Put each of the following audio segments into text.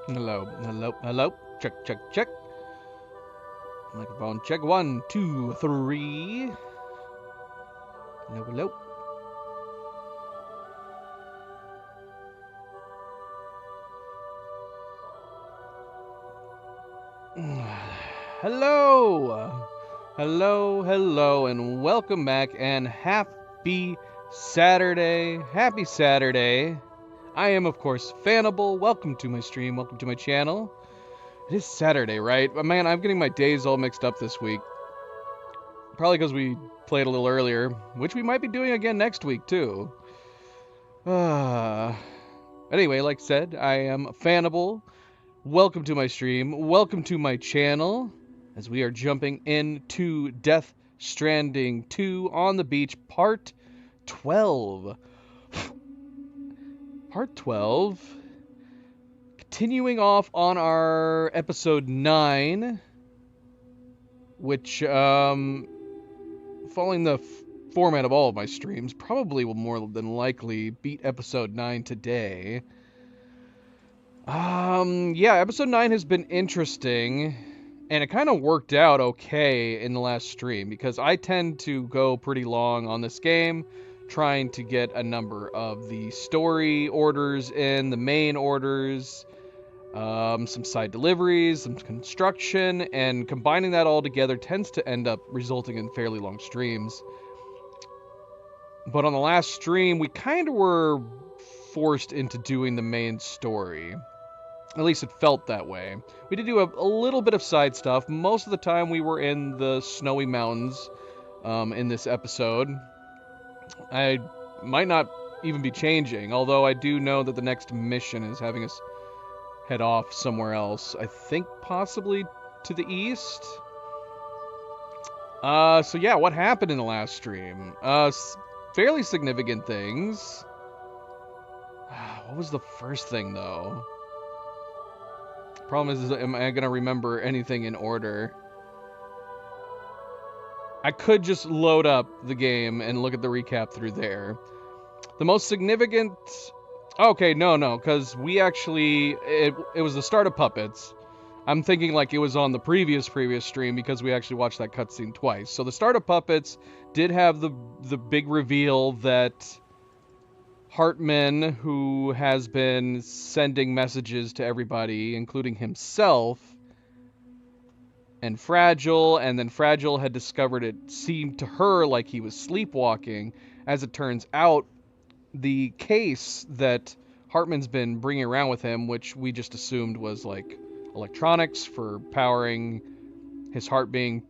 Hello, hello, hello. Check, check, check. Microphone check. 1, 2, 3. Hello, hello. Hello, hello, hello, and welcome back. And happy Saturday. Happy Saturday. I am, of course, Fanable. Welcome to my stream. Welcome to my channel. It is Saturday, right? But man, I'm getting my days all mixed up this week. Probably because we played a little earlier, which we might be doing again next week, too. Anyway, like I said, I am Fanable. Welcome to my stream. Welcome to my channel. As we are jumping into Death Stranding 2 on the Beach, Part 12. Part 12. Continuing off on our Episode 9, which, following the format of all of my streams, probably will more than likely beat Episode 9 today. Yeah, Episode 9 has been interesting, and it kind of worked out okay in the last stream, because I tend to go pretty long on this game, trying to get a number of the story orders in, the main orders, some side deliveries, some construction, and combining that all together tends to end up resulting in fairly long streams. But on the last stream, we kind of were forced into doing the main story. At least it felt that way. We did do a little bit of side stuff. Most of the time we were in the snowy mountains in this episode. I might not even be changing, although I do know that the next mission is having us head off somewhere else. I think possibly to the east. So yeah, what happened in the last stream? Fairly significant things. What was the first thing, though? Problem is, am I gonna remember anything in order? I could just load up the game and look at the recap through there. The most significant... Okay, no, because we actually... It was the start of Puppets. I'm thinking like it was on the previous stream because we actually watched that cutscene twice. So the start of Puppets did have the big reveal that Hartman, who has been sending messages to everybody, including himself, and Fragile, and then Fragile had discovered it seemed to her like he was sleepwalking. As it turns out, the case that Hartman's been bringing around with him, which we just assumed was like electronics for powering his heart being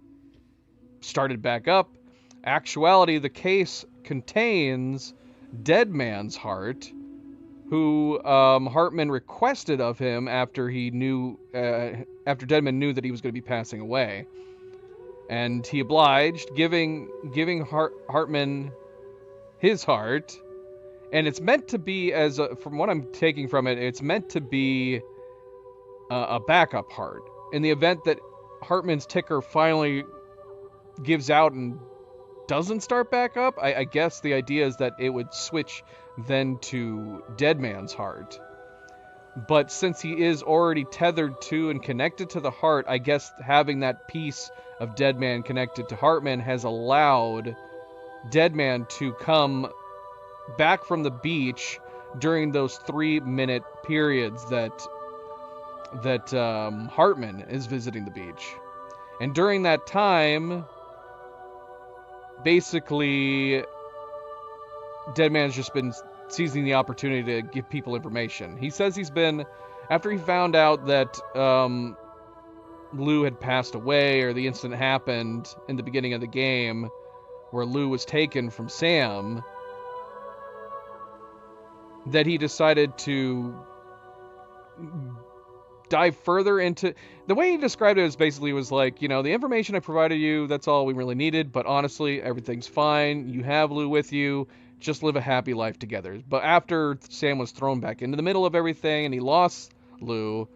started back up. Actuality, the case contains Deadman's heart, who Hartman requested of him after he knew, after Deadman knew that he was going to be passing away, and he obliged, giving Hartman his heart, and it's meant to be, as from what I'm taking from it, it's meant to be a backup heart in the event that Hartman's ticker finally gives out and doesn't start back up. I guess the idea is that it would switch then to Deadman's heart. But since he is already tethered to and connected to the heart, I guess having that piece of Deadman connected to Hartman has allowed Deadman to come back from the beach during those 3-minute periods that Hartman is visiting the beach. And during that time, basically, Deadman's just been seizing the opportunity to give people information. He says he's been, after he found out that Lou had passed away, or the incident happened in the beginning of the game, where Lou was taken from Sam, that he decided to dive further into... The way he described it is basically was like, you know, the information I provided you, that's all we really needed, but honestly, everything's fine. You have Lou with you. Just live a happy life together. But after Sam was thrown back into the middle of everything and he lost Lou,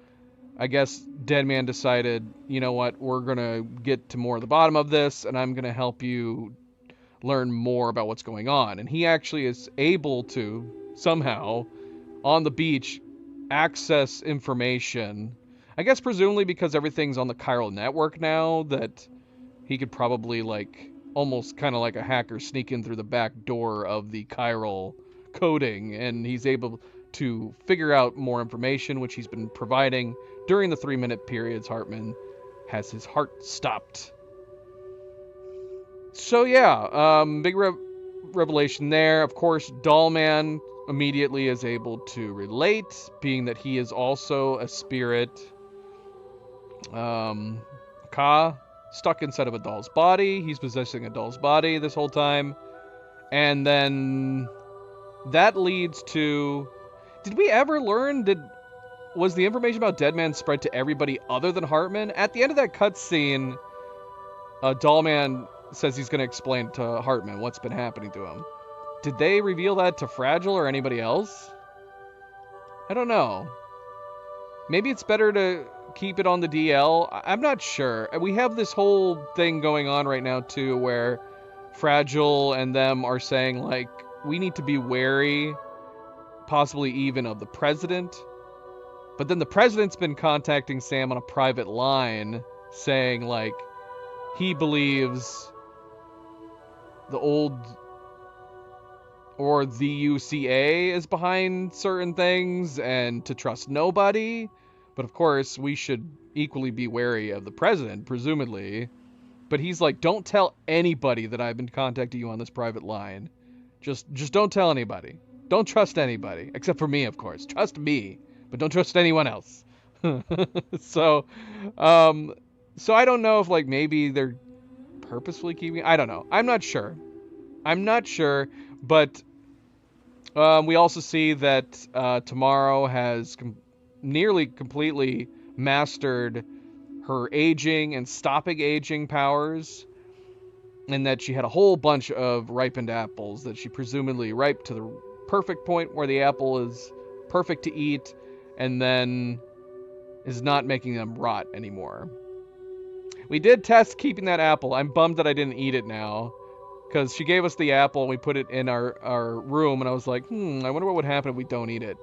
I guess Deadman decided, you know what, we're going to get to more of the bottom of this, and I'm going to help you learn more about what's going on. And he actually is able to, somehow, on the beach, access information. I guess presumably because everything's on the chiral network now, that he could probably, like, almost kind of like a hacker sneak in through the back door of the chiral coding, and he's able to figure out more information, which he's been providing during the 3-minute periods Hartman has his heart stopped. So yeah, big revelation there. Of course, Dollman immediately is able to relate, being that he is also a spirit. Ka, stuck inside of a doll's body. He's possessing a doll's body this whole time. And then that leads to... Did we ever learn, was the information about Deadman spread to everybody other than Hartman? At the end of that cutscene, Dollman says he's going to explain to Hartman what's been happening to him. Did they reveal that to Fragile or anybody else? I don't know. Maybe it's better to keep it on the DL. I'm not sure. We have this whole thing going on right now, too, where Fragile and them are saying, like, we need to be wary, possibly even of the president. But then the president's been contacting Sam on a private line, saying, like, he believes the old, or the UCA is behind certain things, and to trust nobody. But of course, we should equally be wary of the president, presumably. But he's like, don't tell anybody that I've been contacting you on this private line. Just don't tell anybody. Don't trust anybody. Except for me, of course. Trust me, but don't trust anyone else. So I don't know if, like, maybe they're purposefully keeping... I don't know. I'm not sure. But we also see that Tomorrow has nearly completely mastered her aging and stopping aging powers, and that she had a whole bunch of ripened apples that she presumably ripe to the perfect point where the apple is perfect to eat, and then is not making them rot anymore. We did test keeping that apple. I'm bummed that I didn't eat it now, because she gave us the apple and we put it in our room, and I was like, I wonder what would happen if we don't eat it.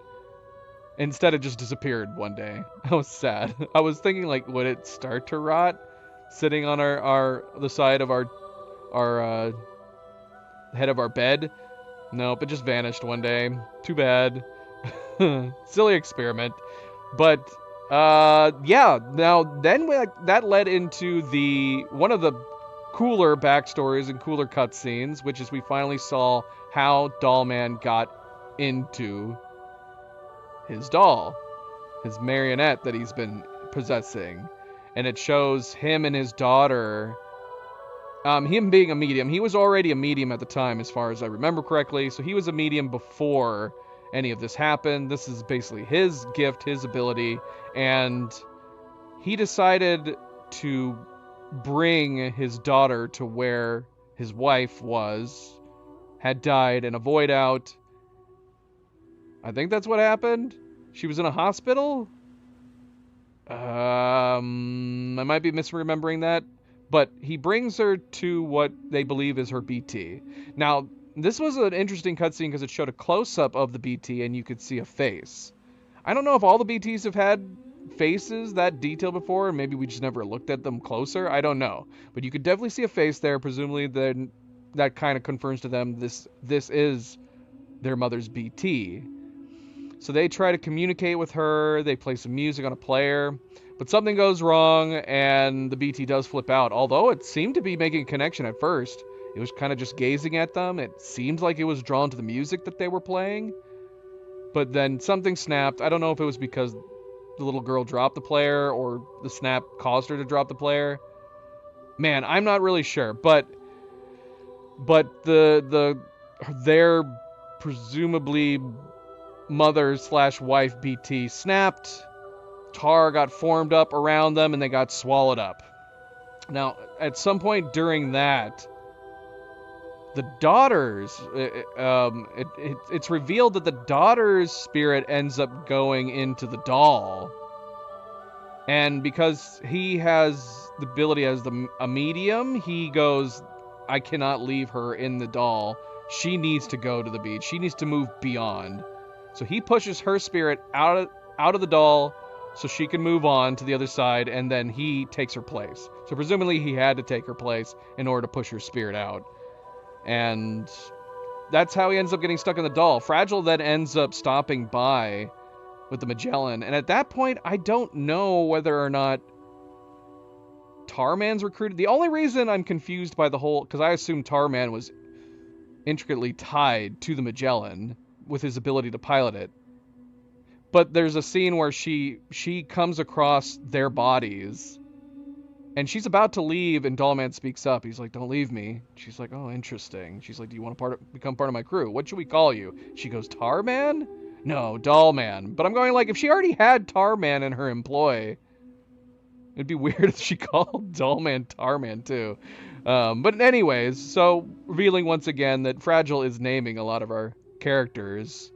Instead, it just disappeared one day. I was sad. I was thinking, like, would it start to rot sitting on the side of our head of our bed? Nope, it just vanished one day. Too bad. Silly experiment. But yeah, now then that led into one of the cooler backstories and cooler cutscenes, which is we finally saw how Dollman got into his doll, his marionette that he's been possessing. And it shows him and his daughter, him being a medium. He was already a medium at the time, as far as I remember correctly, so he was a medium before any of this happened. This is basically his gift, his ability, and he decided to bring his daughter to where his wife had died in a void out. I think that's what happened. She was in a hospital? I might be misremembering that. But he brings her to what they believe is her BT. Now, this was an interesting cutscene because it showed a close-up of the BT and you could see a face. I don't know if all the BTs have had faces that detailed before, and maybe we just never looked at them closer. I don't know. But you could definitely see a face there. Presumably then that kind of confirms to them this is their mother's BT. So they try to communicate with her. They play some music on a player. But something goes wrong, and the BT does flip out. Although it seemed to be making a connection at first. It was kind of just gazing at them. It seemed like it was drawn to the music that they were playing. But then something snapped. I don't know if it was because the little girl dropped the player or the snap caused her to drop the player. Man, I'm not really sure. But their presumably mother/wife BT snapped. Tar got formed up around them and they got swallowed up. Now, at some point during that, the daughter's, it's revealed that the daughter's spirit ends up going into the doll. And because he has the ability as a medium, he goes, I cannot leave her in the doll. She needs to go to the beach. She needs to move beyond. So he pushes her spirit out out of the doll so she can move on to the other side, and then he takes her place. So presumably he had to take her place in order to push her spirit out. And that's how he ends up getting stuck in the doll. Fragile then ends up stopping by with the Magellan, and at that point, I don't know whether or not Tarman's recruited. The only reason I'm confused by the whole, because I assumed Tarman was intricately tied to the Magellan with his ability to pilot it. But there's a scene where she comes across their bodies, and she's about to leave, and Dollman speaks up. He's like, "Don't leave me." She's like, "Oh, interesting." She's like, "Do you want to become part of my crew? What should we call you?" She goes, "Tarman?" "No, Dollman." But I'm going like, if she already had Tarman in her employ, it'd be weird if she called Dollman Tarman too. But anyways, so revealing once again that Fragile is naming a lot of our characters.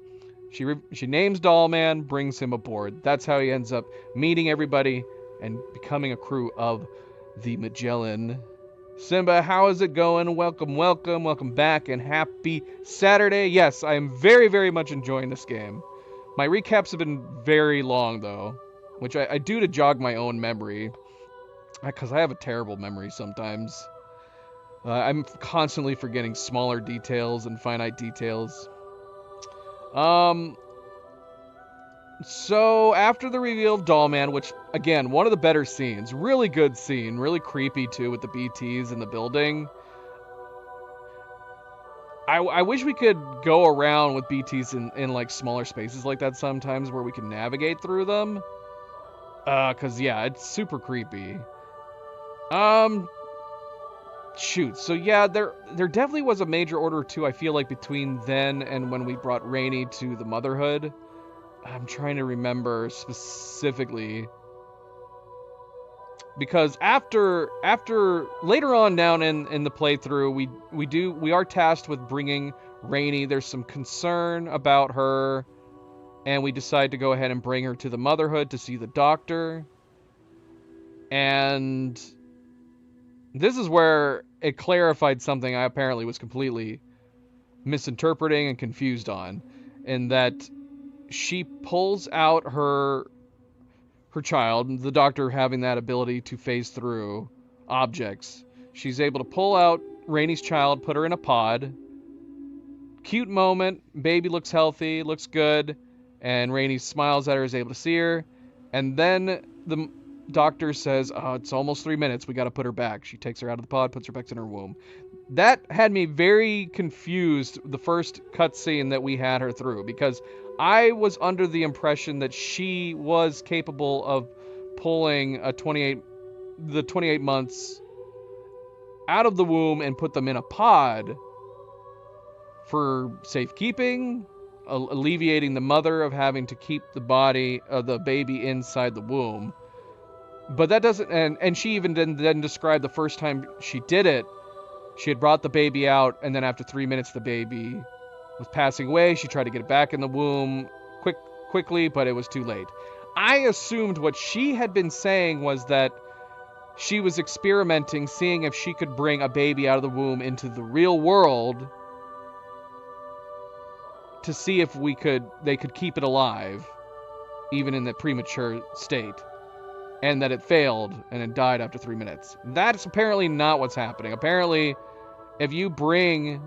She names Dollman, brings him aboard. That's how he ends up meeting everybody and becoming a crew of the Magellan. Simba, how is it going? Welcome, welcome, welcome back, and happy Saturday. Yes, I am very, very much enjoying this game. My recaps have been very long, though, which I do to jog my own memory, because I have a terrible memory sometimes. I'm constantly forgetting smaller details and finite details. So after the reveal of Dollman, which again, one of the better scenes, really good scene, really creepy too with the BTs in the building. I wish we could go around with BTs in like smaller spaces like that sometimes where we can navigate through them. Cause yeah, it's super creepy. Shoot, so yeah, there definitely was a major order or two, I feel like, between then and when we brought Rainey to the Motherhood. I'm trying to remember specifically, because after later on down in the playthrough, we are tasked with bringing Rainey. There's some concern about her, and we decide to go ahead and bring her to the Motherhood to see the doctor. And this is where it clarified something I apparently was completely misinterpreting and confused on, in that she pulls out her child, the doctor having that ability to phase through objects. She's able to pull out Rainey's child, put her in a pod. Cute moment, baby looks healthy, looks good, and Rainey smiles at her, is able to see her, and then the doctor says, "Oh, it's almost 3 minutes, we gotta put her back." She takes her out of the pod, puts her back in her womb. That had me very confused, the first cutscene that we had her through, because I was under the impression that she was capable of pulling the 28 months out of the womb and put them in a pod for safekeeping, alleviating the mother of having to keep the body of the baby inside the womb. But that doesn't, and she even didn't describe the first time she did it. She had brought the baby out, and then after 3 minutes, the baby was passing away. She tried to get it back in the womb quickly, but it was too late. I assumed what she had been saying was that she was experimenting, seeing if she could bring a baby out of the womb into the real world to see if they could keep it alive, even in the premature state. And that it failed, and it died after 3 minutes. That's apparently not what's happening. Apparently, if you bring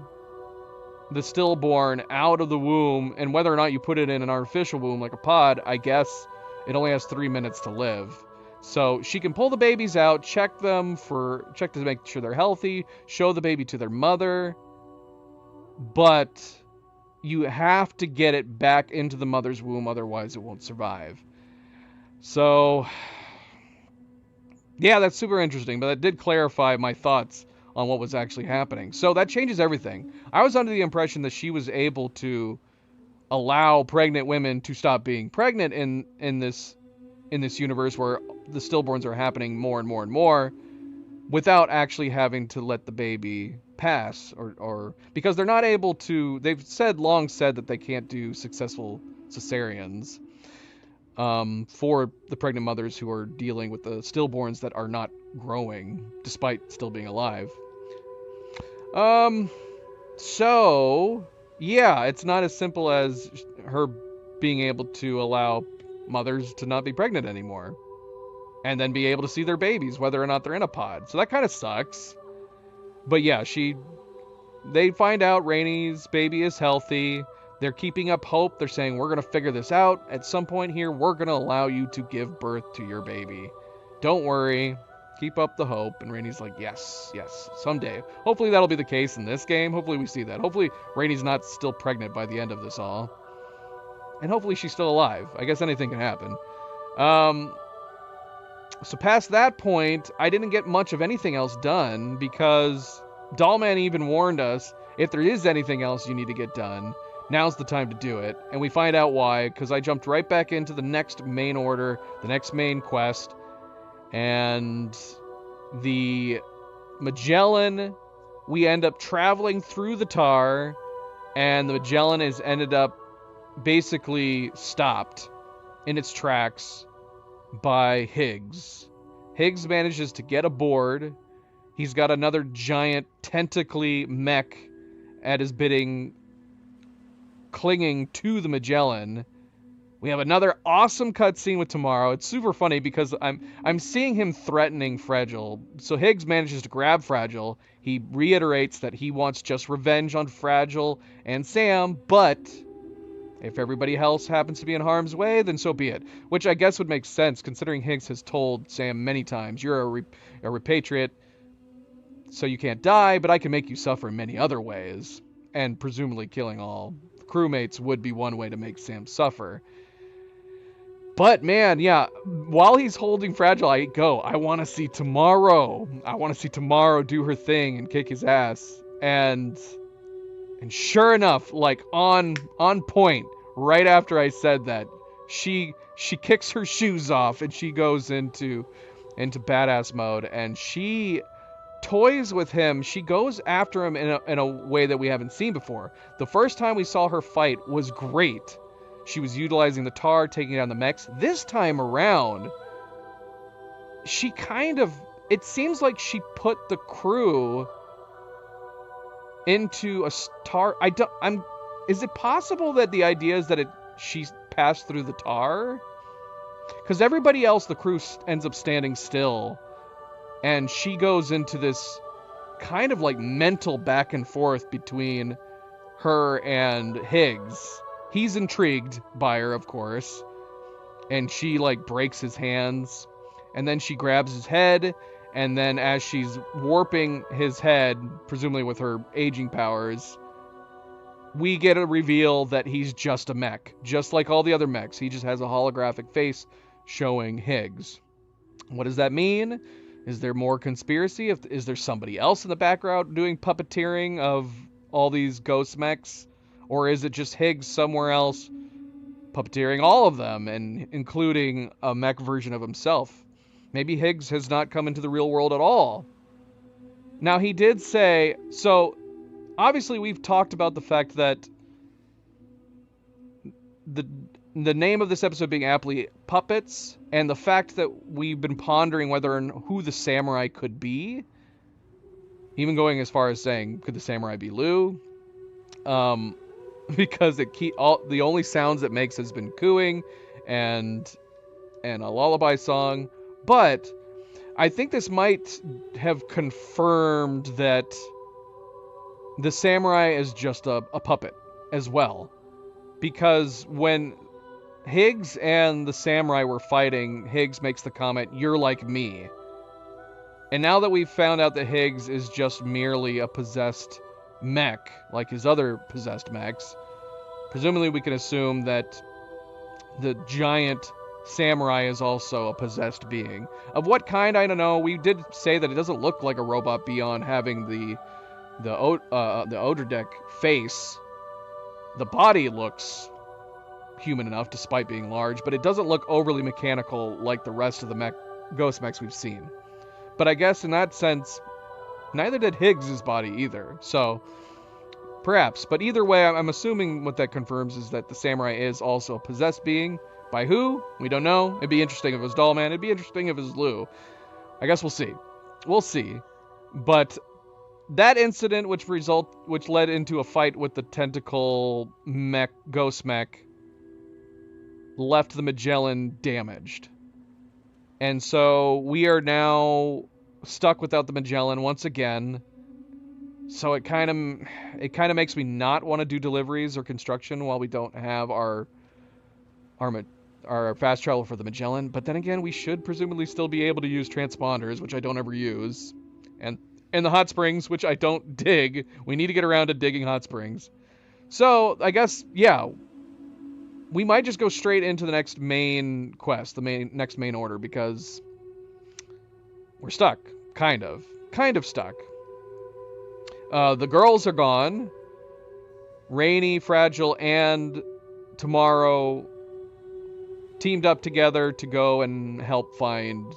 the stillborn out of the womb, and whether or not you put it in an artificial womb, like a pod, I guess it only has 3 minutes to live. So she can pull the babies out, check to make sure they're healthy, show the baby to their mother, but you have to get it back into the mother's womb, otherwise it won't survive. So yeah, that's super interesting, but that did clarify my thoughts on what was actually happening. So that changes everything. I was under the impression that she was able to allow pregnant women to stop being pregnant in this universe where the stillborns are happening more and more and more, without actually having to let the baby pass, or because they're not able to. They've long said that they can't do successful cesareans for the pregnant mothers who are dealing with the stillborns that are not growing despite still being alive. So yeah, it's not as simple as her being able to allow mothers to not be pregnant anymore. And then be able to see their babies, whether or not they're in a pod. So that kind of sucks. But yeah, they find out Rainy's baby is healthy. They're keeping up hope. They're saying, we're going to figure this out. At some point here, we're going to allow you to give birth to your baby. Don't worry. Keep up the hope. And Rainy's like, yes, someday. Hopefully that'll be the case in this game. Hopefully we see that. Hopefully Rainy's not still pregnant by the end of this all. And hopefully she's still alive. I guess anything can happen. So past that point, I didn't get much of anything else done because Dollman even warned us, if there is anything else you need to get done, now's the time to do it. And we find out why, because I jumped right back into the next main order, the next main quest, and the Magellan, we end up traveling through the tar, and the Magellan is ended up basically stopped in its tracks by Higgs. Higgs manages to get aboard. He's got another giant tentacly mech at his bidding, clinging to the Magellan. We have another awesome cutscene with Tomorrow. It's super funny because I'm seeing him threatening Fragile. So Higgs manages to grab Fragile. He reiterates that he wants just revenge on Fragile and Sam, but if everybody else happens to be in harm's way, then so be it. Which I guess would make sense, considering Higgs has told Sam many times, you're a repatriate, so you can't die, but I can make you suffer in many other ways. And presumably killing all crewmates would be one way to make Sam suffer. But man, yeah, while he's holding Fragile, I want to see Tomorrow. I want to see Tomorrow do her thing and kick his ass. And sure enough, like on point, right after I said that, she kicks her shoes off and she goes into badass mode, and she toys with him. She goes after him in a way that we haven't seen before. The first time we saw her fight was great. She was utilizing the tar, taking down the mechs. This time around, she it seems like she put the crew into a tar. Is it possible that the idea is that she passed through the tar? Because everybody else, the crew ends up standing still, and she goes into this kind of like mental back and forth between her and Higgs. He's intrigued by her, of course, and she like breaks his hands, and then she grabs his head, and then as she's warping his head, presumably with her aging powers, we get a reveal that he's just a mech. Just like all the other mechs. He just has a holographic face showing Higgs. What does that mean? Is there more conspiracy? Is there somebody else in the background doing puppeteering of all these ghost mechs? Or is it just Higgs somewhere else puppeteering all of them, and including a mech version of himself? Maybe Higgs has not come into the real world at all. Now, he did say, so obviously we've talked about the fact that the name of this episode being aptly Puppets, and the fact that we've been pondering whether and who the samurai could be, even going as far as saying, could the samurai be Lou? Because the only sounds it makes has been cooing and a lullaby song. But I think this might have confirmed that the samurai is just a puppet as well. Because when Higgs and the samurai were fighting, Higgs makes the comment, "You're like me." And now that we've found out that Higgs is just merely a possessed mech, like his other possessed mechs, presumably we can assume that the giant samurai is also a possessed being. Of what kind, I don't know. We did say that it doesn't look like a robot beyond having the Odradek face. The body looks human enough despite being large, but it doesn't look overly mechanical like the rest of the ghost mechs we've seen. But I guess in that sense, neither did Higgs' body either. So perhaps. But either way, I'm assuming what that confirms is that the samurai is also a possessed being. By who? We don't know. It'd be interesting if it was Dollman. It'd be interesting if it was Lou. I guess we'll see. We'll see. But that incident, which led into a fight with the tentacle mech, ghost mech, left the Magellan damaged. And so we are now stuck without the Magellan once again. So it kind of makes me not want to do deliveries or construction while we don't have our fast travel for the Magellan. But then again, we should presumably still be able to use transponders, which I don't ever use, and the hot springs, which I don't dig. We need to get around to digging hot springs. So I guess, yeah, we might just go straight into the next main quest, the next main order, because we're stuck, kind of stuck. The girls are gone. Rainy, Fragile, and Tomorrow teamed up together to go and help find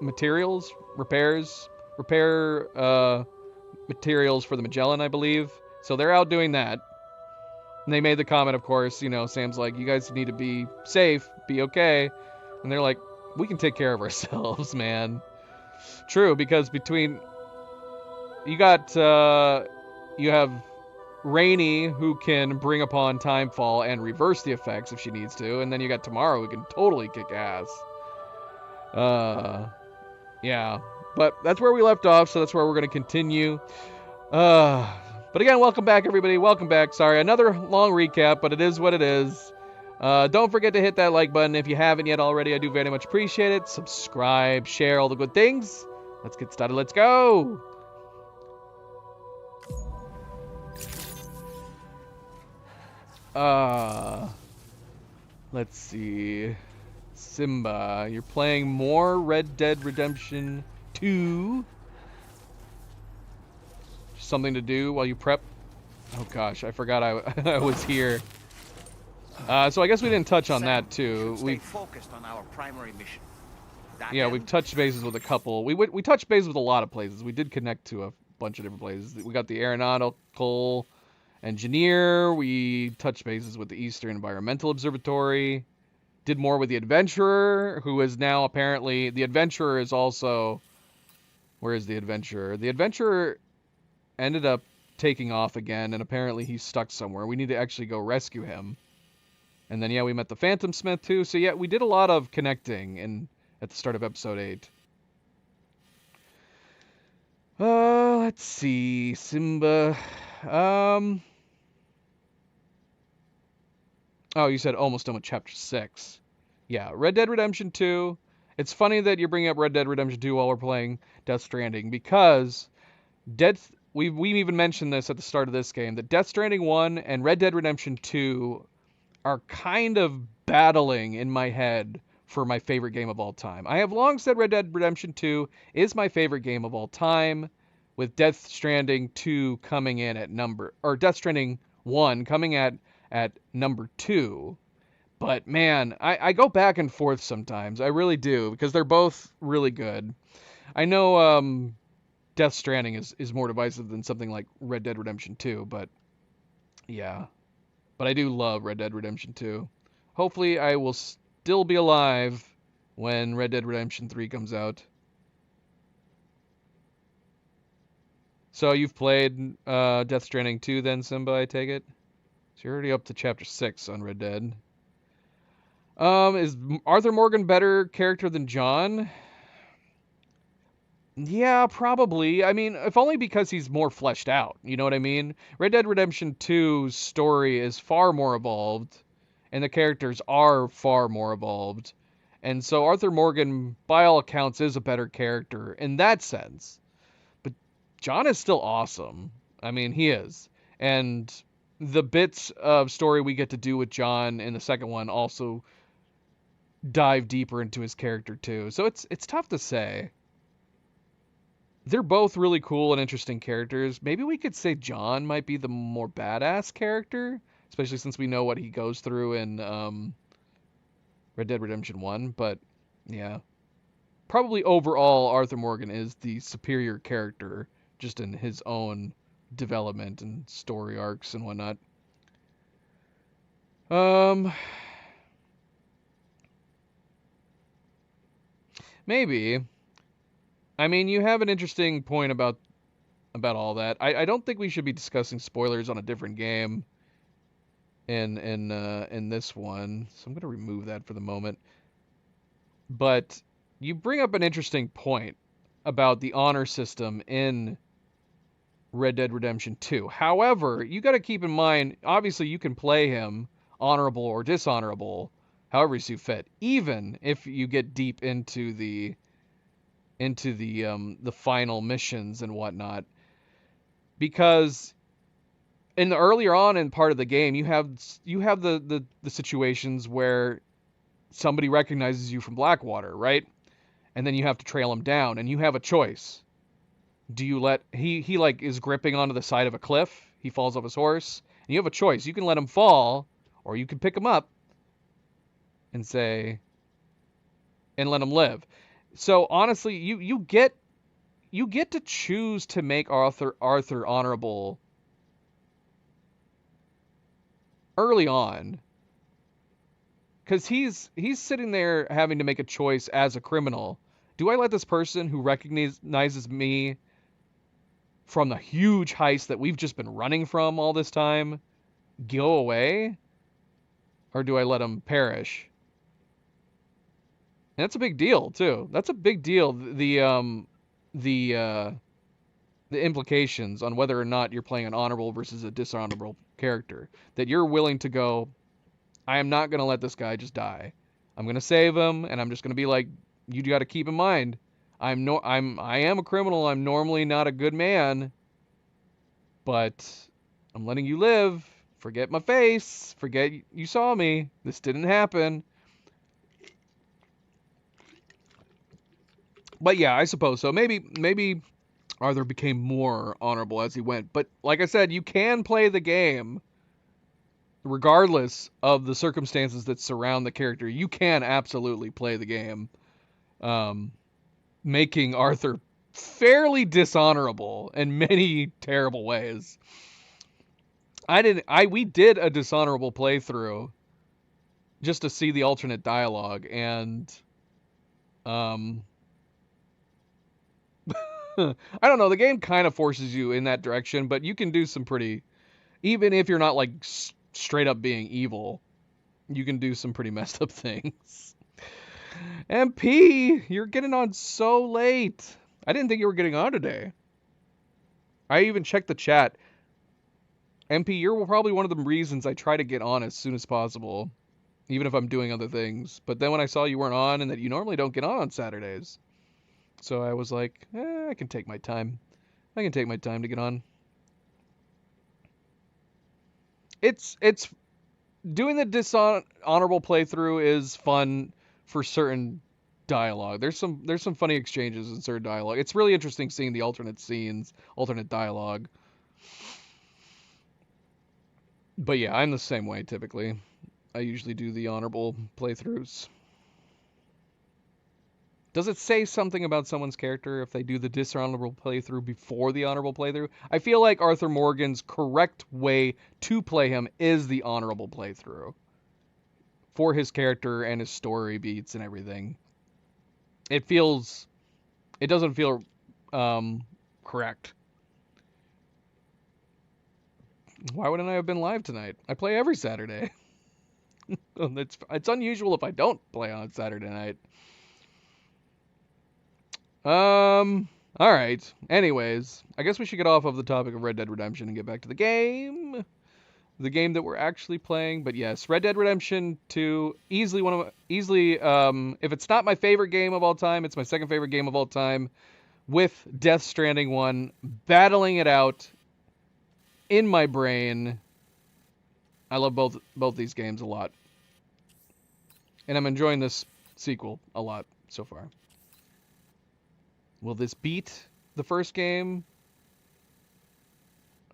materials, repair materials for the Magellan, I believe. So they're out doing that. And they made the comment, of course, you know, Sam's like, you guys need to be safe, be okay. And they're like, we can take care of ourselves, man. True, because between... You have Rainy, who can bring upon Timefall and reverse the effects if she needs to, and then you got Tomorrow, who can totally kick ass. Yeah. But that's where we left off, so that's where we're going to continue. But again, welcome back, everybody. Welcome back. Sorry, another long recap, but it is what it is. Don't forget to hit that like button if you haven't yet already. I do very much appreciate it. Subscribe, share, all the good things. Let's get started. Let's go. Let's see. Simba, you're playing more Red Dead Redemption 2. Something to do while you prep. Oh gosh, I forgot I was here. So I guess we didn't touch on that too. We focused on our primary mission. Yeah, we've touched bases with a couple. We touched bases with a lot of places. We did connect to a bunch of different places. We got the aeronautical engineer. We touched bases with the Eastern Environmental Observatory. Did more with the adventurer, who is now apparently... The adventurer is also... Where is the adventurer? The adventurer ended up taking off again, and apparently he's stuck somewhere. We need to actually go rescue him. And then, yeah, we met the Phantom Smith, too. So, yeah, we did a lot of connecting at the start of Episode 8. Let's see. Simba. Oh, you said almost done with Chapter 6. Yeah, Red Dead Redemption 2. It's funny that you're bringing up Red Dead Redemption 2 while we're playing Death Stranding, because we've even mentioned this at the start of this game, that Death Stranding 1 and Red Dead Redemption 2 are kind of battling in my head for my favorite game of all time. I have long said Red Dead Redemption 2 is my favorite game of all time, with Death Stranding 2 coming in at Death Stranding 1 coming at number 2. But man, I go back and forth sometimes. I really do, because they're both really good. I know Death Stranding is more divisive than something like Red Dead Redemption 2, but yeah. But I do love Red Dead Redemption 2. Hopefully I will still be alive when Red Dead Redemption 3 comes out. So you've played Death Stranding 2 then, Simba, I take it? So you're already up to Chapter 6 on Red Dead. Is Arthur Morgan better character than John? Yeah, probably. I mean, if only because he's more fleshed out. You know what I mean? Red Dead Redemption 2's story is far more evolved, and the characters are far more evolved. And so Arthur Morgan, by all accounts, is a better character in that sense. But John is still awesome. I mean, he is. And the bits of story we get to do with John in the second one also dive deeper into his character too. So it's tough to say. They're both really cool and interesting characters. Maybe we could say John might be the more badass character, especially since we know what he goes through in Red Dead Redemption 1, but yeah. Probably overall Arthur Morgan is the superior character just in his own development and story arcs and whatnot. Maybe. I mean, you have an interesting point about all that. I don't think we should be discussing spoilers on a different game. in this one. So I'm gonna remove that for the moment. But you bring up an interesting point about the honor system in Red Dead Redemption 2. However, you got to keep in mind, obviously you can play him honorable or dishonorable, however you see fit, even if you get deep into the final missions and whatnot. Because in the earlier on in part of the game, you have the situations where somebody recognizes you from Blackwater, right? And then you have to trail him down, and you have a choice. Do you let he like is gripping onto the side of a cliff? He falls off his horse, and you have a choice. You can let him fall, or you can pick him up and say and let him live. So honestly, you get to choose to make Arthur honorable early on, because he's sitting there having to make a choice as a criminal. Do I let this person who recognizes me from the huge heist that we've just been running from all this time go away, or do I let him perish? And that's a big deal too. That's a big deal. The implications on whether or not you're playing an honorable versus a dishonorable character. That you're willing to go, I am not going to let this guy just die. I'm going to save him, and I'm just going to be like, you got to keep in mind, I am a criminal. I'm normally not a good man, but I'm letting you live. Forget my face. Forget you saw me. This didn't happen. But yeah, I suppose so. Maybe Arthur became more honorable as he went. But like I said, you can play the game regardless of the circumstances that surround the character. You can absolutely play the game, making Arthur fairly dishonorable in many terrible ways. We did a dishonorable playthrough just to see the alternate dialogue, and I don't know, the game kind of forces you in that direction, but you can do some pretty, even if you're not like straight up being evil, you can do some pretty messed up things. MP, you're getting on so late. I didn't think you were getting on today. I even checked the chat. MP, you're probably one of the reasons I try to get on as soon as possible, even if I'm doing other things. But then when I saw you weren't on and that you normally don't get on Saturdays, so I was like, I can take my time. I can take my time to get on. It's doing the dishonorable playthrough is fun for certain dialogue. There's some funny exchanges in certain dialogue. It's really interesting seeing the alternate scenes, alternate dialogue. But yeah, I'm the same way typically. I usually do the honorable playthroughs. Does it say something about someone's character if they do the dishonorable playthrough before the honorable playthrough? I feel like Arthur Morgan's correct way to play him is the honorable playthrough for his character and his story beats and everything. It doesn't feel correct. Why wouldn't I have been live tonight? I play every Saturday. It's unusual if I don't play on Saturday night. All right. Anyways, I guess we should get off of the topic of Red Dead Redemption and get back to the game. The game that we're actually playing. But yes, Red Dead Redemption 2, if it's not my favorite game of all time, it's my second favorite game of all time, with Death Stranding 1 battling it out in my brain. I love both these games a lot. And I'm enjoying this sequel a lot so far. Will this beat the first game?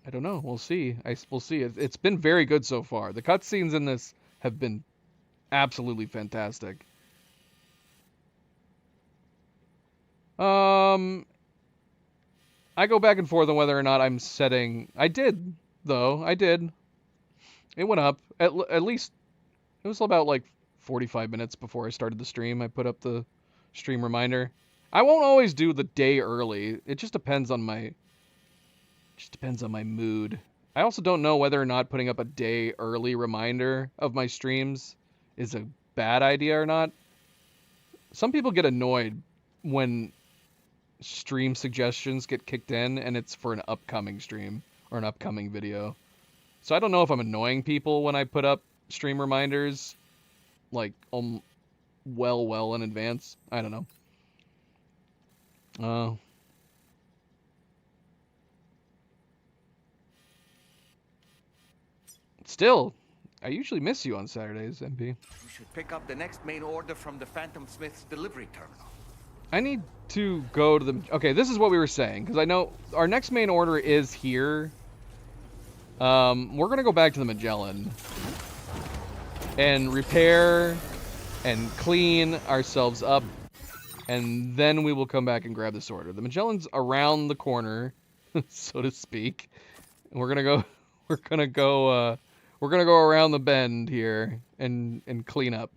I don't know. We'll see. We'll see. It's been very good so far. The cutscenes in this have been absolutely fantastic. I go back and forth on whether or not I'm setting. I did, though. I did. It went up. At least it was about like 45 minutes before I started the stream. I put up the stream reminder. I won't always do the day early. It just depends on my mood. I also don't know whether or not putting up a day early reminder of my streams is a bad idea or not. Some people get annoyed when stream suggestions get kicked in and it's for an upcoming stream or an upcoming video. So I don't know if I'm annoying people when I put up stream reminders like well in advance. I don't know. Still, I usually miss you on Saturdays, MP. We should pick up the next main order from the Phantom Smith's delivery terminal. I need to go to the... Okay, this is what we were saying, because I know our next main order is here. We're going to go back to the Magellan and repair and clean ourselves up, and then we will come back and grab this order. The Magellan's around the corner, so to speak. And we're gonna go around the bend here and clean up.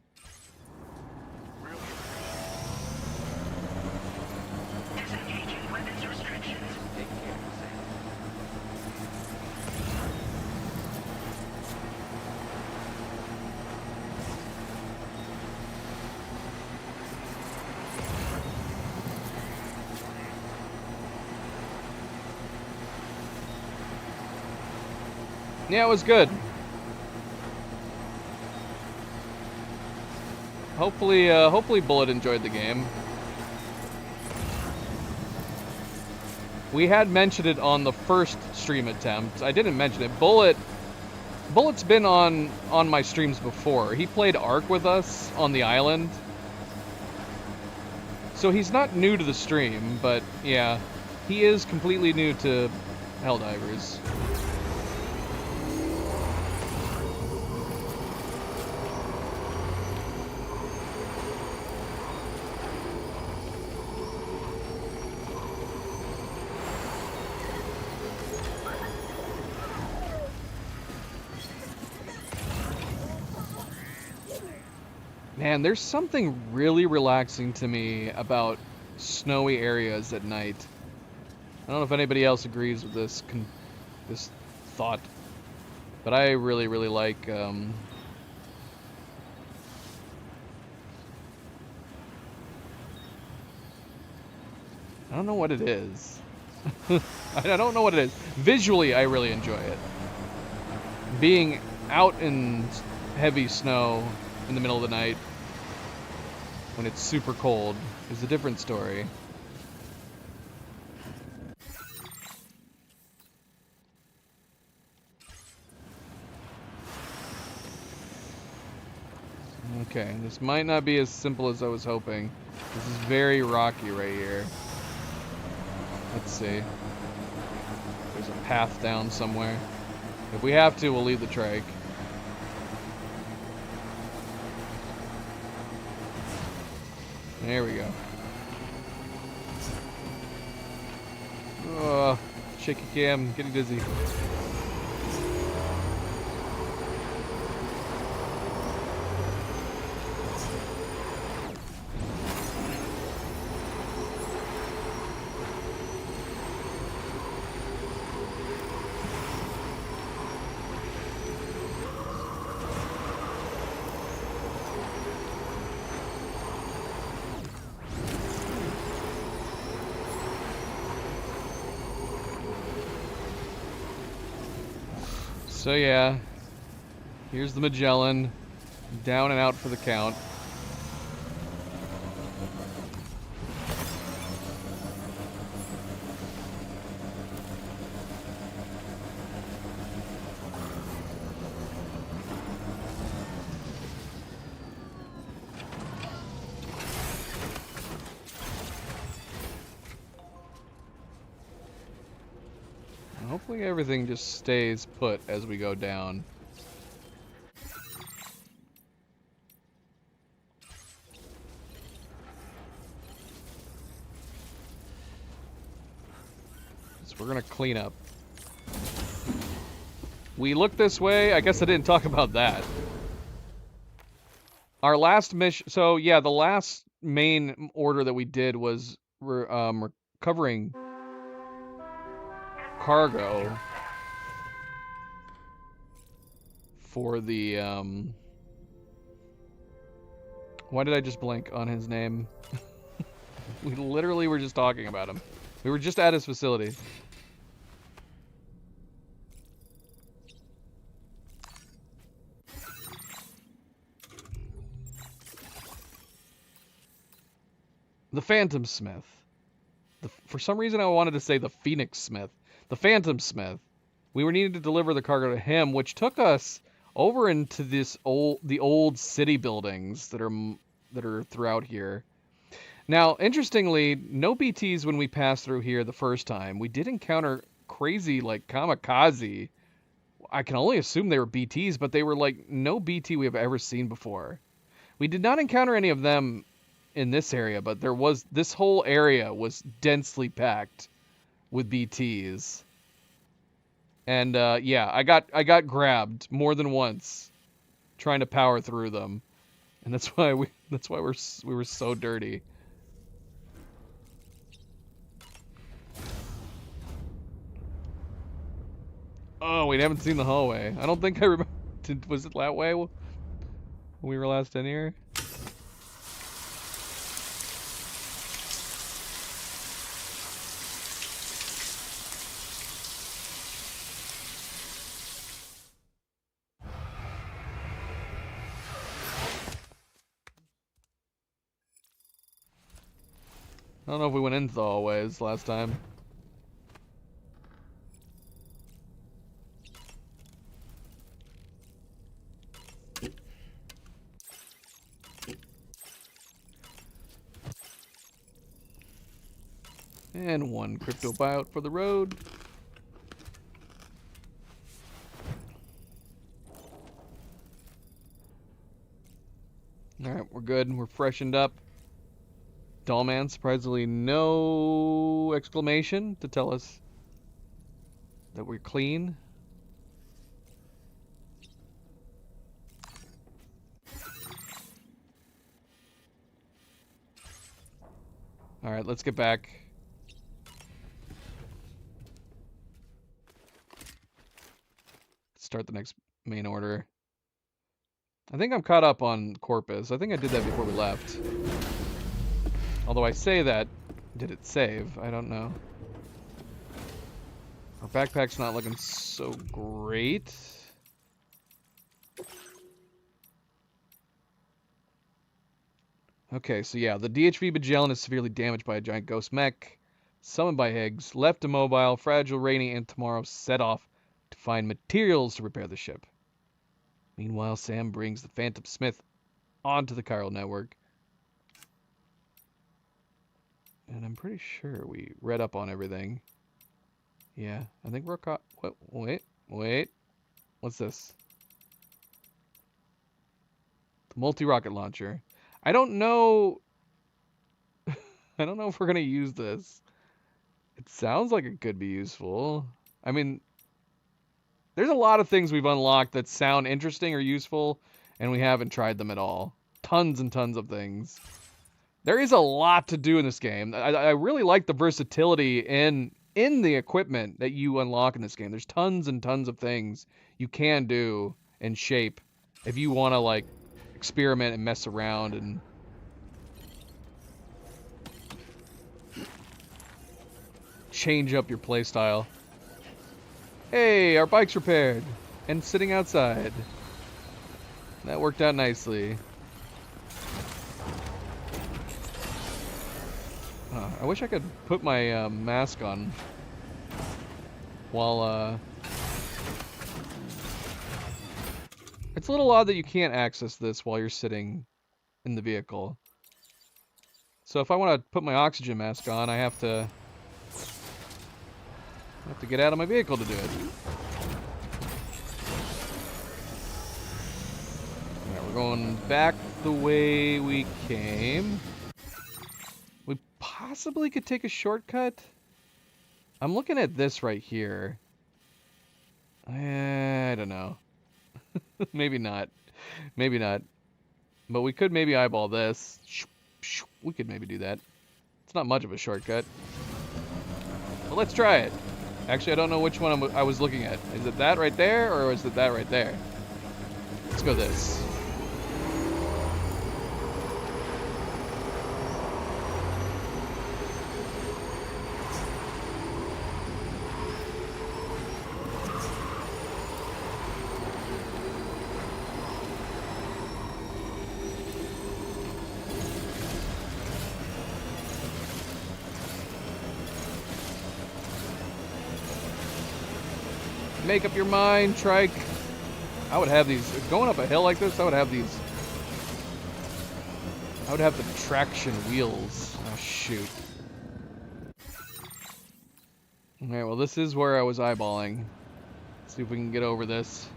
Yeah, it was good. Hopefully Bullet enjoyed the game. We had mentioned it on the first stream attempt. I didn't mention it. Bullet's been on my streams before. He played Ark with us on the island. So he's not new to the stream, but yeah, he is completely new to Helldivers. Man, there's something really relaxing to me about snowy areas at night. I don't know if anybody else agrees with this thought, but I really like. I don't know what it is. I don't know what it is. Visually, I really enjoy it. Being out in heavy snow in the middle of the night when it's super cold is a different story. Okay, this might not be as simple as I was hoping. This is very rocky right here. Let's see. There's a path down somewhere. If we have to, we'll leave the trike. There we go. Oh, shaky cam, getting dizzy. So yeah, here's the Magellan, down and out for the count. Hopefully everything just stays put as we go down. So we're gonna clean up. We look this way. I guess I didn't talk about that. Our last mission. So yeah, the last main order that we did was recovering cargo. for the, Why did I just blank on his name? We literally were just talking about him. We were just at his facility. The Phantom Smith. For some reason I wanted to say the Phoenix Smith. The Phantom Smith. We were needing to deliver the cargo to him, which took us over into the old city buildings that are throughout here. Now, interestingly, no BTs when we passed through here the first time. We did encounter crazy, like, kamikaze. I can only assume they were BTs, but they were like no BT we have ever seen before. We did not encounter any of them in this area, but this whole area was densely packed with BTs. And yeah, I got grabbed more than once trying to power through them. And that's why we were so dirty. Oh, we haven't seen the hallway. I don't think I remember. Was it that way when we were last in here? I don't know if we went into the hallways last time. And one crypto buyout for the road. Alright, we're good. We're freshened up. Dollman, surprisingly no exclamation to tell us that we're clean. Alright, let's get back. Start the next main order. I think I'm caught up on Corpus. I think I did that before we left. Although I say that, did it save? I don't know. Our backpack's not looking so great. Okay, so yeah, the DHV Magellan is severely damaged by a giant ghost mech, summoned by Higgs, left immobile, fragile, rainy, and tomorrow set off to find materials to repair the ship. Meanwhile, Sam brings the Phantom Smith onto the chiral network. And I'm pretty sure we read up on everything. Yeah, I think we're caught. What? Wait. What's this? The multi-rocket launcher. I don't know. I don't know if we're going to use this. It sounds like it could be useful. I mean, there's a lot of things we've unlocked that sound interesting or useful, and we haven't tried them at all. Tons and tons of things. There is a lot to do in this game. I really like the versatility in the equipment that you unlock in this game. There's tons and tons of things you can do and shape if you want to, like, experiment and mess around and change up your playstyle. Hey, our bike's repaired and sitting outside. That worked out nicely. I wish I could put my mask on while It's a little odd that you can't access this while you're sitting in the vehicle. So if I want to put my oxygen mask on, I have to get out of my vehicle to do it. Alright, we're going back the way we came. We possibly could take a shortcut. I'm looking at this right here. I don't know. Maybe not. Maybe not. But we could maybe eyeball this. We could maybe do that. It's not much of a shortcut. But let's try it. Actually, I don't know which one I was looking at. Is it that right there, or is it that right there? go this. Make up your mind, trike. I would have these, going up a hill like this, I would have the traction wheels. Oh, shoot. Alright, well, this is where I was eyeballing. Let's see if we can get over this.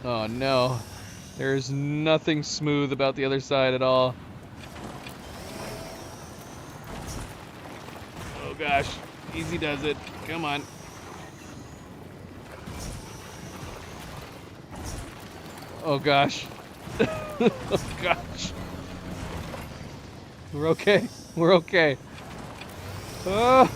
Oh, no. There's nothing smooth about the other side at all. Oh, gosh. Easy does it. Come on. Oh gosh. Oh gosh. We're okay. We're okay. Oh.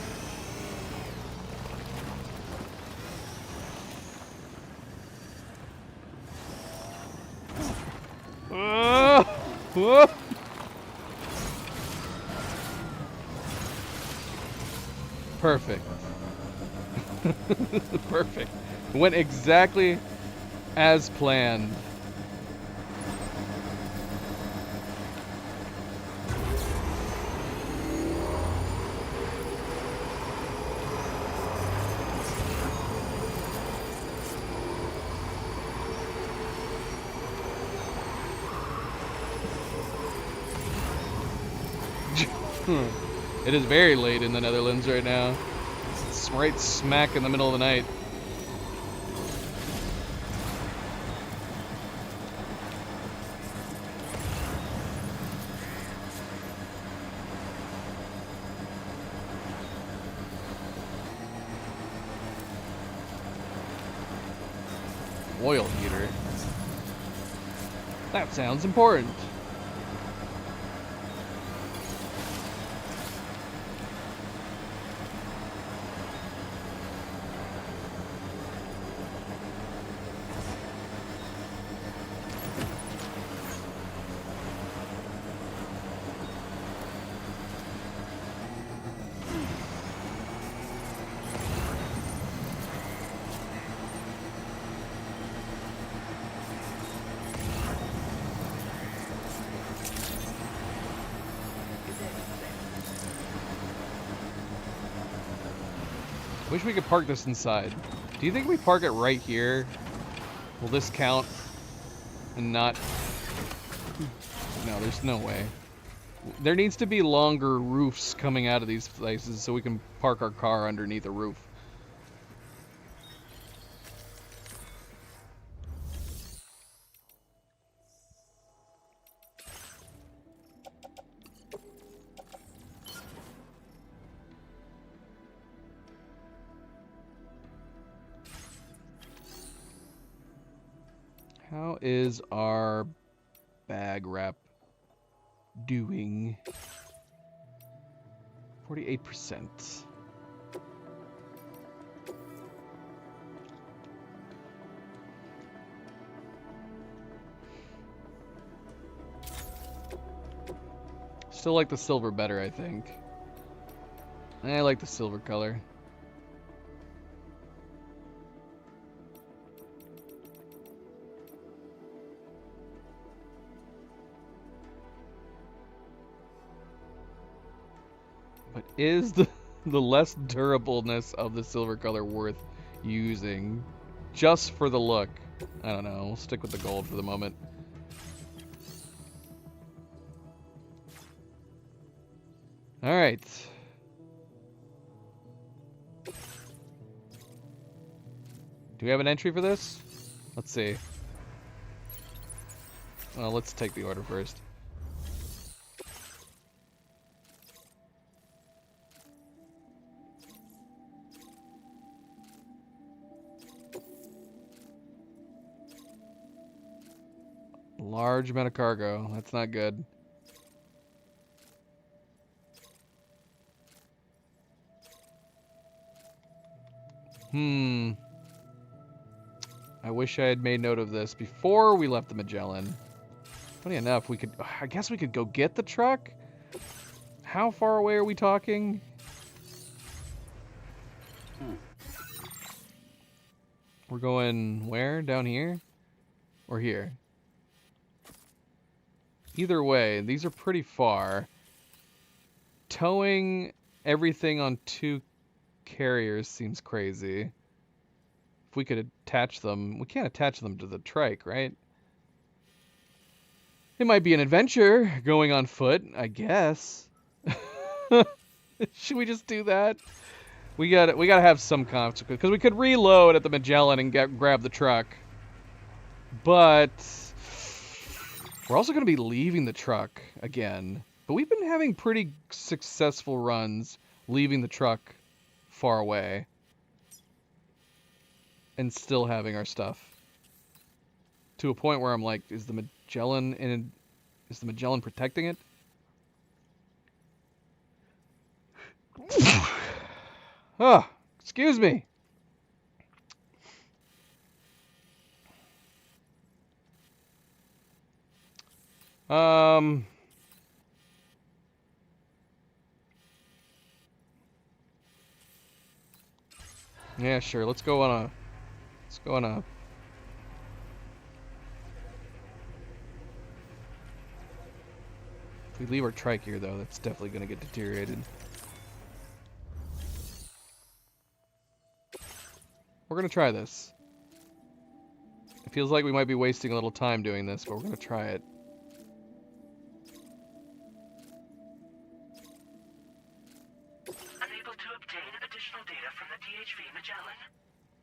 Oh. Oh. Perfect. Perfect. Went exactly as planned. It is very late in the Netherlands right now. It's right smack in the middle of the night. Oil heater. That sounds important. Wish we could park this inside. Do you think we park it right here? Will this count and not? No, there's no way. There needs to be longer roofs coming out of these places so we can park our car underneath a roof. How is our bag wrap doing? 48%. Still like the silver better, I think. I like the silver color. But is the less durableness of the silver color worth using just for the look? I don't know. We'll stick with the gold for the moment. All right. Do we have an entry for this? Let's see. Well, let's take the order first. Large amount of cargo. That's not good. I wish I had made note of this before we left the Magellan. Funny enough, we could... I guess we could go get the truck? How far away are we talking? We're going where? Down here? Or here? Either way, these are pretty far. Towing everything on 2 carriers seems crazy. If we could attach them... We can't attach them to the trike, right? It might be an adventure going on foot, I guess. Should we just do that? We gotta have some consequence, because we could reload at the Magellan and grab the truck. But we're also gonna be leaving the truck again. But we've been having pretty successful runs leaving the truck far away and still having our stuff. To a point where I'm like, is the Magellan protecting it? Oh, excuse me. Yeah, sure. Let's go on a If we leave our trike here, though, that's definitely going to get deteriorated. We're going to try this. It feels like we might be wasting a little time doing this, but we're going to try it. Unable to obtain additional data from the DHV Magellan.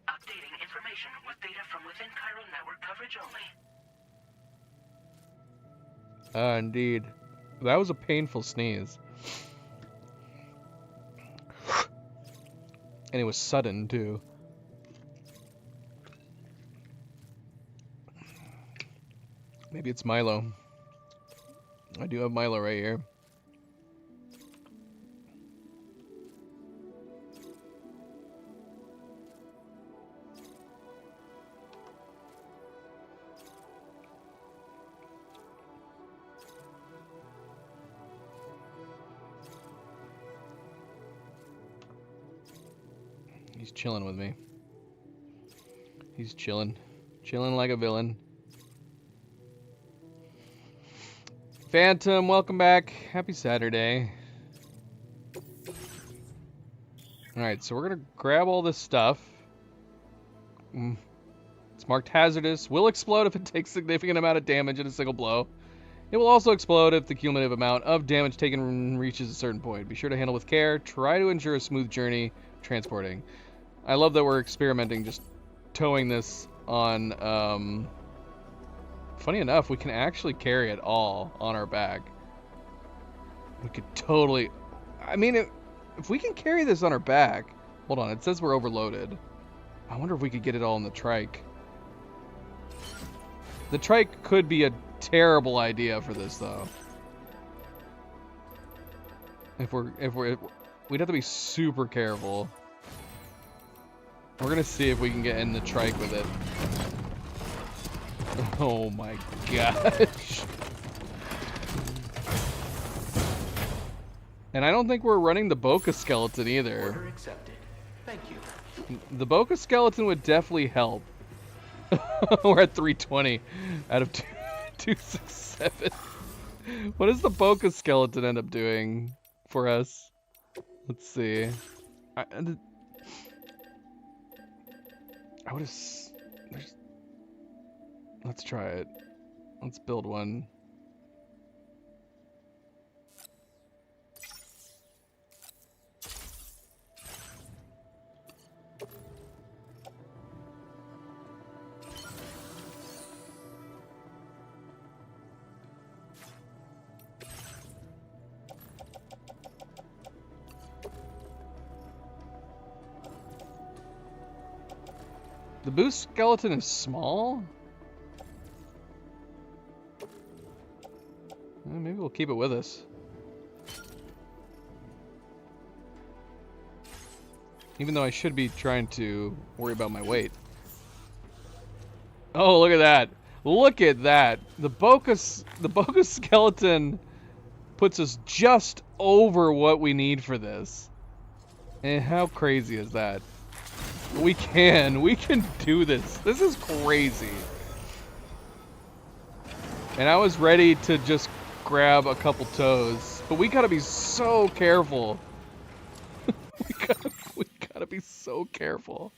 Updating information with data from within Chiral network coverage only. Indeed. That was a painful sneeze. And it was sudden, too. Maybe it's Milo. I do have Milo right here. He's chilling with me. He's chilling. Chilling like a villain. Phantom, welcome back. Happy Saturday. Alright, so we're going to grab all this stuff. It's marked hazardous. Will explode if it takes significant amount of damage in a single blow. It will also explode if the cumulative amount of damage taken reaches a certain point. Be sure to handle with care. Try to ensure a smooth journey transporting. I love that we're experimenting just towing this on... Funny enough, we can actually carry it all on our back. We could totally... I mean, if we can carry this on our back... Hold on, it says we're overloaded. I wonder if we could get it all in the trike. The trike could be a terrible idea for this, though. We'd have to be super careful. We're gonna see if we can get in the trike with it. Oh my gosh. And I don't think we're running the Boca skeleton either. Order accepted. Thank you. The Boca skeleton would definitely help. We're at 320 out of 267. What does the Boca skeleton end up doing for us? Let's see. I would have... Let's try it. Let's build one. The boost skeleton is small? Well, maybe we'll keep it with us. Even though I should be trying to worry about my weight. Oh, look at that. Look at that. The Boca skeleton puts us just over what we need for this. And how crazy is that? We can do this. This is crazy. And I was ready to just grab a couple toes, but we gotta be so careful. we gotta be so careful.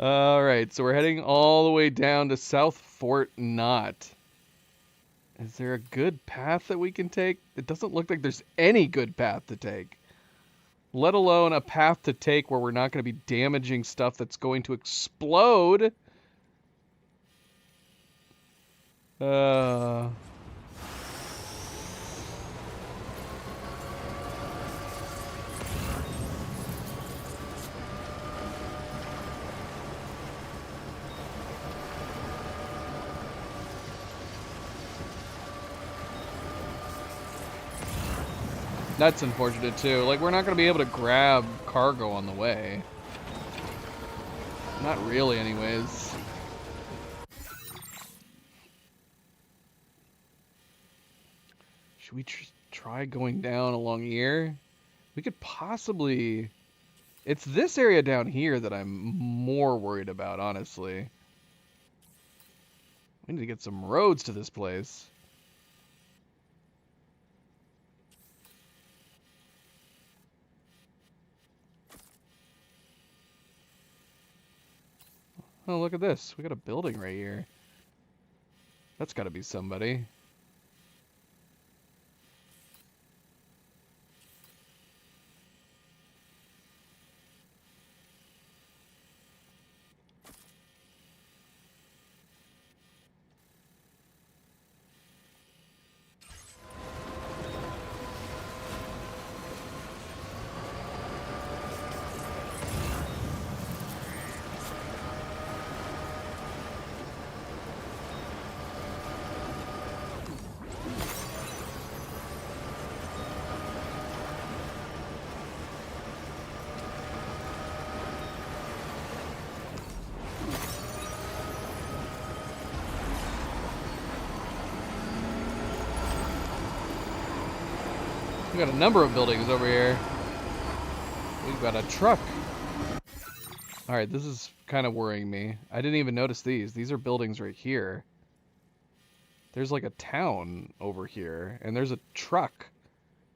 Alright, so we're heading all the way down to South Fort Knott. Is there a good path that we can take? It doesn't look like there's any good path to take. Let alone a path to take where we're not going to be damaging stuff that's going to explode. That's unfortunate too. Like, we're not going to be able to grab cargo on the way. Not really, anyways. Should we try going down along here? We could possibly... It's this area down here that I'm more worried about, honestly. We need to get some roads to this place. Oh, look at this. We got a building right here. That's got to be somebody. We got a number of buildings over here. We've got a truck. Alright, this is kind of worrying me. I didn't even notice these. These are buildings right here. There's like a town over here, and there's a truck.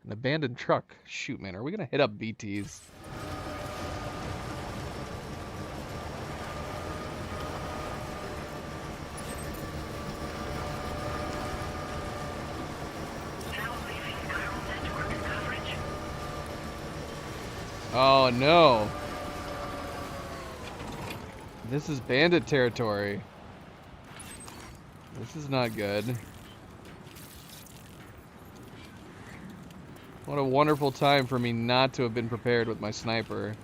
An abandoned truck. Shoot, man, are we gonna hit up BTs? Oh no. This is bandit territory. This is not good. What a wonderful time for me not to have been prepared with my sniper.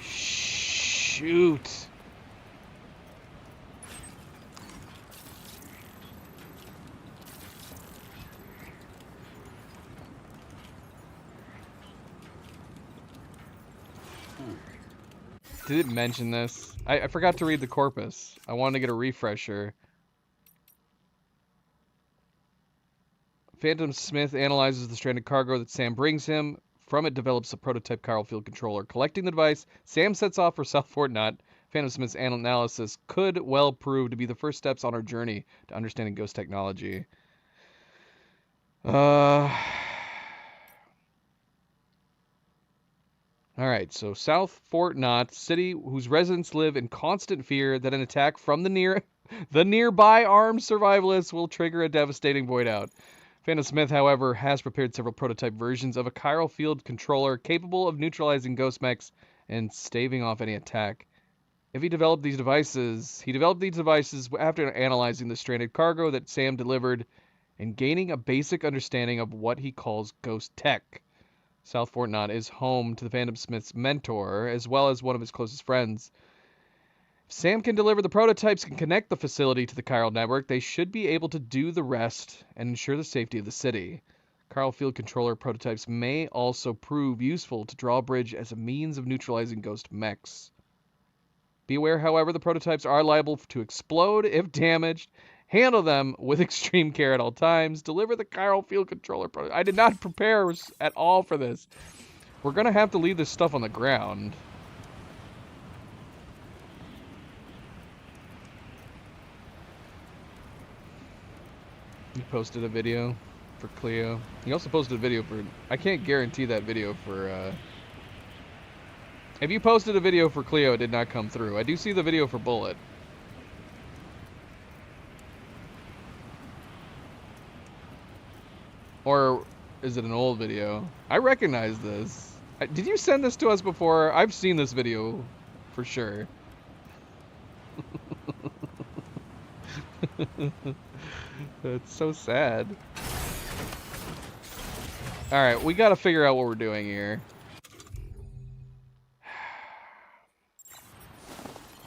Shoot. Did it mention this? I forgot to read the corpus. I wanted to get a refresher. Phantom Smith analyzes the stranded cargo that Sam brings him. From it develops a prototype chiral field controller. Collecting the device, Sam sets off for South Fort Knott. Phantom Smith's analysis could well prove to be the first steps on our journey to understanding ghost technology. Alright, so South Fort Knott, city whose residents live in constant fear that an attack from the nearby armed survivalists will trigger a devastating void out. Phantom Smith, however, has prepared several prototype versions of a chiral field controller capable of neutralizing ghost mechs and staving off any attack. He developed these devices after analyzing the stranded cargo that Sam delivered and gaining a basic understanding of what he calls ghost tech. South Fort Knott is home to the Phantom Smith's mentor, as well as one of his closest friends. If Sam can deliver the prototypes and connect the facility to the chiral network, they should be able to do the rest and ensure the safety of the city. Carl Field controller prototypes may also prove useful to drawbridge as a means of neutralizing ghost mechs. Be aware, however, the prototypes are liable to explode if damaged. Handle them with extreme care at all times. Deliver the Carl Field controller prototype. I did not prepare at all for this. We're going to have to leave this stuff on the ground. You posted a video for Cleo. You also posted a video for... I can't guarantee that video for... If you posted a video for Cleo, it did not come through. I do see the video for Bullet. Or is it an old video? I recognize this. Did you send this to us before? I've seen this video for sure. It's so sad. Alright, we gotta figure out what we're doing here.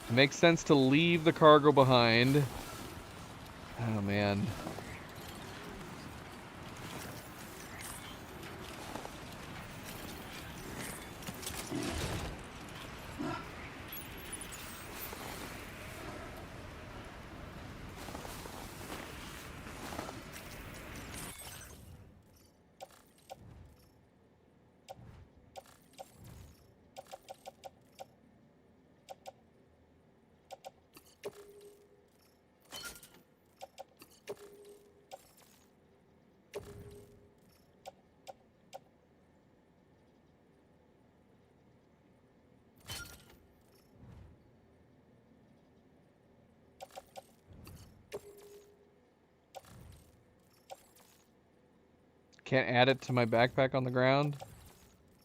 It makes sense to leave the cargo behind. Oh man. Can't add it to my backpack on the ground?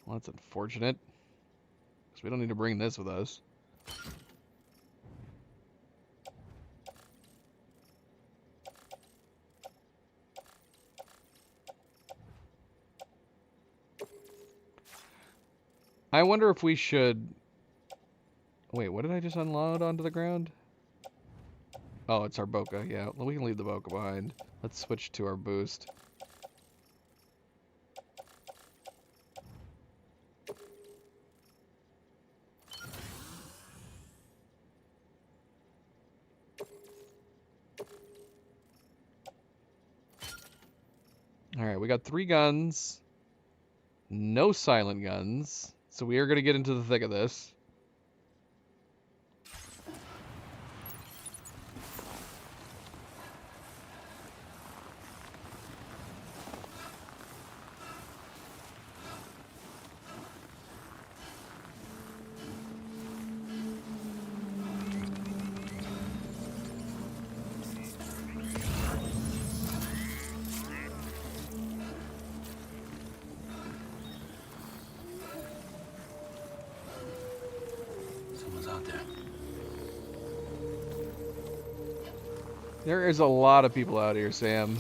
Well, that's unfortunate. Because we don't need to bring this with us. I wonder if we should... Wait, what did I just unload onto the ground? Oh, it's our Boca. Yeah, well, we can leave the Boca behind. Let's switch to our boost. Alright, we got 3 guns. No silent guns. So we are going to get into the thick of this. There is a lot of people out here, Sam.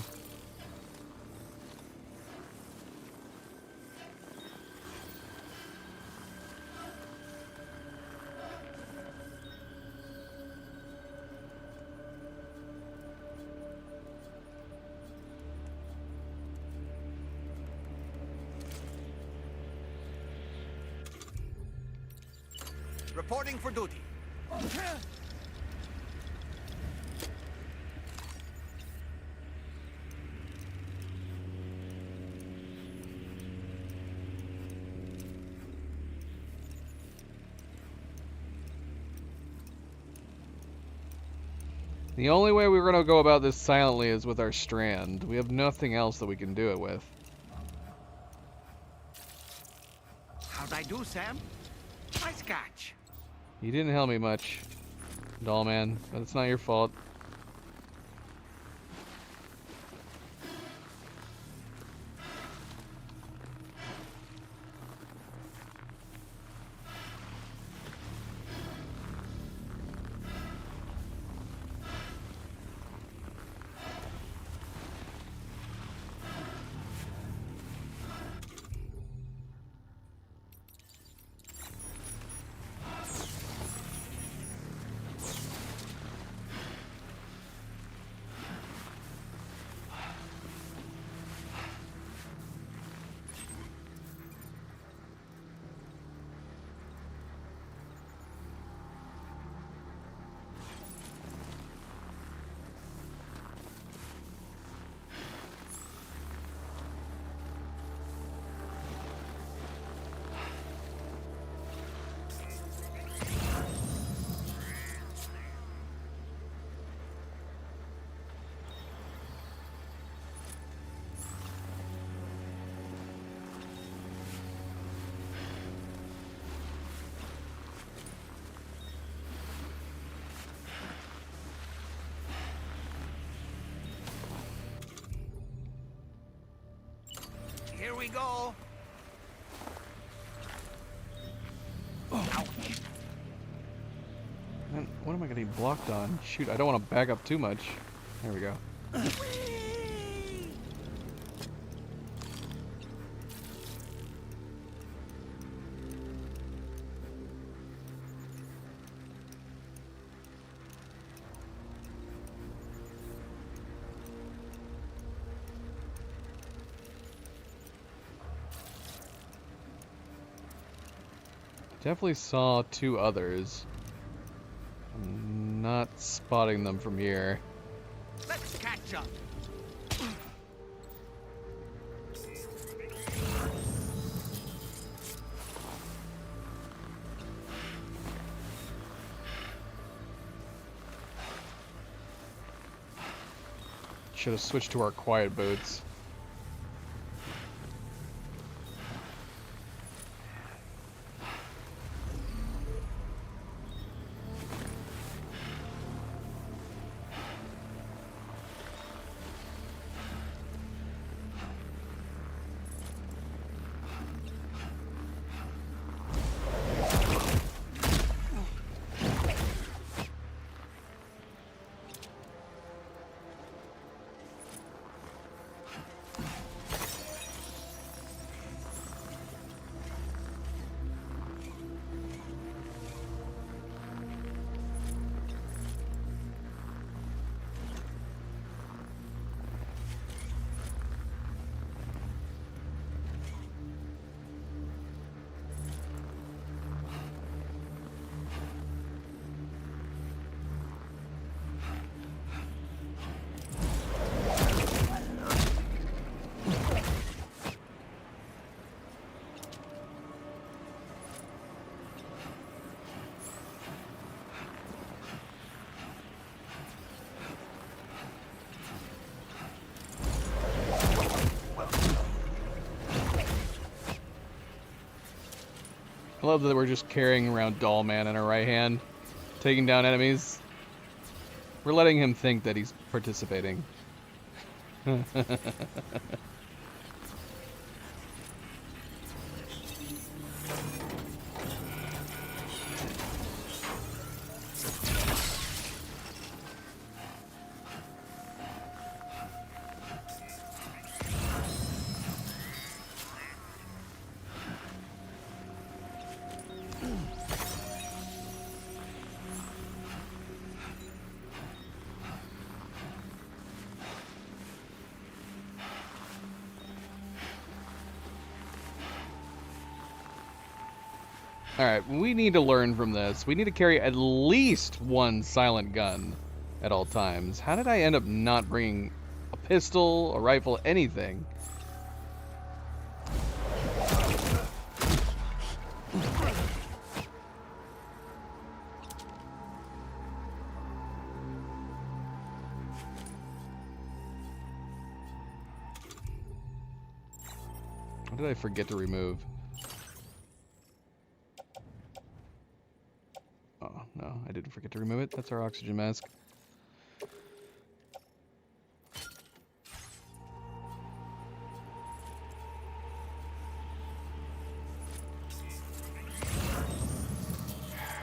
Reporting for duty. The only way we're going to go about this silently is with our strand. We have nothing else that we can do it with. How'd I do, Sam? Nice catch. You didn't help me much, Dollman, but it's not your fault. we go. Man, what am I getting blocked on? Shoot, I don't want to back up too much. There we go. Definitely saw two others. I'm not spotting them from here. Let's catch up. Should have switched to our quiet boots. I love that we're just carrying around Doll Man in our right hand, taking down enemies. We're letting him think that he's participating. Alright, we need to learn from this. We need to carry at least one silent gun at all times. How did I end up not bringing a pistol, a rifle, anything? What did I forget to remove? Oh, no, I didn't forget to remove it. That's our oxygen mask.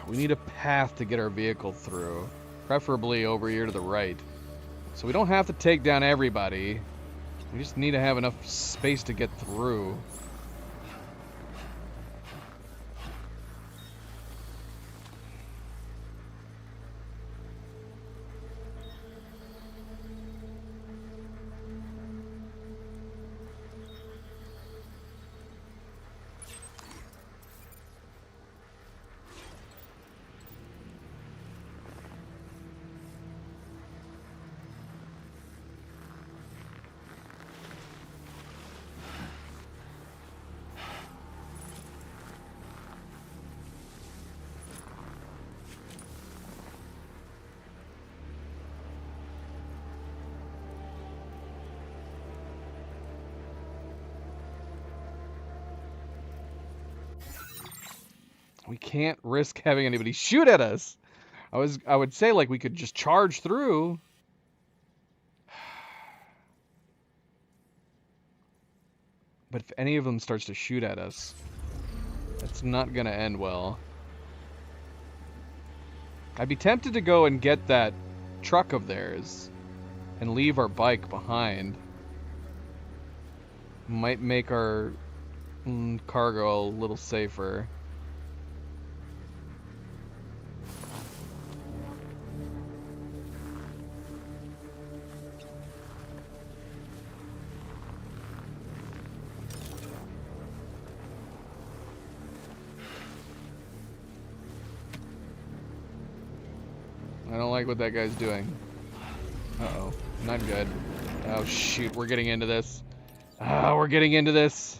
We need a path to get our vehicle through, preferably over here to the right. So we don't have to take down everybody. We just need to have enough space to get through. We can't risk having anybody shoot at us. I would say like we could just charge through. But if any of them starts to shoot at us, that's not gonna end well. I'd be tempted to go and get that truck of theirs and leave our bike behind. Might make our cargo a little safer. I don't like what that guy's doing. Uh-oh. Not good. Oh, shoot. We're getting into this. Ah, we're getting into this.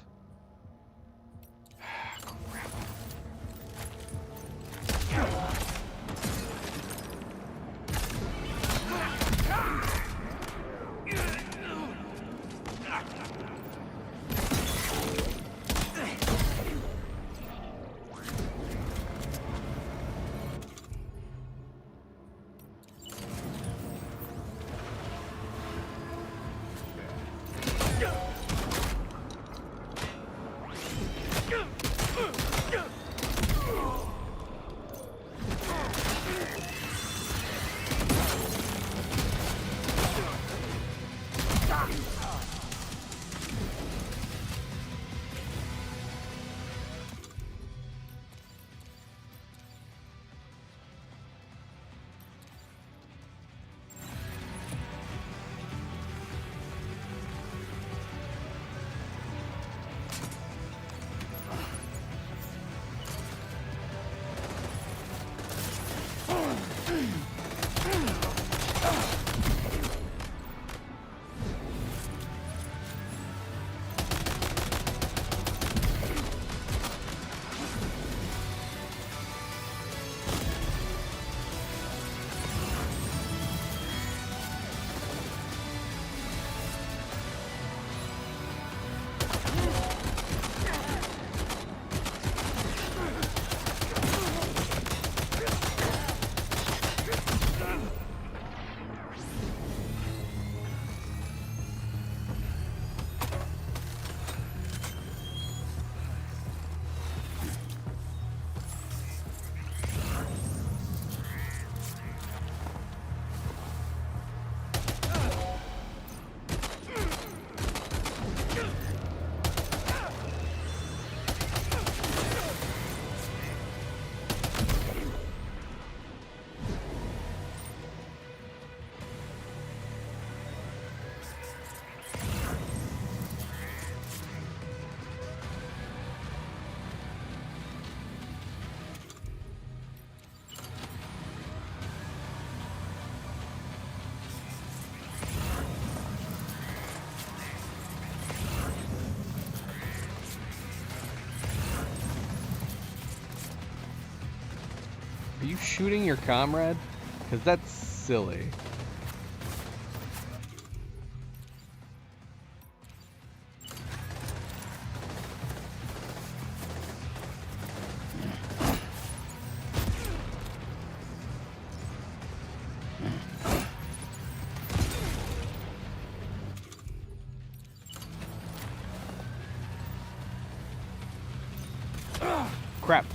Are you shooting your comrade? Because that's silly. Crap.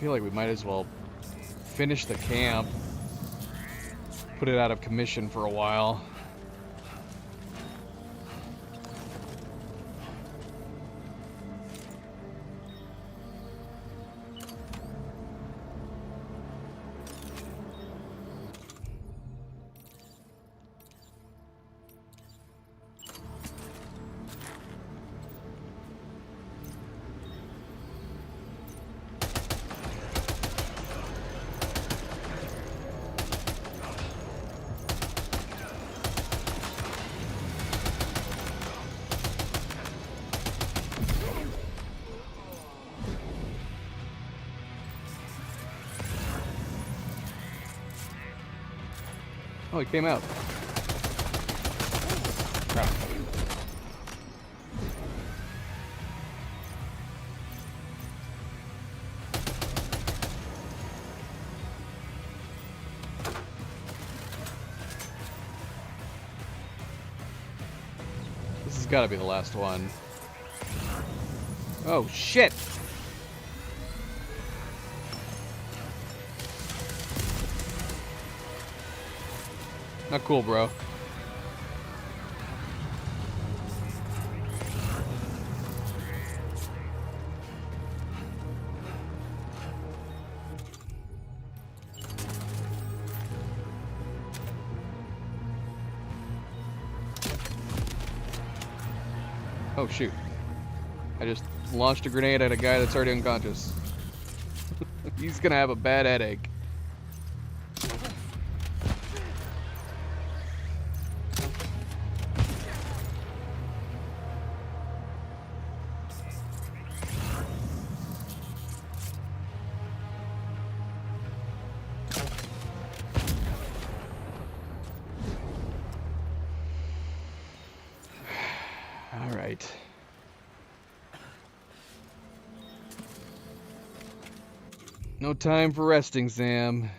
feel like we might as well finish the camp. Put it out of commission for a while. Oh, he came out. Crap. This has got to be the last one. Oh, shit! Not cool, bro. Oh, shoot. I just launched a grenade at a guy that's already unconscious. He's gonna have a bad headache. All right. No time for resting, Sam.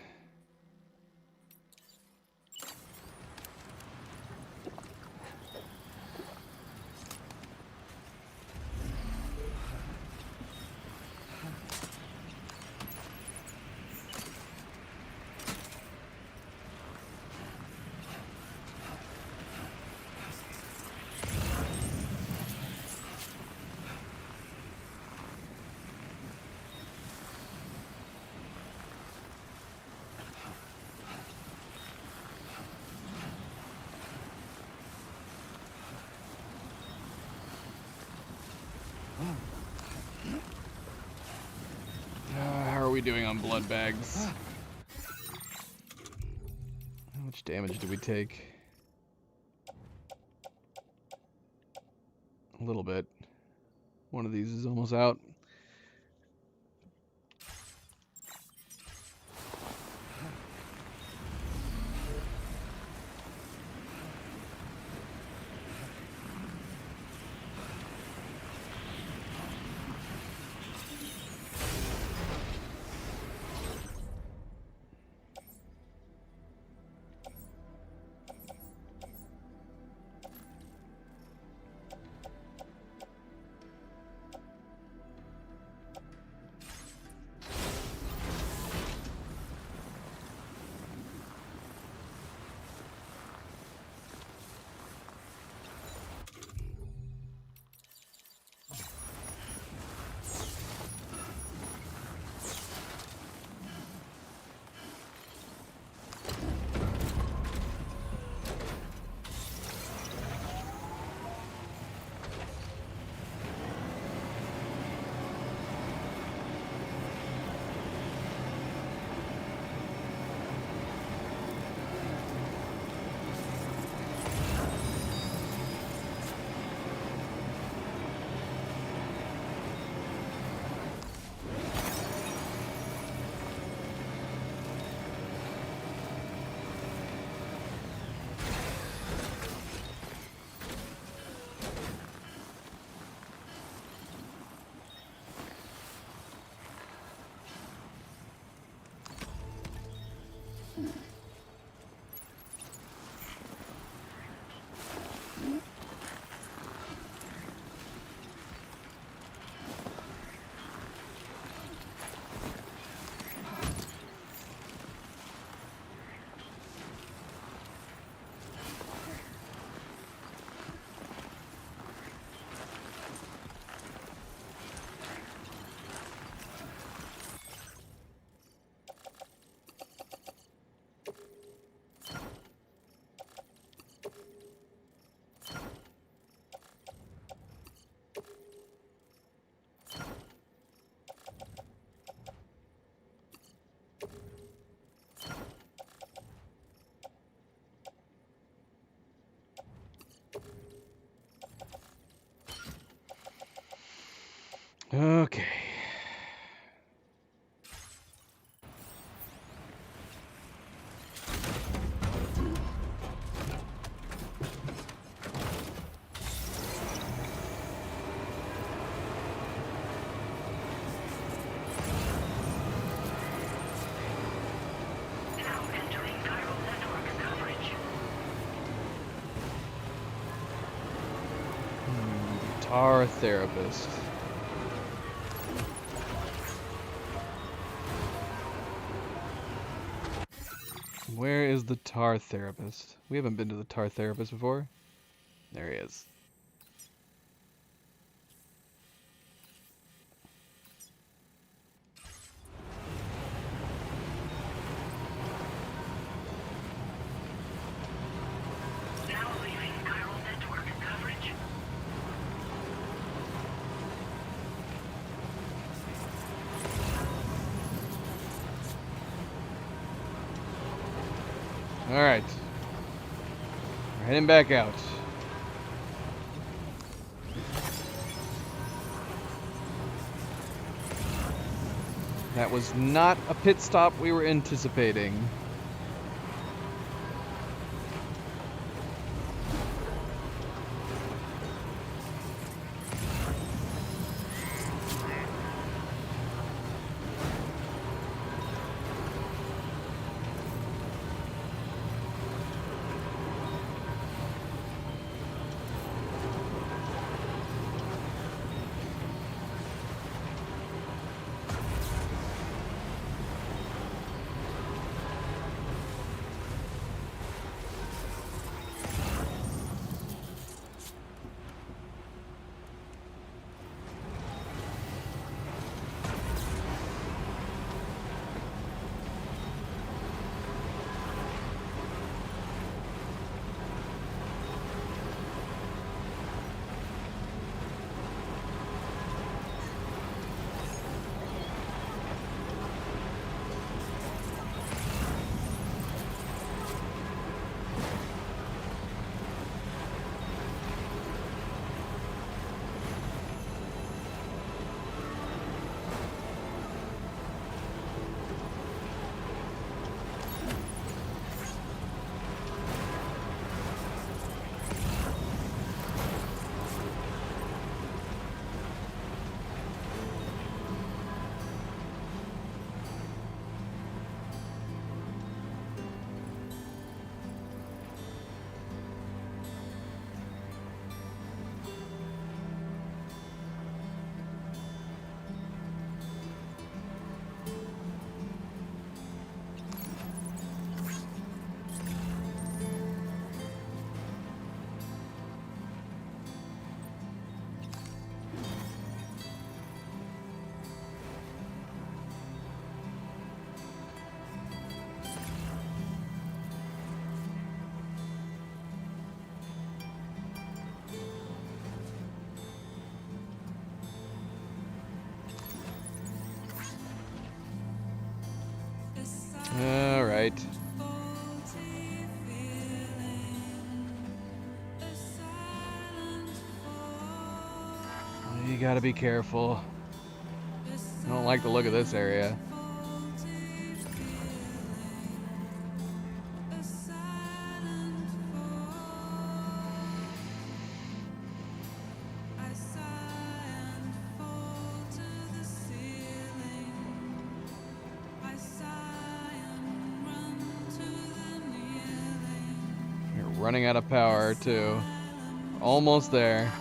How are we doing on blood bags? How much damage did we take? A little bit. One of these is almost out. Okay. Now entering chiral network coverage. Tar therapist. Where is the tar therapist? We haven't been to the tar therapist before. There he is. Now leaving chiral network coverage. Alright. We're heading back out. That was not a pit stop we were anticipating. Alright. You gotta be careful. I don't like the look of this area. You're running out of power, too. Almost there.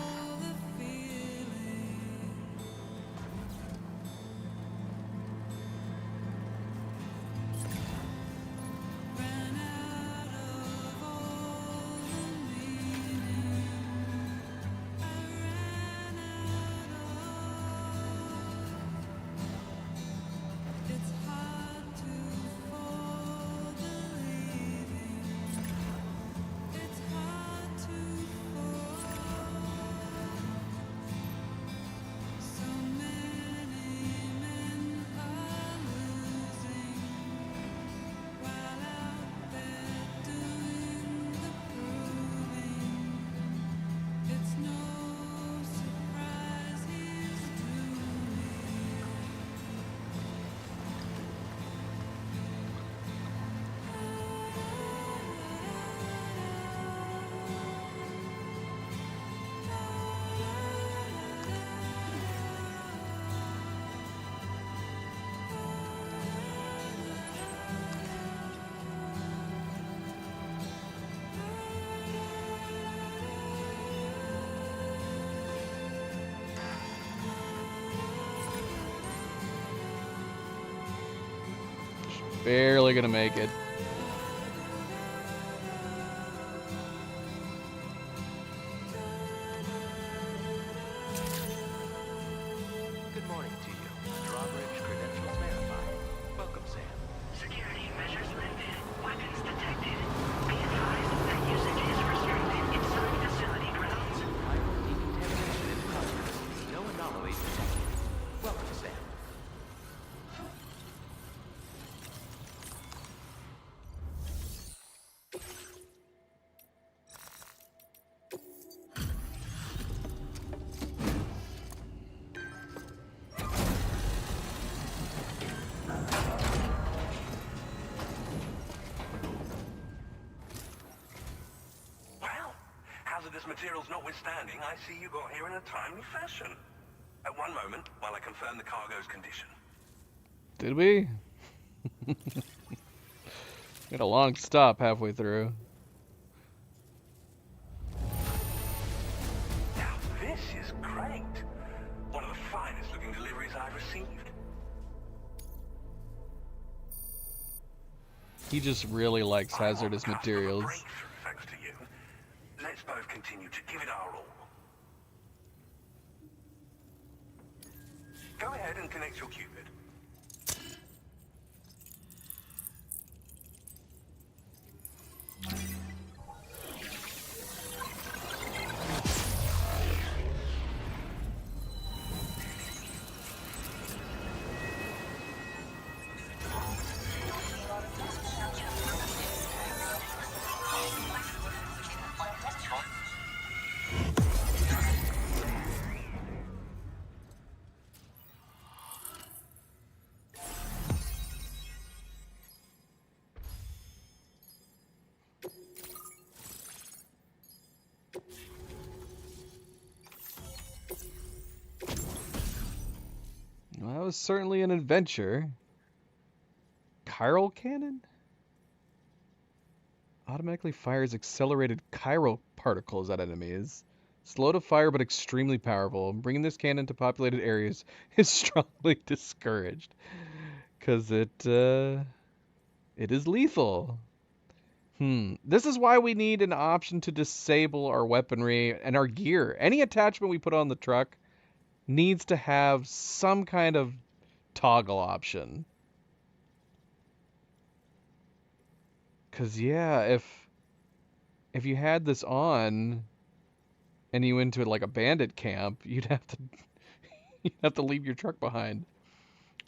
Barely gonna make it. Good morning to you. Drawbridge credentials verified. Welcome, Sam. Security measures lifted. Weapons detected. Be advised that usage is restricted inside facility grounds. Viral decontamination in progress. No anomalies detected. Welcome, Sam. Well, hazardous materials notwithstanding, I see you got here in a timely fashion. At one moment, while I confirm the cargo's condition. Did we? We had a long stop halfway through. Now, this is great. One of the finest looking deliveries I've received. He just really likes I want hazardous the customer materials. breakthrough, thanks to you. Let's both continue to give it our all. Go ahead and connect your Cupid. Well, that was certainly an adventure. Chiral cannon? Automatically fires accelerated chiral particles at enemies. Slow to fire but extremely powerful. Bringing this cannon to populated areas is strongly discouraged. Because it is lethal. This is why we need an option to disable our weaponry and our gear. Any attachment we put on the truck needs to have some kind of toggle option. Cause yeah, if you had this on and you went to like a bandit camp, you'd have to leave your truck behind.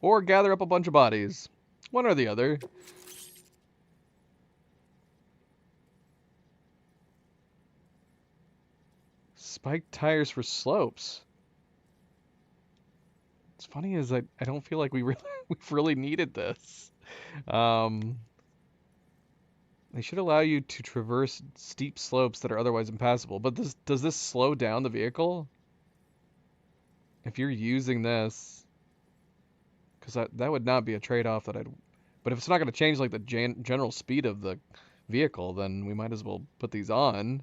Or gather up a bunch of bodies. One or the other. Spiked tires for slopes. What's funny is I don't feel like we've really needed this. They should allow you to traverse steep slopes that are otherwise impassable. But does this slow down the vehicle? If you're using this, because that would not be a trade-off that I'd. But if it's not going to change like the general speed of the vehicle, then we might as well put these on.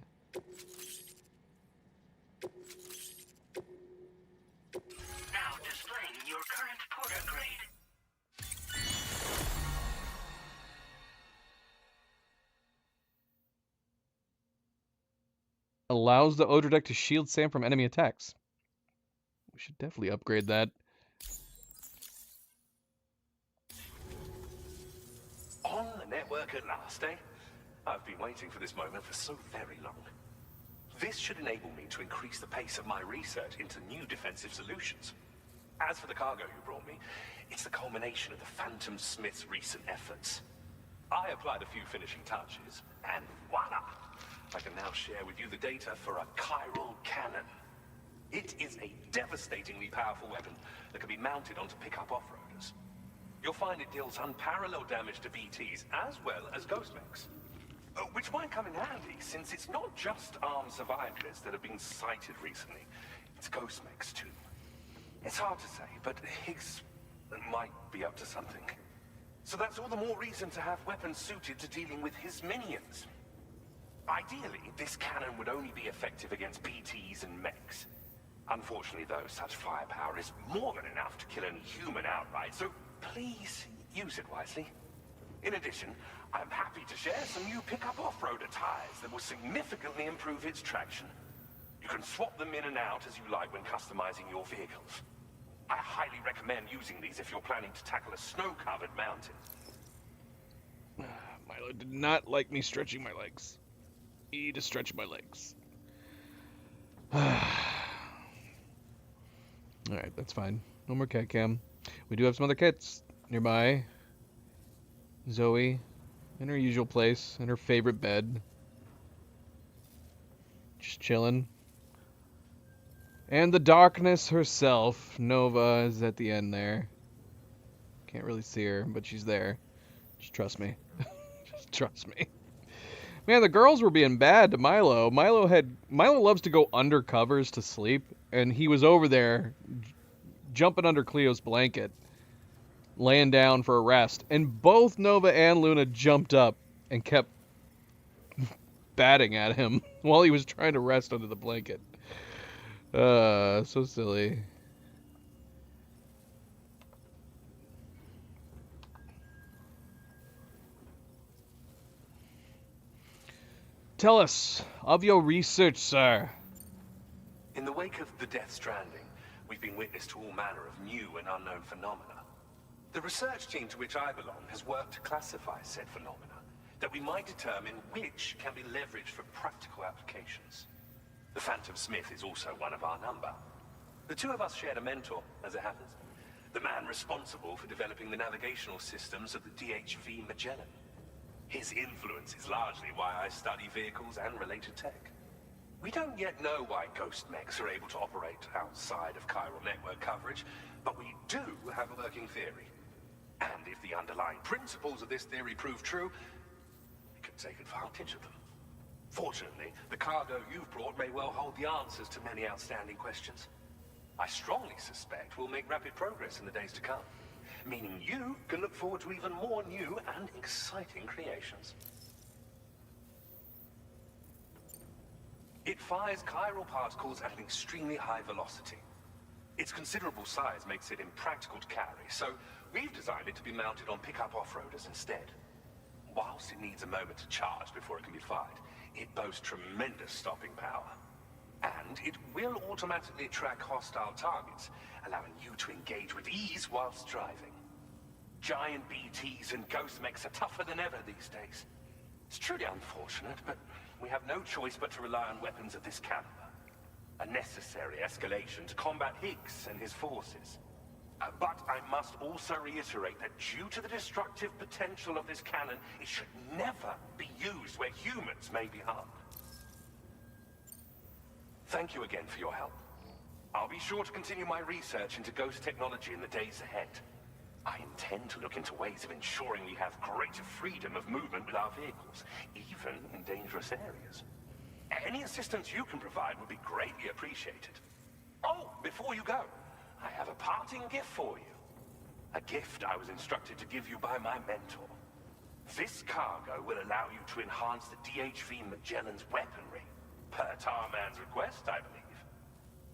Now displaying your current Porter grade. Allows the Odor deck to shield Sam from enemy attacks. We should definitely upgrade that. On the network at last, eh? I've been waiting for this moment for so very long. This should enable me to increase the pace of my research into new defensive solutions. As for the cargo you brought me, it's the culmination of the Phantom Smith's recent efforts. I applied a few finishing touches, and voila! I can now share with you the data for a chiral cannon. It is a devastatingly powerful weapon that can be mounted onto pickup off-roaders. You'll find it deals unparalleled damage to BTs as well as ghost mechs. Which might come in handy, since it's not just armed survivalists that have been sighted recently. It's ghost mechs too. It's hard to say, but Higgs might be up to something. So that's all the more reason to have weapons suited to dealing with his minions. Ideally, this cannon would only be effective against BTs and mechs. Unfortunately, though, such firepower is more than enough to kill any human outright, so please use it wisely. In addition, I'm happy to share some new pickup off-roader tires that will significantly improve its traction. You can swap them in and out as you like when customizing your vehicles. I highly recommend using these if you're planning to tackle a snow-covered mountain. Milo did not like me stretching my legs. He to stretch my legs. Alright, that's fine. No more cat cam. We do have some other kits nearby. Zoe, in her usual place, in her favorite bed. Just chilling. And the darkness herself, Nova, is at the end there. Can't really see her, but she's there. Just trust me. Just trust me. Man, the girls were being bad to Milo. Milo loves to go under covers to sleep, and he was over there jumping under Cleo's blanket, laying down for a rest. And both Nova and Luna jumped up and kept batting at him while he was trying to rest under the blanket. So silly. Tell us of your research, sir. In the wake of the Death Stranding, we've been witness to all manner of new and unknown phenomena. The research team to which I belong has worked to classify said phenomena, that we might determine which can be leveraged for practical applications. The Phantom Smith is also one of our number. The two of us shared a mentor, as it happens. The man responsible for developing the navigational systems of the DHV Magellan. His influence is largely why I study vehicles and related tech. We don't yet know why ghost mechs are able to operate outside of chiral network coverage, but we do have a working theory. And if the underlying principles of this theory prove true, we can take advantage of them. Fortunately, the cargo you've brought may well hold the answers to many outstanding questions. I strongly suspect we'll make rapid progress in the days to come, meaning you can look forward to even more new and exciting creations. It fires chiral particles at an extremely high velocity. Its considerable size makes it impractical to carry, so we've designed it to be mounted on pickup off-roaders instead. Whilst it needs a moment to charge before it can be fired, it boasts tremendous stopping power. And it will automatically track hostile targets, allowing you to engage with ease whilst driving. Giant BTs and ghost mechs are tougher than ever these days. It's truly unfortunate, but we have no choice but to rely on weapons of this caliber. A necessary escalation to combat Higgs and his forces. But I must also reiterate that due to the destructive potential of this cannon, it should never be used where humans may be harmed. Thank you again for your help. I'll be sure to continue my research into ghost technology in the days ahead. I intend to look into ways of ensuring we have greater freedom of movement with our vehicles, even in dangerous areas. Any assistance you can provide would be greatly appreciated. Oh, before you go, I have a parting gift for you. A gift I was instructed to give you by my mentor. This cargo will allow you to enhance the DHV Magellan's weaponry, per Tarman's request, I believe.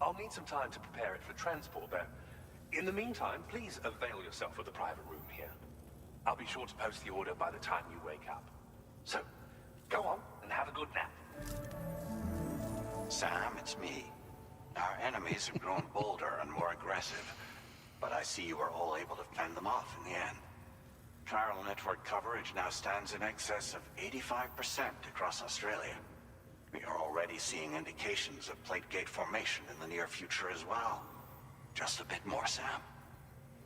I'll need some time to prepare it for transport, though. In the meantime, please avail yourself of the private room here. I'll be sure to post the order by the time you wake up. So, go on and have a good nap. Sam, it's me. Our enemies have grown bolder and more aggressive, but I see you were all able to fend them off in the end. Chiral network coverage now stands in excess of 85% across Australia. We are already seeing indications of plate gate formation in the near future as well. Just a bit more, Sam.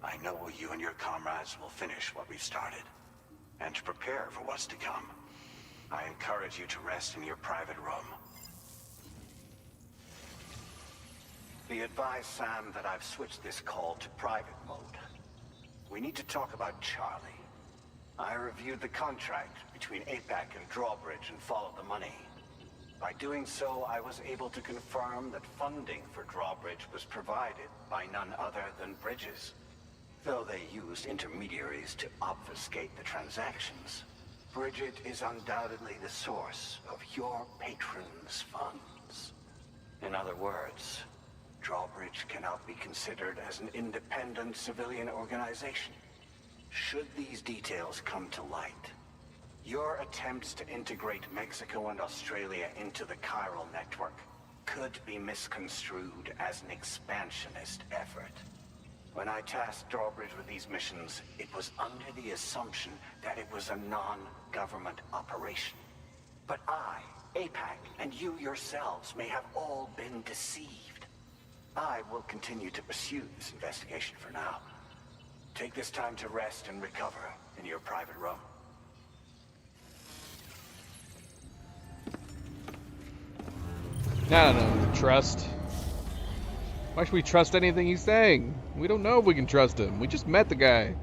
I know you and your comrades will finish what we've started. And to prepare for what's to come, I encourage you to rest in your private room. Be advised, Sam, that I've switched this call to private mode. We need to talk about Charlie. I reviewed the contract between APAC and Drawbridge and followed the money. By doing so, I was able to confirm that funding for Drawbridge was provided by none other than Bridges. Though they used intermediaries to obfuscate the transactions, Bridget is undoubtedly the source of your patron's funds. In other words, Drawbridge cannot be considered as an independent civilian organization. Should these details come to light, your attempts to integrate Mexico and Australia into the chiral network could be misconstrued as an expansionist effort. When I tasked Drawbridge with these missions, it was under the assumption that it was a non-government operation. But I, APAC, and you yourselves may have all been deceived. I will continue to pursue this investigation for now. Take this time to rest and recover in your private room. No. Trust. Why should we trust anything he's saying? We don't know if we can trust him. We just met the guy.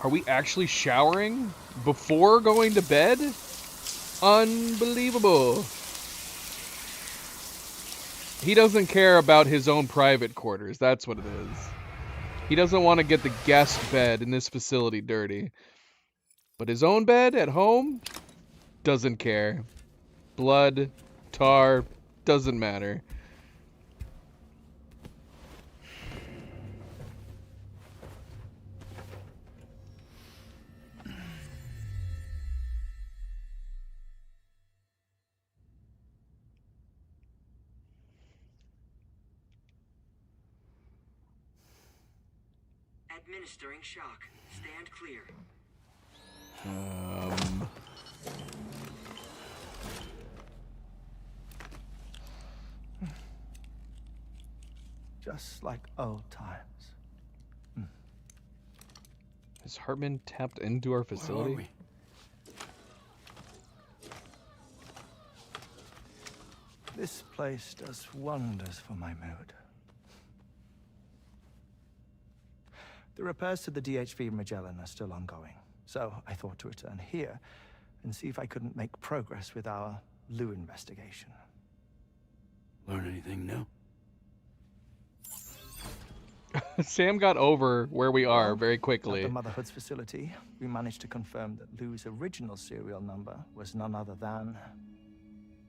Are we actually showering before going to bed? Unbelievable. He doesn't care about his own private quarters. That's what it is. He doesn't want to get the guest bed in this facility dirty. But his own bed at home? Doesn't care. Blood, tar, doesn't matter. Administering shock. Stand clear. Just like old times. Has Hartman tapped into our facility? Where are we? This place does wonders for my mood. The repairs to the DHV Magellan are still ongoing, so I thought to return here and see if I couldn't make progress with our Lou investigation. Learn anything new? Sam got over where we are very At quickly. the Motherhood's facility, we managed to confirm that Lou's original serial number was none other than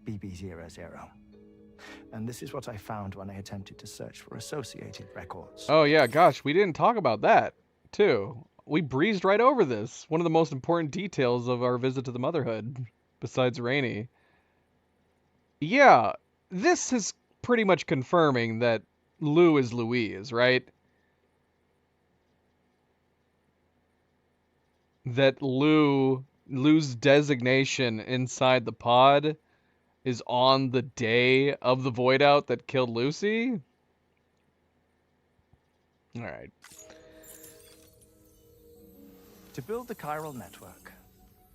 BB00. And this is what I found when I attempted to search for associated records. Oh yeah, gosh, we didn't talk about that, too. We breezed right over this. One of the most important details of our visit to the Motherhood, besides Rainey. Yeah, this is pretty much confirming that Lou is Louise, right? That Lou's designation inside the pod is on the day of the void out that killed Lucy? Alright. To build the chiral network,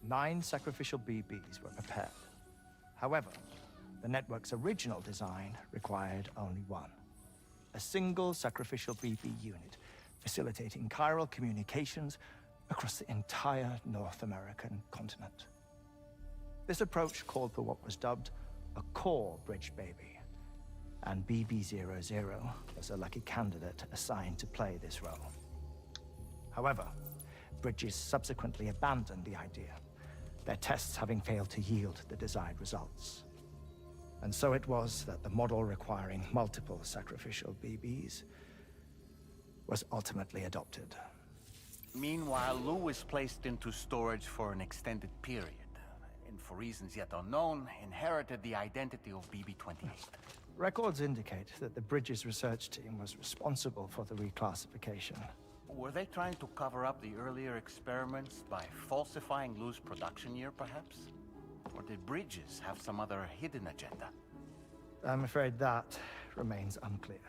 9 sacrificial BBs were prepared. However, the network's original design required only one. A single sacrificial BB unit, facilitating chiral communications across the entire North American continent. This approach called for what was dubbed a core bridge baby, and BB00 was a lucky candidate assigned to play this role. However, Bridges subsequently abandoned the idea, their tests having failed to yield the desired results. And so it was that the model requiring multiple sacrificial BBs was ultimately adopted. Meanwhile, Lou was placed into storage for an extended period, and for reasons yet unknown, inherited the identity of BB-28. Records indicate that the Bridges research team was responsible for the reclassification. Were they trying to cover up the earlier experiments by falsifying Lou's production year, perhaps? Or did Bridges have some other hidden agenda? I'm afraid that remains unclear.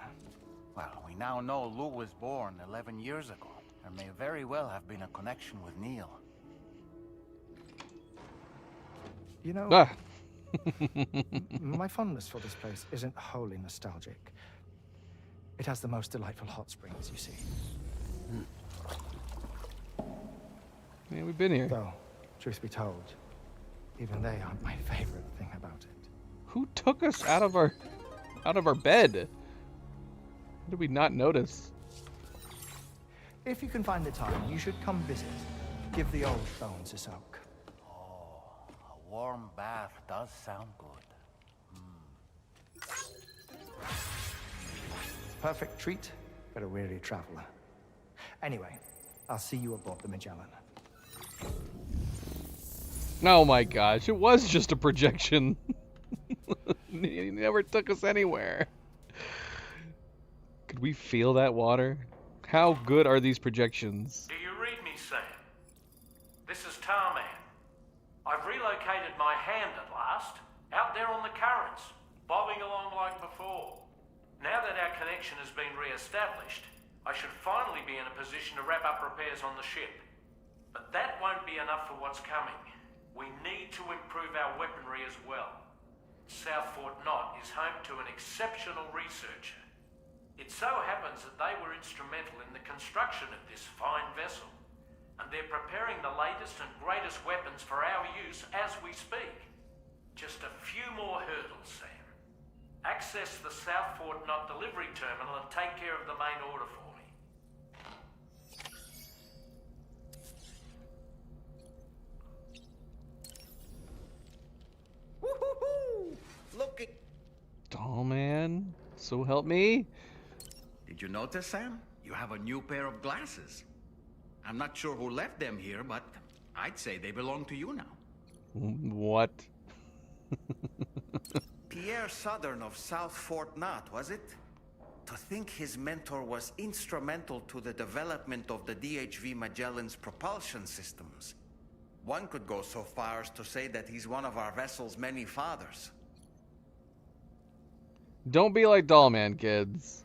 Well, we now know Lou was born 11 years ago. There may very well have been a connection with Neil. You know, Ah. my fondness for this place isn't wholly nostalgic. It has the most delightful hot springs, you see. Yeah, we've been here. Though, truth be told, even they aren't my favorite thing about it. Who took us out of our bed? How did we not notice? If you can find the time, you should come visit. Give the old bones a soak. Oh, a warm bath does sound good. Perfect treat for a weary traveler. Anyway, I'll see you aboard the Magellan. Oh my gosh, it was just a projection. He never took us anywhere. Could we feel that water? How good are these projections? Do you read me, Sam? This is Tarman. I've relocated my hand at last, out there on the currents, bobbing along like before. Now that our connection has been re-established, I should finally be in a position to wrap up repairs on the ship. But that won't be enough for what's coming. We need to improve our weaponry as well. South Fort Knot is home to an exceptional researcher. It so happens that they were instrumental in the construction of this fine vessel, and they're preparing the latest and greatest weapons for our use as we speak. Just a few more hurdles, Sam. Access the South Fort Knot delivery terminal and take care of the main order for me. Woohoo! Look at... Oh man, so help me. Did you notice, Sam? You have a new pair of glasses. I'm not sure who left them here, but I'd say they belong to you now. What? Pierre Southern of South Fort Knot, was it? To think his mentor was instrumental to the development of the DHV Magellan's propulsion systems. One could go so far as to say that he's one of our vessel's many fathers. Don't be like Dollman, kids.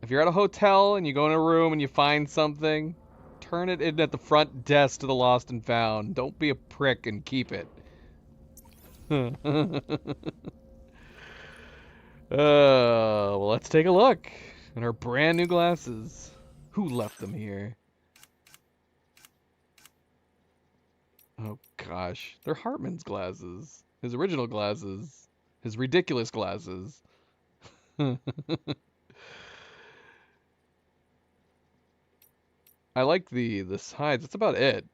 If you're at a hotel and you go in a room and you find something, turn it in at the front desk to the Lost and Found. Don't be a prick and keep it. Well, let's take a look at our brand new glasses. Who left them here? Oh gosh, they're Hartman's glasses. His original glasses. His ridiculous glasses. I like the sides. That's about it.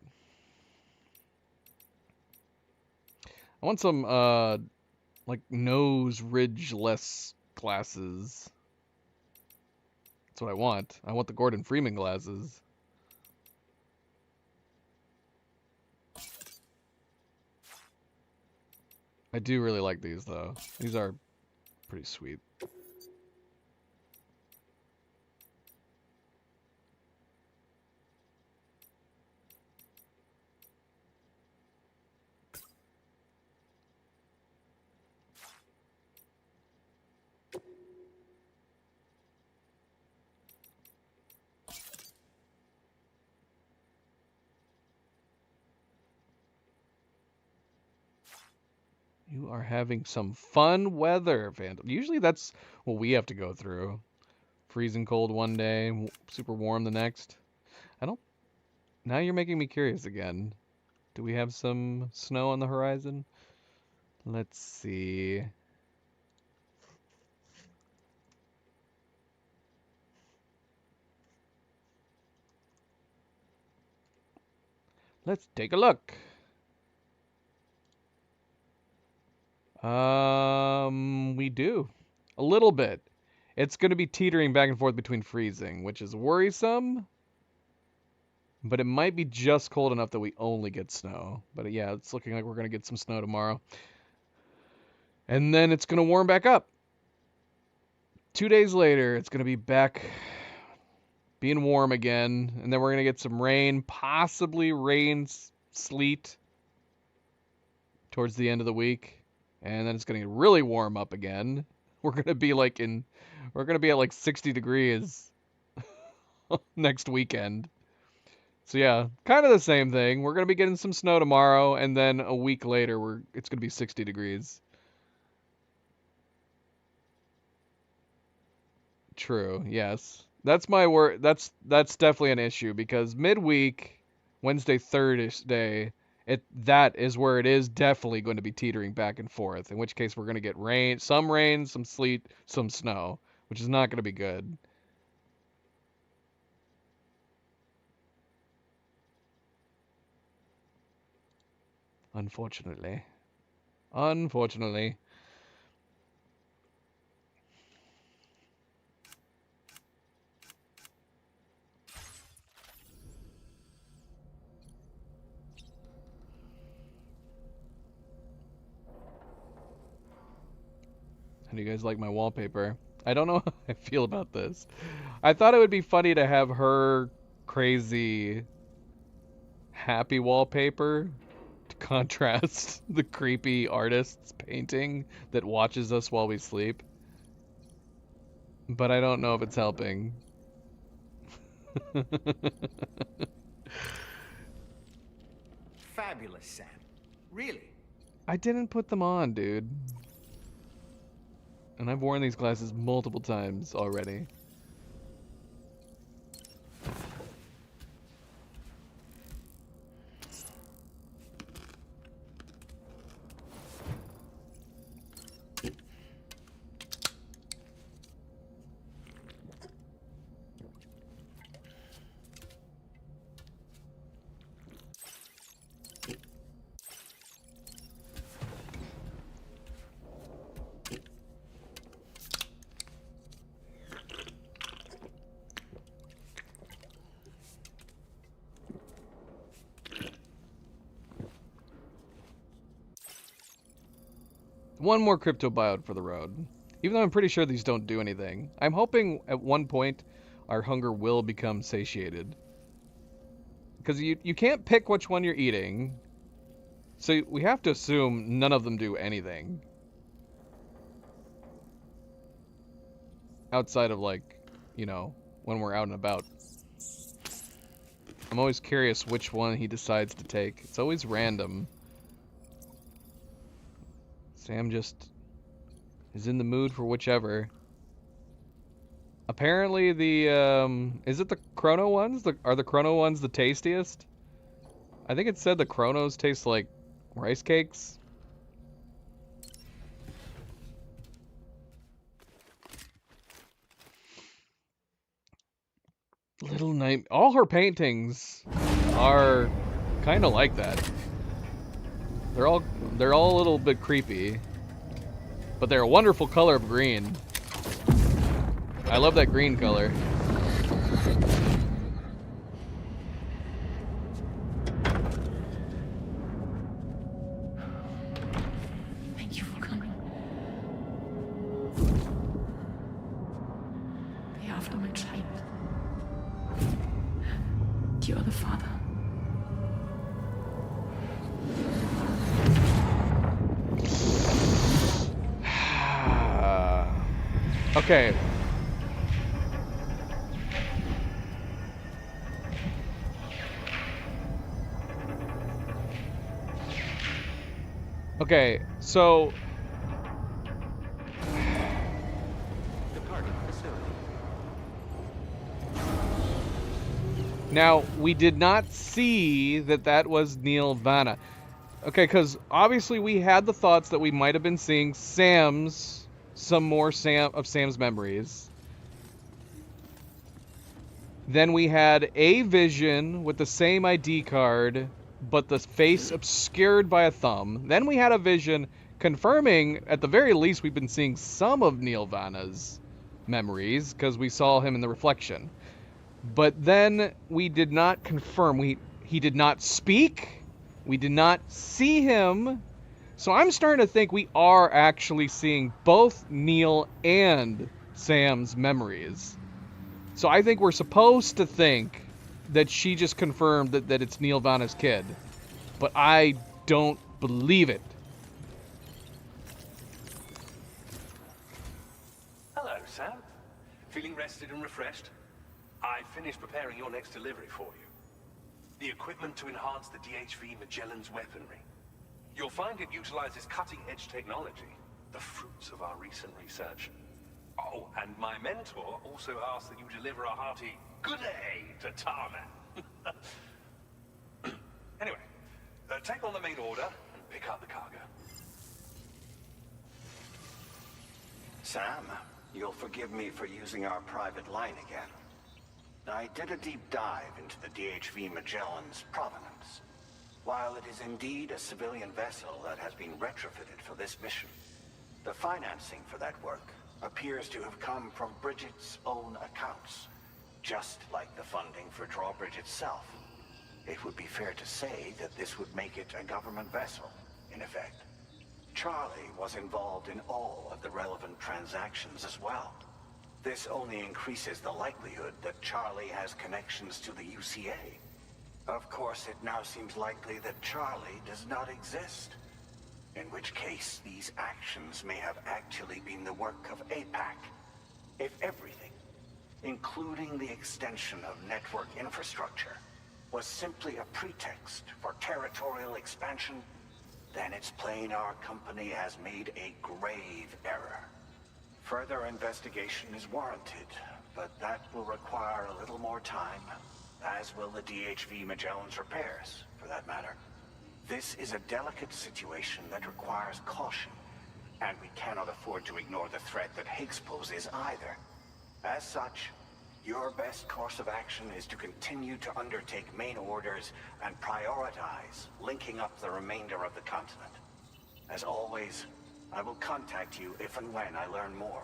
I want some like nose ridge-less glasses. That's what I want. I want the Gordon Freeman glasses. I do really like these though. These are pretty sweet. You are having some fun weather, Vandal. Usually that's what we have to go through. Freezing cold one day, super warm the next. I don't... Now you're making me curious again. Do we have some snow on the horizon? Let's see. Let's take a look. We do. A little bit. It's going to be teetering back and forth between freezing, which is worrisome. But it might be just cold enough that we only get snow. But yeah, it's looking like we're going to get some snow tomorrow. And then it's going to warm back up. 2 days later, it's going to be back being warm again. And then we're going to get some rain, possibly rain, sleet towards the end of the week. And then it's going to really warm up again. We're going to be like we're going to be at like 60 degrees next weekend. So yeah, kind of the same thing. We're going to be getting some snow tomorrow, and then a week later it's going to be 60 degrees. True. Yes. That's my word. That's definitely an issue because midweek, Wednesday, Thursday, that is where it is definitely going to be teetering back and forth. In which case we're going to get rain, some sleet, some snow, which is not going to be good. Unfortunately. Unfortunately. How do you guys like my wallpaper? I don't know how I feel about this. I thought it would be funny to have her crazy happy wallpaper to contrast the creepy artist's painting that watches us while we sleep. But I don't know if it's helping. Fabulous, Sam. Really? I didn't put them on, dude. And I've worn these glasses multiple times already. One more cryptobiote for the road. Even though I'm pretty sure these don't do anything. I'm hoping at one point our hunger will become satiated. Because you can't pick which one you're eating. So we have to assume none of them do anything. Outside of, like, you know, when we're out and about. I'm always curious which one he decides to take. It's always random. Sam just is in the mood for whichever. Apparently the, is it the Chrono ones? Are the Chrono ones the tastiest? I think it said the Chronos taste like rice cakes. Little Night... All her paintings are kind of like that. They're all a little bit creepy, but they're a wonderful color of green. I love that green color. Thank you for coming. They are after my child. You are the father. Okay. Okay, so Departing facility. now we did not see that was Neil Vanna. Okay, because obviously we had the thoughts that we might have been seeing some more Sam's memories. Then we had a vision with the same ID card, but the face obscured by a thumb. Then we had a vision confirming, at the very least, we've been seeing some of Neil Vanna's memories, because we saw him in the reflection. But then we did not confirm. He did not speak. We did not see him. So I'm starting to think we are actually seeing both Neil and Sam's memories. So I think we're supposed to think that she just confirmed that it's Neil Vanna's kid. But I don't believe it. Hello, Sam. Feeling rested and refreshed? I finished preparing your next delivery for you. The equipment to enhance the DHV Magellan's weaponry. You'll find it utilizes cutting-edge technology, the fruits of our recent research. Oh, and my mentor also asked that you deliver a hearty good day to Tarman. Anyway, take on the main order and pick up the cargo. Sam, you'll forgive me for using our private line again. I did a deep dive into the DHV Magellan's provenance. While it is indeed a civilian vessel that has been retrofitted for this mission, the financing for that work appears to have come from Bridget's own accounts, just like the funding for Drawbridge itself. It would be fair to say that this would make it a government vessel, in effect. Charlie was involved in all of the relevant transactions as well. This only increases the likelihood that Charlie has connections to the UCA. Of course, it now seems likely that Charlie does not exist. In which case, these actions may have actually been the work of APAC. If everything, including the extension of network infrastructure, was simply a pretext for territorial expansion, then it's plain our company has made a grave error. Further investigation is warranted, but that will require a little more time, as will the DHV Magellan's repairs, for that matter. This is a delicate situation that requires caution, and we cannot afford to ignore the threat that Higgs poses either. As such, your best course of action is to continue to undertake main orders and prioritize linking up the remainder of the continent. As always, I will contact you if and when I learn more.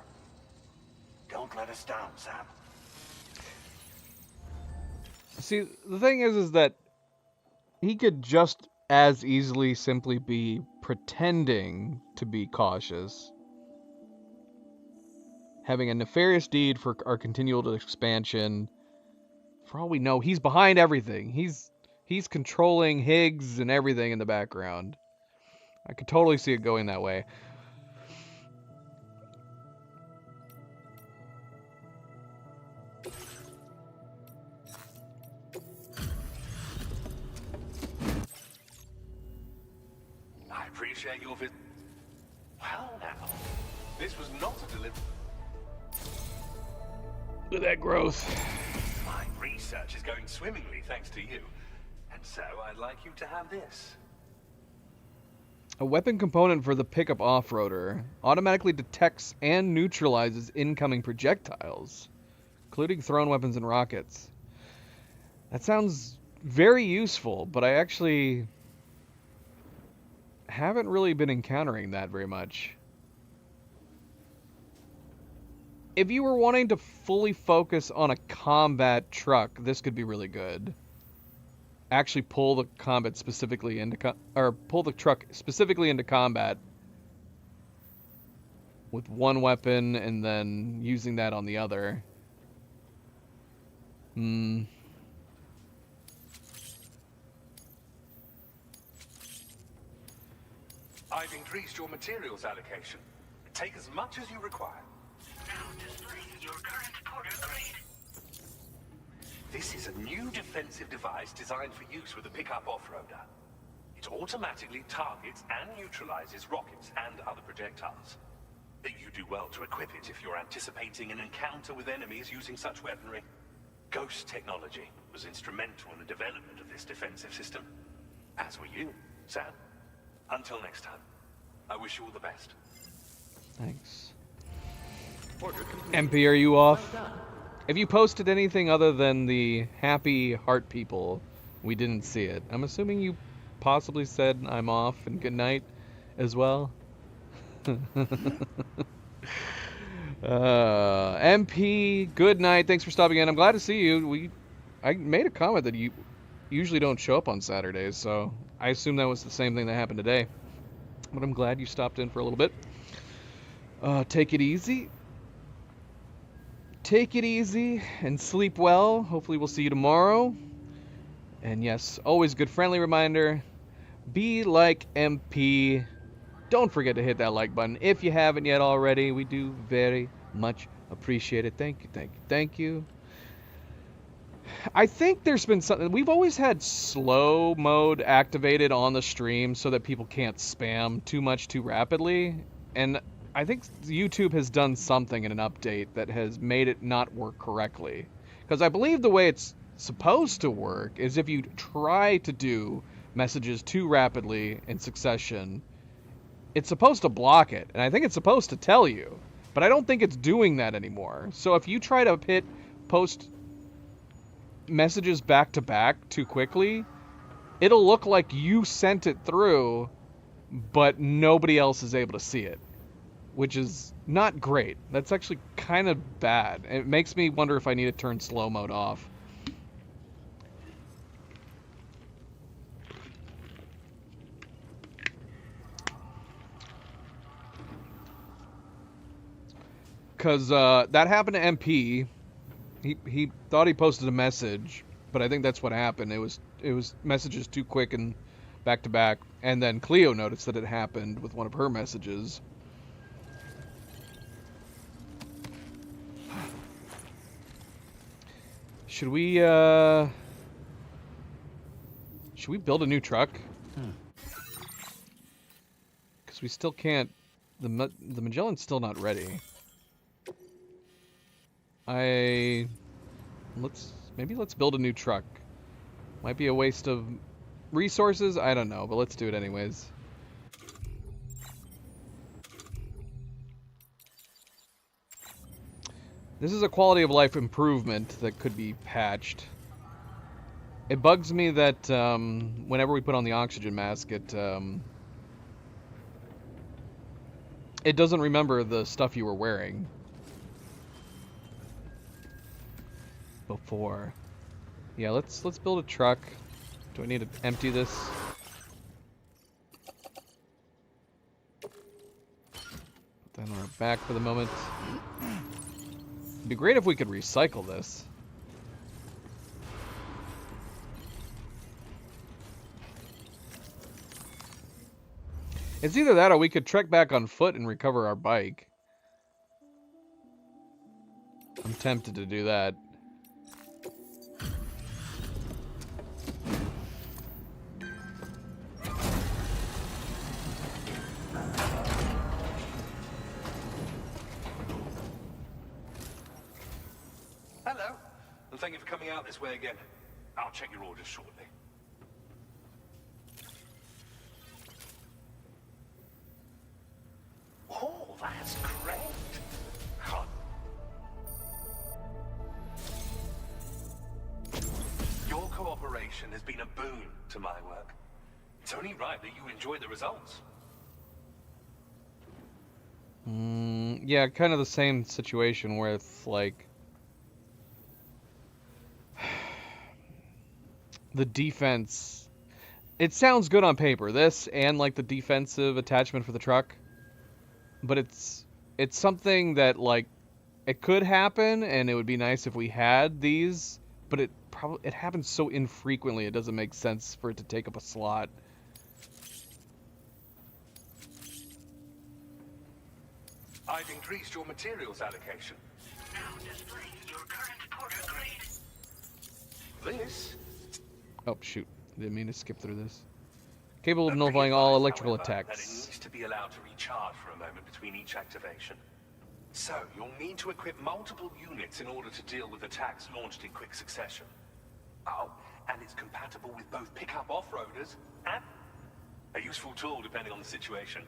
Don't let us down, Sam. See, the thing is that he could just as easily simply be pretending to be cautious, having a nefarious deed for our continual expansion. For all we know, he's behind everything. He's controlling Higgs and everything in the background. I could totally see it going that way. I appreciate your visit. Well now, this was not a delivery. Look at that growth. My research is going swimmingly thanks to you. And so I'd like you to have this. A weapon component for the pickup off-roader automatically detects and neutralizes incoming projectiles, including thrown weapons and rockets. That sounds very useful, but I actually haven't really been encountering that very much. If you were wanting to fully focus on a combat truck, this could be really good. Actually pull the combat specifically into pull the truck specifically into combat with one weapon and then using that on the other. I've increased your materials allocation. Take as much as you require. Now displaying your current Porter grade. This is a new defensive device designed for use with a pickup off-roader. It automatically targets and neutralizes rockets and other projectiles. You do well to equip it if you're anticipating an encounter with enemies using such weaponry. Ghost technology was instrumental in the development of this defensive system. As were you, Sam. Until next time, I wish you all the best. Thanks. MP, are you off? Have you posted anything other than the happy heart people? We didn't see it. I'm assuming you possibly said I'm off and good night as well. MP, good night. Thanks for stopping in. I'm glad to see you. I made a comment that you usually don't show up on Saturdays, so I assume that was the same thing that happened today. But I'm glad you stopped in for a little bit. Take it easy. Take it easy and sleep well. Hopefully we'll see you tomorrow. And yes, always good friendly reminder, be like MP. Don't forget to hit that like button if you haven't yet already. We do very much appreciate it. Thank you, thank you, thank you. I think there's been something, we've always had slow mode activated on the stream so that people can't spam too much too rapidly. And I think YouTube has done something in an update that has made it not work correctly. Because I believe the way it's supposed to work is if you try to do messages too rapidly in succession, it's supposed to block it. And I think it's supposed to tell you. But I don't think it's doing that anymore. So if you try to post messages back to back too quickly, it'll look like you sent it through, but nobody else is able to see it, which is not great. That's actually kind of bad. It makes me wonder if I need to turn slow mode off. Because that happened to MP. He thought he posted a message, but I think that's what happened. It was messages too quick and back to back, and then Cleo noticed that it happened with one of her messages. Should we build a new truck? Because we still can't. The Magellan's still not ready. Maybe let's build a new truck. Might be a waste of resources, I don't know, but let's do it anyways. This is a quality of life improvement that could be patched. It bugs me that whenever we put on the oxygen mask, it doesn't remember the stuff you were wearing before. Yeah, let's build a truck. Do I need to empty this? Put that on our back for the moment. It'd be great if we could recycle this. It's either that or we could trek back on foot and recover our bike. I'm tempted to do that. Hello, and thank you for coming out this way again. I'll check your orders shortly. Oh, that's great. Huh. Your cooperation has been a boon to my work. It's only right that you enjoy the results. Yeah, kind of the same situation with, like, the defense. It sounds good on paper, this and, like, the defensive attachment for the truck. But it's something that, like, it could happen, and it would be nice if we had these, but it happens so infrequently it doesn't make sense for it to take up a slot. I've increased your materials allocation. Now displaying your current Porter grade. This? Oh, shoot. Didn't mean to skip through this. Capable of nullifying all electrical However, that it attacks. needs to be allowed to recharge for a moment between each activation. So, you'll need to equip multiple units in order to deal with attacks launched in quick succession. Oh, and it's compatible with both pickup off-roaders and a useful tool depending on the situation.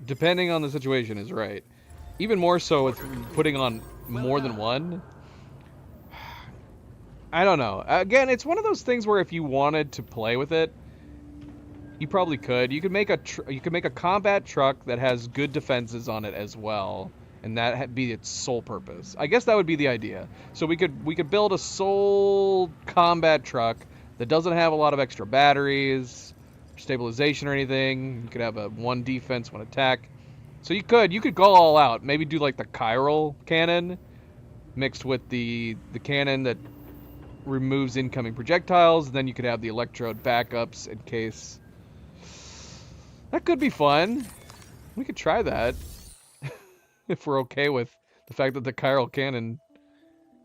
Depending on the situation is right. Even more so with putting on more than one. I don't know. Again, it's one of those things where if you wanted to play with it, you probably could. You could make a combat truck that has good defenses on it as well, and that be its sole purpose. I guess that would be the idea. So we could build a sole combat truck that doesn't have a lot of extra batteries, stabilization or anything. You could have a one defense, one attack. So you could go all out. Maybe do like the chiral cannon mixed with the cannon that removes incoming projectiles. Then you could have the electrode backups in case. That could be fun. We could try that if we're okay with the fact that the chiral cannon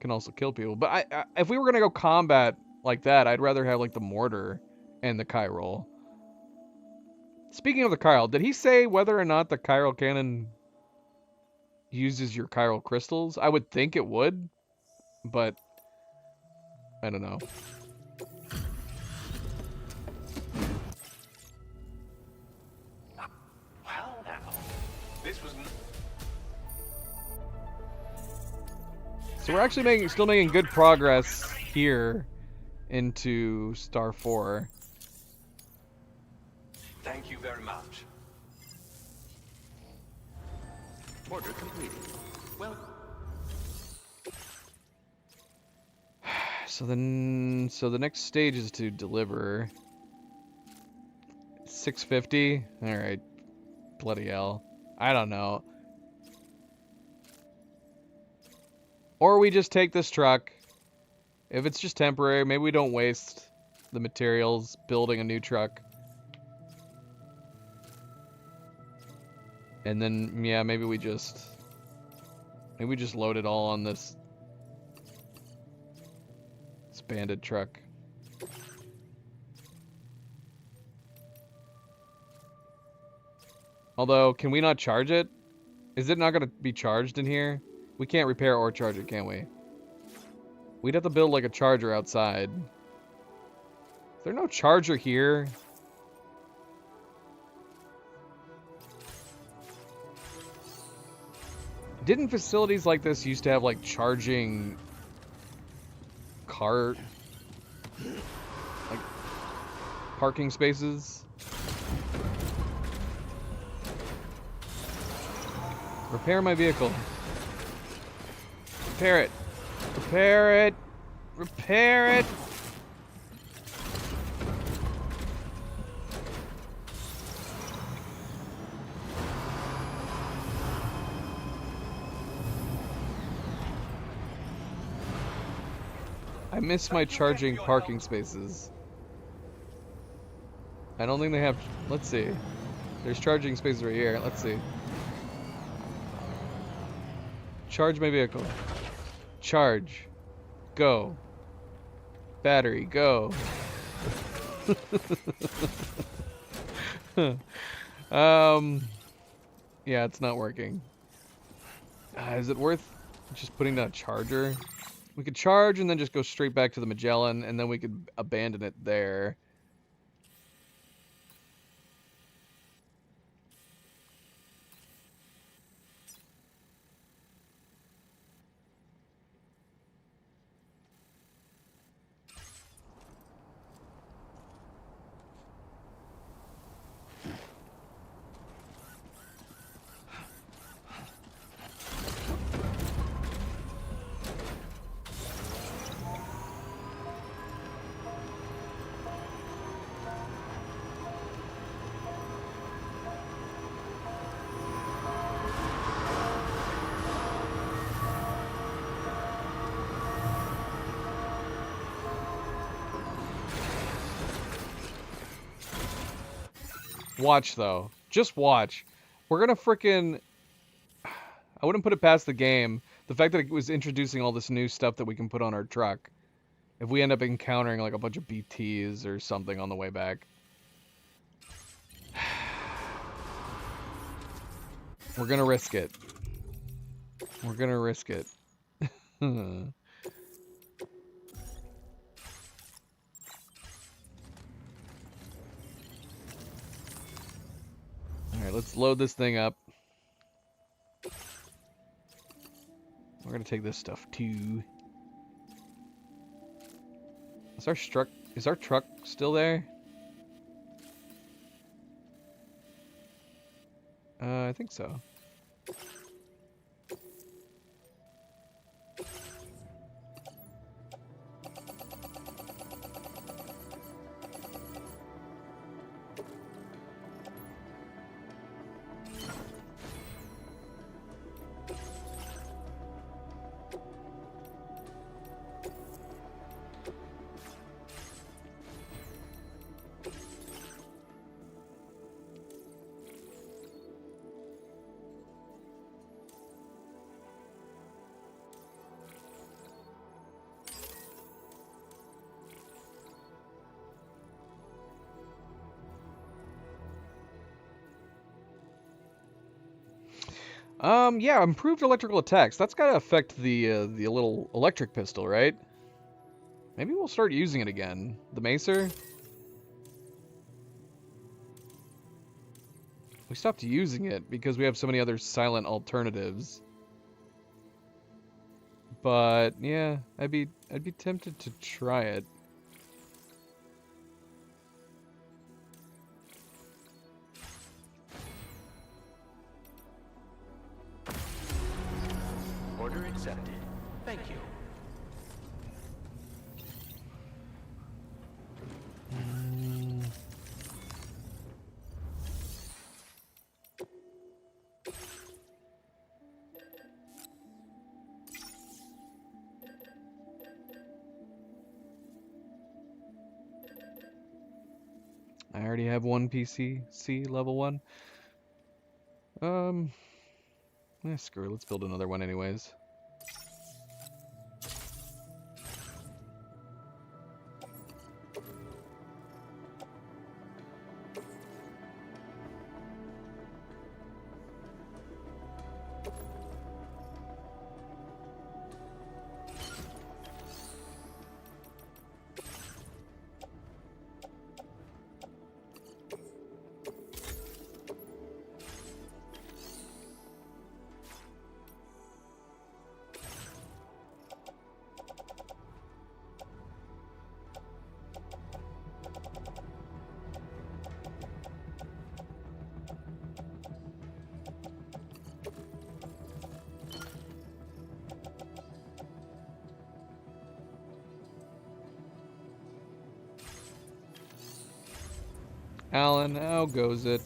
can also kill people. But if we were gonna go combat like that, I'd rather have like the mortar and the chiral. Speaking of the chiral, did he say whether or not the chiral cannon uses your chiral crystals? I would think it would, but I don't know. Well, now, this was. So we're actually still making good progress here into Star 4. Thank you very much. Order completed. Well, So the next stage is to deliver 650. All right, bloody hell. I don't know. Or we just take this truck. If it's just temporary, maybe we don't waste the materials building a new truck. And then, yeah, maybe we just load it all on this banded truck. Although, can we not charge it? Is it not going to be charged in here? We can't repair or charge it, can we? We'd have to build like a charger outside. Is there no charger here? Didn't facilities like this used to have like charging car, like parking spaces? Repair my vehicle. Repair it. Repair it. Repair it. I miss my charging parking spaces. I don't think they have... Let's see. There's charging spaces right here. Let's see. Charge my vehicle. Charge. Go. Battery. Go. Yeah, it's not working. Is it worth just putting down a charger? We could charge and then just go straight back to the Magellan, and then we could abandon it there. Watch, though. Just watch. We're gonna frickin'... I wouldn't put it past the game. The fact that it was introducing all this new stuff that we can put on our truck. If we end up encountering, like, a bunch of BTs or something on the way back. We're gonna risk it. We're gonna risk it. Alright, let's load this thing up. We're gonna take this stuff too. Is our truck still there? I think so. Yeah, improved electrical attacks. That's gotta affect the little electric pistol, right? Maybe we'll start using it again. The Macer? We stopped using it because we have so many other silent alternatives. But yeah, I'd be tempted to try it. I already have one PCC level 1. Screw it. Let's build another one anyways. Alan, how goes it?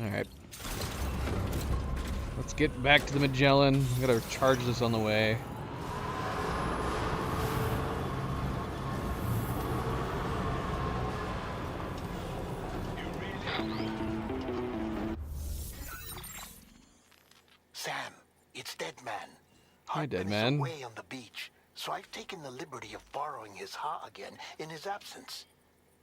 Alright. Let's get back to the Magellan. I gotta charge this on the way. Sam, it's Deadman. Hi, Hartman Deadman. is away on the beach, so I've taken the liberty of borrowing his Ha again in his absence.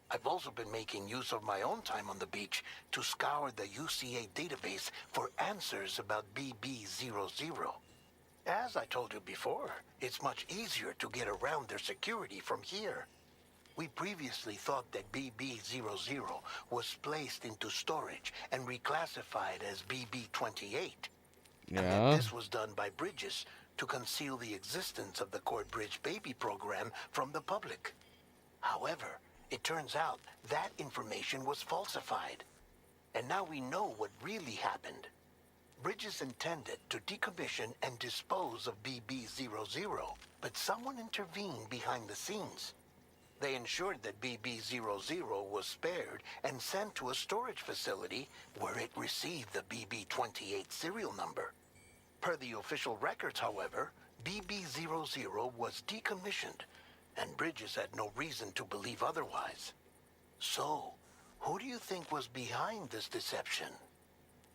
I've also been making use of my own time on the beach to scour the UCA database for answers about BB-00. As I told you before, it's much easier to get around their security from here. We previously thought that BB-00 was placed into storage and reclassified as BB-28. And that this was done by Bridges to conceal the existence of the Corbridge baby program from the public. However, it turns out that information was falsified. And now we know what really happened. Bridges intended to decommission and dispose of BB-00, but someone intervened behind the scenes. They ensured that BB-00 was spared and sent to a storage facility where it received the BB-28 serial number. Per the official records, however, BB-00 was decommissioned, and Bridges had no reason to believe otherwise. So, who do you think was behind this deception?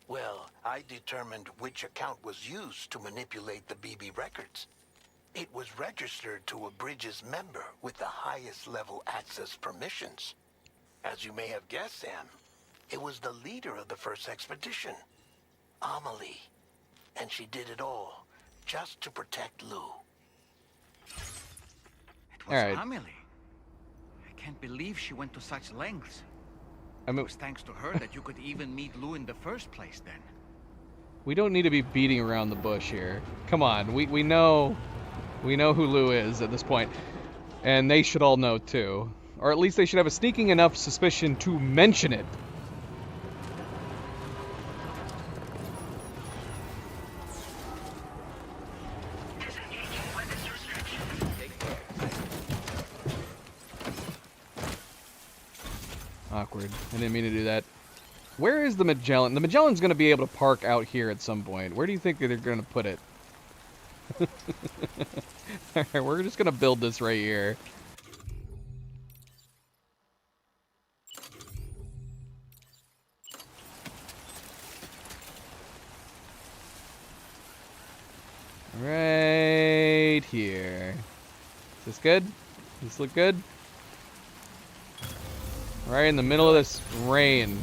Well, I determined which account was used to manipulate the BB records. It was registered to a Bridges member with the highest level access permissions. As you may have guessed, Sam, it was the leader of the first expedition, Amelie. And she did it all just to protect Lou. It was Amelie. I can't believe she went to such lengths. It was thanks to her that you could even meet Lou in the first place then. We don't need to be beating around the bush here. Come on, we know who Lou is at this point. And they should all know too. Or at least they should have a sneaking enough suspicion to mention it. Awkward. I didn't mean to do that. Where is the Magellan? The Magellan's going to be able to park out here at some point. Where do you think they're going to put it? Alright, we're just going to build this right here. Right here. Is this good? Does this look good? Right in the middle of this rain.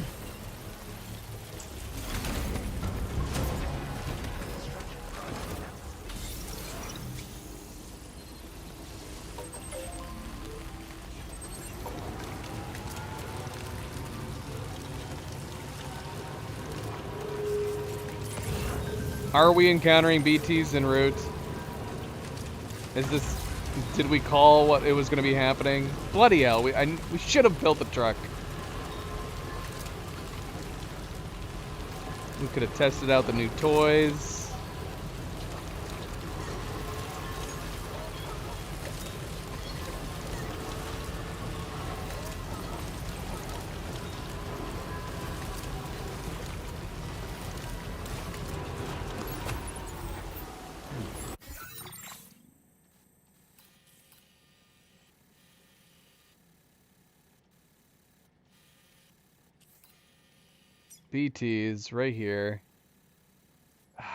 Are we encountering BTs en route? Is this... Did we call what it was going to be happening? Bloody hell, we should have built the truck. We could have tested out the new toys. BTs right here.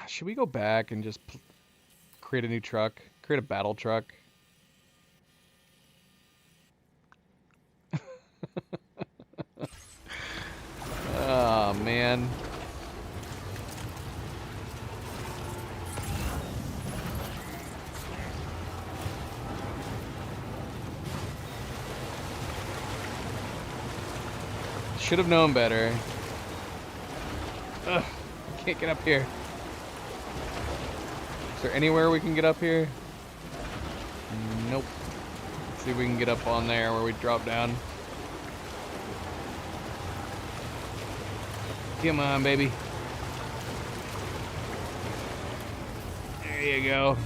Should we go back and just create a new truck? Create a battle truck? Oh, man. Should have known better. Ugh, I can't get up here. Is there anywhere we can get up here? Nope. Let's see if we can get up on there where we drop down. Come on, baby. There you go.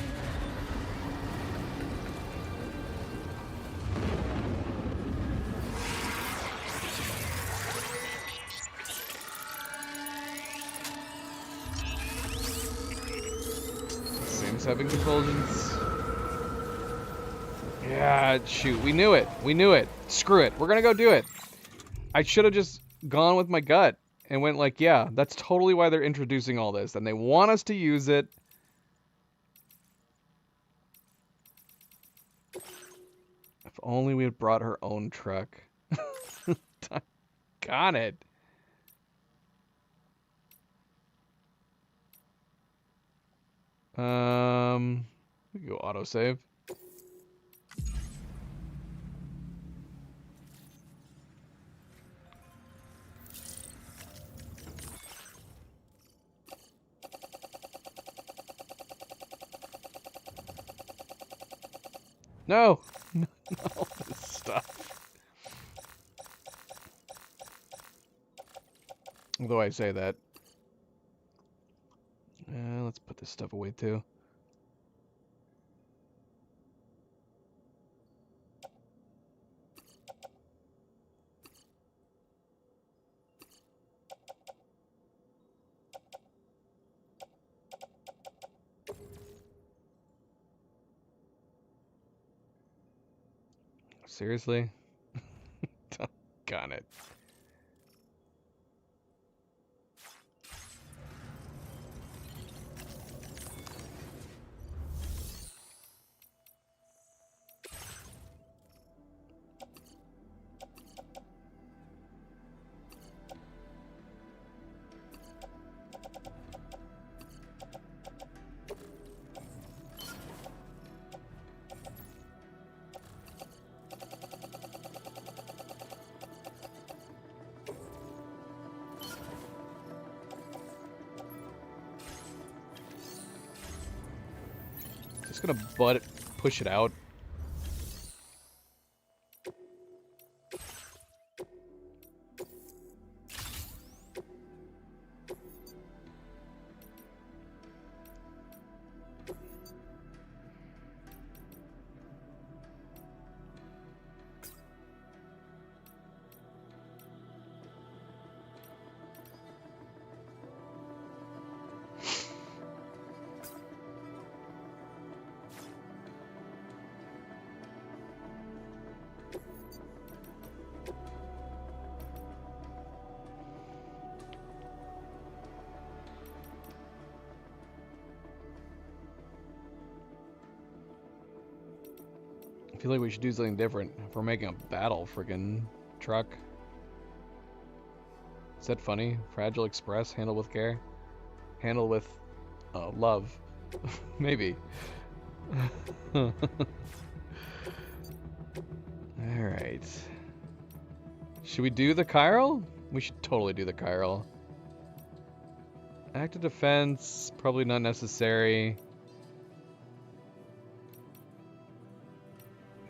Having convulsions. Yeah, shoot. We knew it. We knew it. Screw it. We're gonna go do it. I should have just gone with my gut and went like, yeah, that's totally why they're introducing all this. And they want us to use it. If only we had brought her own truck. Got it. We can go autosave. No, no, this stuff. Although I say that. Let's put this stuff away too. Seriously? Got it. Just gonna push it out. I feel like we should do something different if we're making a battle friggin' truck. Is that funny? Fragile Express, handle with care. Handle with love. Maybe. Alright. Should we do the Chiral? We should totally do the Chiral. Active defense, probably not necessary.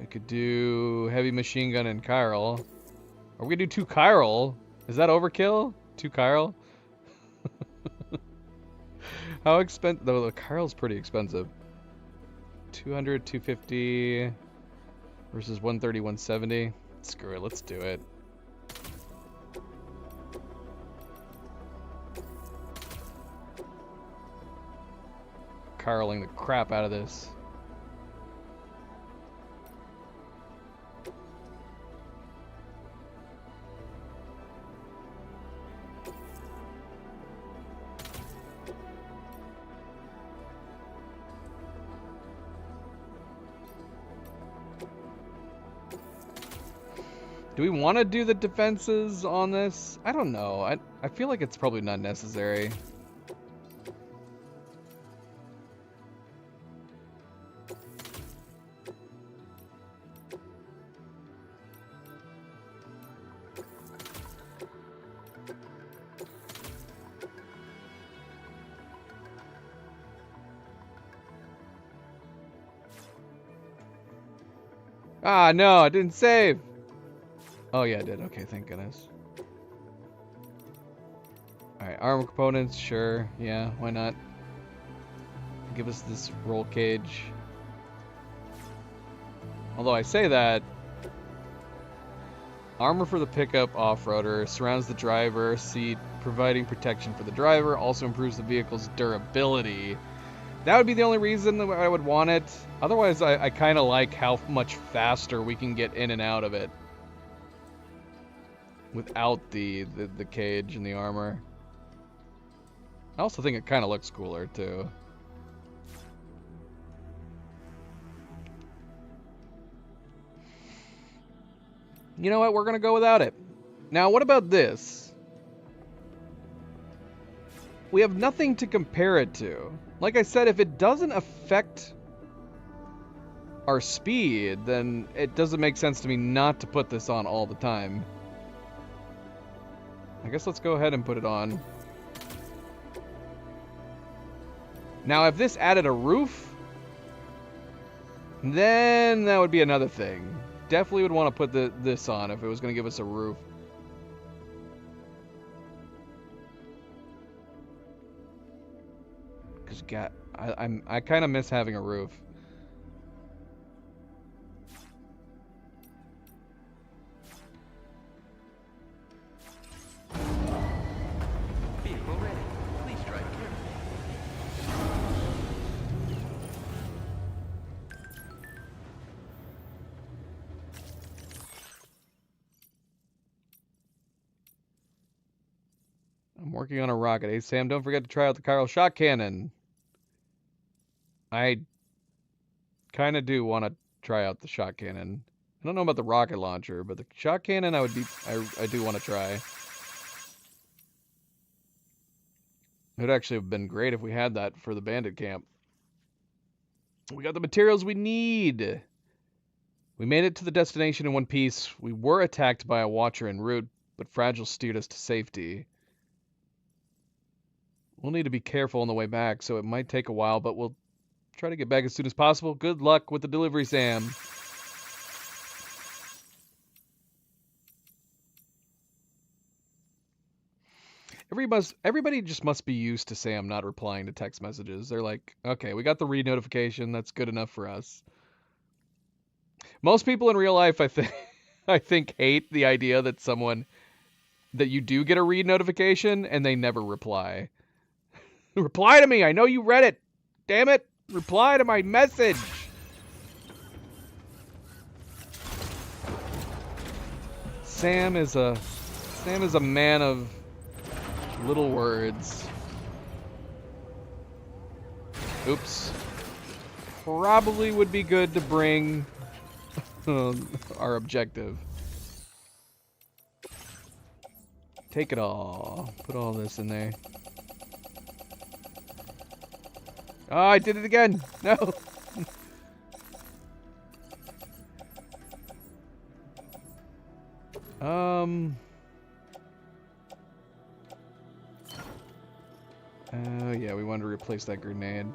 I could do heavy machine gun and chiral. Are we gonna do 2 chiral? Is that overkill? 2 chiral? How expensive? Though the chiral's pretty expensive. 200, 250 versus 130, 170. Screw it, let's do it. Chiraling the crap out of this. Do we want to do the defenses on this? I don't know. I feel like it's probably not necessary. Ah, no, I didn't save. Oh, yeah, I did. Okay, thank goodness. Alright, armor components, sure. Yeah, why not? Give us this roll cage. Although I say that, armor for the pickup off-roader surrounds the driver seat, providing protection for the driver, also improves the vehicle's durability. That would be the only reason that I would want it. Otherwise, I kind of like how much faster we can get in and out of it without the cage and the armor. I also think it kind of looks cooler, too. You know what? We're going to go without it. Now, what about this? We have nothing to compare it to. Like I said, if it doesn't affect our speed, then it doesn't make sense to me not to put this on all the time. I guess let's go ahead and put it on. Now, if this added a roof, then that would be another thing. Definitely would want to put this on if it was going to give us a roof. Because I kind of miss having a roof. Vehicle ready. Please drive carefully. I'm working on a rocket. Hey, Sam, don't forget to try out the chiral shot cannon. I kind of do want to try out the shot cannon. I don't know about the rocket launcher, but the shot cannon I do want to try. It would actually have been great if we had that for the bandit camp. We got the materials we need. We made it to the destination in one piece. We were attacked by a watcher en route, but Fragile steered us to safety. We'll need to be careful on the way back, so it might take a while, but we'll try to get back as soon as possible. Good luck with the delivery, Sam. Everybody just must be used to Sam not replying to text messages. They're like, okay, we got the read notification. That's good enough for us. Most people in real life, I think hate the idea that you do get a read notification and they never reply. Reply to me. I know you read it. Damn it. Reply to my message. Sam is a man of little words. Oops. Probably would be good to bring our objective. Take it all. Put all this in there. Oh, I did it again. No. Oh, yeah, we wanted to replace that grenade.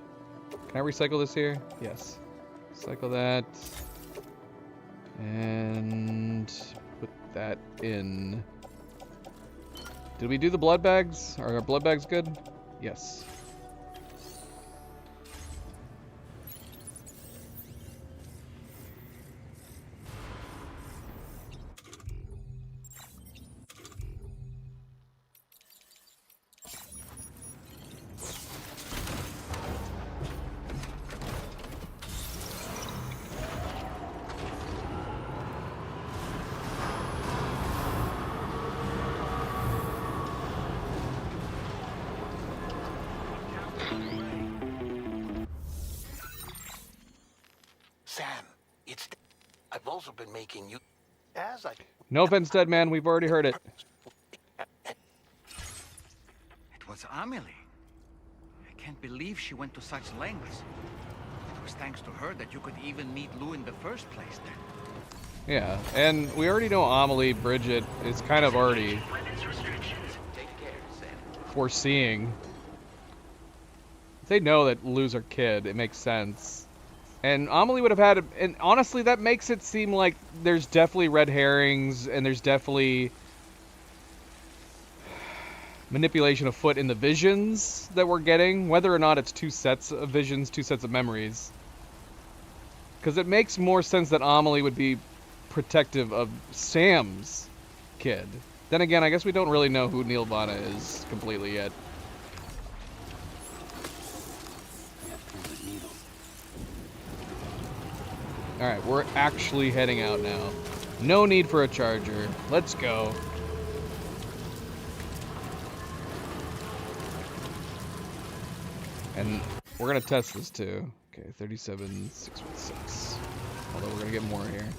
Can I recycle this here? Yes. Recycle that. And put that in. Did we do the blood bags? Are our blood bags good? Yes. Sam, it's... I've also been making you... As I... No offense, dead man. We've already heard it. It was Amelie. I can't believe she went to such lengths. It was thanks to her that you could even meet Lou in the first place then. Yeah, and we already know Amelie Bridget is kind of already foreseeing. If they know that Lou's her kid, it makes sense. And Amelie would have had, and honestly, that makes it seem like there's definitely red herrings and there's definitely manipulation afoot in the visions that we're getting, whether or not it's two sets of visions, two sets of memories. Because it makes more sense that Amelie would be protective of Sam's kid. Then again, I guess we don't really know who Neil Vana is completely yet. Alright, we're actually heading out now. No need for a charger. Let's go. And we're going to test this too. Okay, 37,616. Although we're going to get more here.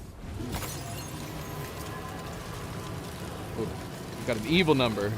Ooh, we've got an evil number.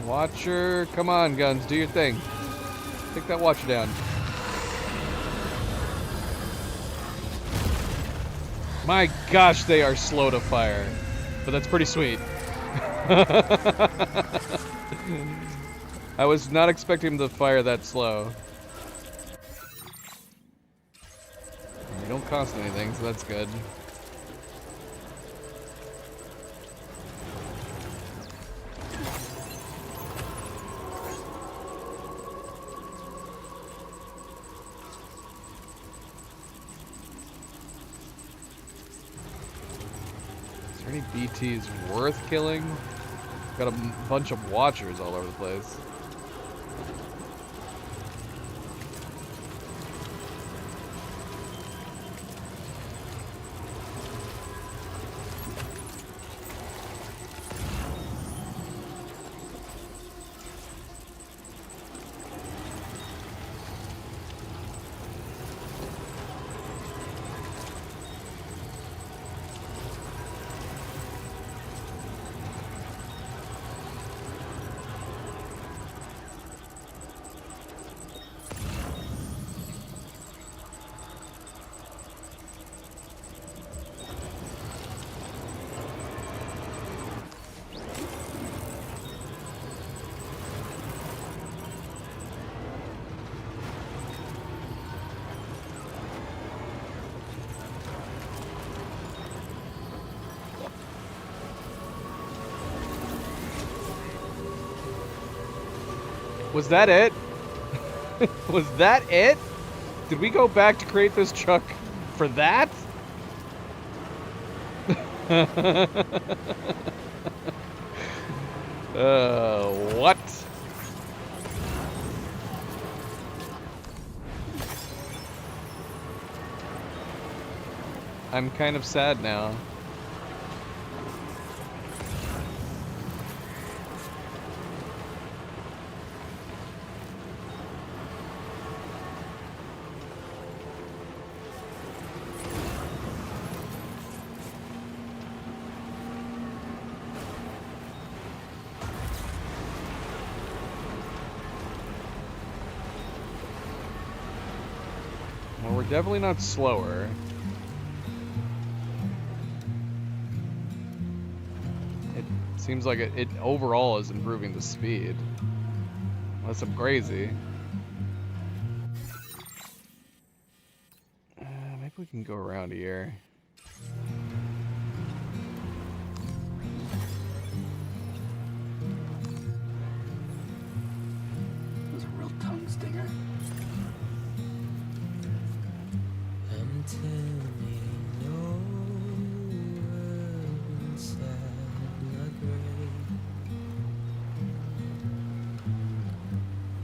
Watcher, come on, guns, do your thing. Take that Watcher down. My gosh, they are slow to fire. But that's pretty sweet. I was not expecting them to fire that slow. They don't cost anything, so that's good. Any BTs worth killing? Got a bunch of Watchers all over the place. Was that it? Was that it? Did we go back to create this truck for that? What? I'm kind of sad now. Well, we're definitely not slower. It seems like it overall is improving the speed. Unless I'm crazy. Maybe we can go around here. That was a real tongue stinger. I'm telling no word inside my grave.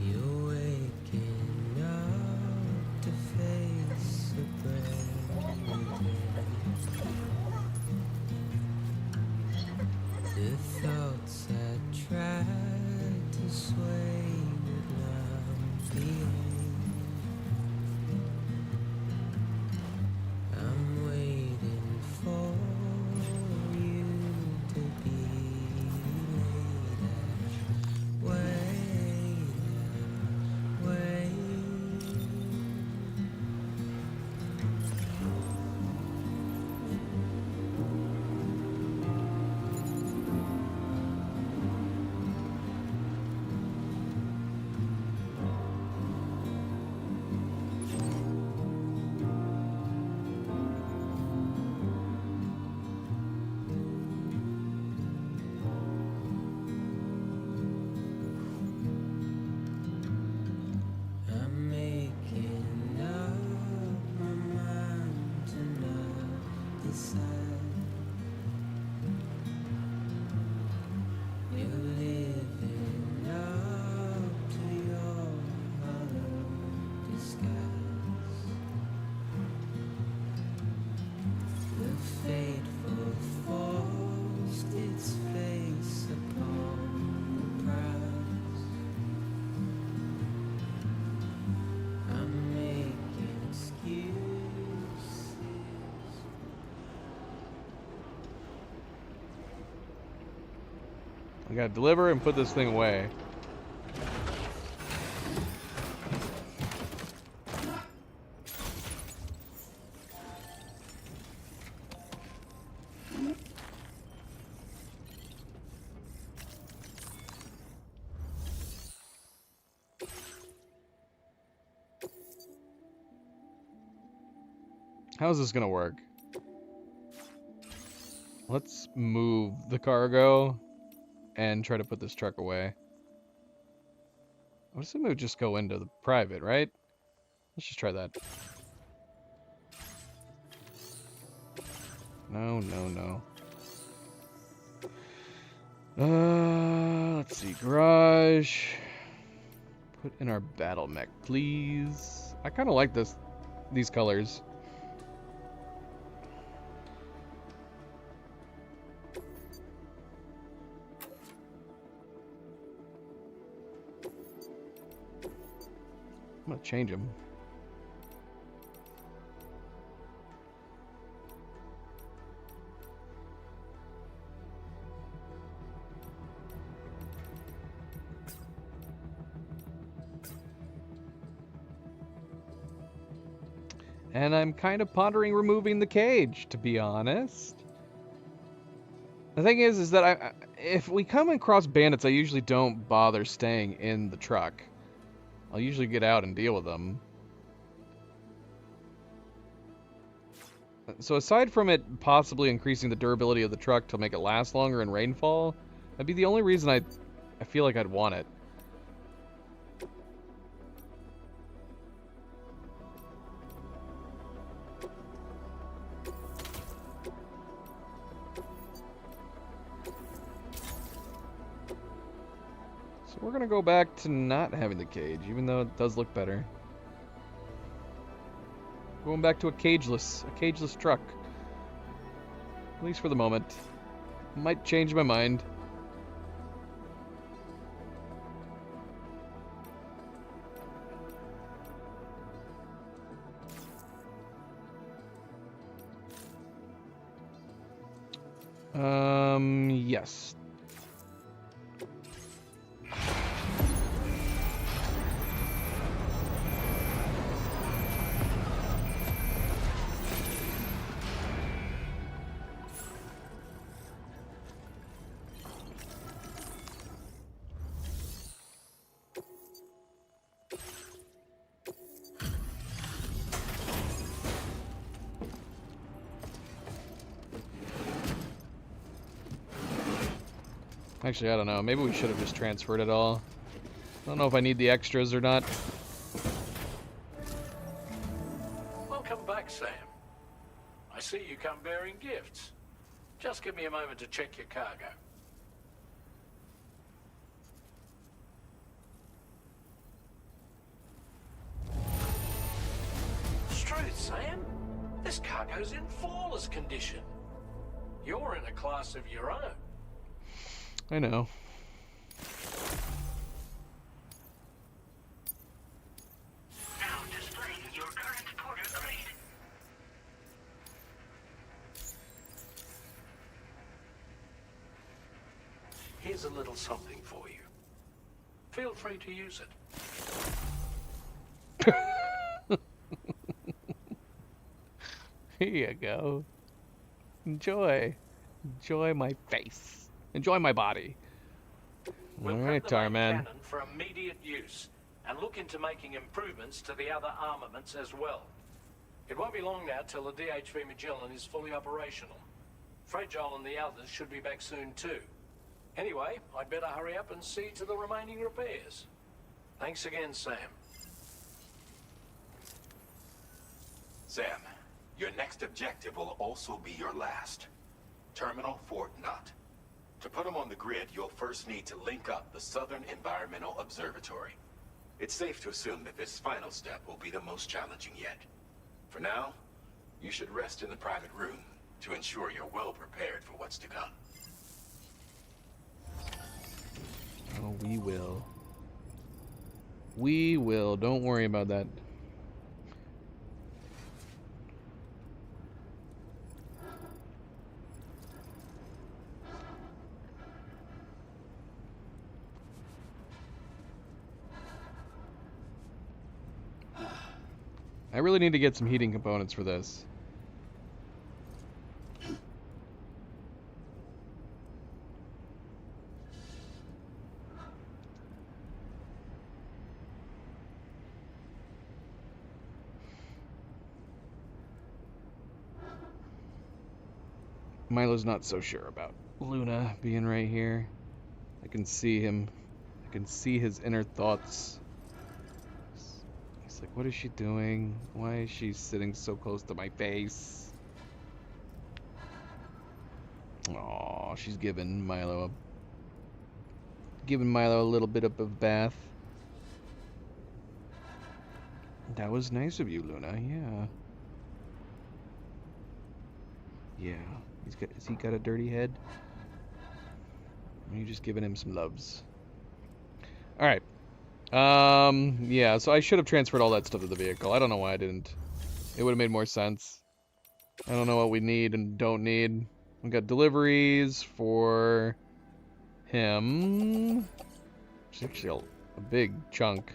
You're waking up to face a brand new day. The thoughts I tried to sway would not behave. I'm waiting for you to be later. Wait. I'm making up my mind to not decide. You're living up to your hollow disguise. The fateful forced its face upon the prize. I'm making excuses. I gotta deliver and put this thing away. How's this gonna work? Let's move the cargo and try to put this truck away. I'm assuming it would just go into the private, right? Let's just try that. No. Let's see, garage. Put in our battle mech, please. I kind of like these colors. I'm gonna change them. And I'm kind of pondering removing the cage, to be honest. The thing is that if we come across bandits, I usually don't bother staying in the truck. I'll usually get out and deal with them. So aside from it possibly increasing the durability of the truck to make it last longer in rainfall, that'd be the only reason I feel like I'd want it. We're gonna go back to not having the cage, even though it does look better. Going back to a cageless truck. At least for the moment. Might change my mind. Yes. Actually, I don't know. Maybe we should have just transferred it all. I don't know if I need the extras or not. Welcome back, Sam. I see you come bearing gifts. Just give me a moment to check your cargo. Truth, Sam. This cargo's in flawless condition. You're in a class of your own. I know. Now displaying your current porter grade. Here's a little something for you. Feel free to use it. Here you go. Enjoy. Enjoy my face. Enjoy my body. We'll Alright, prep the main Tarman. cannon for immediate use and look into making improvements to the other armaments as well. It won't be long now till the DHV Magellan is fully operational. Fragile and the others should be back soon too. Anyway, I'd better hurry up and see to the remaining repairs. Thanks again, Sam. Sam, your next objective will also be your last. Terminal Fort Knott. To put them on the grid, you'll first need to link up the Southern Environmental Observatory. It's safe to assume that this final step will be the most challenging yet. For now, you should rest in the private room to ensure you're well prepared for what's to come. Oh, we will. We will. Don't worry about that. I really need to get some heating components for this. Milo's not so sure about Luna being right here. I can see him. I can see his inner thoughts. He's like, what is she doing? Why is she sitting so close to my face? Aw, she's giving Milo a little bit of a bath. That was nice of you, Luna. Yeah. Yeah. Has he got a dirty head? Or are you just giving him some loves? Alright. Yeah, so I should have transferred all that stuff to the vehicle. I don't know why I didn't. It would have made more sense. I don't know what we need and don't need. We got deliveries for him. It's actually a big chunk.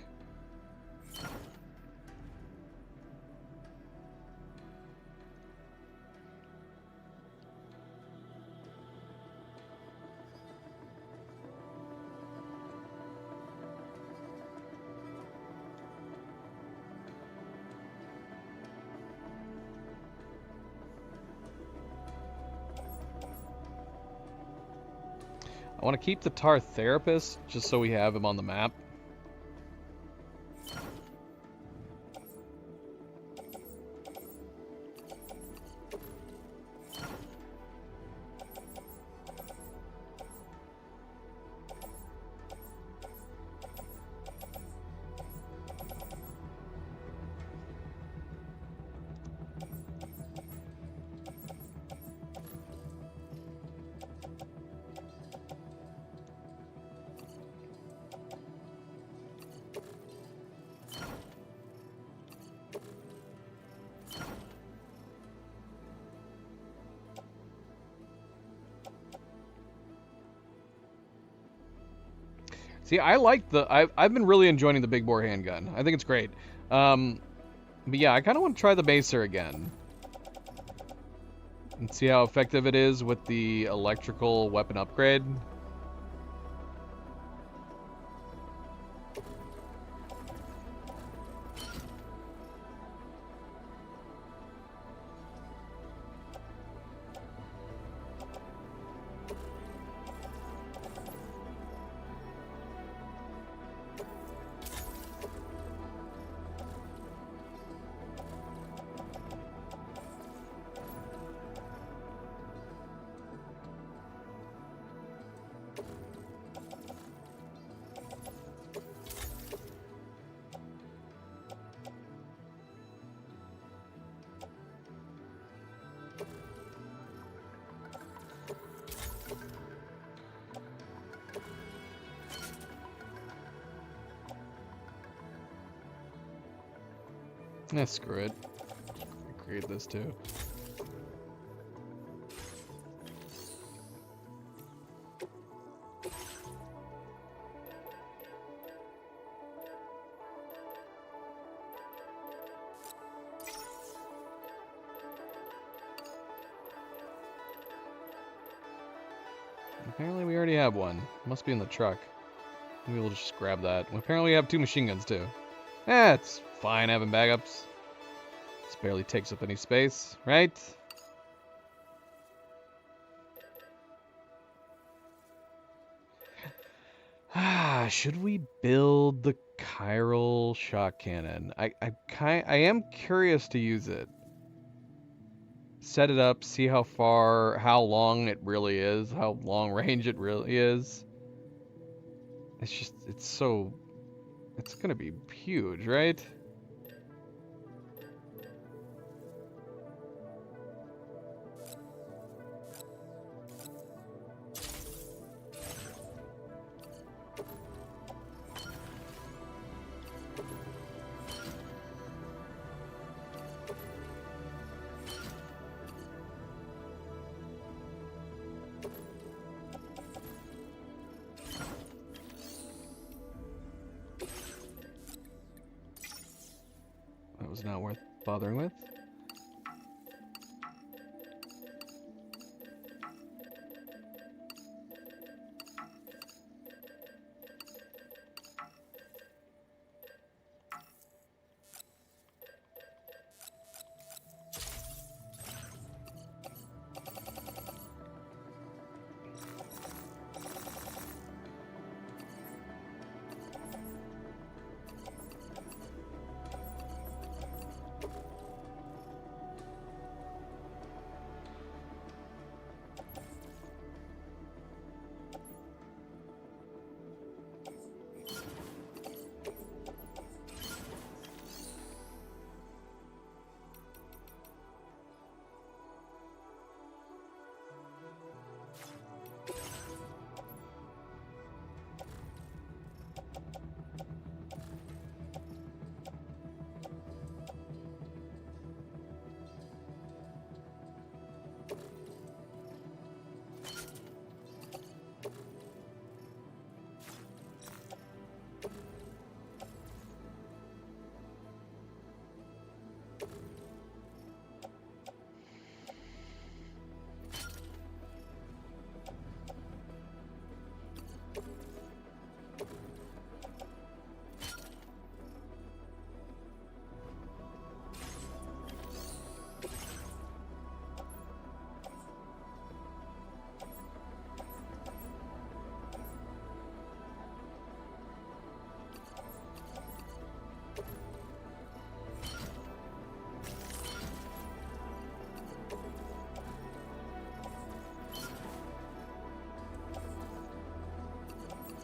I want to keep the Tar Therapist, just so we have him on the map. See, I like the... I've been really enjoying the big bore handgun. I think it's great. But yeah, I kind of want to try the Macer again. And see how effective it is with the electrical weapon upgrade. Yeah, screw it. I create this too. Apparently we already have one. Must be in the truck. Maybe we'll just grab that. Apparently we have 2 machine guns too. It's fine having backups. This barely takes up any space, right? Should we build the chiral shot cannon? I am curious to use it. Set it up, see how long it really is, how long range it really is. It's gonna be huge, right? That was not worth bothering with.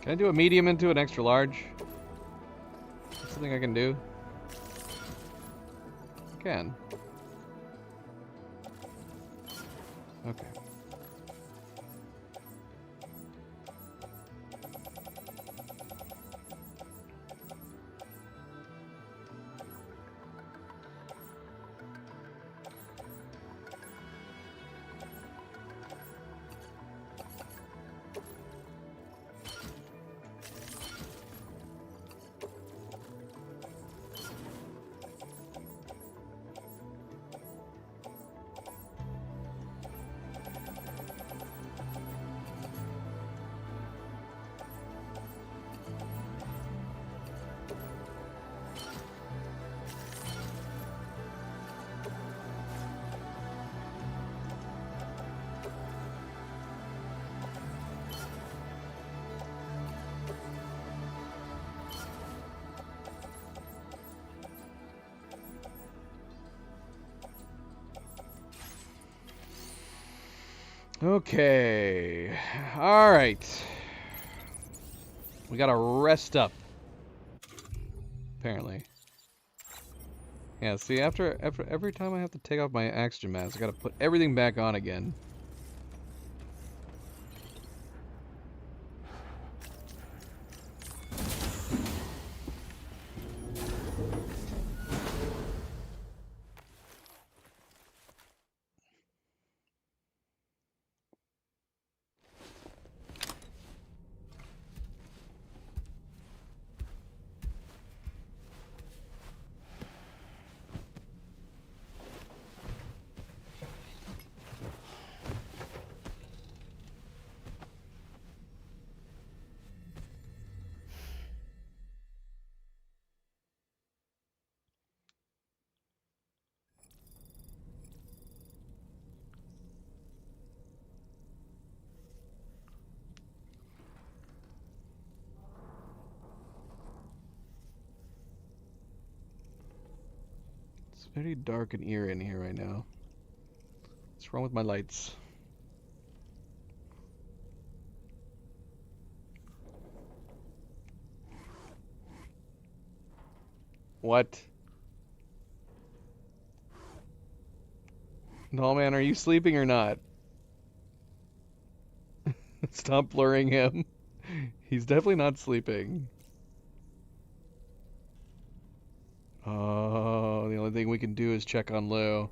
Can I do a medium into an extra large? That's something I can do. I can. Okay. Okay. All right. We gotta rest up. Apparently. Yeah, see, after every time I have to take off my oxygen mask, I gotta put everything back on again. It's very dark and eerie in here right now. What's wrong with my lights? What? No, man, are you sleeping or not? Stop blurring him. He's definitely not sleeping. Oh, the only thing we can do is check on Lou.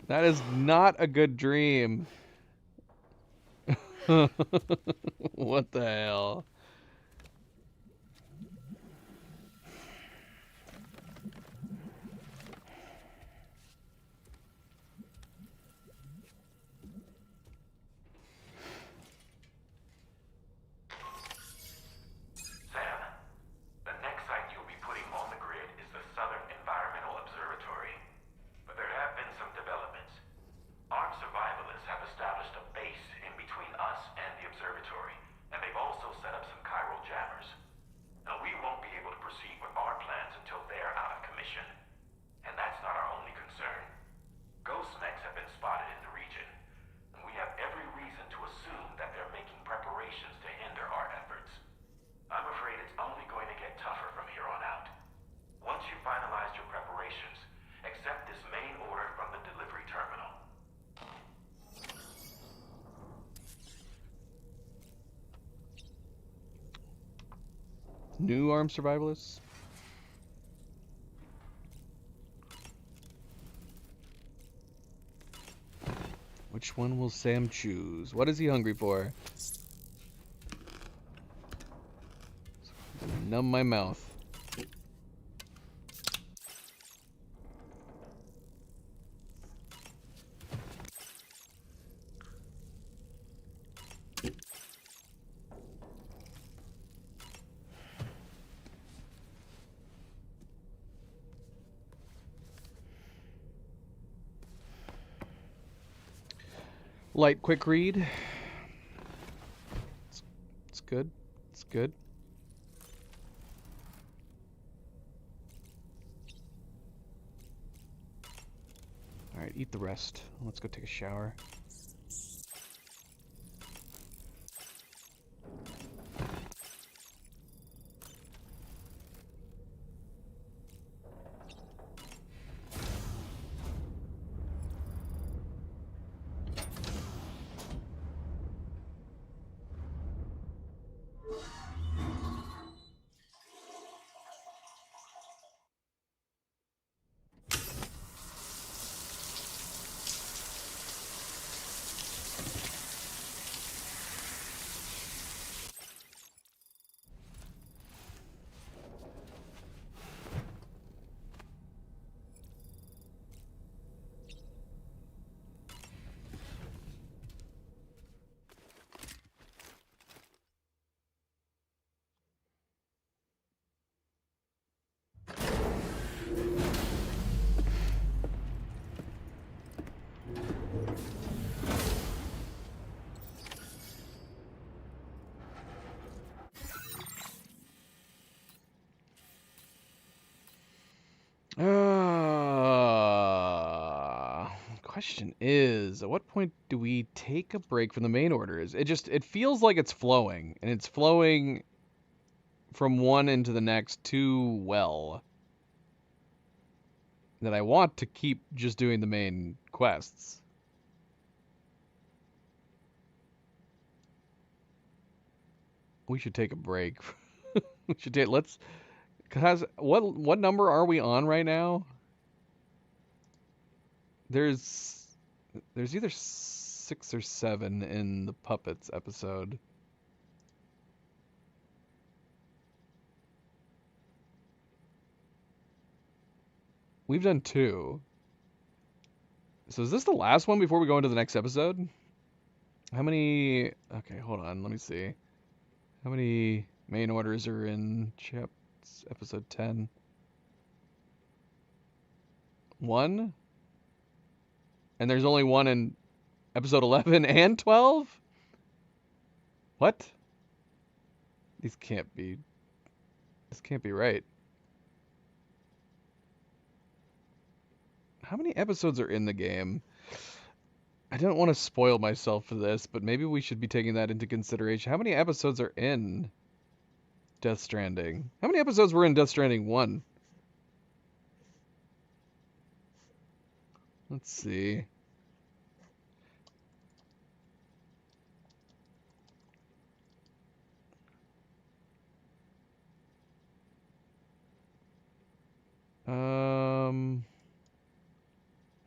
That is not a good dream. What the hell? New armed survivalists? Which one will Sam choose? What is he hungry for? Numb my mouth. Light quick read. It's good. It's good. All right, eat the rest. Let's go take a shower. question is, at what point do we take a break from the main orders? It feels like it's flowing, and it's flowing from one into the next too well, that I want to keep just doing the main quests. We should take a break. We should take, what number are we on right now? There's either 6 or 7 in the Puppets episode. We've done 2. So is this the last one before we go into the next episode? How many... Okay, hold on. Let me see. How many main orders are in episode 10? 1? And there's only 1 in episode 11 and 12? What? This can't be right. How many episodes are in the game? I don't want to spoil myself for this, but maybe we should be taking that into consideration. How many episodes are in Death Stranding? How many episodes were in Death Stranding 1? Let's see.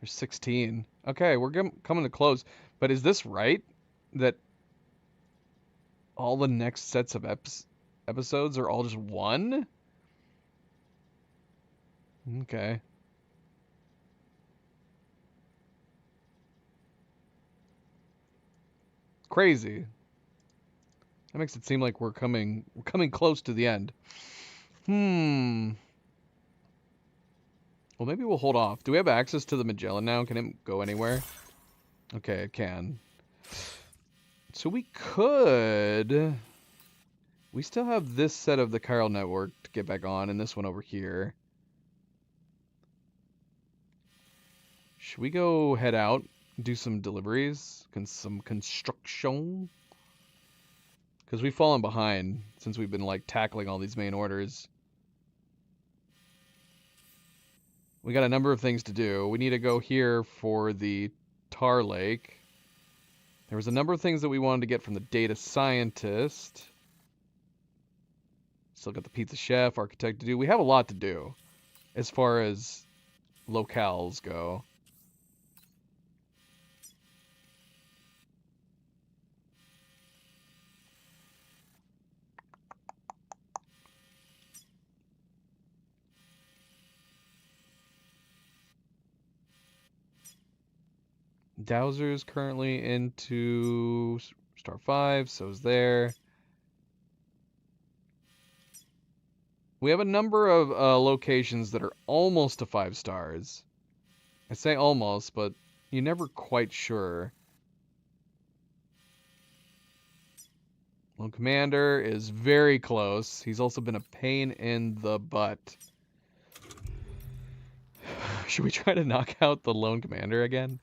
There's 16. Okay, we're coming to close. But is this right? That all the next sets of episodes are all just 1? Okay. Crazy. That makes it seem like we're coming close to the end. Well, maybe we'll hold off. Do we have access to the Magellan now? Can it go anywhere? Okay, it can. So we could... We still have this set of the chiral network to get back on, and this one over here. Should we go head out, do some deliveries, some construction? Because we've fallen behind since we've been, like, tackling all these main orders. We got a number of things to do. We need to go here for the Tar Lake. There was a number of things that we wanted to get from the data scientist. Still got the pizza chef, architect to do. We have a lot to do as far as locales go. Dowser's currently into Star 5, so's there. We have a number of locations that are almost to 5 stars. I say almost, but you're never quite sure. Lone Commander is very close. He's also been a pain in the butt. Should we try to knock out the Lone Commander again?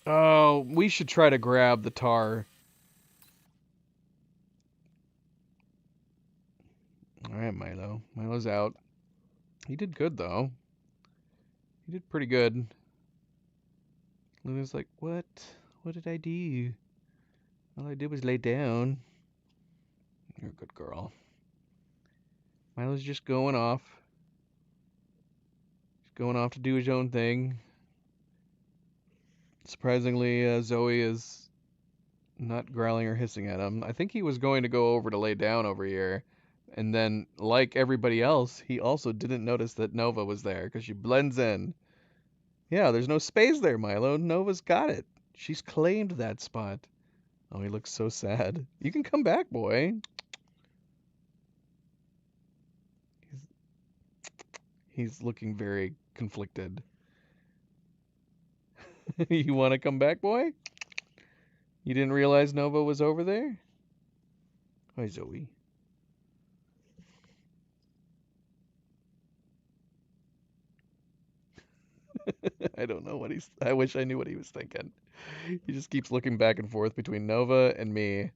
Oh, we should try to grab the Tar. Alright, Milo. Milo's out. He did good, though. He did pretty good. Luna's like, what? What did I do? All I did was lay down. You're a good girl. Milo's just going off. He's going off to do his own thing. Surprisingly, Zoe is not growling or hissing at him. I think he was going to go over to lay down over here. And then, like everybody else, he also didn't notice that Nova was there because she blends in. Yeah, there's no space there, Milo. Nova's got it. She's claimed that spot. Oh, he looks so sad. You can come back, boy. He's looking very conflicted. You want to come back, boy? You didn't realize Nova was over there? Hi, Zoe. I don't know what he's... I wish I knew what he was thinking. He just keeps looking back and forth between Nova and me.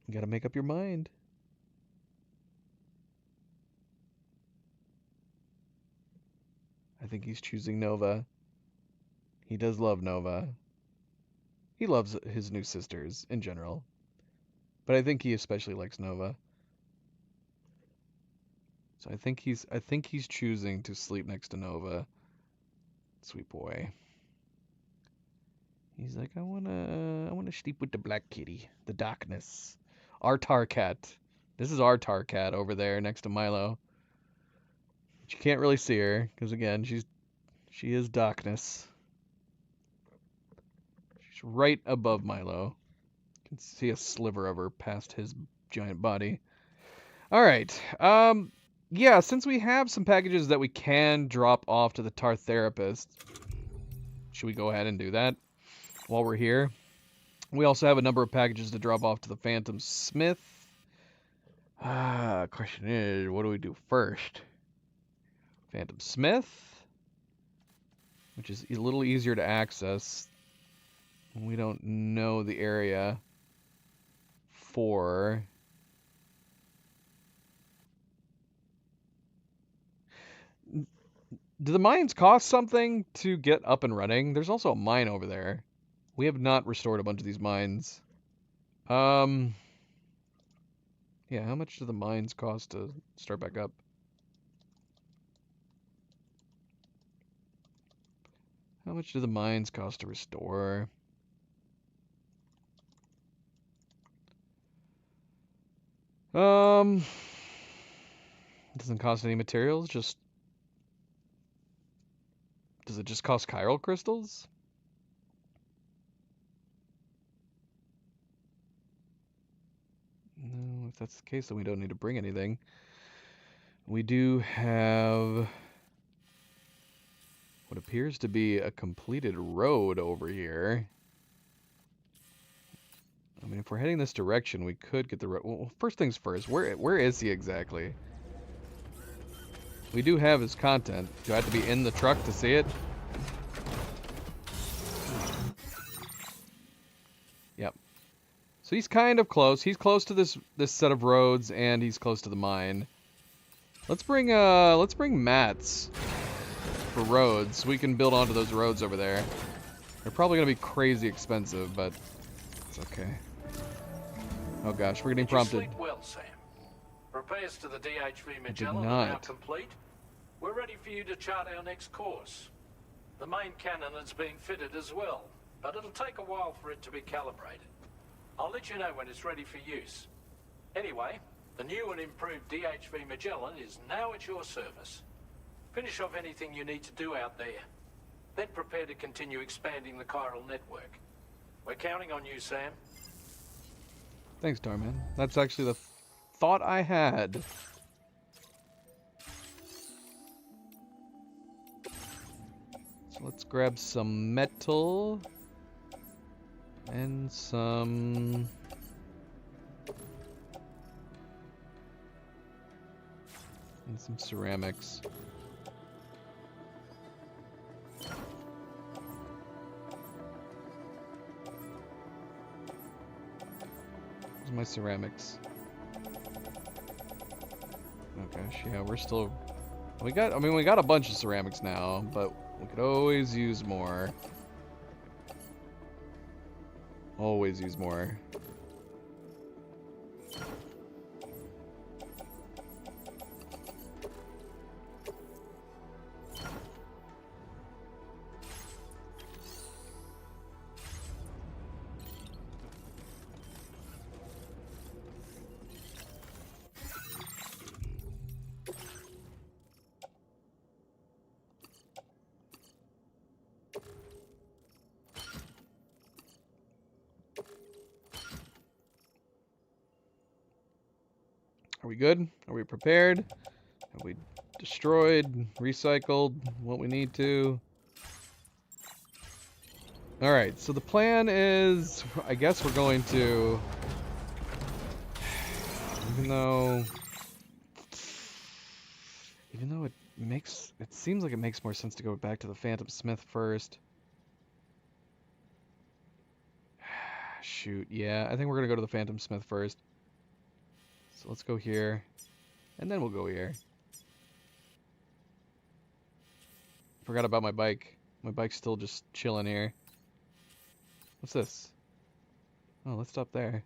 You gotta make up your mind. I think he's choosing Nova. He does love Nova. He loves his new sisters in general. But I think he especially likes Nova. So I think he's choosing to sleep next to Nova. Sweet boy. He's like, I wanna sleep with the black kitty, the darkness. Our Tarkat. This is our Tarkat over there next to Milo. But you can't really see her because again, she is darkness. She's right above Milo. You can see a sliver of her past his giant body. All right. Yeah, since we have some packages that we can drop off to the Tar Therapist, should we go ahead and do that while we're here? We also have a number of packages to drop off to the Phantom Smith. Question is, what do we do first? Phantom Smith, which is a little easier to access. We don't know the area for... Do the mines cost something to get up and running? There's also a mine over there. We have not restored a bunch of these mines. Yeah, how much do the mines cost to start back up? How much do the mines cost to restore? It doesn't cost any materials, just... Does it just cost chiral crystals? No, if that's the case, then we don't need to bring anything. We do have what appears to be a completed road over here. I mean, if we're heading this direction, we could get the road. Well, first things first, where is he exactly? We do have his content. Do I have to be in the truck to see it? Yep. So he's kind of close. He's close to this set of roads, and he's close to the mine. Let's bring mats for roads. So we can build onto those roads over there. They're probably gonna be crazy expensive, but it's okay. Oh gosh, we're getting prompted. Did you sleep well, Sam? Repairs to the DHV Magellan are now complete. We're ready for you to chart our next course. The main cannon is being fitted as well, but it'll take a while for it to be calibrated. I'll let you know when it's ready for use. Anyway, the new and improved DHV Magellan is now at your service. Finish off anything you need to do out there. Then prepare to continue expanding the chiral network. We're counting on you, Sam. Thanks, Darman. That's actually the thought I had. So let's grab some metal and some ceramics. Where's my ceramics? Oh gosh, yeah, we're still... we got a bunch of ceramics now, but we could always use more. Always use more. Are we good? Are we prepared? Have we destroyed, recycled what we need to? Alright, so the plan is, I guess we're going to, even though Even though it seems like it makes more sense to go back to the Phantom Smith first. Shoot, yeah, I think we're gonna go to the Phantom Smith first. So let's go here, and then we'll go here. Forgot about my bike. My bike's still just chilling here. What's this? Oh, let's stop there.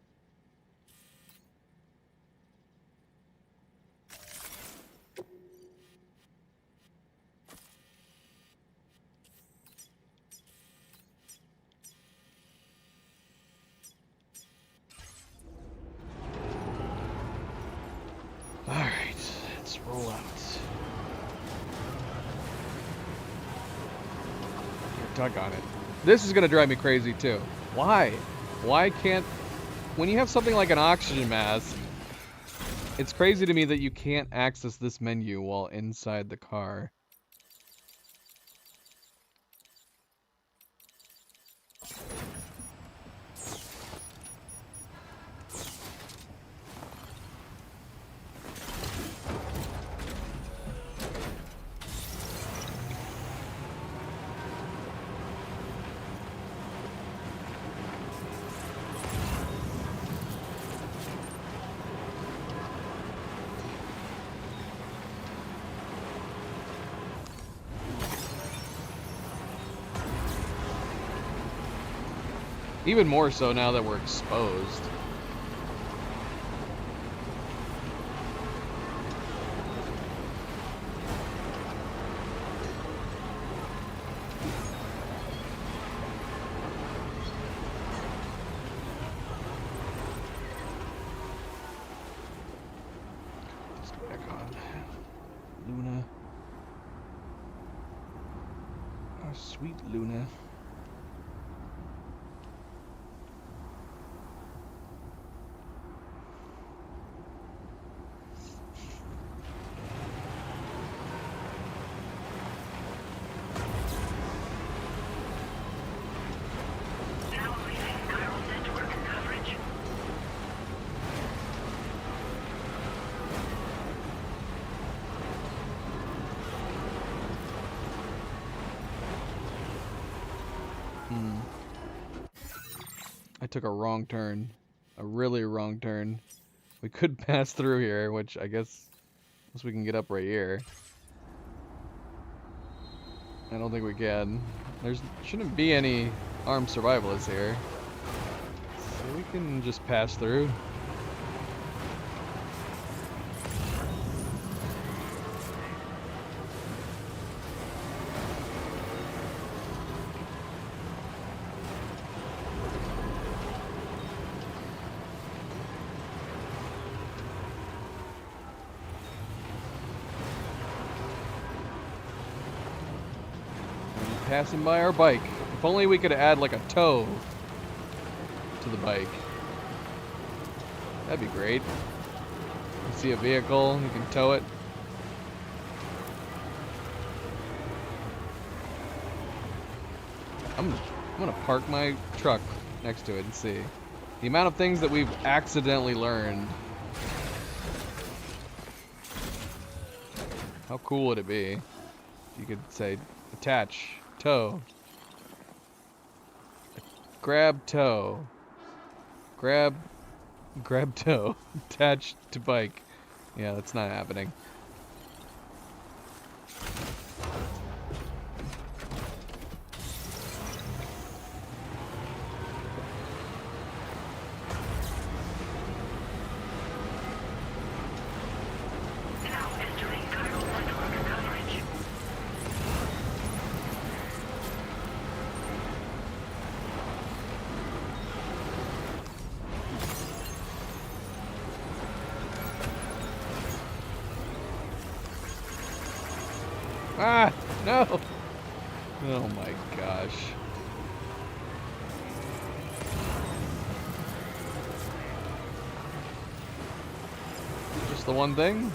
Alright, let's roll out. Tug on it. This is gonna drive me crazy too. Why? Why can't... When you have something like an oxygen mask, it's crazy to me that you can't access this menu while inside the car. Even more so now that we're exposed. Let's go back on. Luna. Oh, sweet Luna. I took a wrong turn. A really wrong turn. We could pass through here, which I guess we can get up right here. I don't think we can. There shouldn't be any armed survivalists here. So we can just pass through. Passing by our bike. If only we could add like a tow to the bike. That'd be great. You see a vehicle, you can tow it. I'm gonna park my truck next to it and see. The amount of things that we've accidentally learned. How cool would it be if you could say attach. Tow. Grab tow. Grab tow. Attached to bike. Yeah, that's not happening. Ah, no! Oh my gosh. Just the one thing?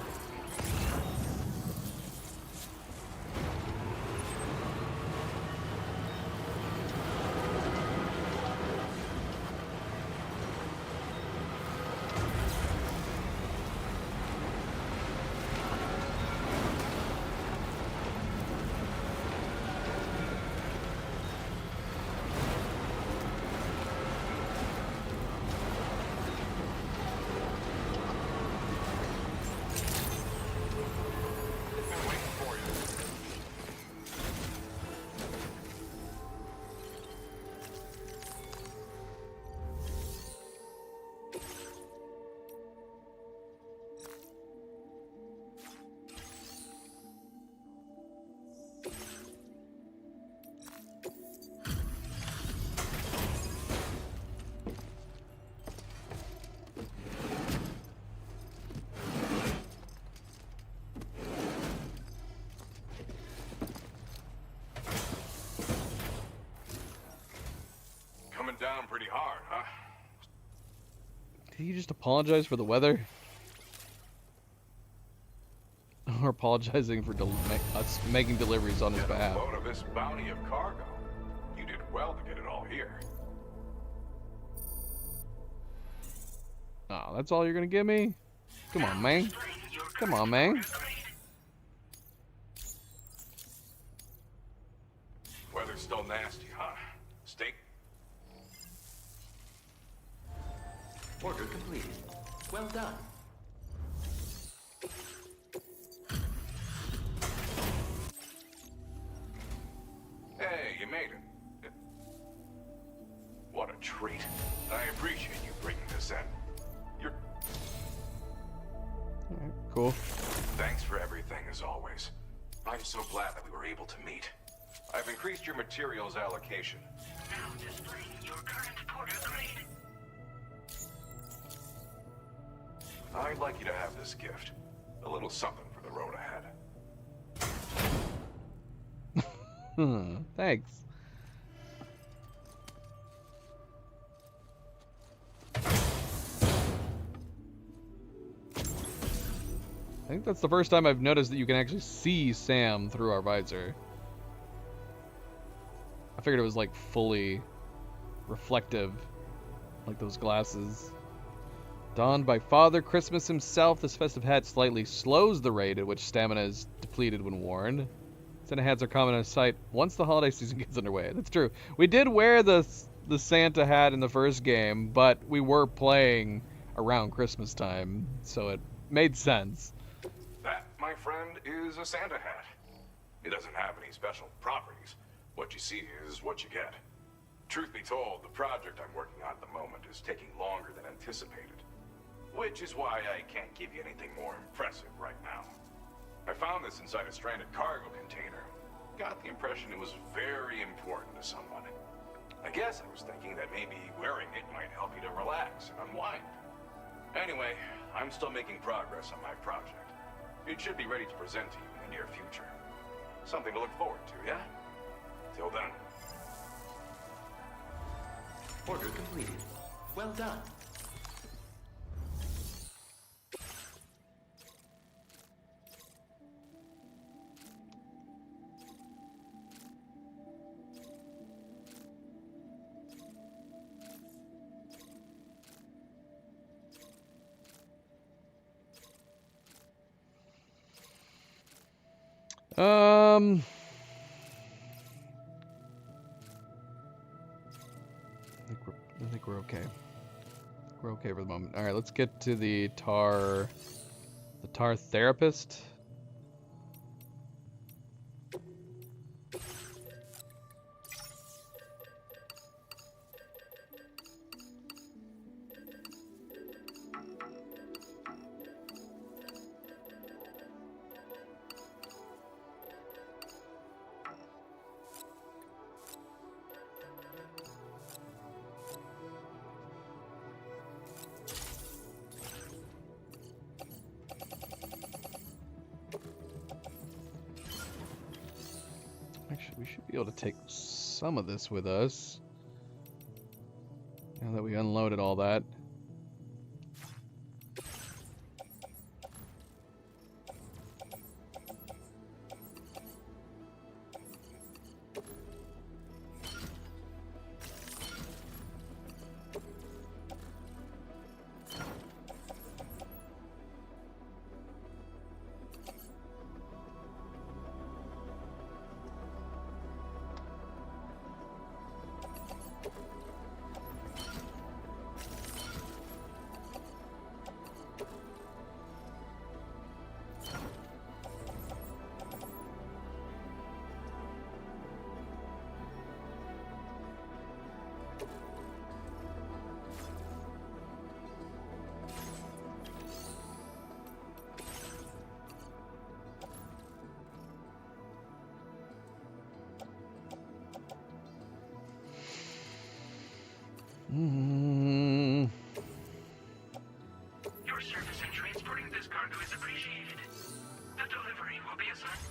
went down pretty hard, huh? Did he just apologize for the weather? Or apologizing for us making deliveries on his behalf? A load of this bounty of cargo. You did well to get it all here. Oh, that's all you're gonna give me? Come on, man. Come on, man. Weather's still nasty, huh? Steak? Order completed. Well done. Hey, you made it. What a treat. I appreciate you bringing this in. You're... Alright, cool. Thanks for everything, as always. I'm so glad that we were able to meet. I've increased your materials allocation. Now displaying your current porter grade. I'd like you to have this gift. A little something for the road ahead. Thanks. I think that's the first time I've noticed that you can actually see Sam through our visor. I figured it was like fully reflective, like those glasses. Donned by Father Christmas himself, this festive hat slightly slows the rate at which stamina is depleted when worn. Santa hats are common in sight once the holiday season gets underway. That's true. We did wear the Santa hat in the first game, but we were playing around Christmas time, so it made sense. That, my friend, is a Santa hat. It doesn't have any special properties. What you see is what you get. Truth be told, the project I'm working on at the moment is taking longer than anticipated. Which is why I can't give you anything more impressive right now. I found this inside a stranded cargo container. Got the impression it was very important to someone. I guess I was thinking that maybe wearing it might help you to relax and unwind. Anyway, I'm still making progress on my project. It should be ready to present to you in the near future. Something to look forward to, yeah? Till then. Order completed. Well done. I think we're okay. We're okay for the moment. All right, let's get to the tar therapist. Actually, we should be able to take some of this with us. Now that we unloaded all that. Your service in transporting this cargo is appreciated. The delivery will be assigned.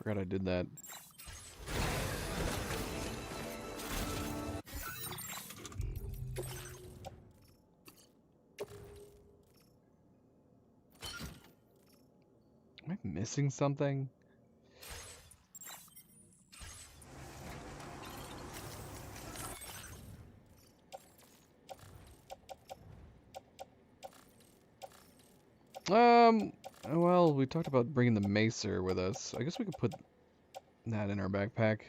forgot I did that. Am I missing something? Well, we talked about bringing the macer with us. I guess we could put that in our backpack.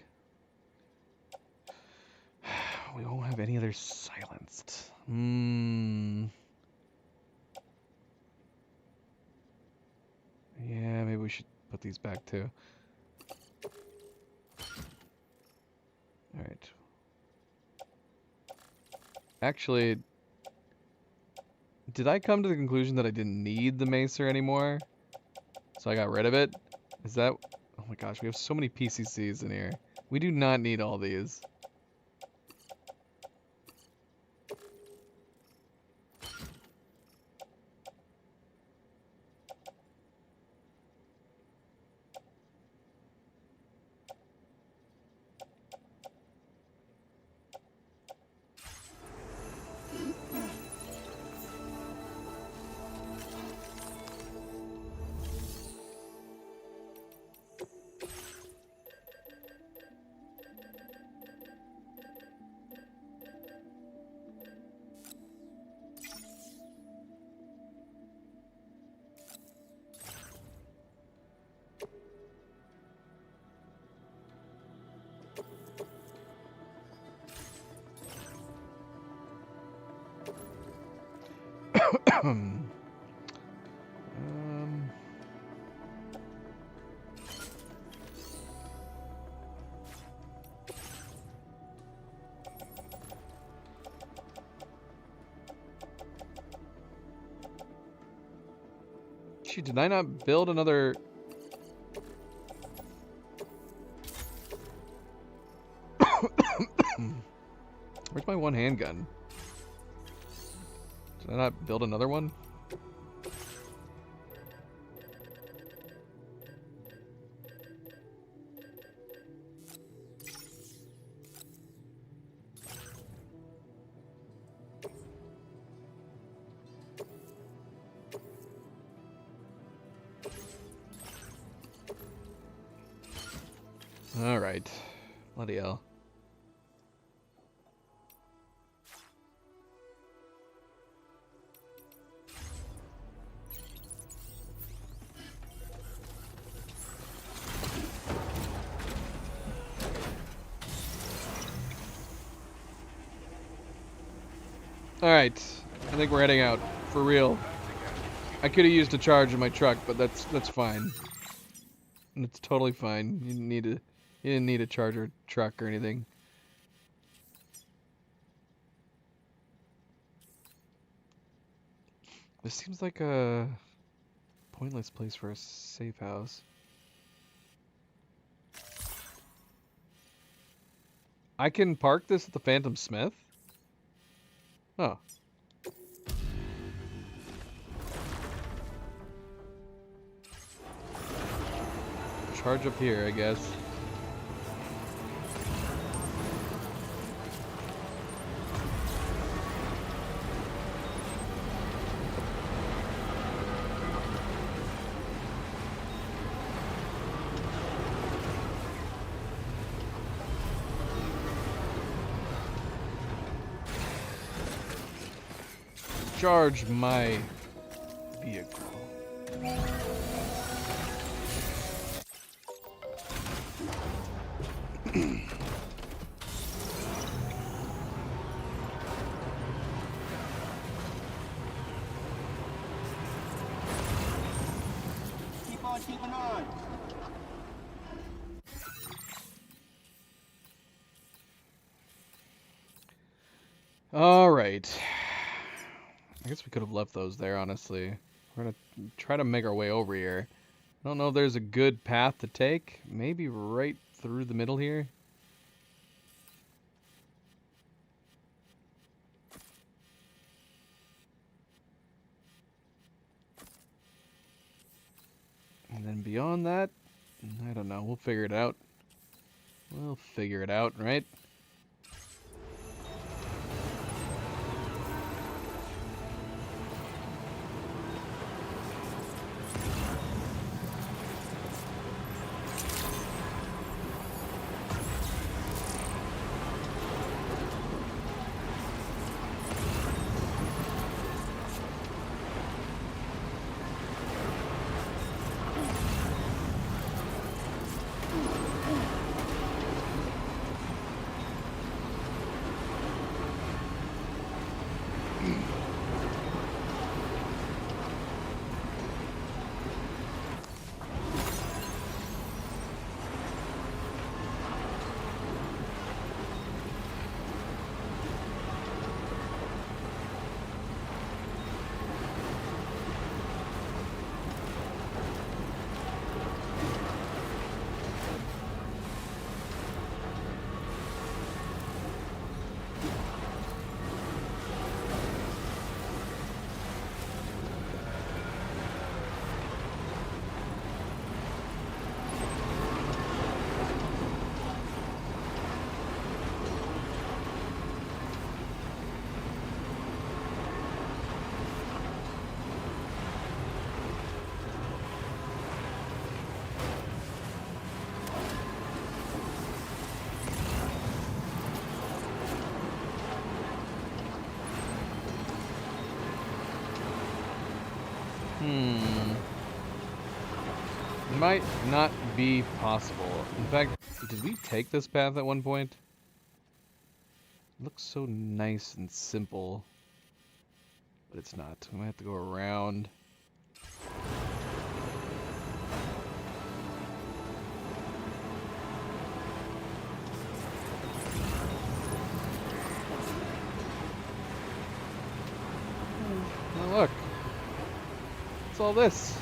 We won't have any other silenced. Yeah, maybe we should put these back too. Alright. Actually, did I come to the conclusion that I didn't need the macer anymore? So I got rid of it? Is that... Oh my gosh, we have so many PCCs in here. We do not need all these. Gee, did I not build another... Where's my one handgun? Did I not build another one? Alright. Bloody hell. Alright. I think we're heading out. For real. I could have used a charge in my truck, but that's fine. And it's totally fine. You didn't need a charger truck or anything. This seems like a pointless place for a safe house. I can park this at the Phantom Smith? Oh. Charge up here, I guess. Charge my vehicle. Keep on keeping on. All right. I guess we could have left those there, honestly. We're gonna try to make our way over here. I don't know if there's a good path to take. Maybe right through the middle here. And then beyond that, I don't know. We'll figure it out. We'll figure it out, right? Might not be possible. In fact, did we take this path at one point? It looks so nice and simple, but it's not. We might have to go around. Oh, look. What's all this?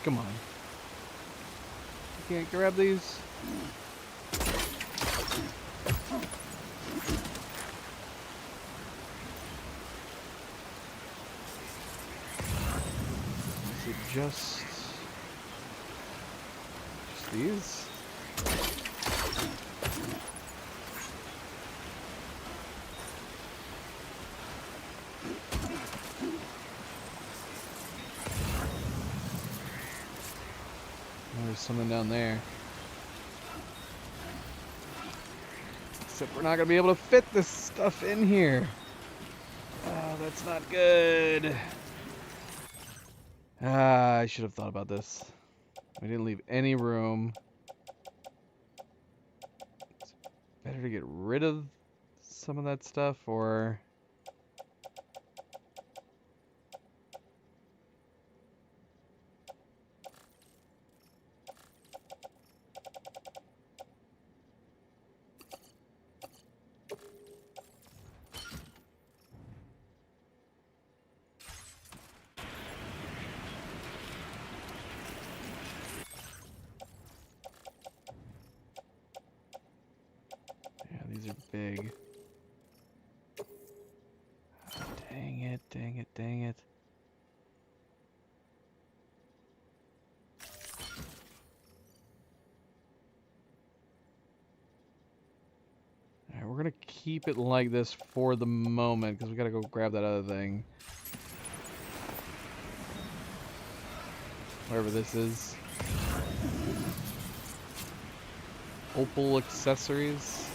Come on. You can't grab these? Is it just these? There's something down there. Except we're not gonna be able to fit this stuff in here. Oh, that's not good. Ah, I should have thought about this. We didn't leave any room. It's better to get rid of some of that stuff, or... These are big. Oh, dang it, dang it, dang it. Alright, we're gonna keep it like this for the moment, because we gotta go grab that other thing. Wherever this is. Opal accessories.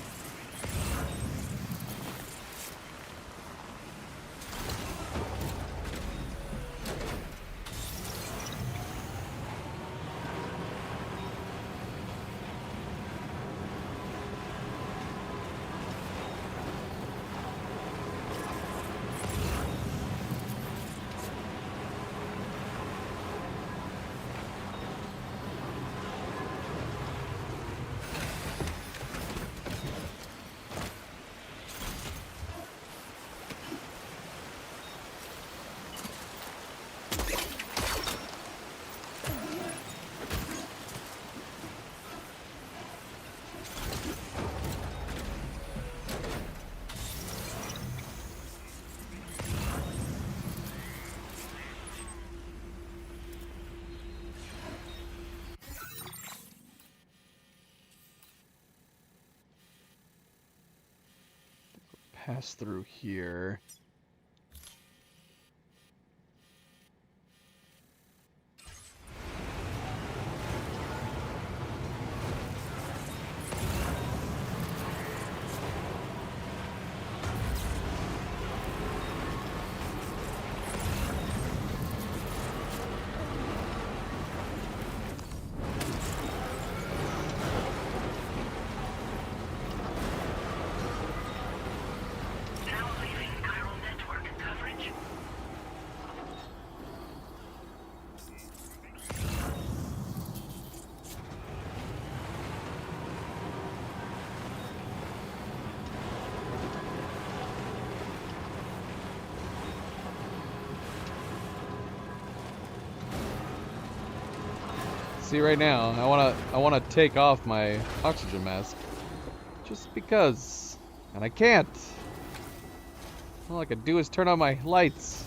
pass through here. See, right now, I wanna take off my oxygen mask, just because, and I can't. All I could do is turn on my lights.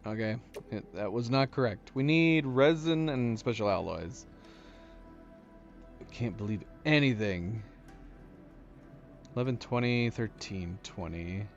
Okay, that was not correct. We need resin and special alloys. I can't believe anything. 1120, 1320.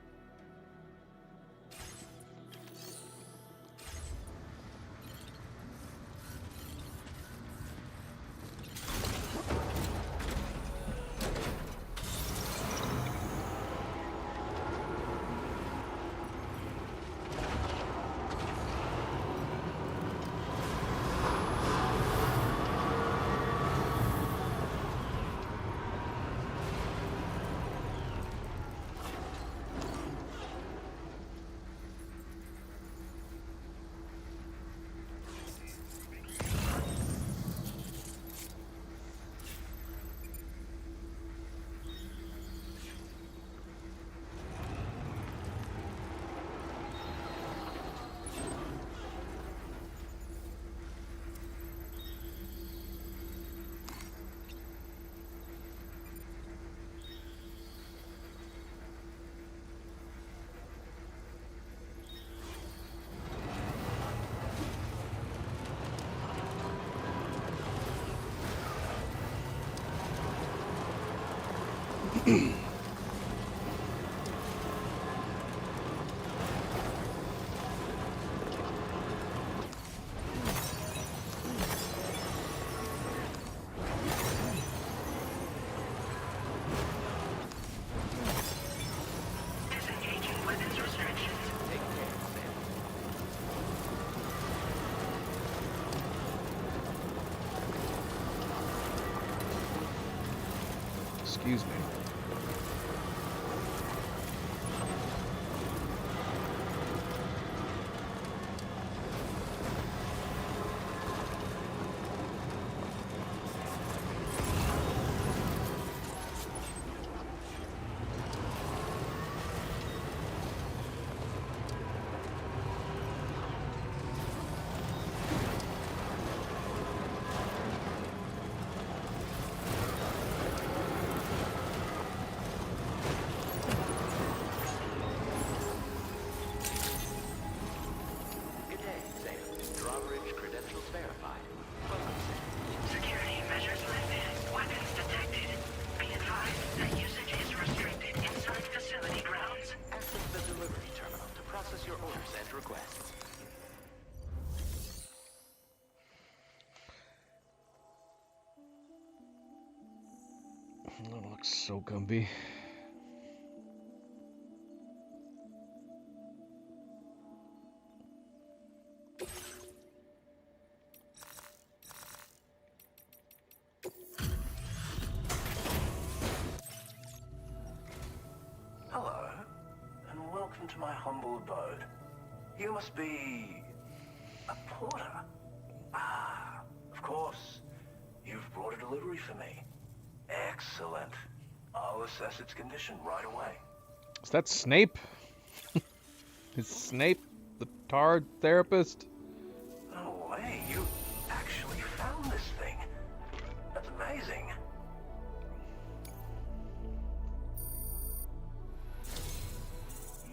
Excuse me. That looks so Gumby. Hello, and welcome to my humble abode. You must be a porter. Ah, of course. You've brought a delivery for me. Excellent. I'll assess its condition right away. Is that Snape? Is Snape the tar therapist? No way, you actually found this thing. That's amazing.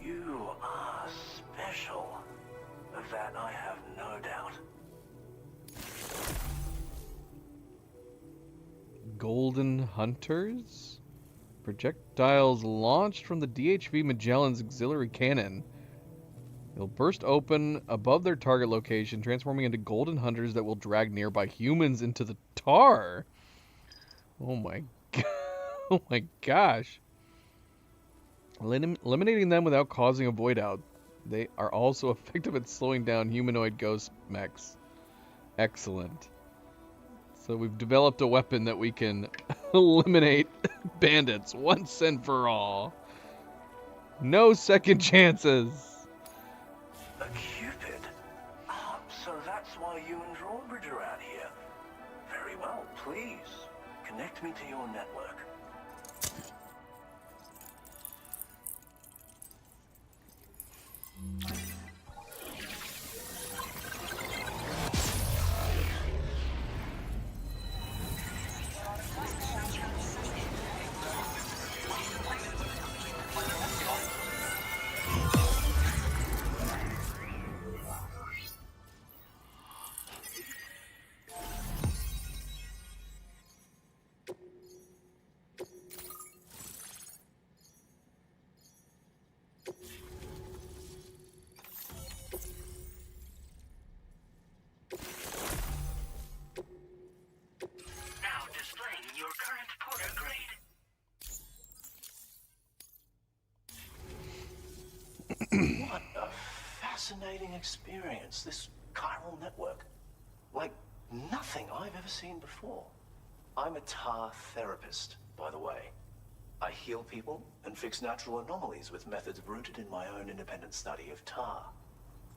You are special. Of that I have no doubt. Golden Hunters? Projectiles launched from the DHV Magellan's auxiliary cannon. They'll burst open above their target location, transforming into golden hunters that will drag nearby humans into the tar. Oh my oh my gosh. Eliminating them without causing a void out. They are also effective at slowing down humanoid ghost mechs. Excellent. So we've developed a weapon that we can eliminate bandits once and for all. No second chances. A Cupid? Ah, so that's why you and Drawbridge are out here. Very well, please. Connect me to your network. Now displaying your current porter grade. What a fascinating experience, this chiral network. Like nothing I've ever seen before. I'm a tar therapist, by the way. I heal people and fix natural anomalies with methods rooted in my own independent study of tar.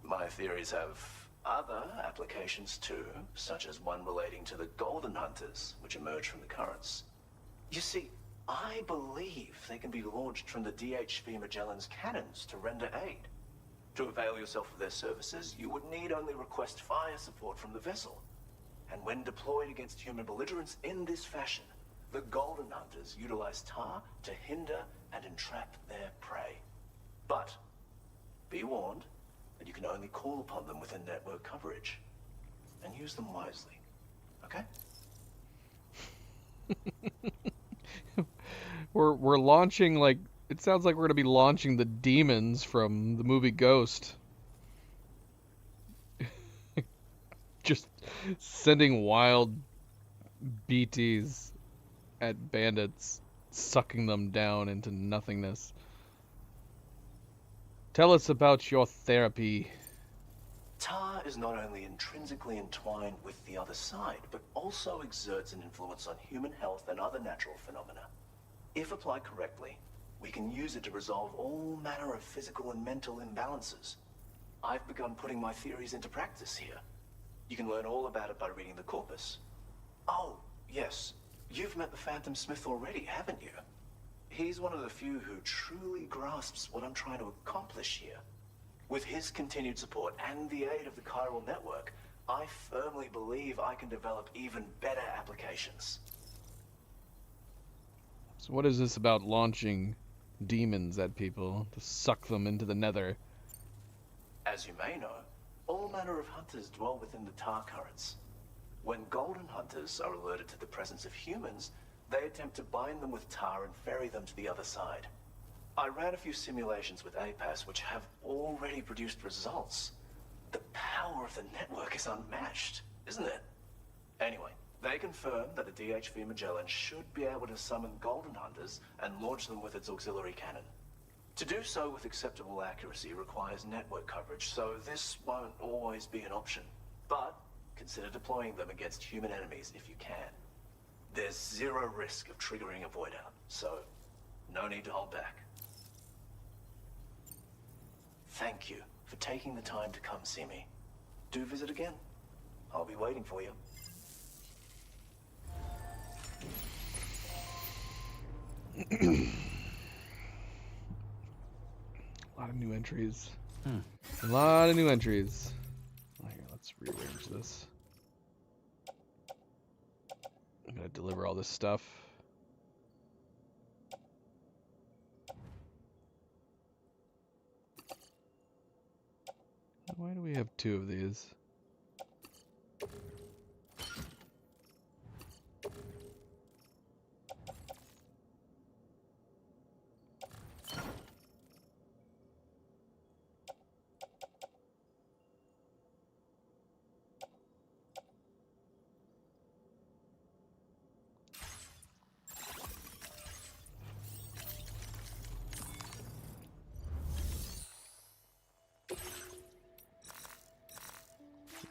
My theories have other applications too, such as one relating to the Golden Hunters, which emerge from the currents. You see, I believe they can be launched from the DHV Magellan's cannons to render aid. To avail yourself of their services, you would need only request fire support from the vessel. And when deployed against human belligerents in this fashion, the Golden Hunters utilize tar to hinder and entrap their prey. But be warned that you can only call upon them within network coverage. And use them wisely. Okay? We're launching, like, it sounds like we're gonna be launching the demons from the movie Ghost. Just sending wild BTs at bandits, sucking them down into nothingness. Tell us about your therapy. Tar is not only intrinsically entwined with the other side, but also exerts an influence on human health and other natural phenomena. If applied correctly, we can use it to resolve all manner of physical and mental imbalances. I've begun putting my theories into practice here. You can learn all about it by reading the corpus. Oh, yes. You've met the Phantom Smith already, haven't you? He's one of the few who truly grasps what I'm trying to accomplish here. With his continued support and the aid of the chiral network, I firmly believe I can develop even better applications. So what is this about launching demons at people to suck them into the nether? As you may know, all manner of hunters dwell within the tar currents. When Golden Hunters are alerted to the presence of humans, they attempt to bind them with tar and ferry them to the other side. I ran a few simulations with APAS which have already produced results. The power of the network is unmatched, isn't it? Anyway, they confirm that the DHV Magellan should be able to summon Golden Hunters and launch them with its auxiliary cannon. To do so with acceptable accuracy requires network coverage, so this won't always be an option. But consider deploying them against human enemies if you can. There's zero risk of triggering a void out, so no need to hold back. Thank you for taking the time to come see me. Do visit again. I'll be waiting for you. A lot of new entries. A lot of new entries. Here, let's rearrange this. I'm gonna deliver all this stuff. Why do we have two of these?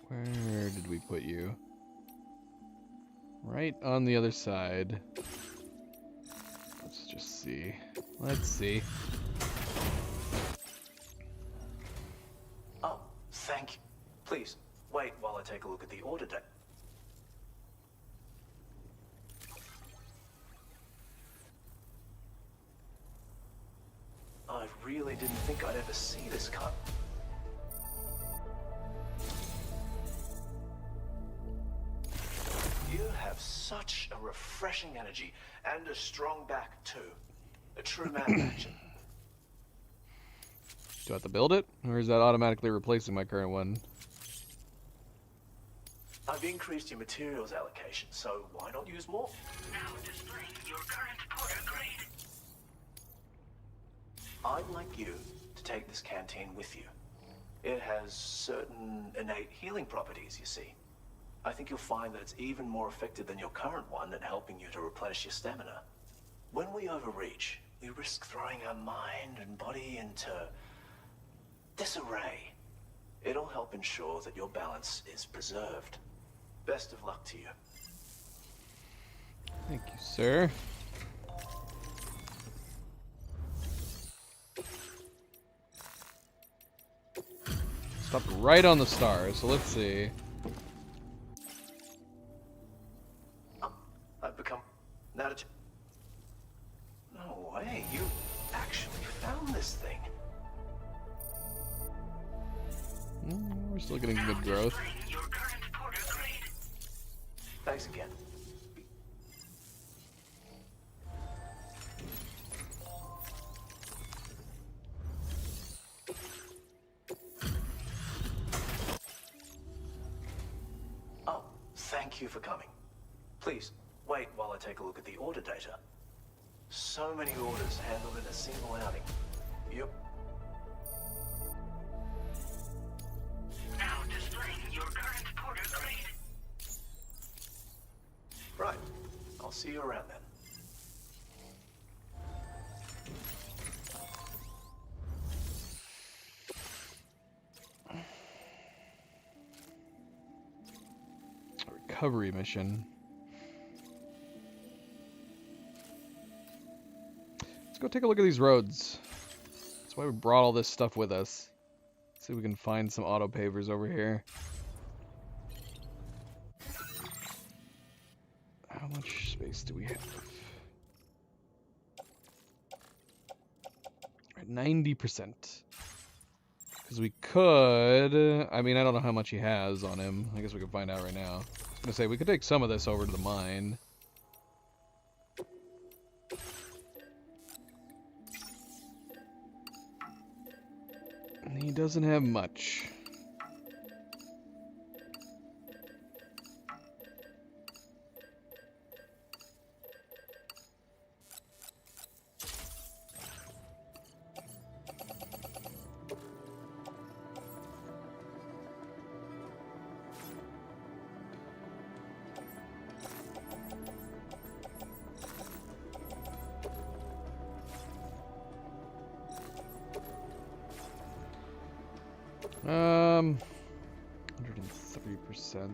Where did we put you? Right on the other side. Let's just see. Let's see. Oh, thank you. Please, wait while I take a look at the order deck. I really didn't think I'd ever see this cut. You have such a refreshing energy and a strong back too. A true man of action. Do I have to build it? Or is that automatically replacing my current one? I've increased your materials allocation, so why not use more? Now displaying your current Porter grade. I'd like you to take this canteen with you. It has certain innate healing properties, you see. I think you'll find that it's even more effective than your current one at helping you to replenish your stamina. When we overreach, we risk throwing our mind and body into disarray. It'll help ensure that your balance is preserved. Best of luck to you. Thank you, sir. Stopped right on the star, so let's see. I've become an attitude. No way, you actually found this thing. We're still getting good growth. Your current Porter grade. Thanks again. Oh, thank you for coming. Please, wait while I take a look at the order data. So many orders handled in a single outing. Yep. Now displaying your current Porter grade. Right. I'll see you around then. Recovery mission. Let's go take a look at these roads. That's why we brought all this stuff with us. Let's see if we can find some auto pavers over here. How much space do we have? 90%. Because we could... I mean, I don't know how much he has on him. I guess we can find out right now. I was going to say, we could take some of this over to the mine. He doesn't have much. 103%.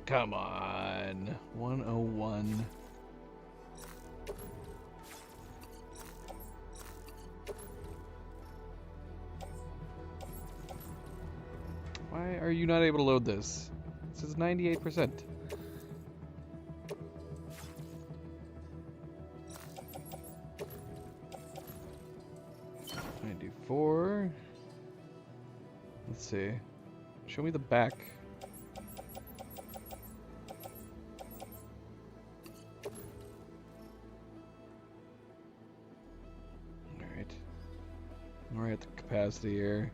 Come on. 101. Why are you not able to load this? This is 98%. I do 4. Let's see. Show me the back. Alright. We're at the capacity here.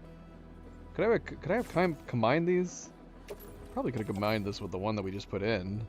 Could I have combined these? Probably could have combined this with the one that we just put in.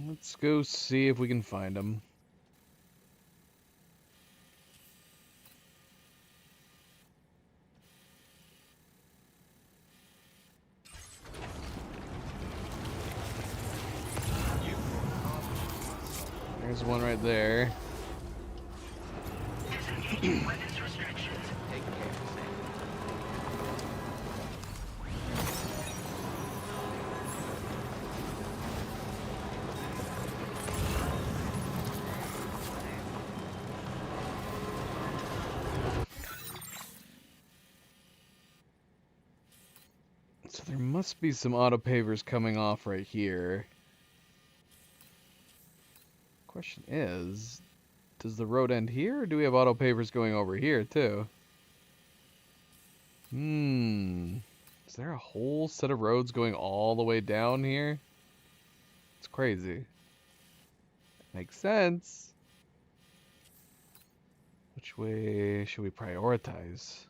Let's go see if we can find them. There's one right there. So there must be some auto pavers coming off right here. Question is, does the road end here, or do we have auto pavers going over here too? Is there a whole set of roads going all the way down here? It's crazy. Makes sense. Which way should we prioritize?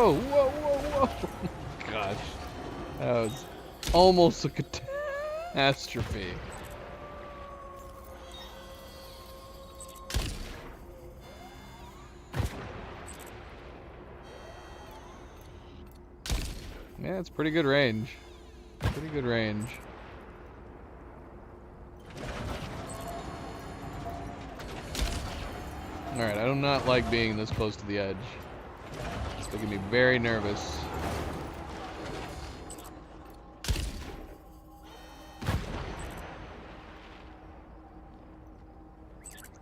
Whoa, whoa, whoa, whoa. Gosh. That was almost a catastrophe. Yeah, it's pretty good range. Pretty good range. Alright, I do not like being this close to the edge. It's making me very nervous.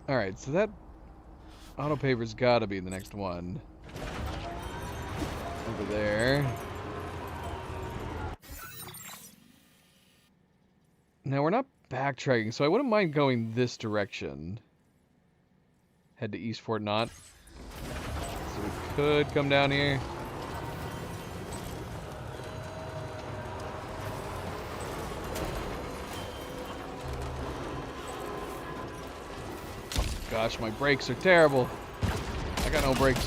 Alright, so that auto paver's gotta be the next one. Over there. Now we're not backtracking, so I wouldn't mind going this direction. Head to East Fort Knott. So we could come down here. Oh gosh, my brakes are terrible. I got no brakes.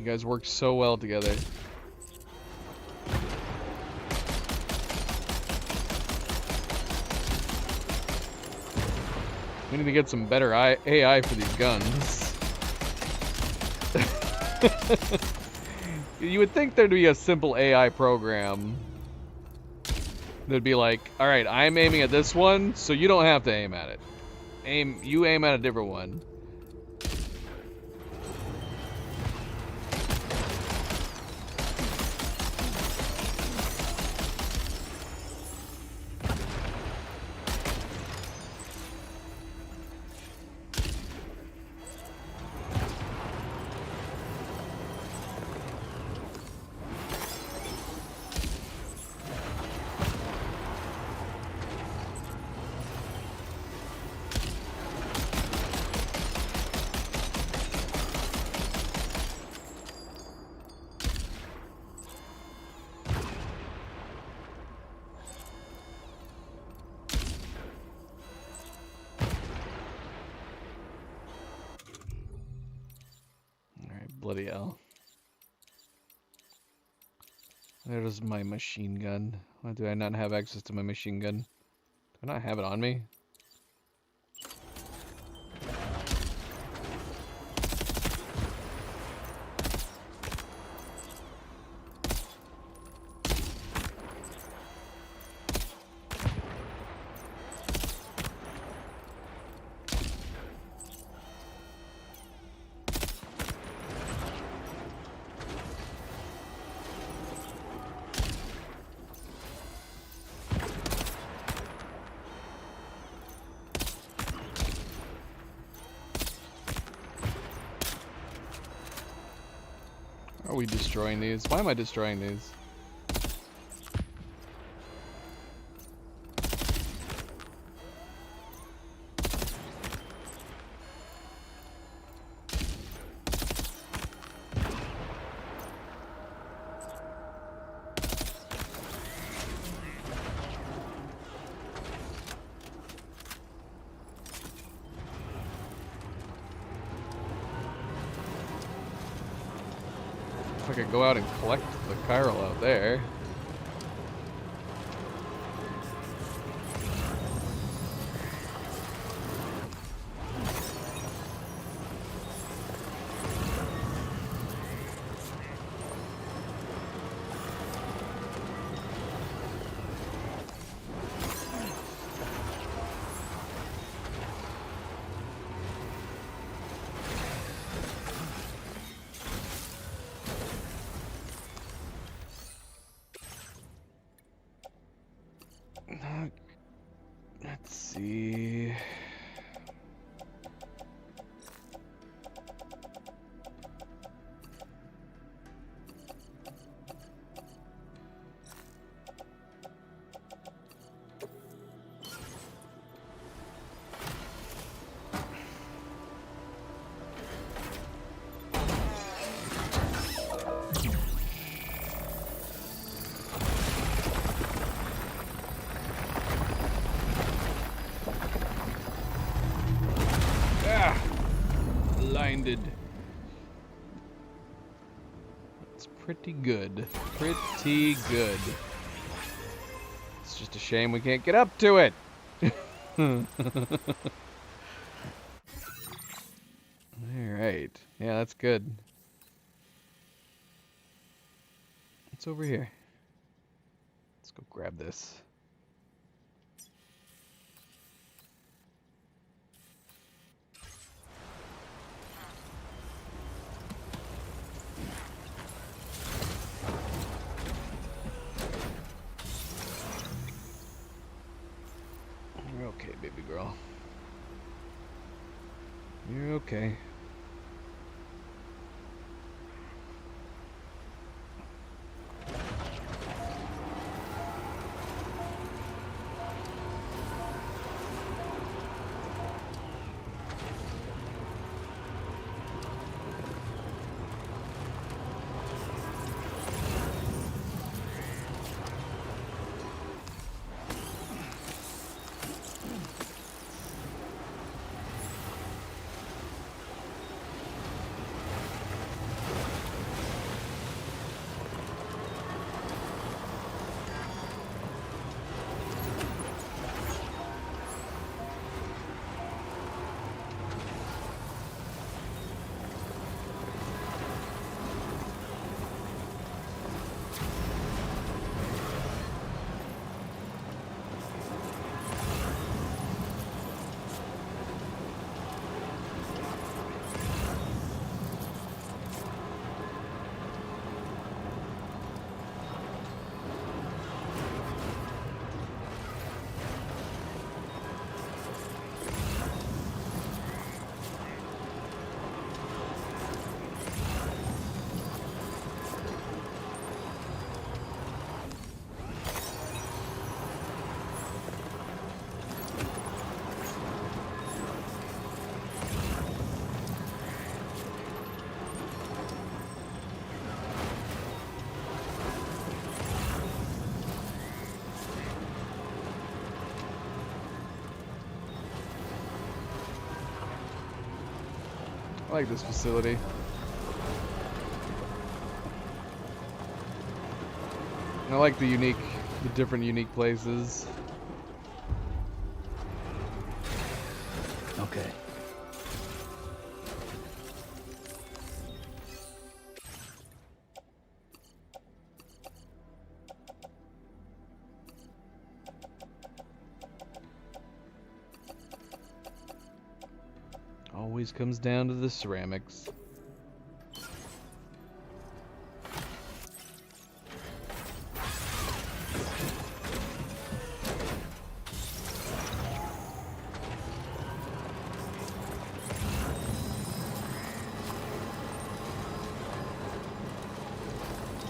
You guys work so well together. We need to get some better AI for these guns. You would think there'd be a simple AI program that'd be like, all right, I'm aiming at this one, so you don't have to aim at it. You aim at a different one. Bloody hell. There's my machine gun. Why do I not have access to my machine gun? Do I not have it on me? Are we destroying these? Why am I destroying these? I could go out and collect the chiral out there. Let's see. Blinded. That's pretty good. Pretty good. It's just a shame we can't get up to it. Alright. Yeah, that's good. What's over here? Let's go grab this. You're okay, baby girl. You're okay. I like this facility. I like the different unique places. Okay. Always comes down to the ceramics.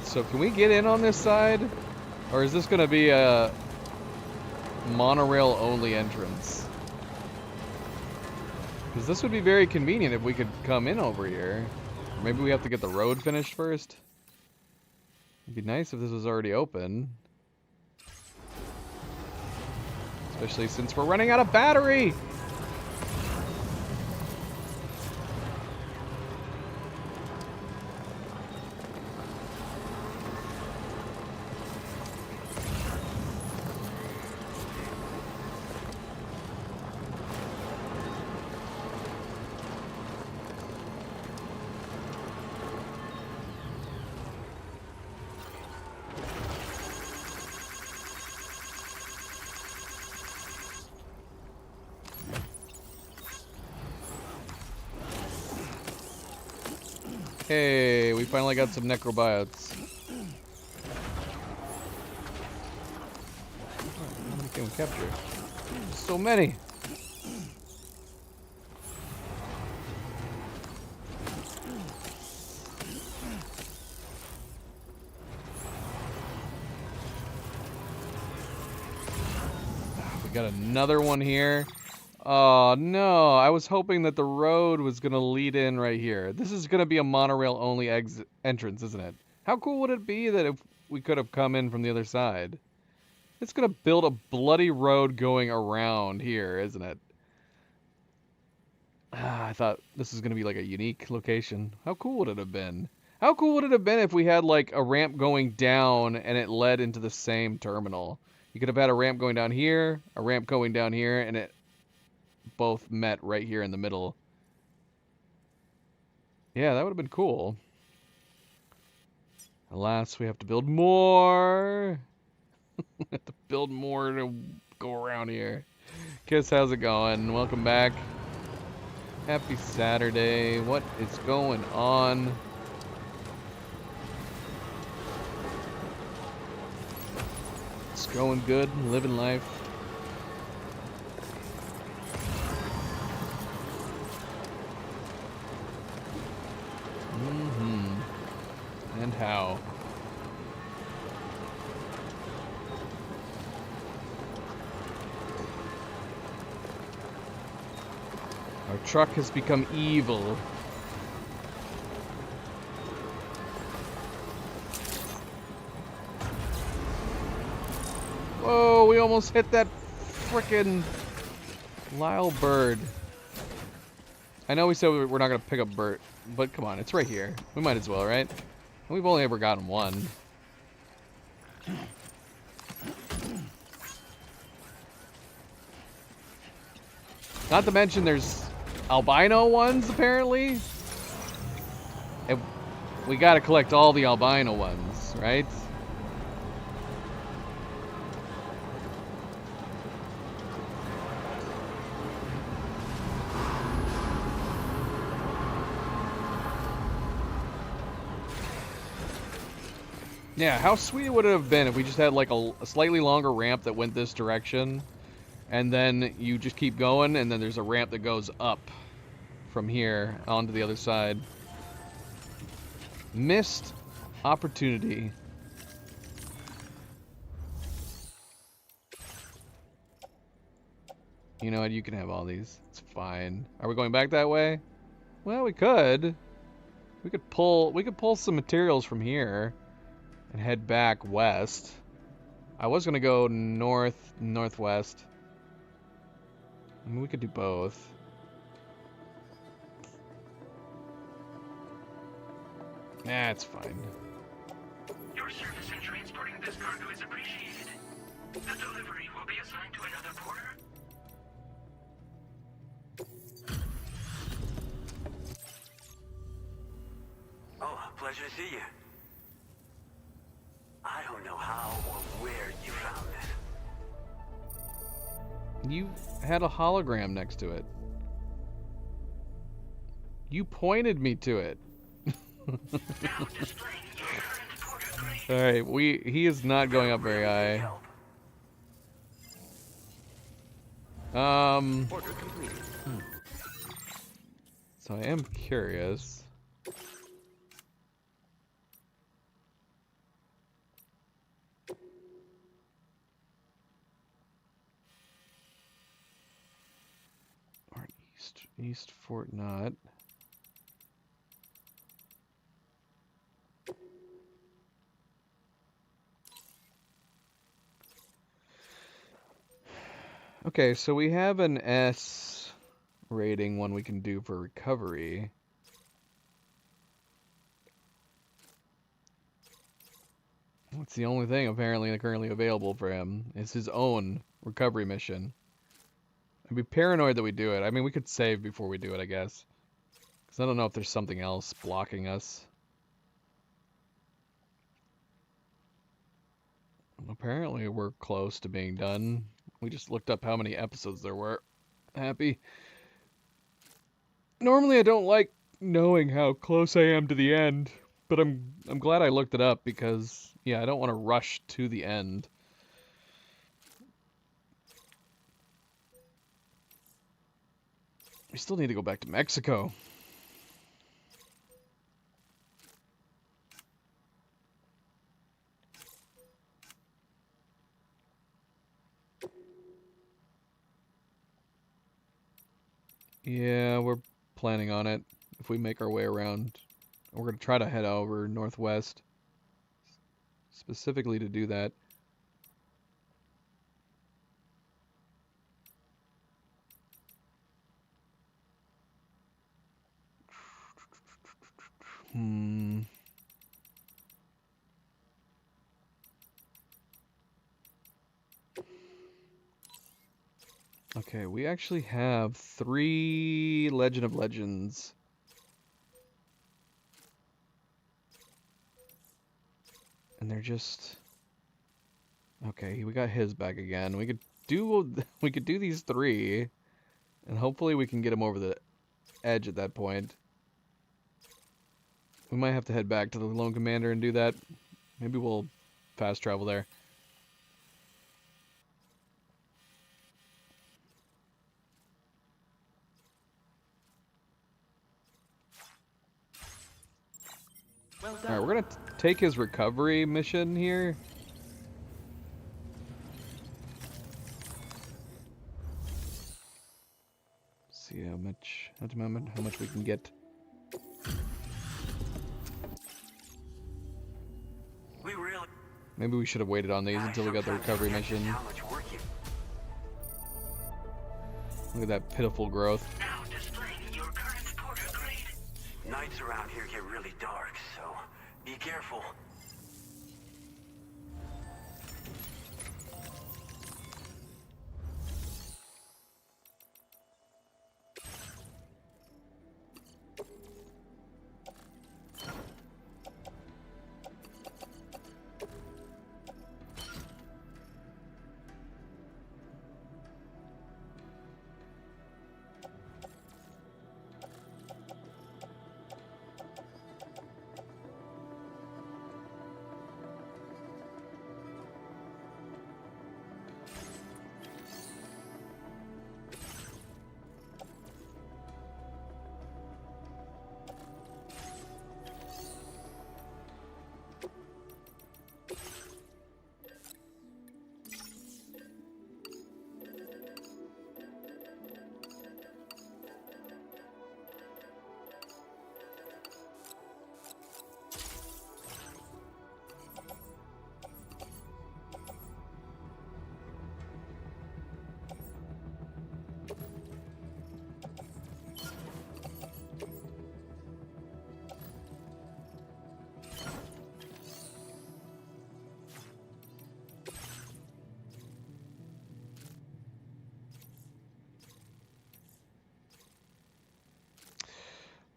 So can we get in on this side? Or is this going to be a monorail only entrance? Because this would be very convenient if we could come in over here. Or maybe we have to get the road finished first. It'd be nice if this was already open. Especially since we're running out of battery! Hey, we finally got some necrobiotes. How many can we capture? So many! We got another one here. Oh no, I was hoping that the road was going to lead in right here. This is going to be a monorail only entrance, isn't it? How cool would it be that if we could have come in from the other side? It's going to build a bloody road going around here, isn't it? I thought this was going to be like a unique location. How cool would it have been? How cool would it have been if we had like a ramp going down and it led into the same terminal? You could have had a ramp going down here, a ramp going down here, and it both met right here in the middle. Yeah, that would have been cool. Alas, we have to build more. We have to build more to go around here. Kiss, how's it going? Welcome back. Happy Saturday. What is going on? It's going good, living life. And how? Our truck has become evil. Whoa, we almost hit that frickin' Lyle bird. I know we said we're not going to pick up Bert, but come on, it's right here. We might as well, right? We've only ever gotten one. Not to mention there's albino ones, apparently. And we gotta collect all the albino ones, right? Yeah, how sweet would it have been if we just had like a slightly longer ramp that went this direction, and then you just keep going, and then there's a ramp that goes up from here onto the other side. Missed opportunity. You know what? You can have all these. It's fine. Are we going back that way? Well, we could. We could pull some materials from here and head back west. I was gonna go northwest. I mean, we could do both. Nah, it's fine. Your service in transporting this cargo is appreciated. The delivery will be assigned to another porter. Oh, pleasure to see you. I don't know how or where you found this. You had a hologram next to it. You pointed me to it. Alright, he is not going up very high. So I am curious. Or East Fort Knott. Okay, so we have an S rating one we can do for recovery. That's the only thing apparently currently available for him is his own recovery mission. I'd be paranoid that we do it. I mean, we could save before we do it, I guess. Because I don't know if there's something else blocking us. Apparently we're close to being done. We just looked up how many episodes there were. Happy. Normally I don't like knowing how close I am to the end, but I'm glad I looked it up because, yeah, I don't want to rush to the end. We still need to go back to Mexico. Yeah, we're planning on it. If we make our way around, we're going to try to head over northwest, specifically to do that. Okay, we actually have 3 Legend of Legends. And they're just... Okay, we got his back again. We could do these 3, and hopefully we can get him over the edge at that point. We might have to head back to the Lone Commander and do that. Maybe we'll fast travel there. Well done. Alright, we're gonna take his recovery mission here. See how much we can get. Maybe we should have waited on these until we got the recovery mission. Look at that pitiful growth. Nights around here get really dark, so be careful.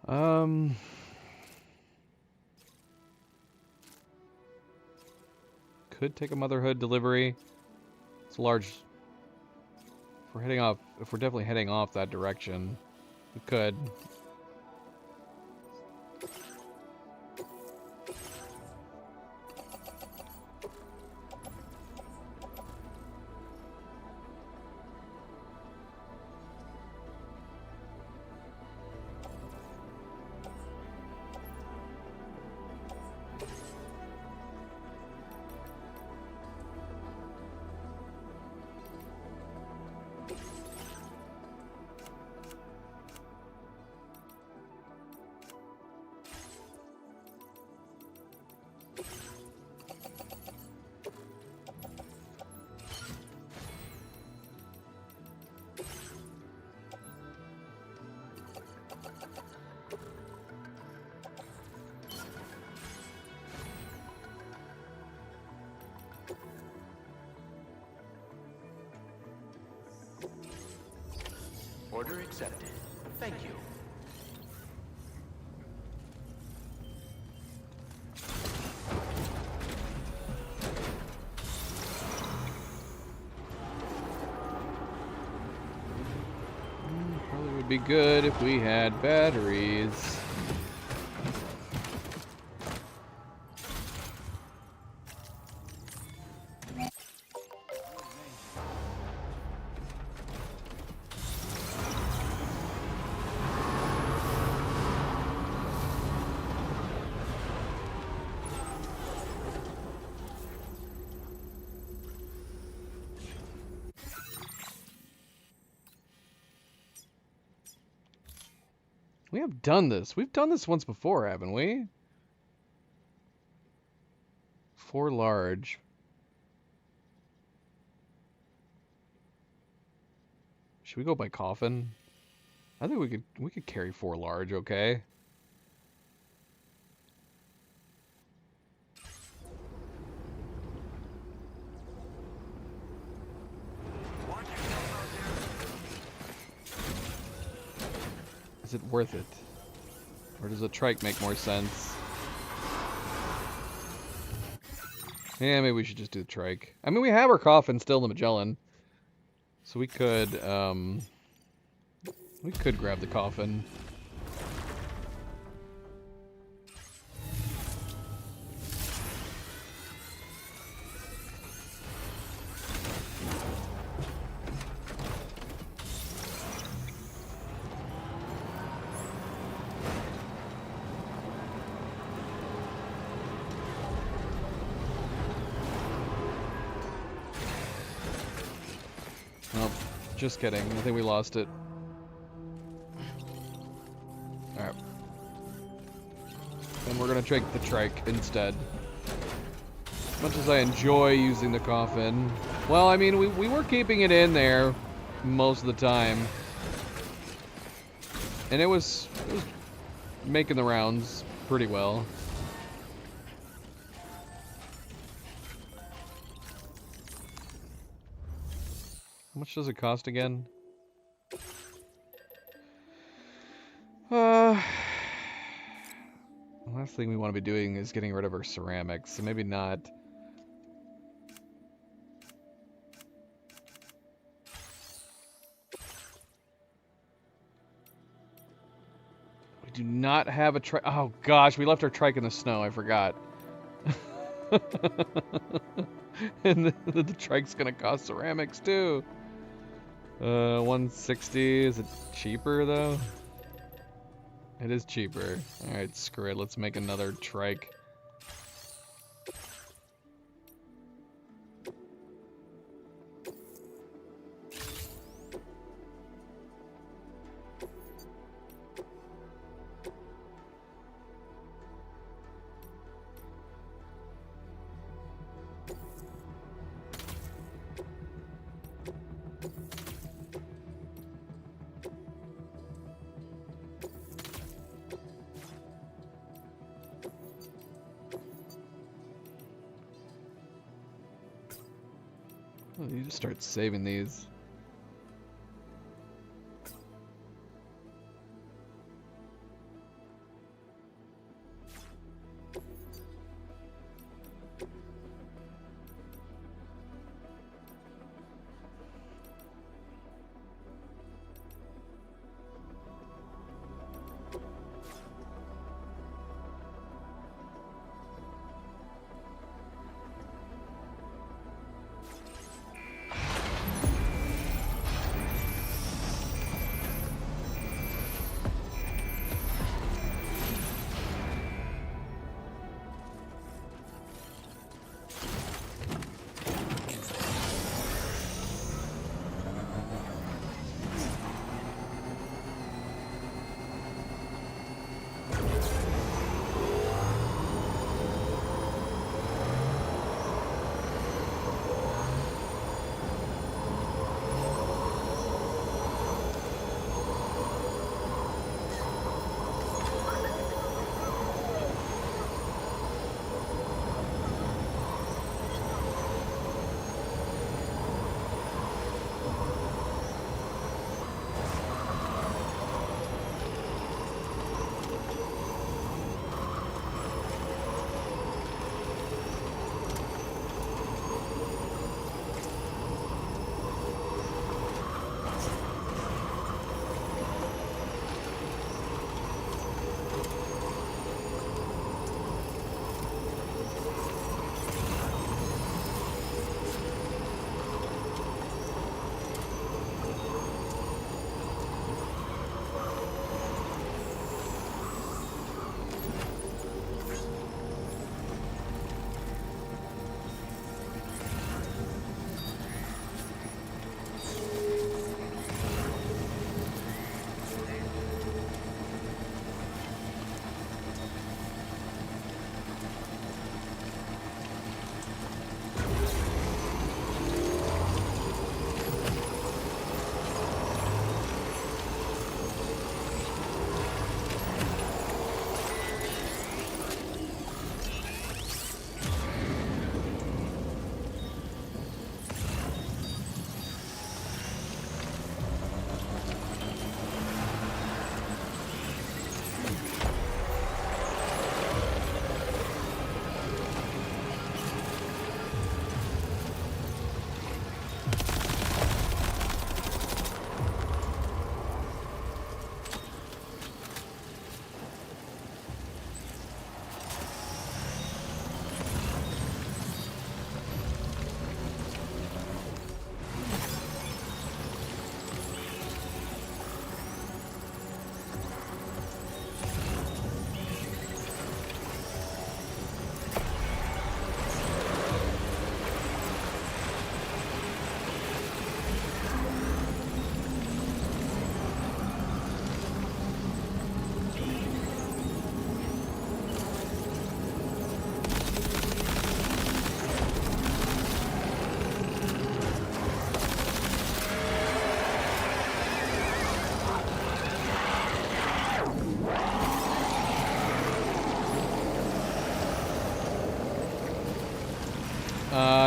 Could take a Motherhood delivery. It's a large. If we're heading off, if we're definitely heading off that direction, we could. Order accepted. Thank you. Probably would be good if we had batteries. We have done this. We've done this once before, haven't we? 4 large. Should we go by coffin? I think we could carry 4 large, okay? Is it worth it? Or does a trike make more sense? Yeah, maybe we should just do the trike. I mean, we have our coffin still in the Magellan. So we could grab the coffin. Nope, just kidding. I think we lost it. Alright. And we're gonna take the trike instead. As much as I enjoy using the coffin. Well, I mean, we were keeping it in there most of the time. And it was making the rounds pretty well. How much does it cost again? The last thing we want to be doing is getting rid of our ceramics, so maybe not. We do not have a trike. Oh gosh, we left our trike in the snow, I forgot. And the trike's gonna cost ceramics too. 160. Is it cheaper though? It is cheaper. Alright, screw it. Let's make another trike. Oh, you just start saving these.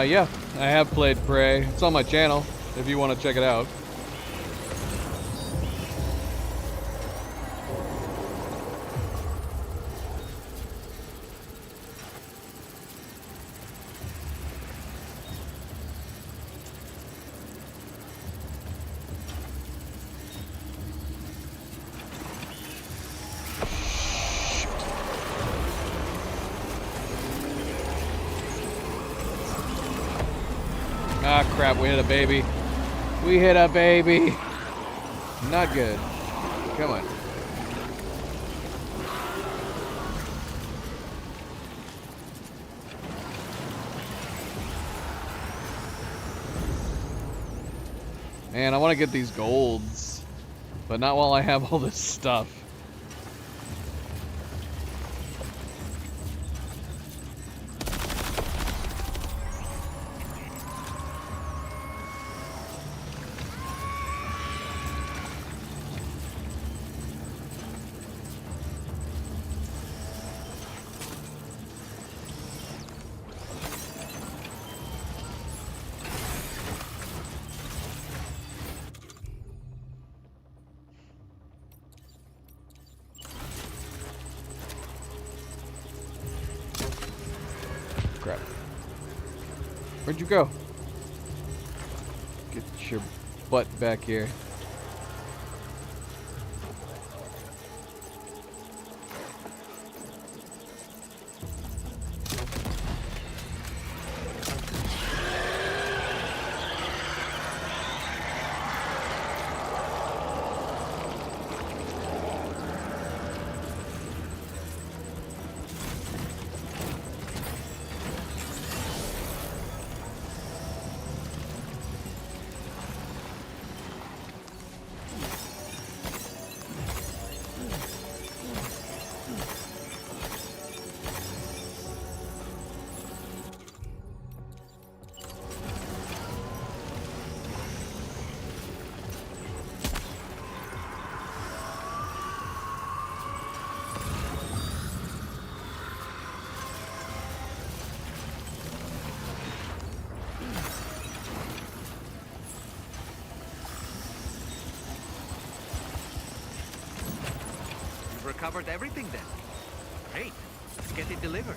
Yeah, I have played Prey. It's on my channel if you want to check it out. Ah, crap, we hit a baby. We hit a baby. Not good. Come on. Man, I want to get these golds, but not while I have all this stuff. Crap. Where'd you go? Get your butt back here. Recovered everything then. Great. Let's get it delivered.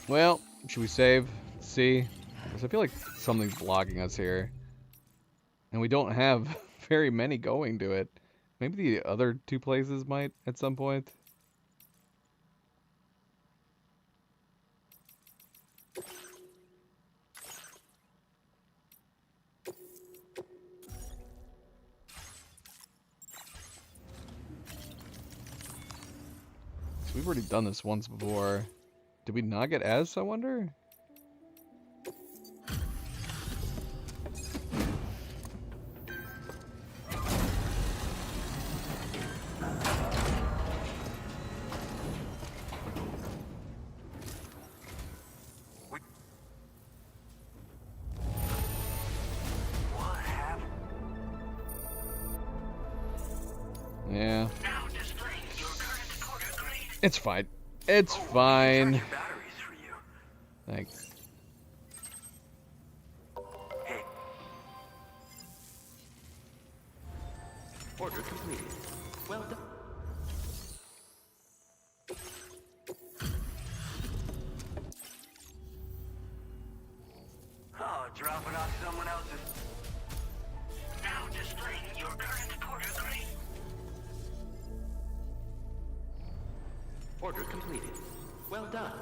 Well, should we save? See? Because I feel like something's blocking us here. And we don't have very many going to it. Maybe the other two places might at some point. We've already done this once before. Did we not get S, I wonder? Yeah. It's fine. It's fine. Thanks. Hey. Order completed. Well done. Oh, dropping off someone else's. Now displaying your current quarter grade. Order completed. Well done.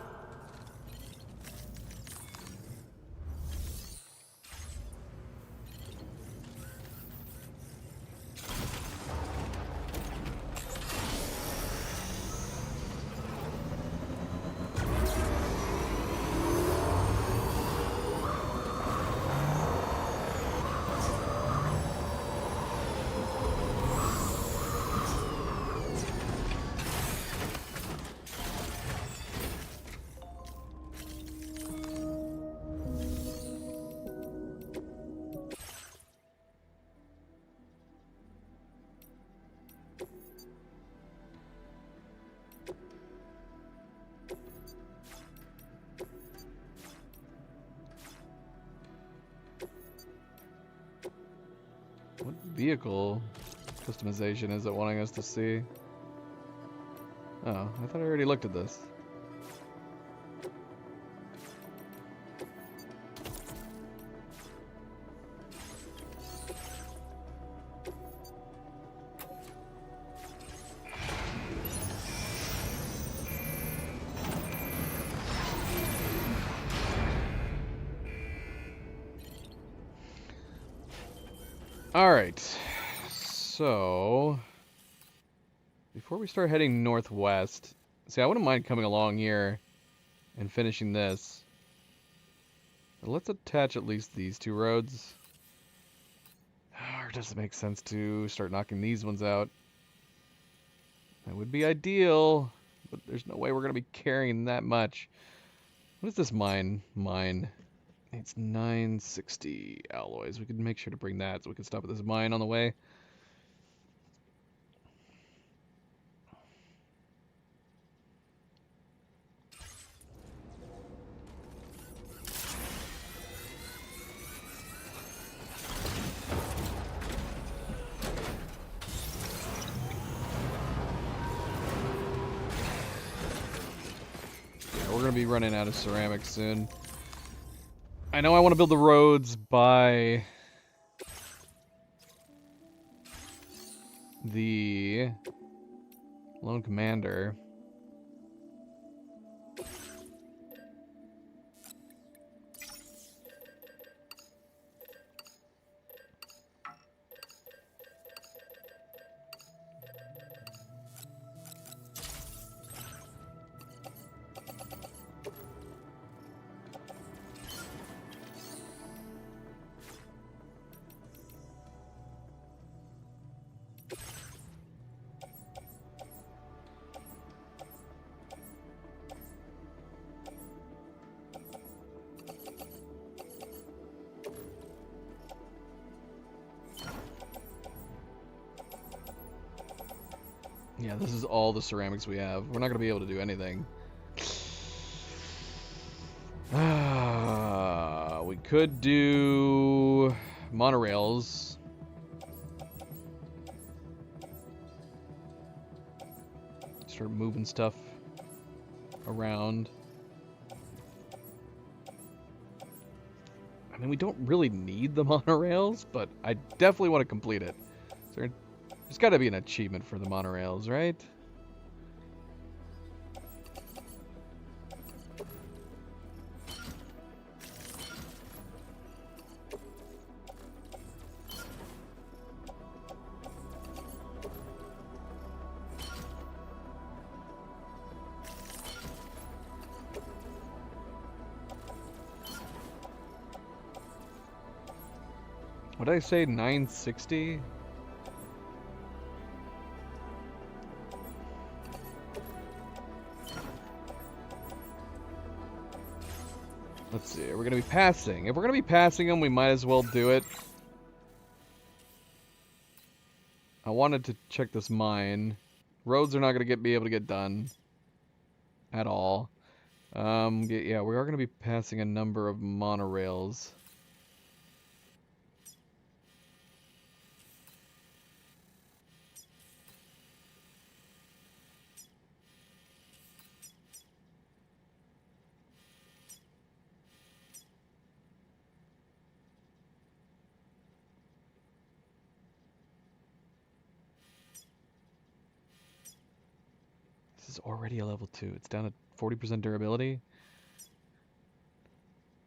What vehicle customization is it wanting us to see? Oh, I thought I already looked at this. Alright, so before we start heading northwest, see, I wouldn't mind coming along here and finishing this. But let's attach at least these two roads. Or does it make sense to start knocking these ones out? That would be ideal, but there's no way we're going to be carrying that much. What is this mine? It's 960 alloys. We could make sure to bring that so we can stop at this mine on the way. Yeah, we're going to be running out of ceramics soon. I know I want to build the roads by the Lone Commander. Yeah, this is all the ceramics we have. We're not going to be able to do anything. We could do monorails. Start moving stuff around. I mean, we don't really need the monorails, but I definitely want to complete it. Is there There's got to be an achievement for the monorails, right? What did I say? 960? Let's see. We're gonna be passing. If we're gonna be passing them, we might as well do it. I wanted to check this mine. Roads are not gonna be able to get done at all. Yeah, we are gonna be passing a number of monorails. This is already a level 2. It's down to 40% durability.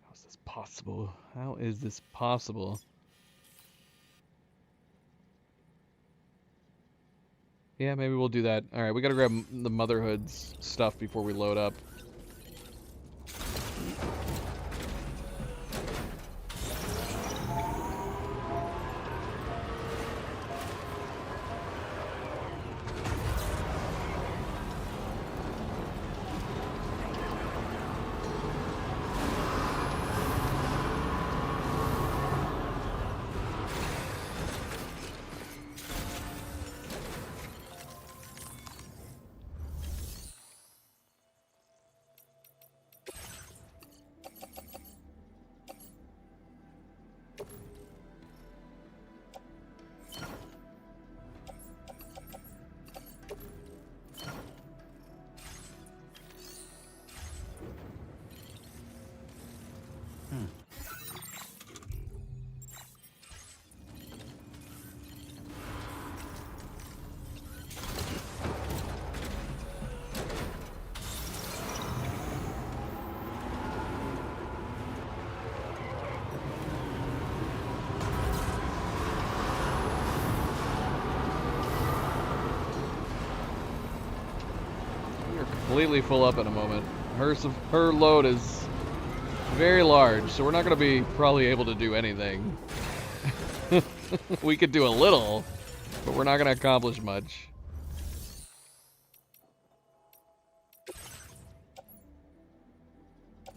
How is this possible? How is this possible? Yeah, maybe we'll do that. Alright, we gotta grab the Motherhood's stuff before we load up. Completely full up in a moment. Her load is very large, so we're not going to be probably able to do anything. We could do a little, but we're not going to accomplish much.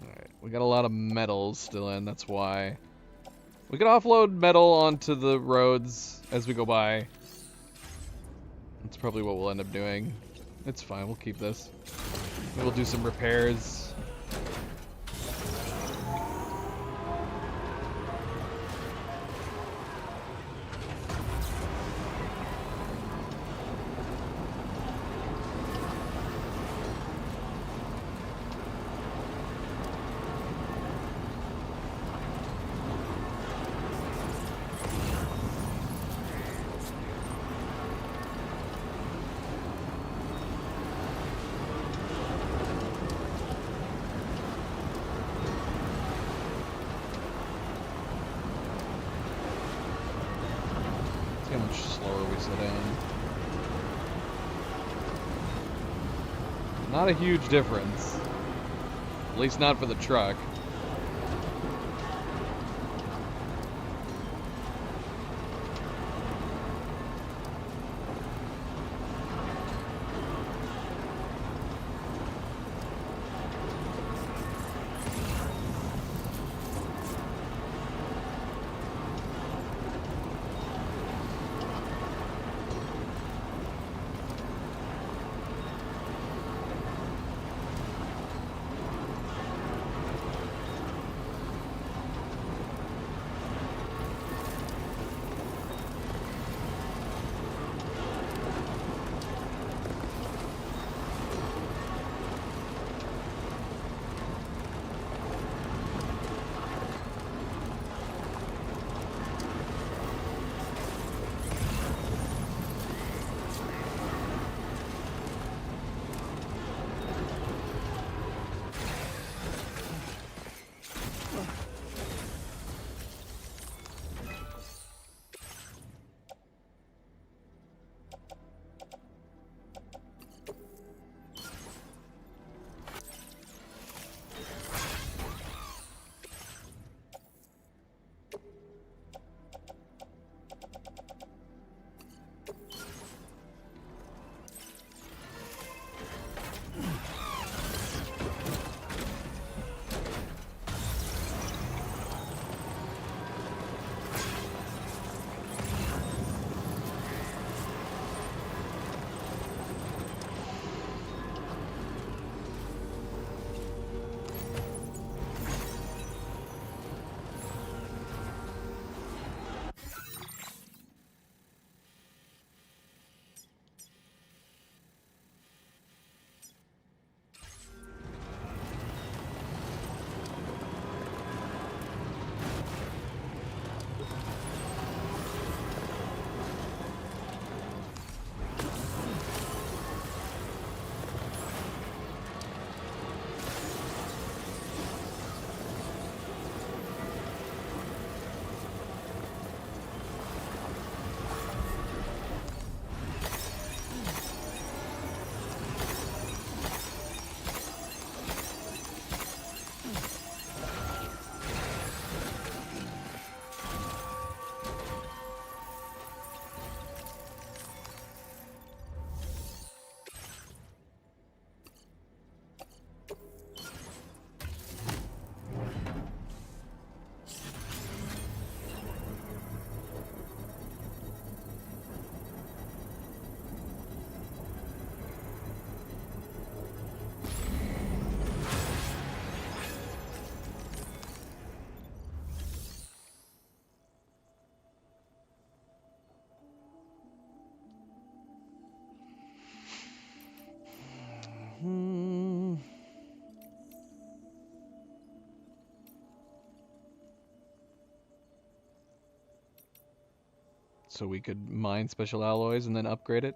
Alright, we got a lot of metals still in, that's why. We can offload metal onto the roads as we go by. That's probably what we'll end up doing. It's fine, we'll keep this. We'll do some repairs. See how much slower we slow down. Not a huge difference. At least not for the truck. so we could mine special alloys and then upgrade it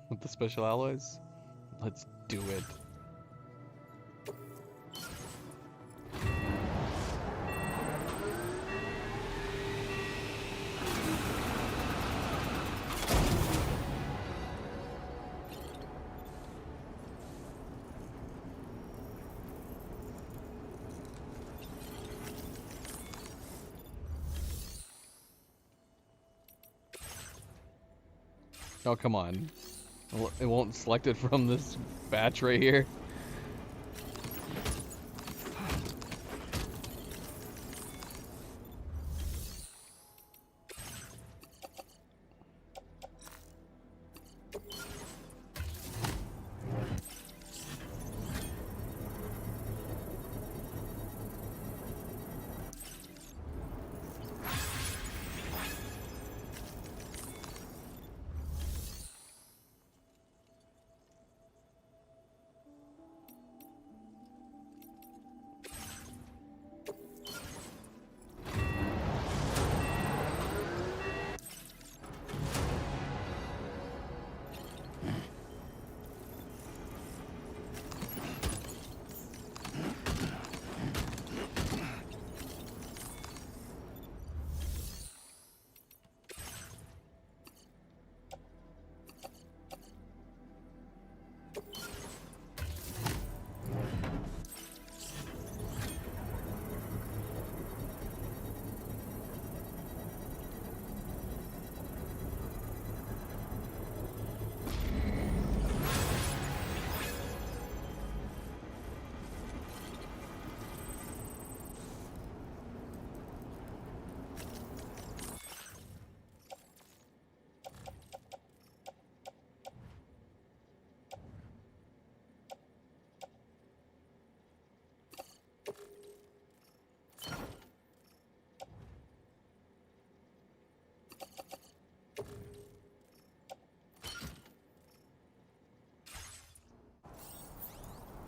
with the special alloys. Let's do it. Oh, come on. It won't select it from this batch right here.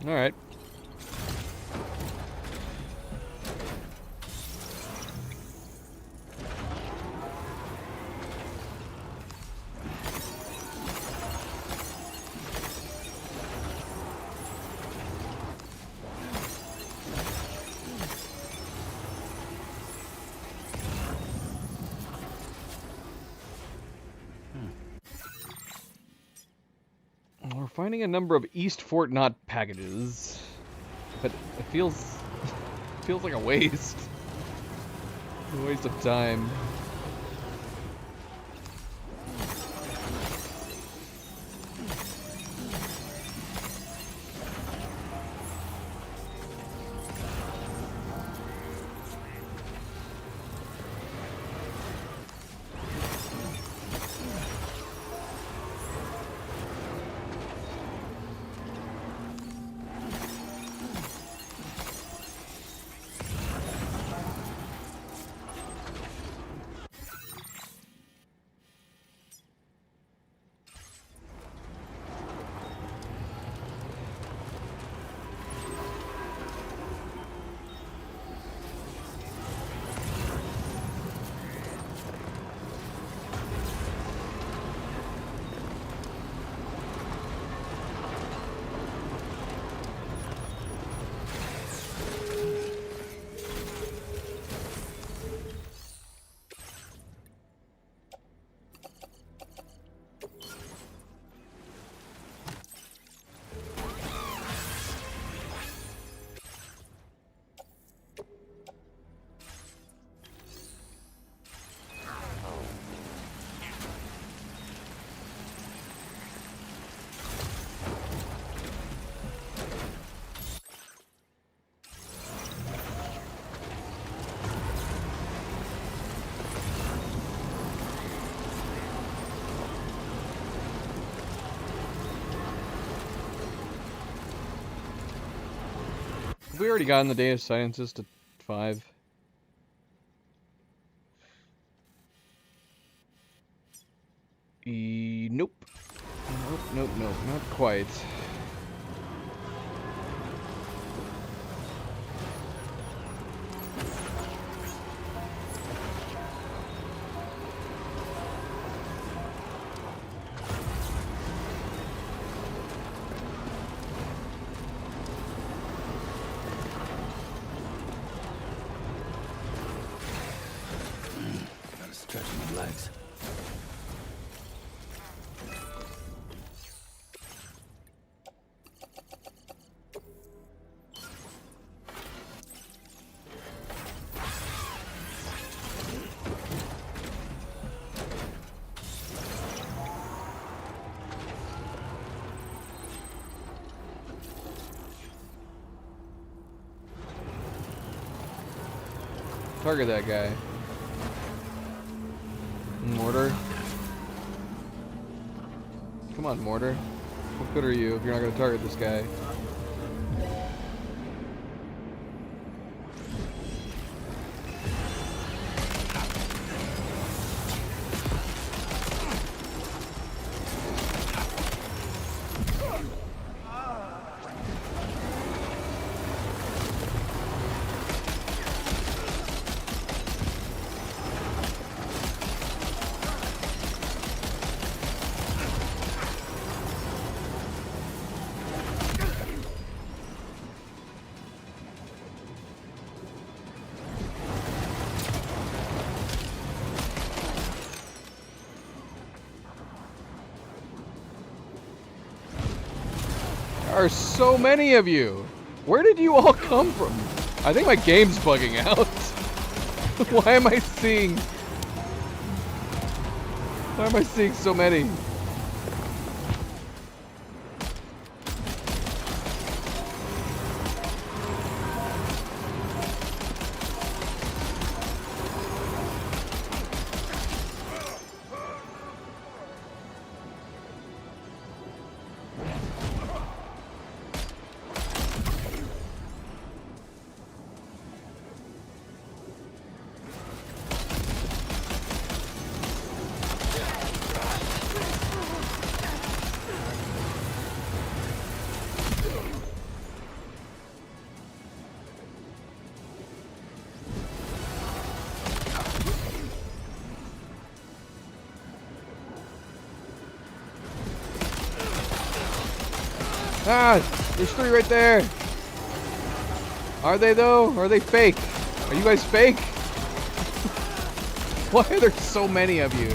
All right. We're finding a number of East Fort Knot packages, but it feels like a waste. A waste of time. Have we already gotten the data scientist to 5? Nope. Nope, not quite. Target that guy. Mortar. Come on, Mortar. What good are you if you're not going to target this guy? There are so many of you. Where did you all come from? I think my game's bugging out. Why am I seeing so many? Ah, there's 3 right there. Are they though? Or are they fake? Are you guys fake? Why are there so many of you?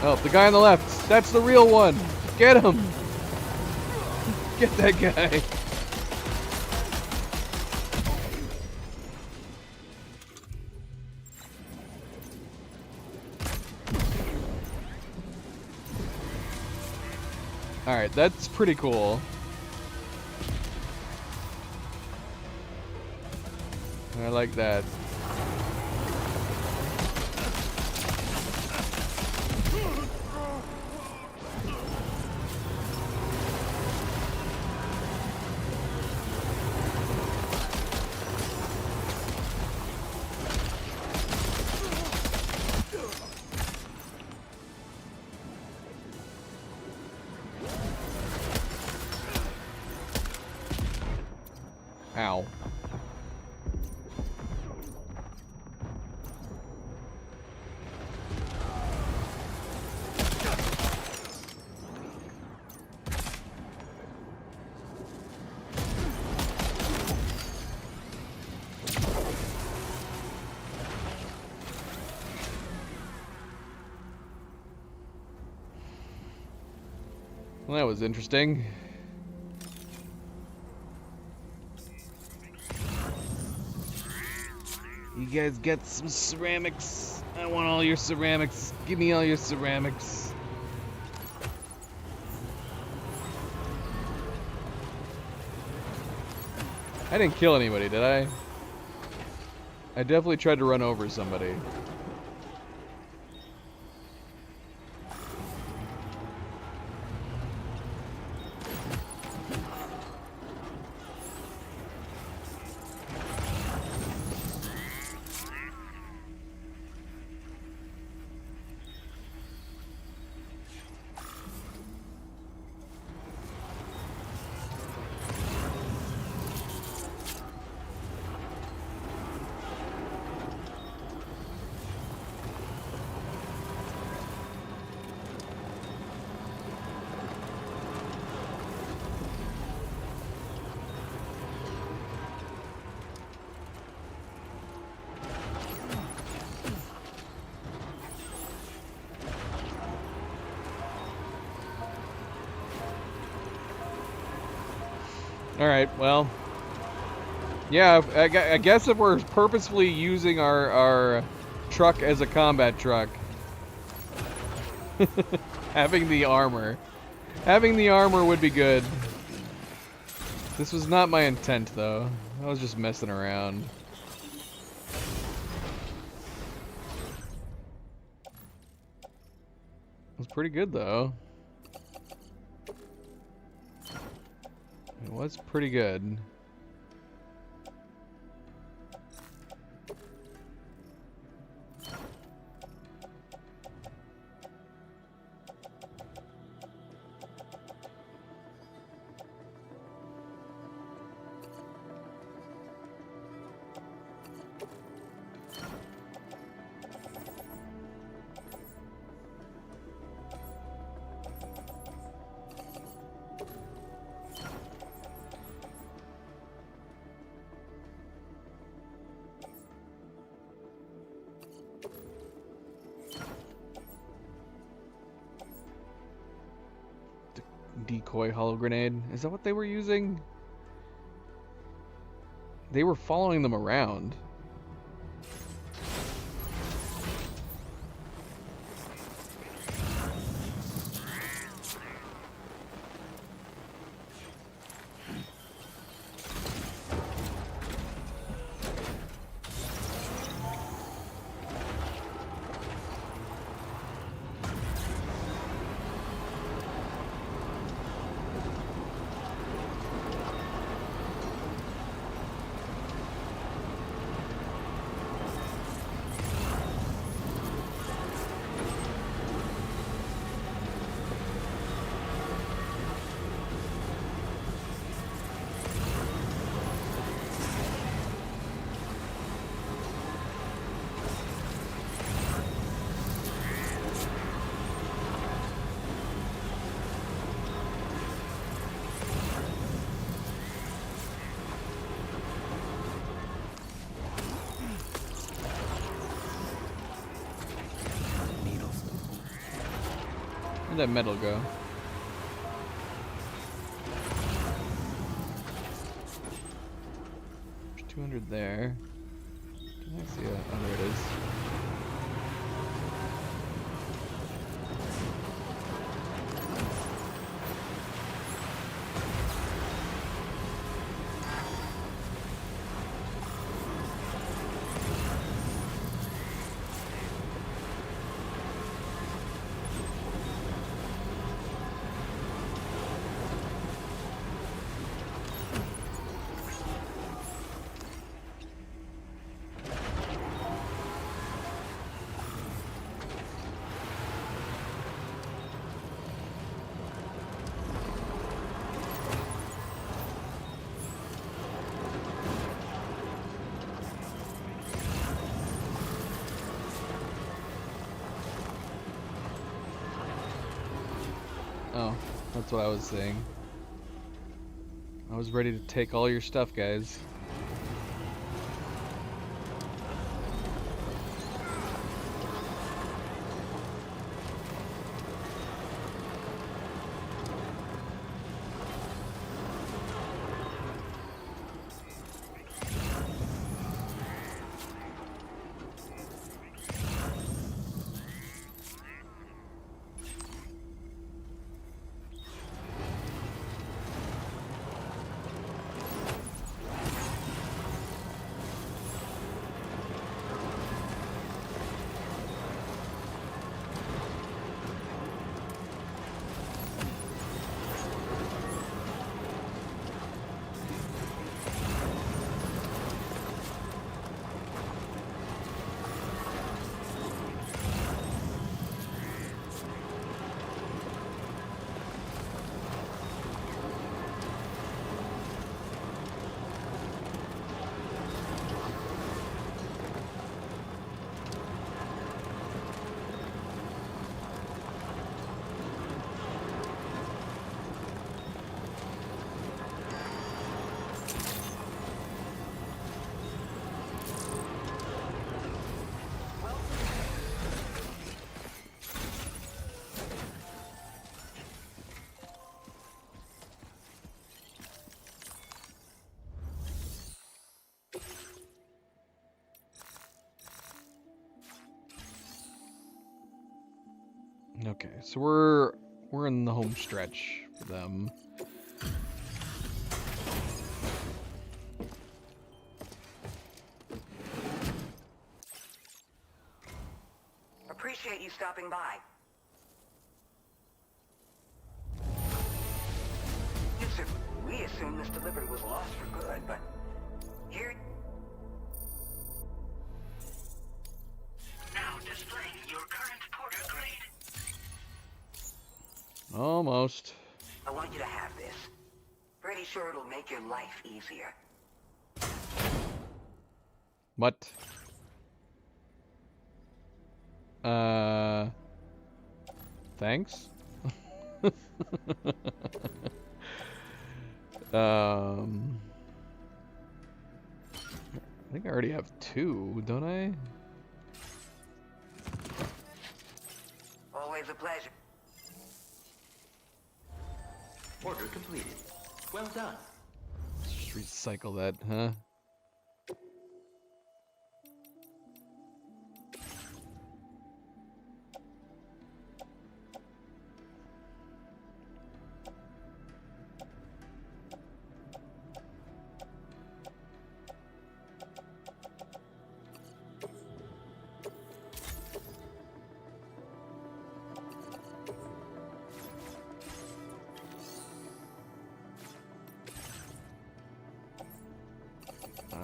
Oh, the guy on the left. That's the real one. Get him. Get that guy. Alright, that's pretty cool. I like that. Ow. Well, that was interesting. You guys get some ceramics. I want all your ceramics. Give me all your ceramics. I didn't kill anybody, did I? I definitely tried to run over somebody. Alright, well, yeah, I guess if we're purposefully using our truck as a combat truck, having the armor would be good. This was not my intent, though. I was just messing around. It was pretty good though. It was pretty good. Decoy hollow grenade. Is that what they were using? They were following them around. Where'd that metal go? There's 200 there. Can I see it? Oh, there it is. Oh, that's what I was saying. I was ready to take all your stuff, guys. Okay, so we're in the home stretch for them. stopping by. We assumed this delivery was lost for good, but here... Now displaying your current porter grade. Almost. I want you to have this. Pretty sure it'll make your life easier. What? Thanks? I think I already have 2, don't I? Always a pleasure. Order completed. Well done. Let's just recycle that, huh?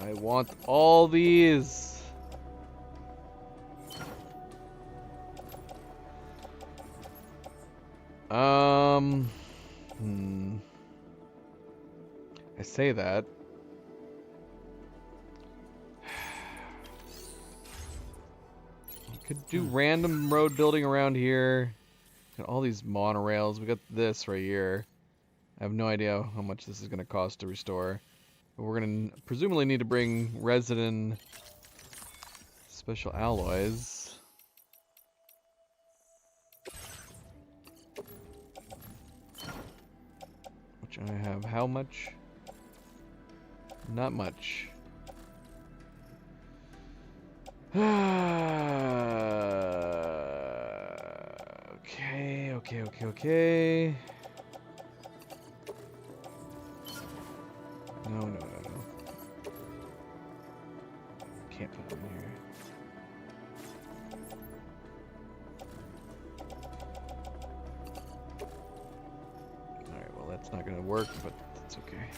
I want all these. I say that. We could do random road building around here. Got all these monorails. We got this right here. I have no idea how much this is going to cost to restore. But we're going to presumably need to bring resin special alloys. Which I have how much? Not much. Okay. No. Can't put them here. Alright, well that's not gonna work, but that's okay.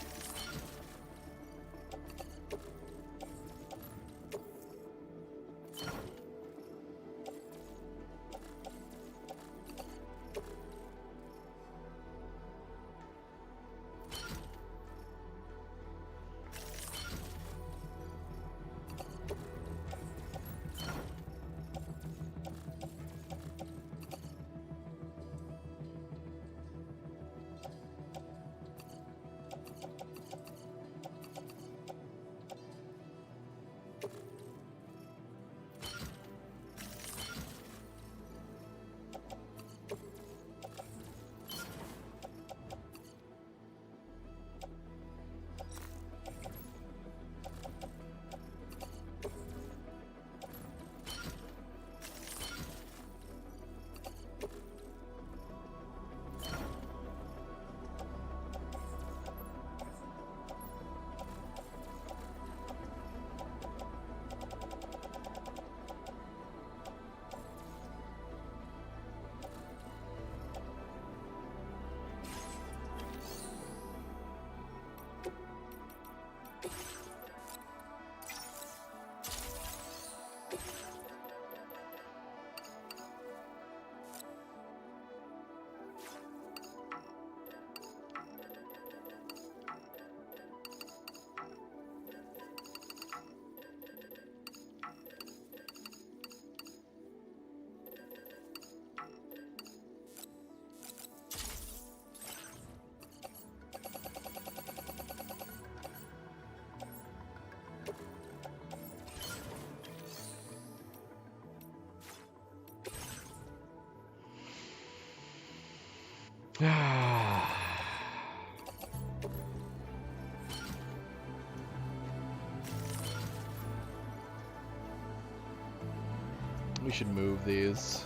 We should move these.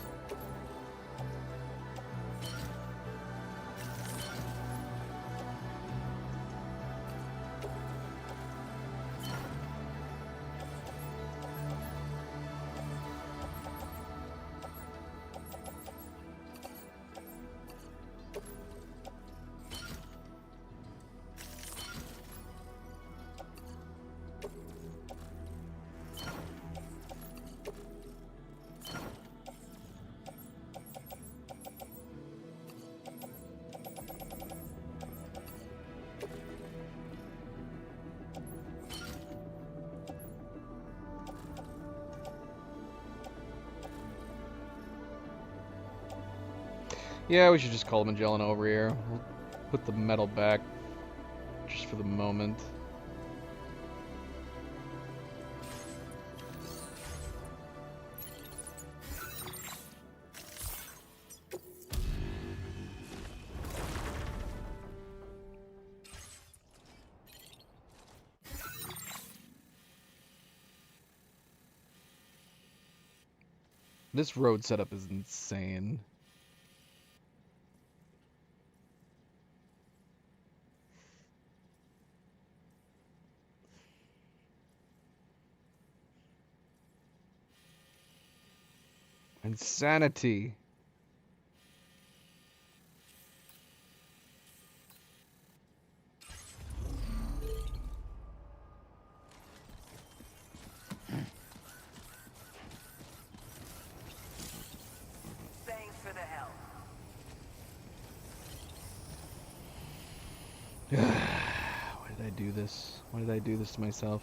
Yeah, we should just call Magellan over here. We'll put the metal back just for the moment. This road setup is insane. Insanity. Thanks for the help. Why did I do this? Why did I do this to myself?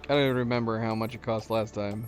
I don't even remember how much it cost last time.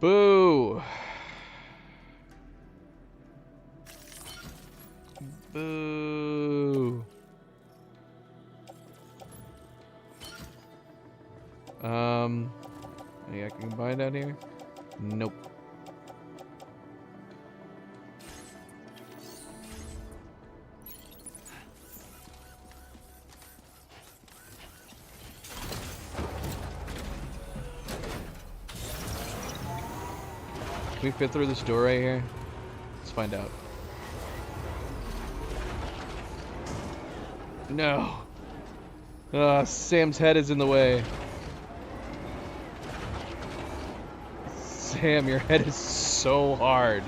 Boo! Boo! Yeah, I can buy down here? Nope. Can we fit through this door right here? Let's find out. No. Sam's head is in the way. Sam, your head is so hard.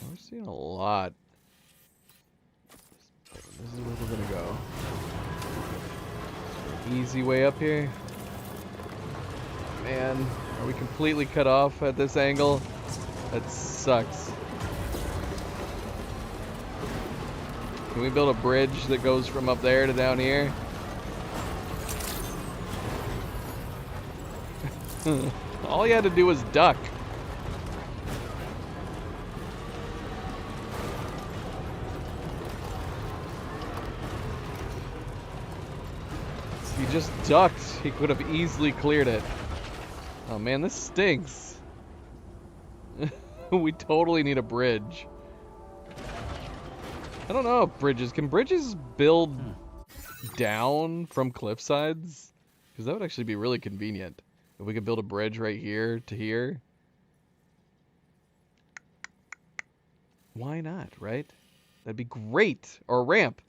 We're seeing a lot. This is where we're gonna go. easy way up here? Man, are we completely cut off at this angle? That sucks. Can we build a bridge that goes from up there to down here? All you had to do was duck. If he just ducked, he could have easily cleared it. Oh man, this stinks. We totally need a bridge. I don't know if bridges... Can bridges build down from cliff sides? Because that would actually be really convenient. If we could build a bridge right here to here. Why not, right? That'd be great. Or a ramp.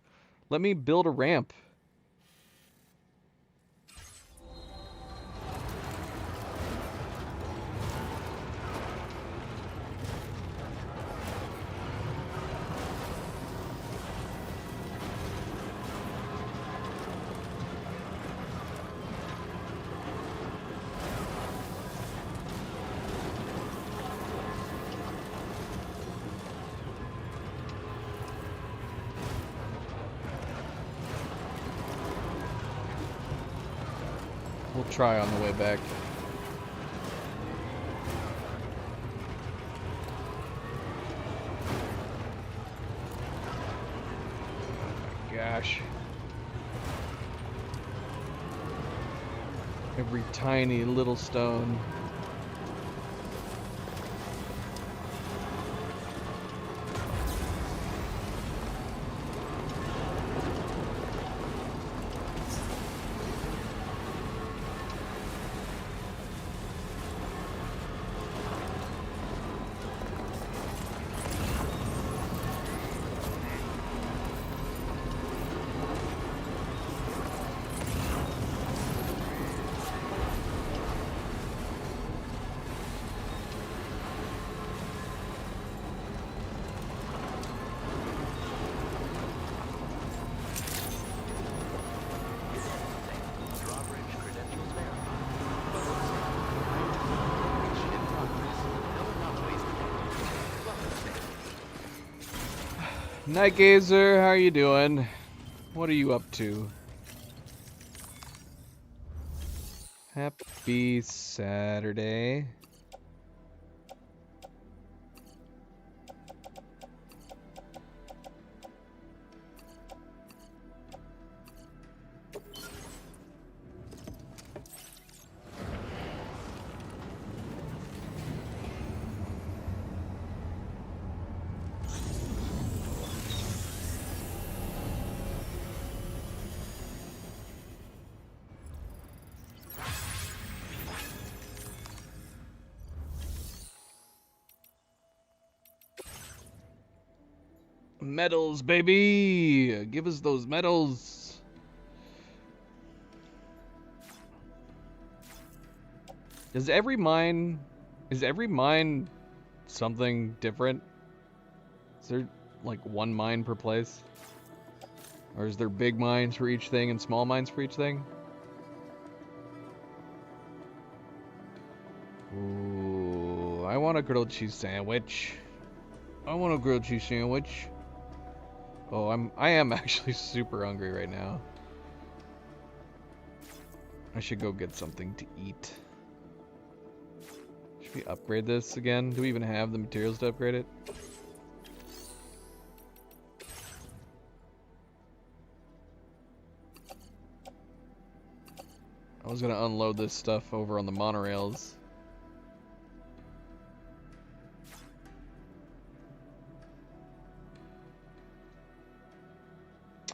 Let me build a ramp. We'll try on the way back. Oh my gosh. Every tiny little stone. Night Gazer, how are you doing? What are you up to? Happy Saturday. Medals, baby! Give us those medals! Is every mine something different? Is there like one mine per place? Or is there big mines for each thing and small mines for each thing? Ooh, I want a grilled cheese sandwich. I want a grilled cheese sandwich. Oh, I am actually super hungry right now. I should go get something to eat. Should we upgrade this again? Do we even have the materials to upgrade it? I was gonna unload this stuff over on the monorails.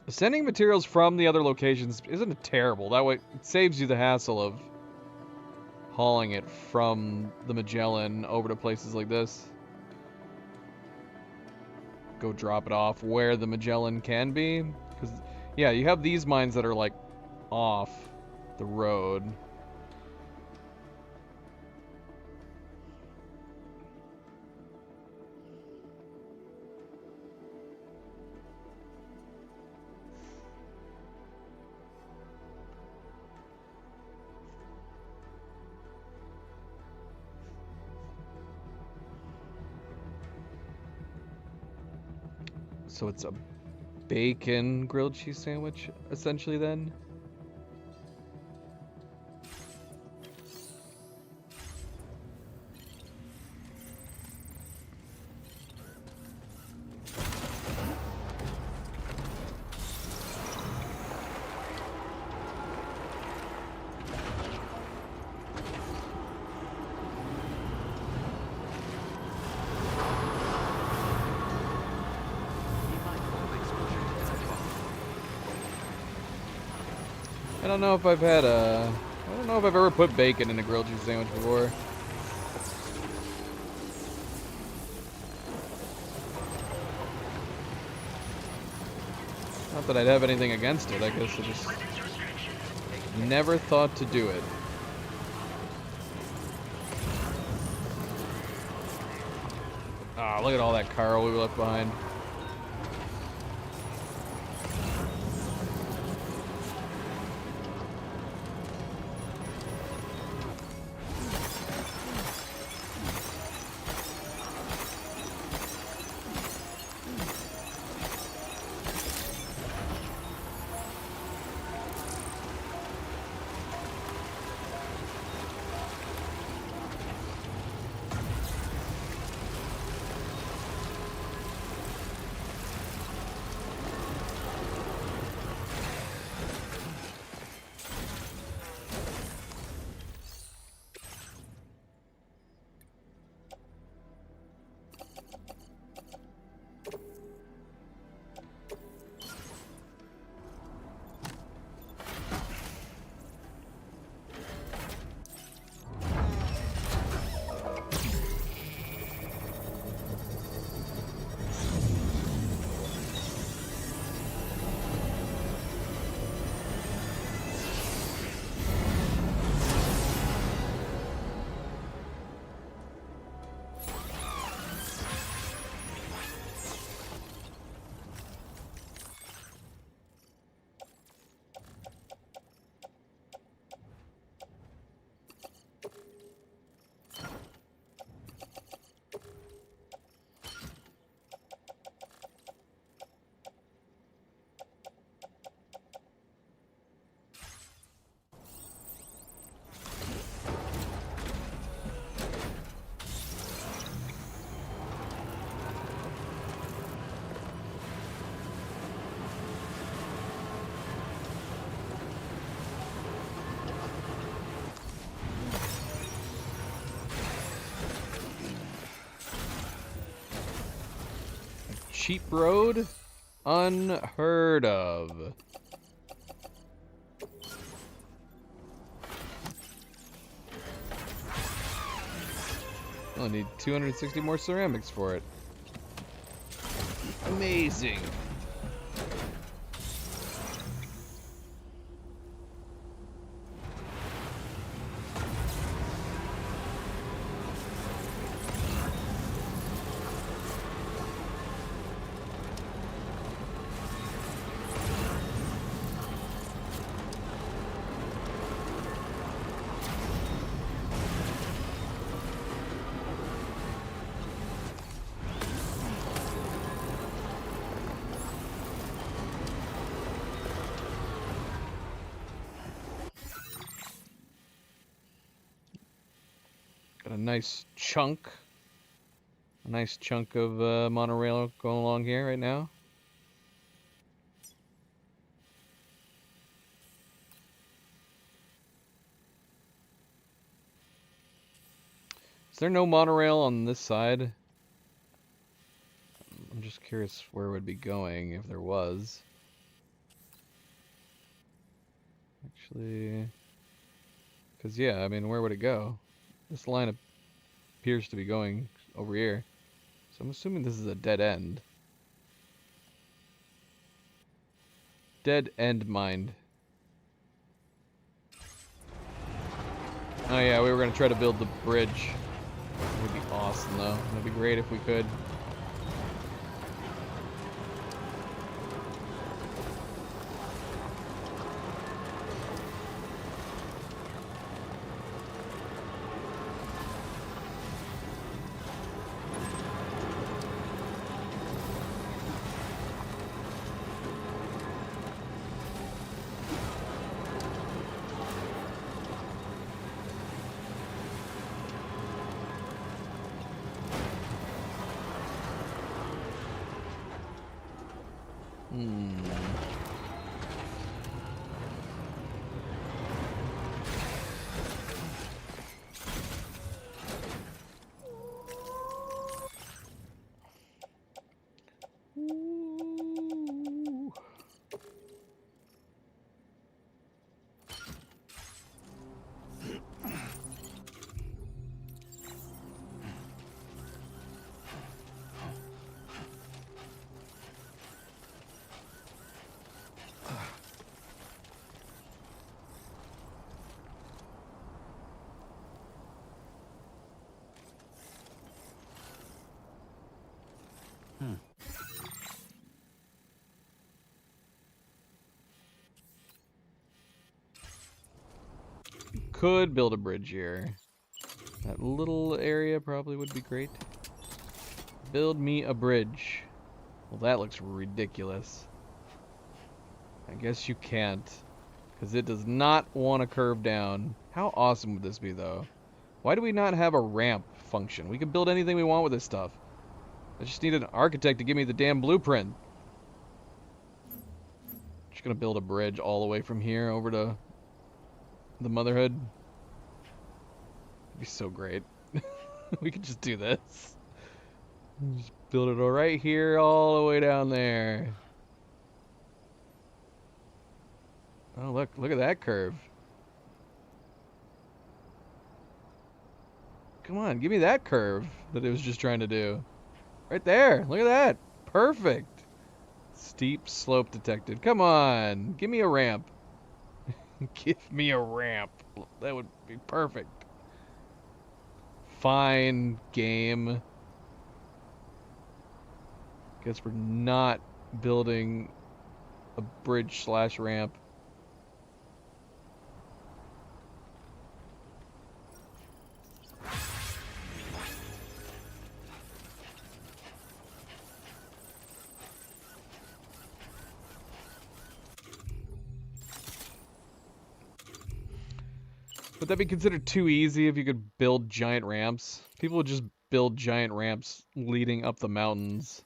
Sending materials from the other locations isn't terrible. That way it saves you the hassle of hauling it from the Magellan over to places like this. Go drop it off where the Magellan can be. Because, yeah, you have these mines that are, like, off the road. So it's a bacon grilled cheese sandwich, essentially, then? I don't know if I've had a... I don't know if I've ever put bacon in a grilled cheese sandwich before. Not that I'd have anything against it, I guess I just never thought to do it. Ah, look at all that Carl we left behind. Cheap road? Unheard of. I'll need 260 more ceramics for it. Amazing. Got a nice chunk of monorail going along here right now. Is there no monorail on this side? I'm just curious where it would be going if there was. Actually, because yeah, I mean, where would it go? This line appears to be going over here. So I'm assuming this is a dead end. Dead end mine. Oh yeah, we were going to try to build the bridge. It would be awesome though. It would be great if we could. could build a bridge here. That little area probably would be great. Build me a bridge. Well, that looks ridiculous. I guess you can't, because it does not want to curve down. How awesome would this be, though? Why do we not have a ramp function? We can build anything we want with this stuff. I just need an architect to give me the damn blueprint. Just gonna build a bridge all the way from here over to the Motherhood. It'd be so great. We could just do this. Just build it right here, all the way down there. Oh, look at that curve. Come on, give me that curve that it was just trying to do. Right there, look at that. Perfect. Steep slope detected. Come on, give me a ramp. Give me a ramp. That would be perfect. Fine, game. Guess we're not building a bridge / ramp. Would that be considered too easy if you could build giant ramps? People would just build giant ramps leading up the mountains.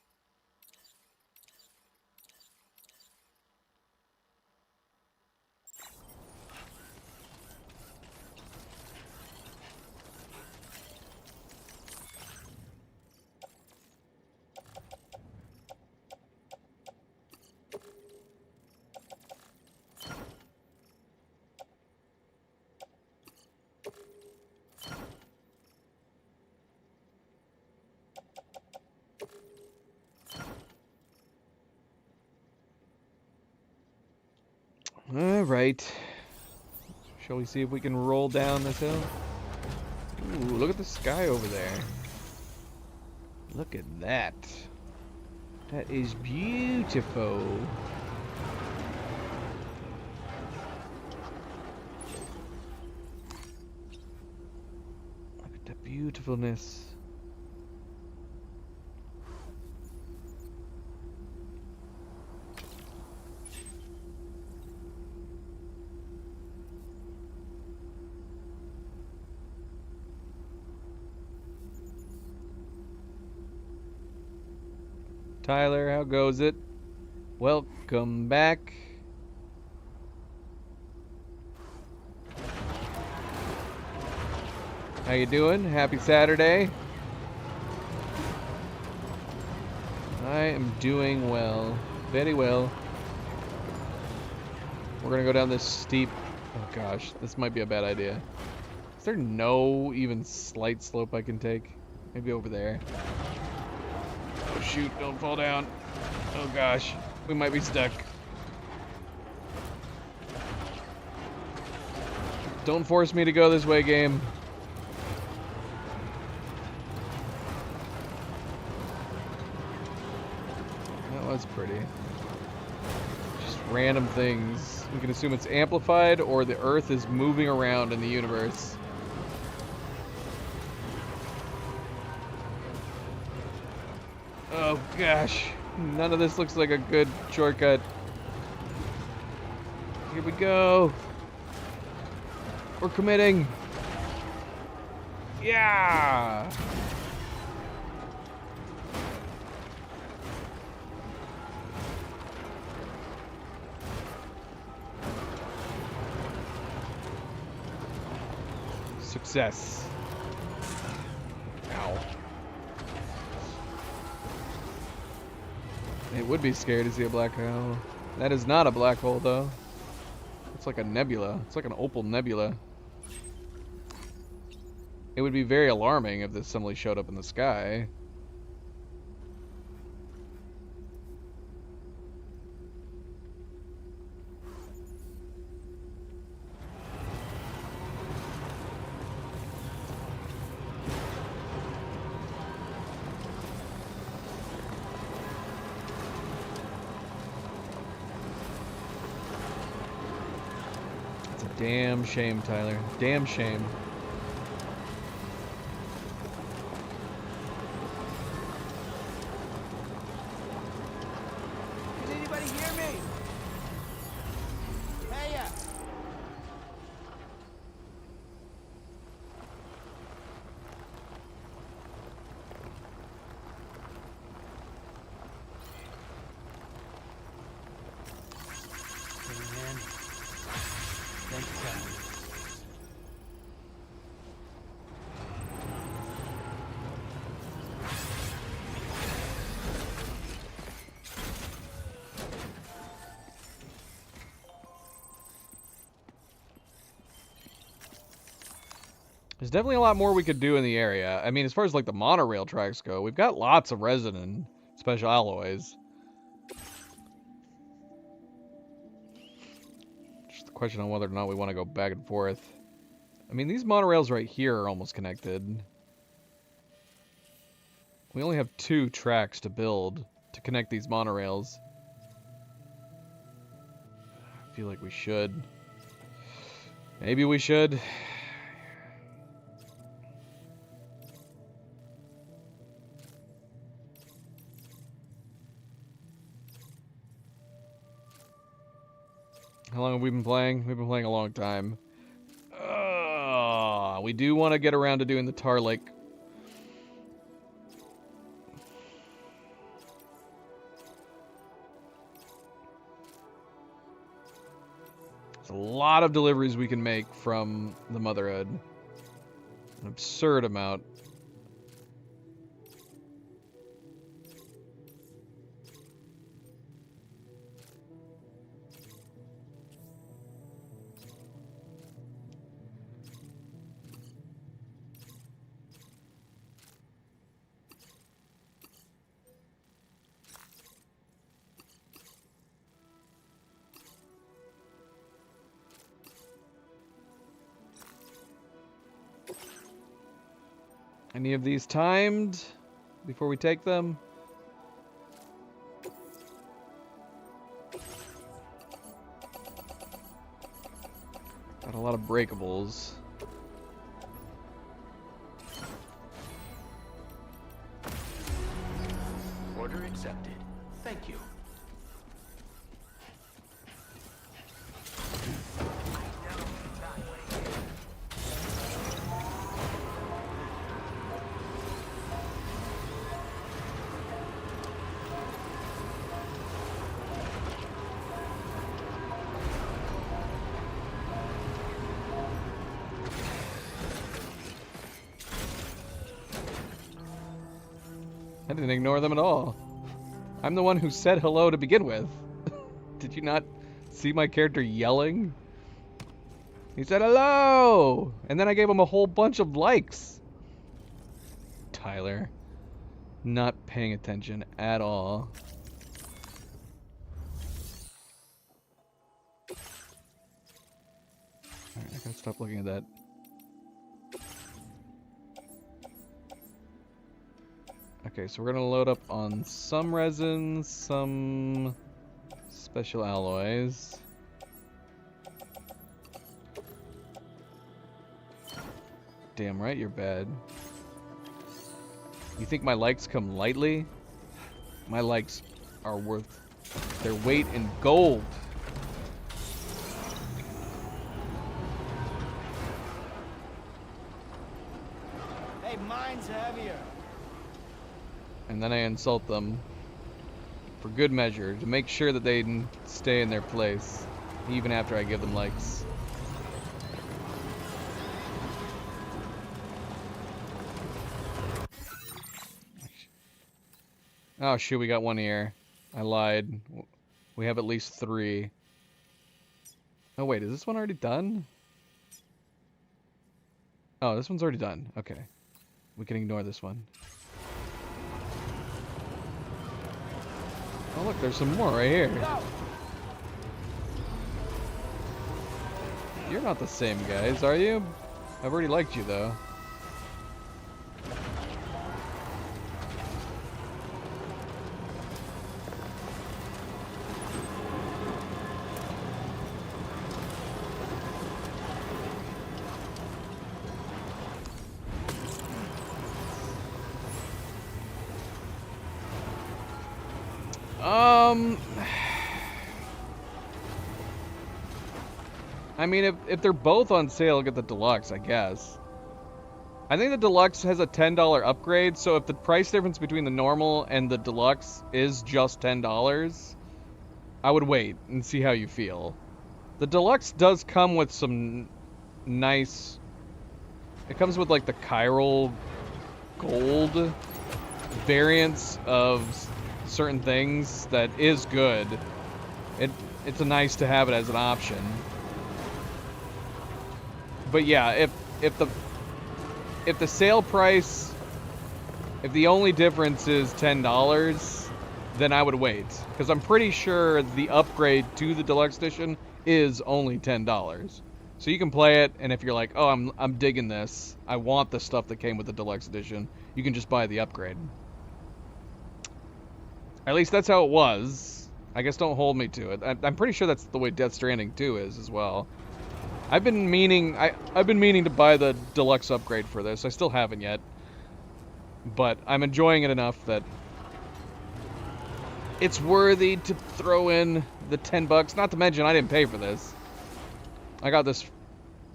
Alright. Shall we see if we can roll down this hill? Ooh, look at the sky over there. Look at that. That is beautiful. Look at the beautifulness. Tyler, how goes it? Welcome back. How you doing? Happy Saturday. I am doing well. Very well. We're gonna go down this steep... Oh gosh, this might be a bad idea. Is there no even slight slope I can take? Maybe over there. Oh shoot, don't fall down. Oh gosh, we might be stuck. Don't force me to go this way, game. That was pretty. Just random things. We can assume it's amplified or the Earth is moving around in the universe. Oh gosh, none of this looks like a good shortcut. Here we go. We're committing. Yeah. Success. Ow. It would be scary to see a black hole. That is not a black hole, though. It's like a nebula. It's like an opal nebula. It would be very alarming if this suddenly showed up in the sky. Damn shame, Tyler. Damn shame. Did anybody hear me? Hey, Thank you, Captain. There's definitely a lot more we could do in the area. I mean, as far as like the monorail tracks go, we've got lots of resin and special alloys. Just the question on whether or not we want to go back and forth. I mean, these monorails right here are almost connected. We only have 2 tracks to build to connect these monorails. I feel like we should. Maybe we should. How long have we been playing? We've been playing a long time. We do want to get around to doing the Tar Lake. There's a lot of deliveries we can make from the Motherhood. An absurd amount. Any of these timed before we take them? Got a lot of breakables. Order accepted. Thank you. I didn't ignore them at all. I'm the one who said hello to begin with. Did you not see my character yelling? He said hello! And then I gave him a whole bunch of likes. Tyler. Not paying attention at all. Alright, I gotta stop looking at that. Okay, so we're gonna load up on some resins, some special alloys. Damn right you're bad. You think my likes come lightly? My likes are worth their weight in gold. Hey, mine's heavier. And then I insult them for good measure to make sure that they stay in their place, even after I give them likes. Oh shoot, we got one here. I lied. We have at least 3. Oh wait, is this one already done? Oh, this one's already done. Okay. We can ignore this one. Oh look, there's some more right here. You're not the same guys, are you? I've already liked you though. I mean, if they're both on sale, get the deluxe, I guess. I think the deluxe has a $10 upgrade, so if the price difference between the normal and the deluxe is just $10, I would wait and see how you feel. The deluxe does come with some nice... It comes with like the chiral gold variants of certain things that is good. It's a nice to have it as an option. But yeah, if the sale price, if the only difference is $10, then I would wait, because I'm pretty sure the upgrade to the deluxe edition is only $10. So you can play it, and if you're like, oh, I'm digging this, I want the stuff that came with the deluxe edition, you can just buy the upgrade. At least that's how it was. I guess don't hold me to it. I'm pretty sure that's the way Death Stranding 2 is as well. I've been meaning to buy the deluxe upgrade for this. I still haven't yet, but I'm enjoying it enough that it's worthy to throw in the $10. Not to mention, I didn't pay for this. I got this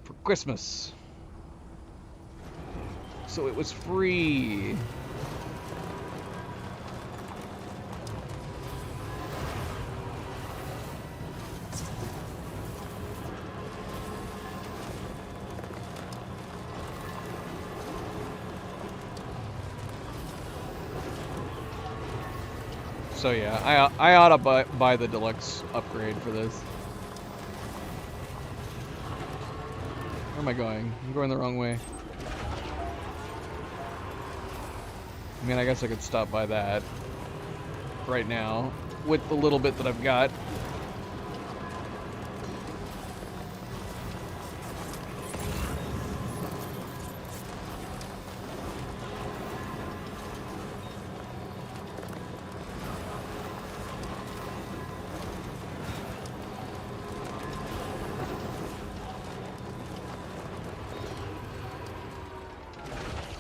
for Christmas, so it was free. So yeah, I ought to buy the deluxe upgrade for this. Where am I going? I'm going the wrong way. I mean, I guess I could stop by that right now with the little bit that I've got.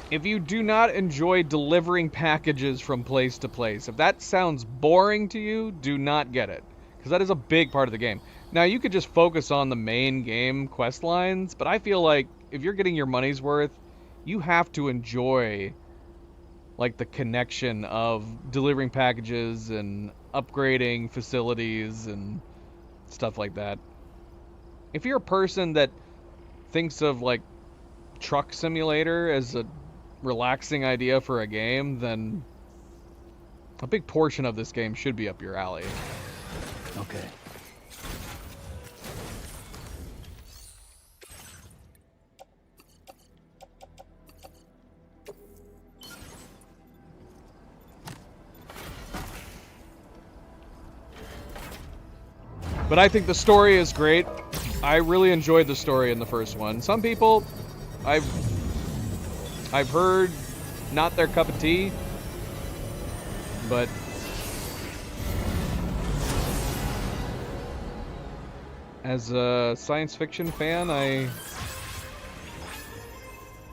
If you do not enjoy delivering packages from place to place, if that sounds boring to you, do not get it, because that is a big part of the game. Now, you could just focus on the main game quest lines, but I feel like if you're getting your money's worth, you have to enjoy like the connection of delivering packages and upgrading facilities and stuff like that. If you're a person that thinks of like Truck Simulator as a relaxing idea for a game, then a big portion of this game should be up your alley. Okay. But I think the story is great. I really enjoyed the story in the first one. Some people, I've heard, not their cup of tea, but as a science fiction fan, I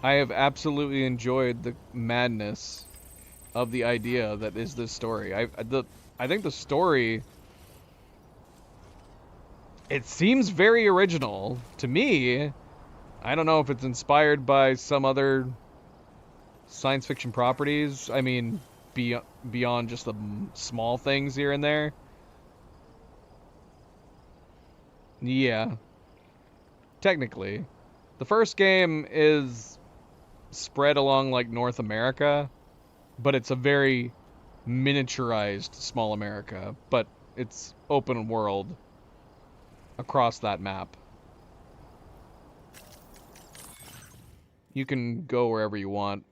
have absolutely enjoyed the madness of the idea that is this story. I think the story, it seems very original to me. I don't know if it's inspired by some other science fiction properties. I mean, beyond just the small things here and there. Yeah. Technically. The first game is spread along like North America, but it's a very miniaturized small America, but it's open world across that map. You can go wherever you want.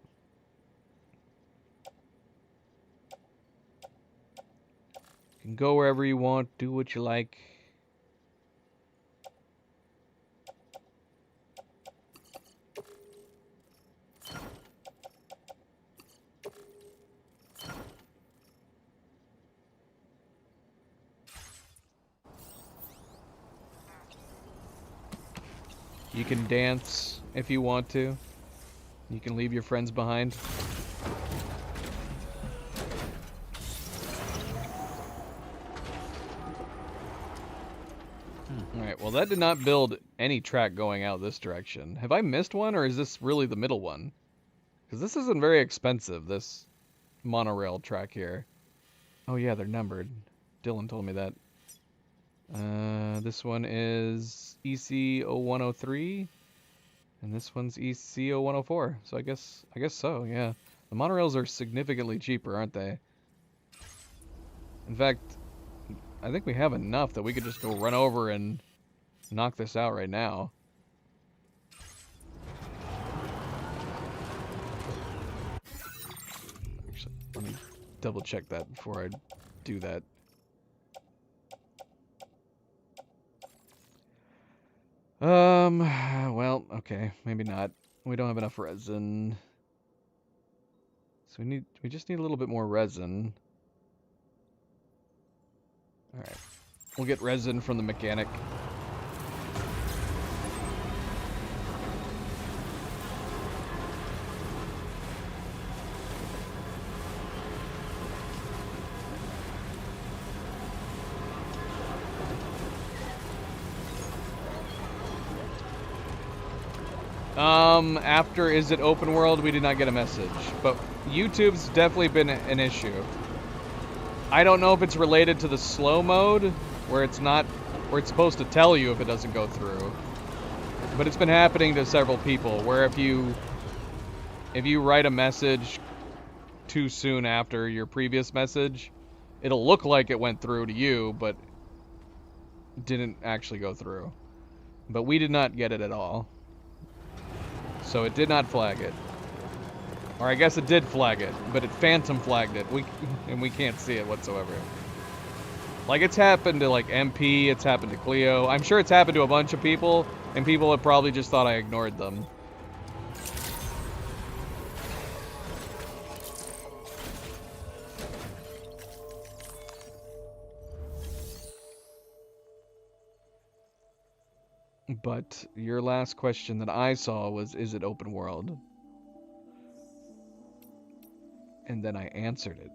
You can go wherever you want, do what you like. You can dance if you want to. You can leave your friends behind. well, that did not build any track going out this direction. Have I missed one, or is this really the middle one? Because this isn't very expensive, this monorail track here. Oh yeah, they're numbered. Dylan told me that. This one is EC0103, and this one's EC0104. So I guess so, yeah. The monorails are significantly cheaper, aren't they? In fact, I think we have enough that we could just go run over and knock this out right now. Actually, let me double check that before I do that. Well, okay, maybe not. We don't have enough resin. So we just need a little bit more resin. Alright. We'll get resin from the mechanic. After Is It Open World, we did not get a message. But YouTube's definitely been an issue. I don't know if it's related to the slow mode, where it's supposed to tell you if it doesn't go through. But it's been happening to several people, where if you write a message too soon after your previous message, it'll look like it went through to you, but didn't actually go through. But we did not get it at all. So it did not flag it. Or I guess it did flag it, but it phantom flagged it. We can't see it whatsoever. Like, it's happened to, like, MP, it's happened to Cleo. I'm sure it's happened to a bunch of people, and people have probably just thought I ignored them. But your last question that I saw was, is it open world? And then I answered it.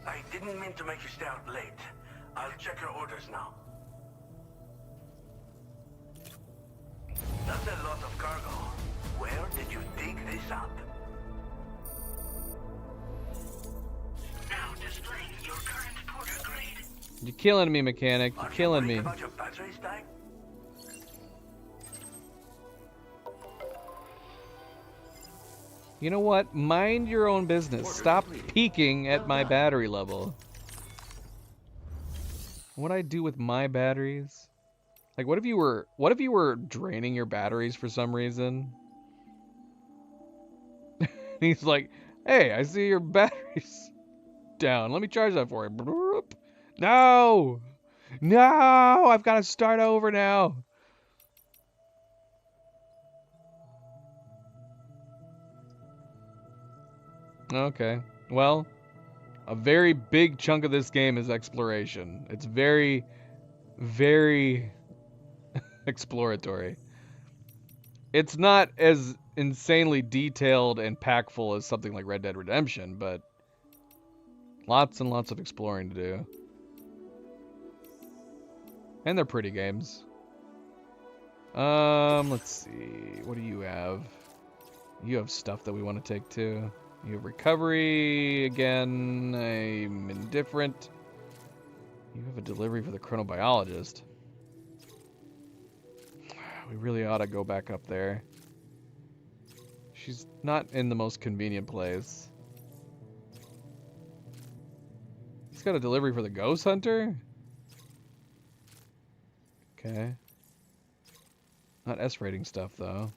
I didn't mean to make you stay out late. I'll check your orders now. That's a lot of cargo. Where did you dig this up? Now displaying your current porter grade. You're killing me, mechanic. You're killing me. About your batteries dying? You know what? Mind your own business. Stop peeking at my battery level. What'd I do with my batteries? Like, what if you were draining your batteries for some reason? He's like, hey, I see your batteries down. Let me charge that for you. No! No! I've got to start over now. Okay. Well, a very big chunk of this game is exploration. It's very, very exploratory. It's not as insanely detailed and packful as something like Red Dead Redemption, but lots and lots of exploring to do. And they're pretty games. Let's see. What do you have? You have stuff that we want to take too. You have recovery again. I'm indifferent. You have a delivery for the chronobiologist. We really ought to go back up there. She's not in the most convenient place. He's got a delivery for the ghost hunter? Okay. Not S rating stuff though.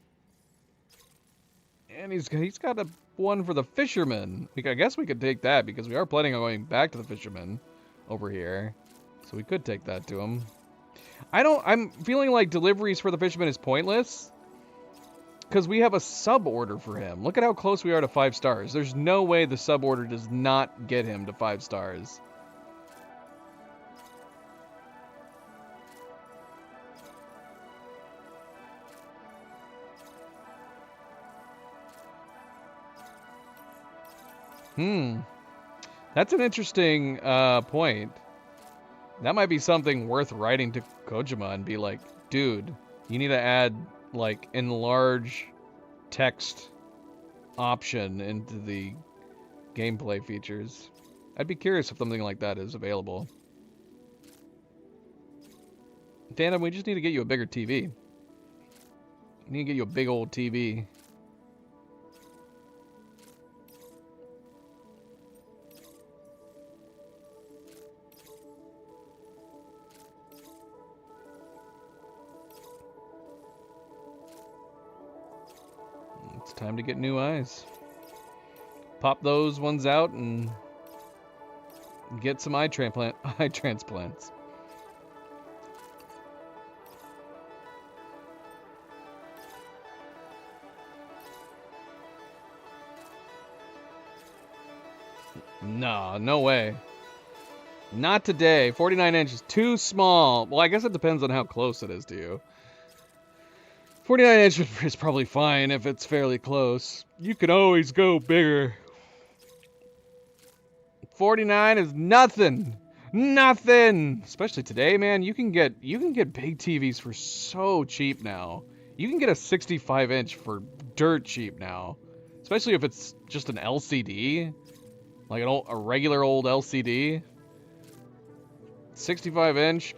And he's got a one for the fisherman. I guess we could take that because we are planning on going back to the fisherman over here. So we could take that to him. I'm feeling like deliveries for the fisherman is pointless because we have a sub order for him. Look at how close we are to 5 stars. There's no way the sub order does not get him to 5 stars. That's an interesting point. That might be something worth writing to Kojima and be like, dude, you need to add like enlarge text option into the gameplay features. I'd be curious if something like that is available. Tandem, we just need to get you a bigger TV. We need to get you a big old TV. It's time to get new eyes. Pop those ones out and get some eye transplants. No way. Not today. 49 inches, too small. Well, I guess it depends on how close it is to you. 49 inches is probably fine if it's fairly close. You can always go bigger. 49 is nothing. Nothing. Especially today, man. You can get big TVs for so cheap now. You can get a 65 inch for dirt cheap now. Especially if it's just an LCD. Like a regular old LCD. 65 inch.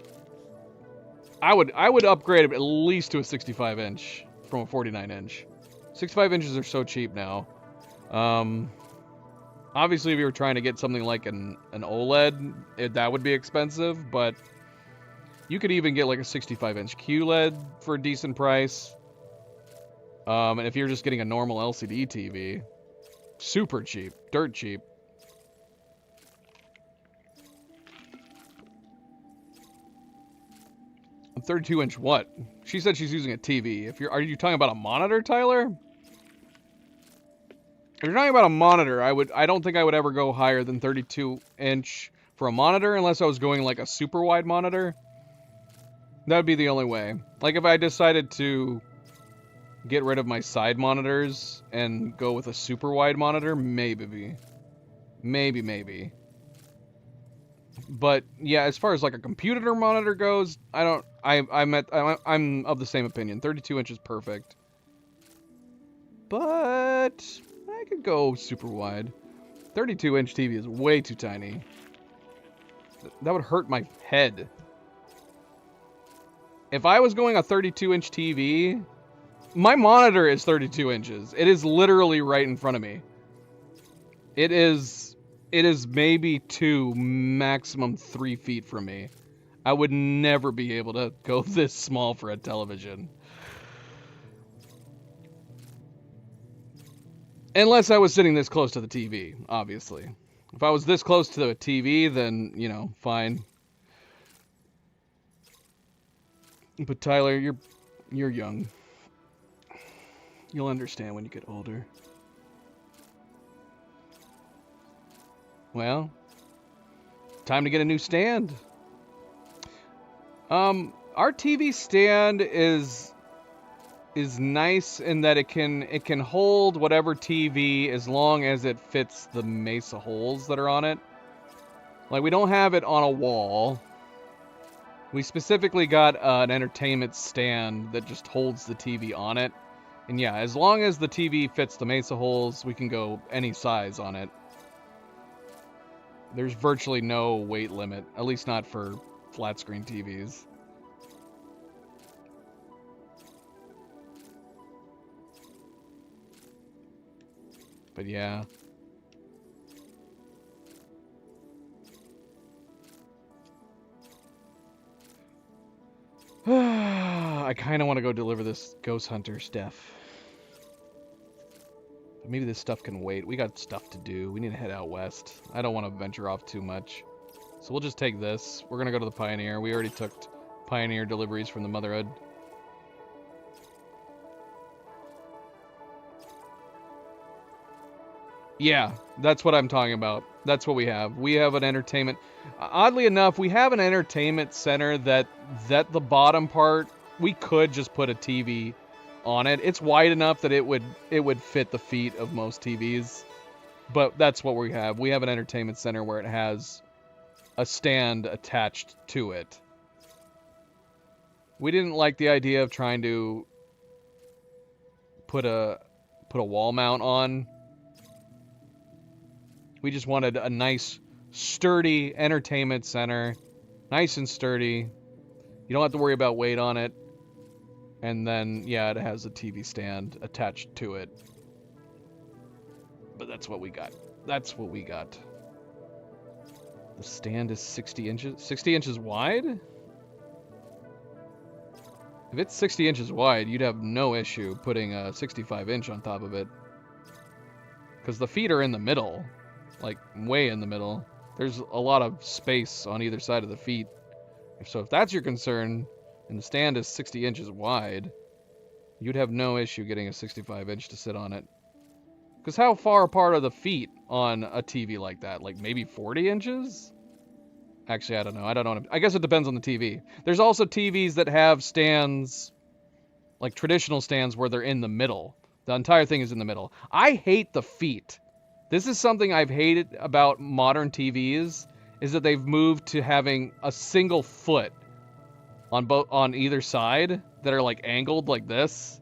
I would upgrade it at least to a 65 inch from a 49 inch. 65 inches are so cheap now. Obviously, if you were trying to get something like an OLED, that would be expensive, but you could even get like a 65 inch QLED for a decent price. And if you're just getting a normal LCD TV, super cheap, dirt cheap. A 32 inch what? She said she's using a TV. Are you talking about a monitor, Tyler? If you're talking about a monitor, I don't think I would ever go higher than 32 inch for a monitor unless I was going like a super wide monitor. That would be the only way. Like if I decided to get rid of my side monitors and go with a super wide monitor, maybe. But yeah, as far as like a computer monitor goes, I'm of the same opinion. 32 inches perfect. But I could go super wide. 32 inch TV is way too tiny. That would hurt my head. If I was going a 32 inch TV, my monitor is 32 inches. It is literally right in front of me. It is maybe 2, maximum 3 feet from me. I would never be able to go this small for a television. Unless I was sitting this close to the TV, obviously. If I was this close to the TV, then, you know, fine. But Tyler, you're young. You'll understand when you get older. Well, time to get a new stand. Our TV stand is nice in that it can hold whatever TV as long as it fits the Mesa holes that are on it. Like, we don't have it on a wall. We specifically got an entertainment stand that just holds the TV on it. And yeah, as long as the TV fits the Mesa holes, we can go any size on it. There's virtually no weight limit, at least not for flat screen TVs. But yeah. I kind of want to go deliver this Ghost Hunter stuff. But maybe this stuff can wait. We got stuff to do. We need to head out west. I don't want to venture off too much. So we'll just take this. We're going to go to the Pioneer. We already took Pioneer deliveries from the Motherhood. Yeah, that's what I'm talking about. That's what we have. We have an entertainment... Oddly enough, we have an entertainment center that the bottom part, we could just put a TV on it. It's wide enough that it would fit the feet of most TVs. But that's what we have. We have an entertainment center where it has a stand attached to it. We didn't like the idea of trying to put a wall mount on. We just wanted a nice, sturdy entertainment center. Nice and sturdy. You don't have to worry about weight on it. And then, yeah, it has a TV stand attached to it. But that's what we got. That's what we got. The stand is 60 inches. 60 inches wide? If it's 60 inches wide, you'd have no issue putting a 65-inch on top of it. Because the feet are in the middle. Like, way in the middle. There's a lot of space on either side of the feet. So if that's your concern, and the stand is 60 inches wide, you'd have no issue getting a 65-inch to sit on it. Because how far apart are the feet on a TV like that? Like maybe 40 inches? Actually, I don't know. I don't know. I guess it depends on the TV. There's also TVs that have stands, like traditional stands, where they're in the middle. The entire thing is in the middle. I hate the feet. This is something I've hated about modern TVs, is that they've moved to having a single foot on either side that are like angled like this.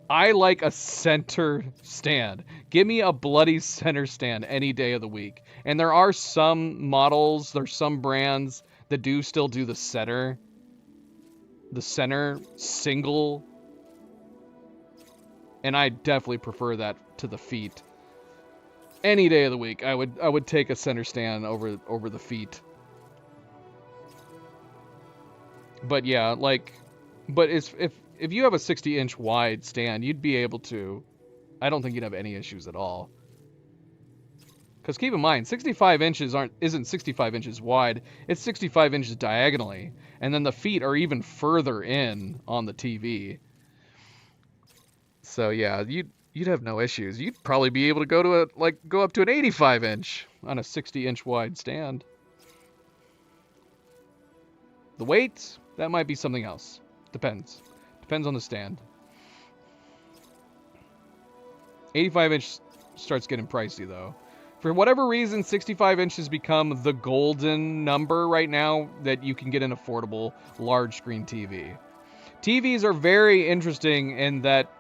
I like a center stand. Give me a bloody center stand any day of the week. And there are some models, there's some brands that do still do the center single. And I definitely prefer that to the feet. Any day of the week, I would take a center stand over the feet. But yeah, like, but if you have a 60-inch wide stand, you'd be able to. I don't think you'd have any issues at all. Because keep in mind, 65 inches isn't 65 inches wide. It's 65 inches diagonally, and then the feet are even further in on the TV. So yeah, you'd have no issues. You'd probably be able to go up to an 85-inch on a 60-inch wide stand. The weight, that might be something else. Depends on the stand. 85-inch starts getting pricey though. For whatever reason, 65-inch has become the golden number right now that you can get an affordable large screen TV. TVs are very interesting in that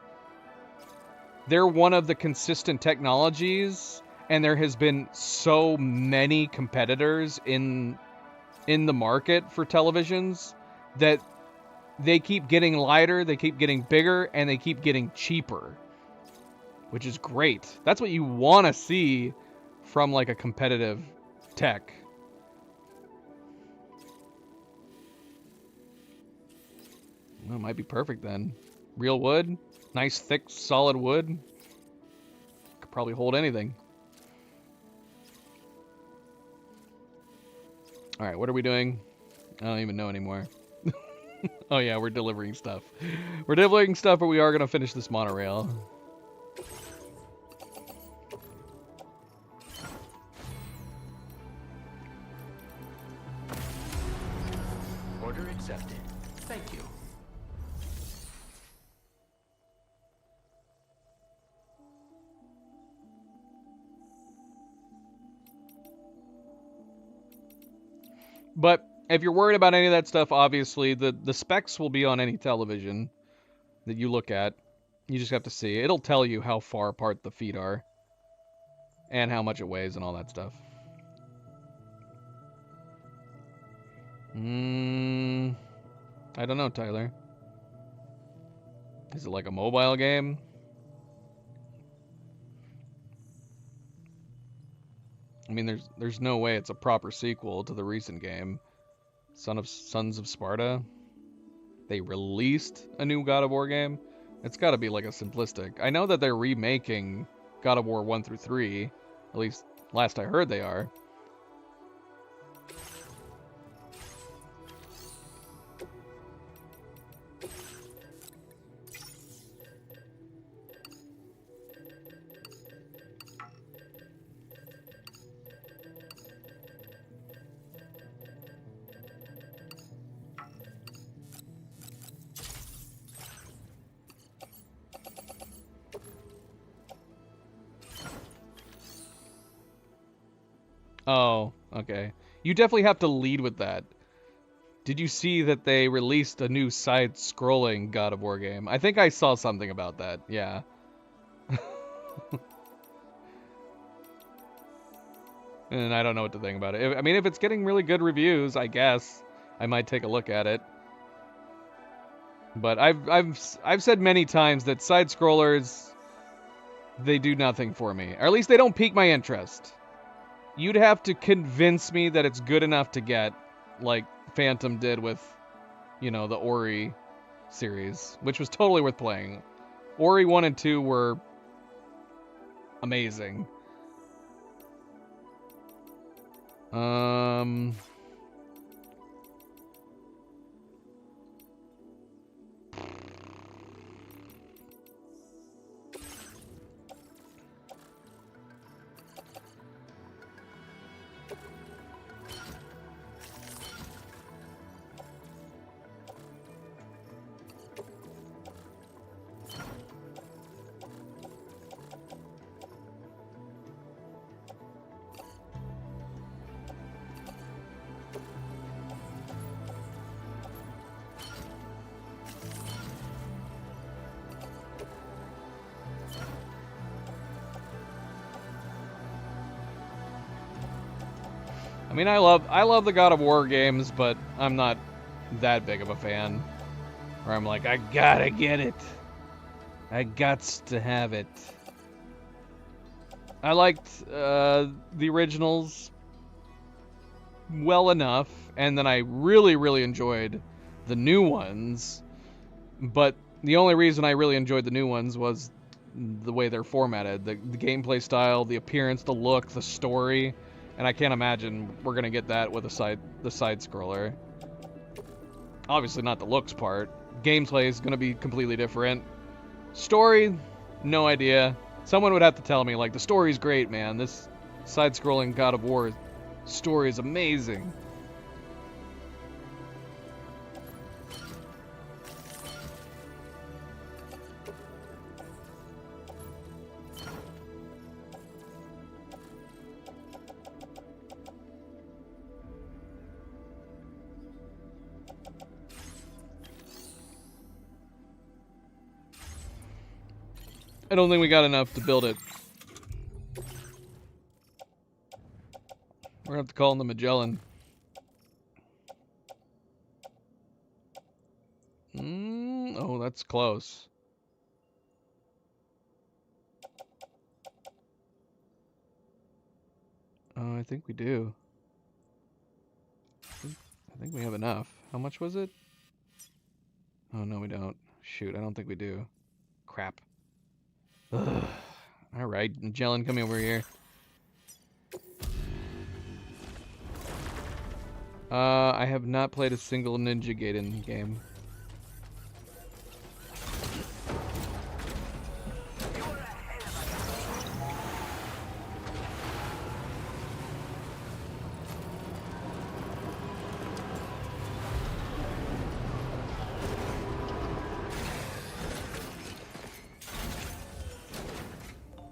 they're one of the consistent technologies, and there has been so many competitors in the market for televisions that they keep getting lighter, they keep getting bigger, and they keep getting cheaper, which is great. That's what you want to see from like a competitive tech. Well, it might be perfect then. Real wood, nice thick solid wood. Could probably hold anything. All right, what are we doing? I don't even know anymore. Oh yeah, we're delivering stuff. We're delivering stuff, but we are going to finish this monorail. Order accepted. Thank you. But if you're worried about any of that stuff, obviously the specs will be on any television that you look at. You just have to see. It'll tell you how far apart the feet are and how much it weighs and all that stuff. I don't know, Tyler. Is it like a mobile game? I mean, there's no way it's a proper sequel to the recent game, Sons of Sparta. They released a new God of War game. It's got to be like a simplistic. I know that they're remaking God of War 1 through 3. At least last I heard they are. Oh, okay. You definitely have to lead with that. Did you see that they released a new side-scrolling God of War game? I think I saw something about that, yeah. And I don't know what to think about it. I mean, if it's getting really good reviews, I guess I might take a look at it. But I've said many times that side-scrollers, they do nothing for me. Or at least they don't pique my interest. You'd have to convince me that it's good enough to get, like Phantom did with, you know, the Ori series, which was totally worth playing. Ori 1 and 2 were amazing. I mean, I love the God of War games, but I'm not that big of a fan. Where I'm like, I gotta get it. I gots to have it. I liked the originals well enough, and then I really, really enjoyed the new ones. But the only reason I really enjoyed the new ones was the way they're formatted, the gameplay style, the appearance, the look, the story. And I can't imagine we're gonna get that with the side scroller. Obviously not the looks part. Gameplay is gonna be completely different. Story, no idea. Someone would have to tell me, like, the story's great, man. This side-scrolling God of War story is amazing. I don't think we got enough to build it. We're gonna have to call in the Magellan. Oh, that's close. Oh, I think we do. I think we have enough. How much was it? Oh, no, we don't. Shoot, I don't think we do. Crap. Ugh. All right, Magellan, come over here. I have not played a single Ninja Gaiden game.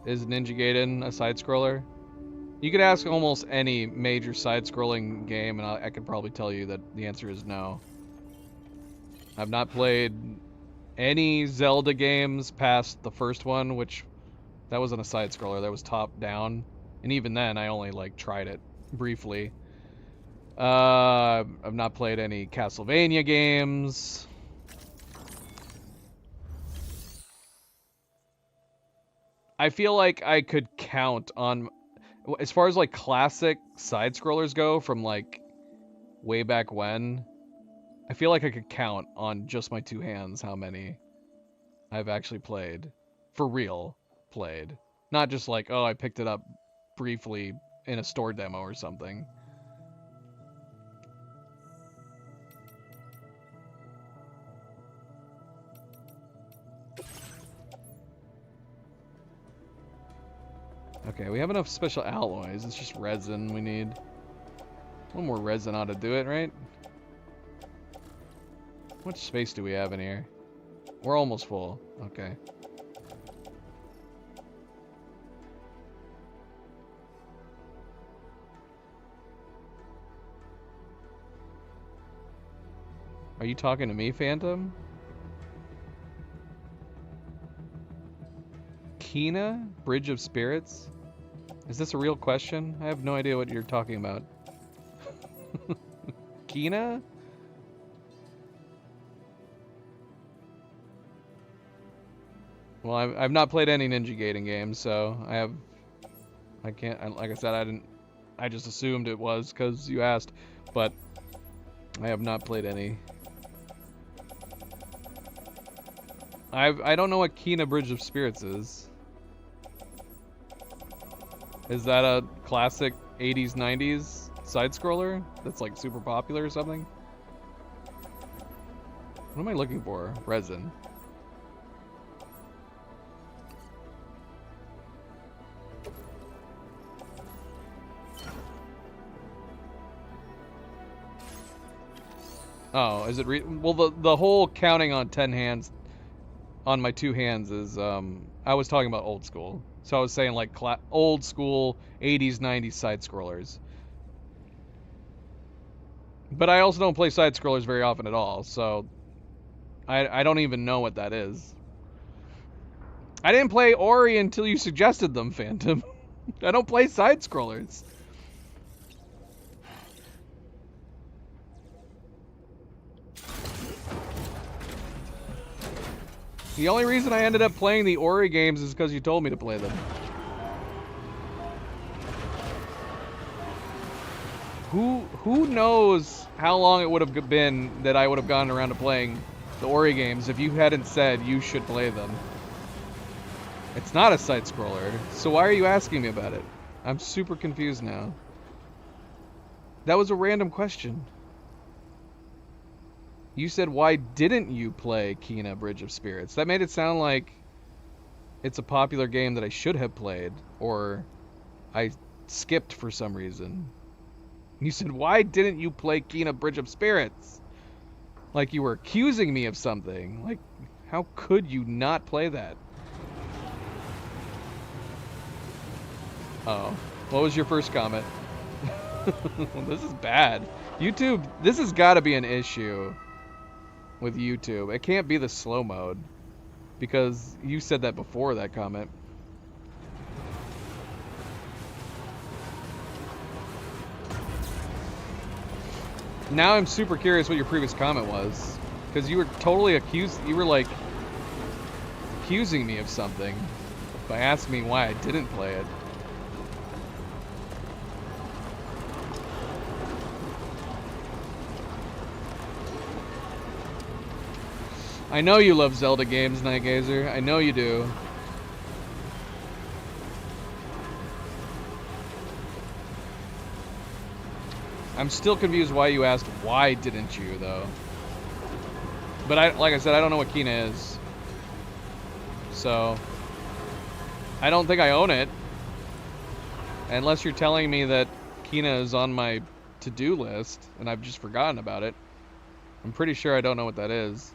Is Ninja Gaiden a side-scroller? You could ask almost any major side-scrolling game, and I could probably tell you that the answer is no. I've not played any Zelda games past the first one, which that wasn't a side-scroller, that was top-down. And even then, I only, like, tried it briefly. I've not played any Castlevania games. I feel like I could count on, as far as like classic side scrollers go from like way back when, I feel like I could count on just my two hands how many I've actually played. For real, played. Not just like, oh, I picked it up briefly in a store demo or something. Okay, we have enough special alloys. It's just resin we need. One more resin ought to do it, right? How much space do we have in here? We're almost full. Okay. Are you talking to me, Phantom? Kena? Bridge of Spirits? Is this a real question? I have no idea what you're talking about. Kena? Well, I've not played any Ninja Gaiden games, so I can't, like I said, I just assumed it was because you asked, but I have not played any. I don't know what Kena Bridge of Spirits is. Is that a classic 80s, 90s side-scroller that's like super popular or something? What am I looking for? Resin. Oh, is it well, the whole counting on 10 hands on my 2 hands is, I was talking about old school. So I was saying like old school 80s, 90s side-scrollers. But I also don't play side-scrollers very often at all, so I don't even know what that is. I didn't play Ori until you suggested them, Phantom. I don't play side-scrollers. The only reason I ended up playing the Ori games is because you told me to play them. Who knows how long it would have been that I would have gotten around to playing the Ori games if you hadn't said you should play them. It's not a side-scroller, so why are you asking me about it? I'm super confused now. That was a random question. You said, why didn't you play Kena Bridge of Spirits? That made it sound like it's a popular game that I should have played, or I skipped for some reason. You said, why didn't you play Kena Bridge of Spirits? Like you were accusing me of something. Like, how could you not play that? Oh, what was your first comment? This is bad. YouTube, this has got to be an issue with YouTube. It can't be the slow mode, because you said that before that comment. Now I'm super curious what your previous comment was, because you were totally you were like accusing me of something by asking me why I didn't play it. I know you love Zelda games, Nightgazer. I know you do. I'm still confused why you asked why didn't you, though. But like I said, I don't know what Kena is. So I don't think I own it. Unless you're telling me that Kena is on my to-do list and I've just forgotten about it. I'm pretty sure I don't know what that is.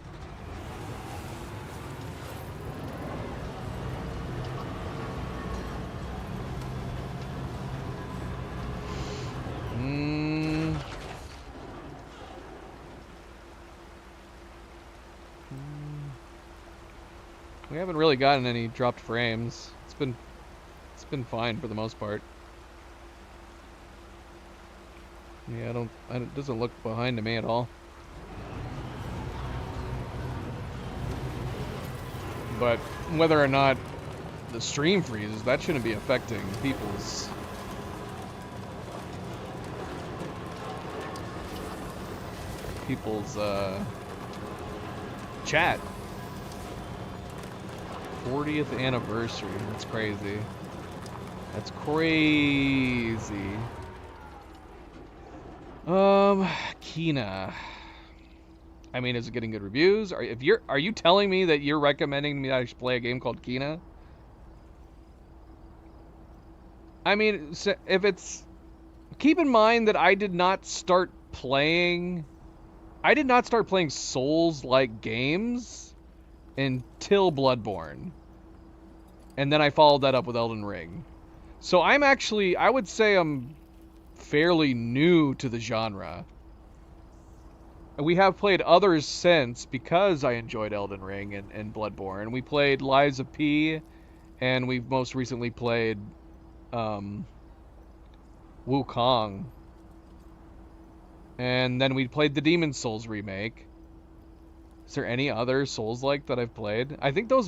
We haven't really gotten any dropped frames. It's been fine for the most part. Yeah, it doesn't look behind me at all. But whether or not the stream freezes, that shouldn't be affecting people's chat. 40th anniversary. That's crazy. That's crazy. Kena. I mean, is it getting good reviews? Are you telling me that you're recommending me that I should play a game called Kena? I mean, if it's... Keep in mind that I did not start playing Souls-like games until Bloodborne. And then I followed that up with Elden Ring. So I would say I'm fairly new to the genre. we have played others since because I enjoyed Elden Ring and Bloodborne. We played Lies of P, and we've most recently played Wukong. And then we played the Demon's Souls remake. Is there any other Souls-like that I've played? I think those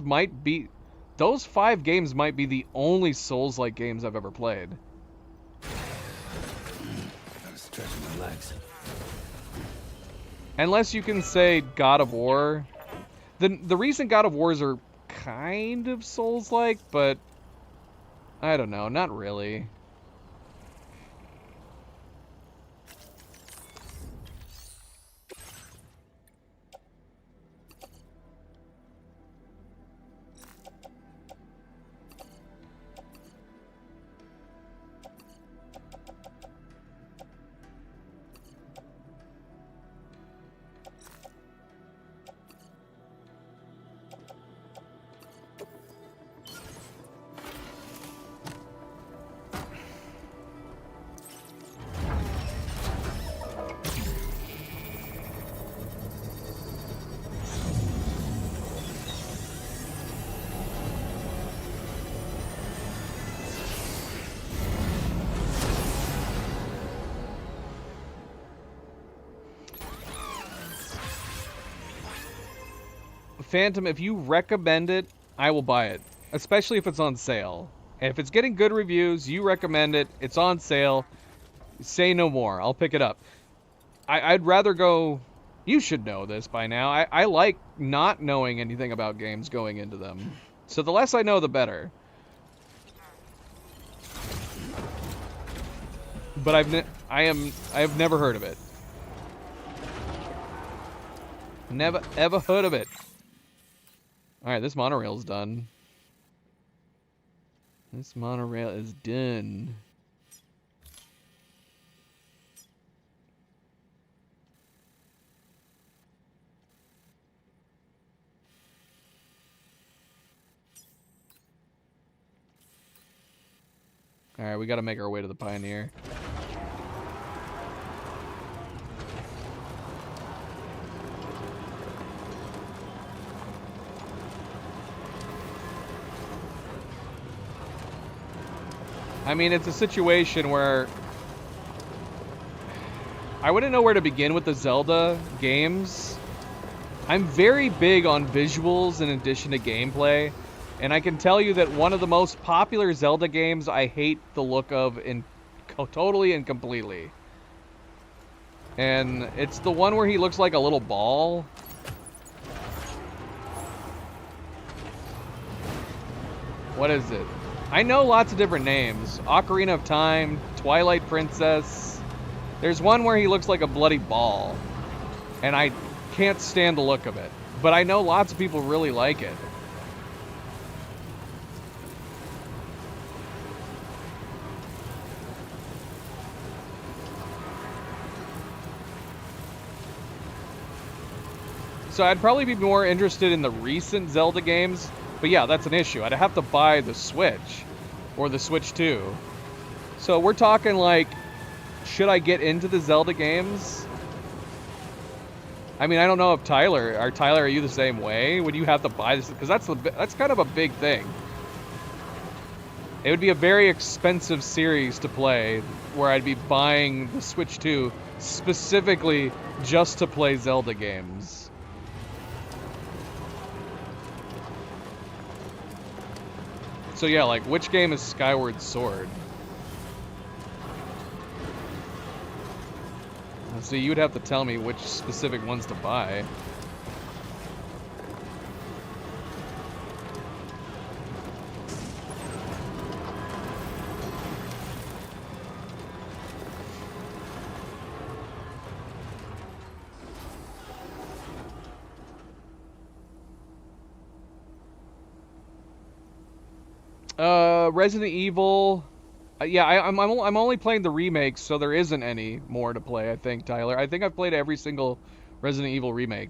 5 games might be the only Souls-like games I've ever played. I'm stretching my legs. Unless you can say God of War. The recent God of Wars are kind of Souls-like, but I don't know, not really. Phantom, if you recommend it, I will buy it. Especially if it's on sale. And if it's getting good reviews, you recommend it, it's on sale, say no more. I'll pick it up. I'd rather go... You should know this by now. I like not knowing anything about games going into them. So the less I know, the better. But I have never heard of it. Never ever heard of it. Alright, this monorail's done. This monorail is done. Alright, we gotta make our way to the Pioneer. I mean, it's a situation where I wouldn't know where to begin with the Zelda games. I'm very big on visuals in addition to gameplay, and I can tell you that one of the most popular Zelda games I hate the look of totally and completely. And it's the one where he looks like a little ball. What is it? I know lots of different names. Ocarina of Time, Twilight Princess. There's one where he looks like a bloody ball. And I can't stand the look of it. But I know lots of people really like it. So I'd probably be more interested in the recent Zelda games. But yeah, that's an issue. I'd have to buy the Switch. Or the Switch 2. So we're talking like, should I get into the Zelda games? I mean, I don't know if Tyler, are you the same way? Would you have to buy this? Because that's kind of a big thing. It would be a very expensive series to play, where I'd be buying the Switch 2 specifically just to play Zelda games. So yeah, like, which game is Skyward Sword? So you'd have to tell me which specific ones to buy. Resident Evil. Yeah, I'm only playing the remakes, so there isn't any more to play, I think, Tyler. I think I've played every single Resident Evil remake.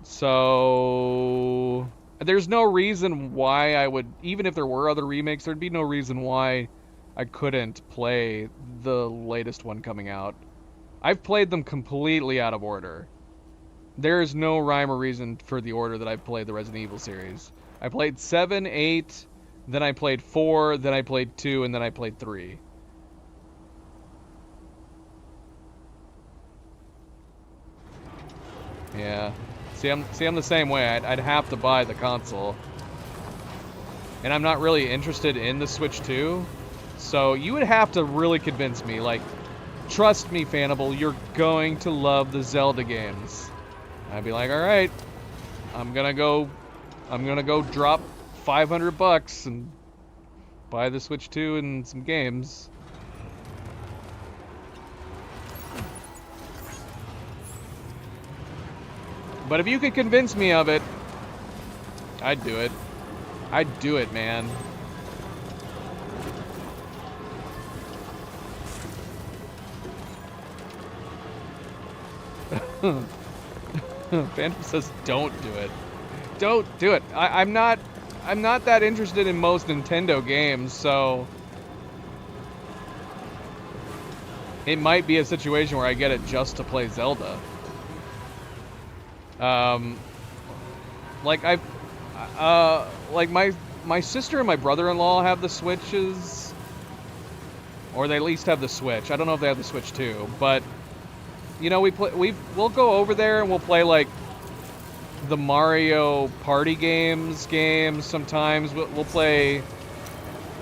So there's no reason why I would, even if there were other remakes, there'd be no reason why I couldn't play the latest one coming out. I've played them completely out of order. There is no rhyme or reason for the order that I've played the Resident Evil series. I played 7, 8, then I played 4, then I played 2, and then I played 3. Yeah. See, I'm the same way. I'd have to buy the console. And I'm not really interested in the Switch 2. So you would have to really convince me, like, trust me, Fanable, you're going to love the Zelda games. I'd be like, all right, I'm gonna go drop $500 and buy the Switch 2 and some games. But if you could convince me of it, I'd do it. I'd do it, man. Phantom says, "Don't do it. Don't do it." I'm not that interested in most Nintendo games, so it might be a situation where I get it just to play Zelda. Like my sister and my brother-in-law have the Switches, or they at least have the Switch. I don't know if they have the Switch too, but you know, we'll go over there and we'll play like the Mario Party games sometimes. We'll play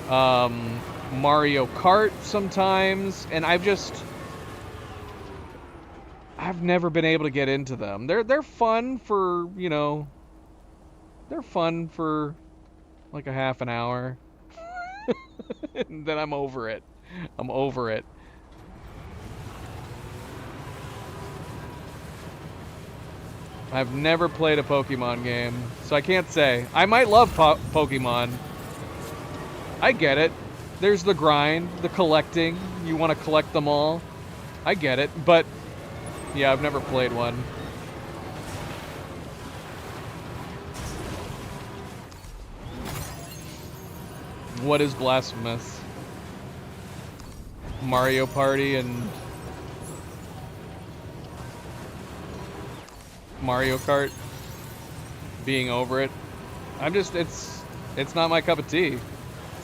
Mario Kart sometimes, and I've never been able to get into them. They're fun for, you know, they're fun for like a half an hour. And then I'm over it. I'm over it. I've never played a Pokemon game, so I can't say. I might love Pokemon. I get it. There's the grind, the collecting. You want to collect them all. I get it, but yeah, I've never played one. What is blasphemous? Mario Party and Mario Kart? Being over it? It's not my cup of tea.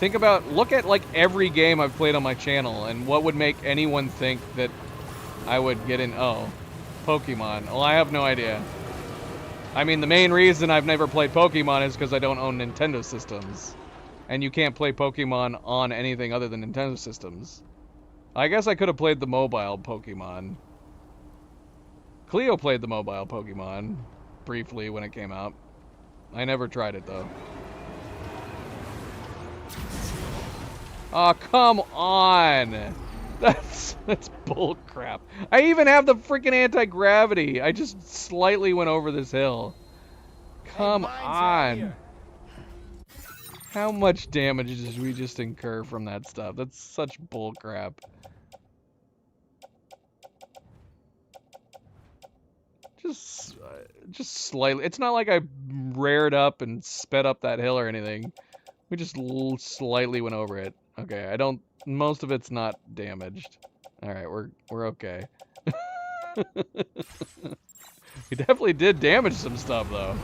Look at like every game I've played on my channel, and what would make anyone think that I would get in, Pokemon. Well, I have no idea. I mean, the main reason I've never played Pokemon is because I don't own Nintendo systems. And you can't play Pokemon on anything other than Nintendo systems. I guess I could have played the mobile Pokemon. Cleo played the mobile Pokemon briefly when it came out. I never tried it, though. Oh, come on! That's bull crap. I even have the freaking anti-gravity. I just slightly went over this hill. Come on. How much damage did we just incur from that stuff? That's such bull crap. Just slightly. It's not like I rared up and sped up that hill or anything. We just slightly went over it. Okay, most of it's not damaged. All right, we're okay. We definitely did damage some stuff though.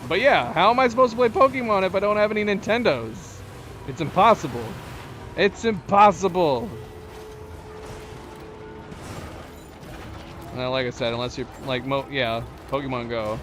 But yeah, how am I supposed to play Pokemon if I don't have any Nintendos? It's impossible. It's impossible. Well, like I said, unless you're like Pokemon Go.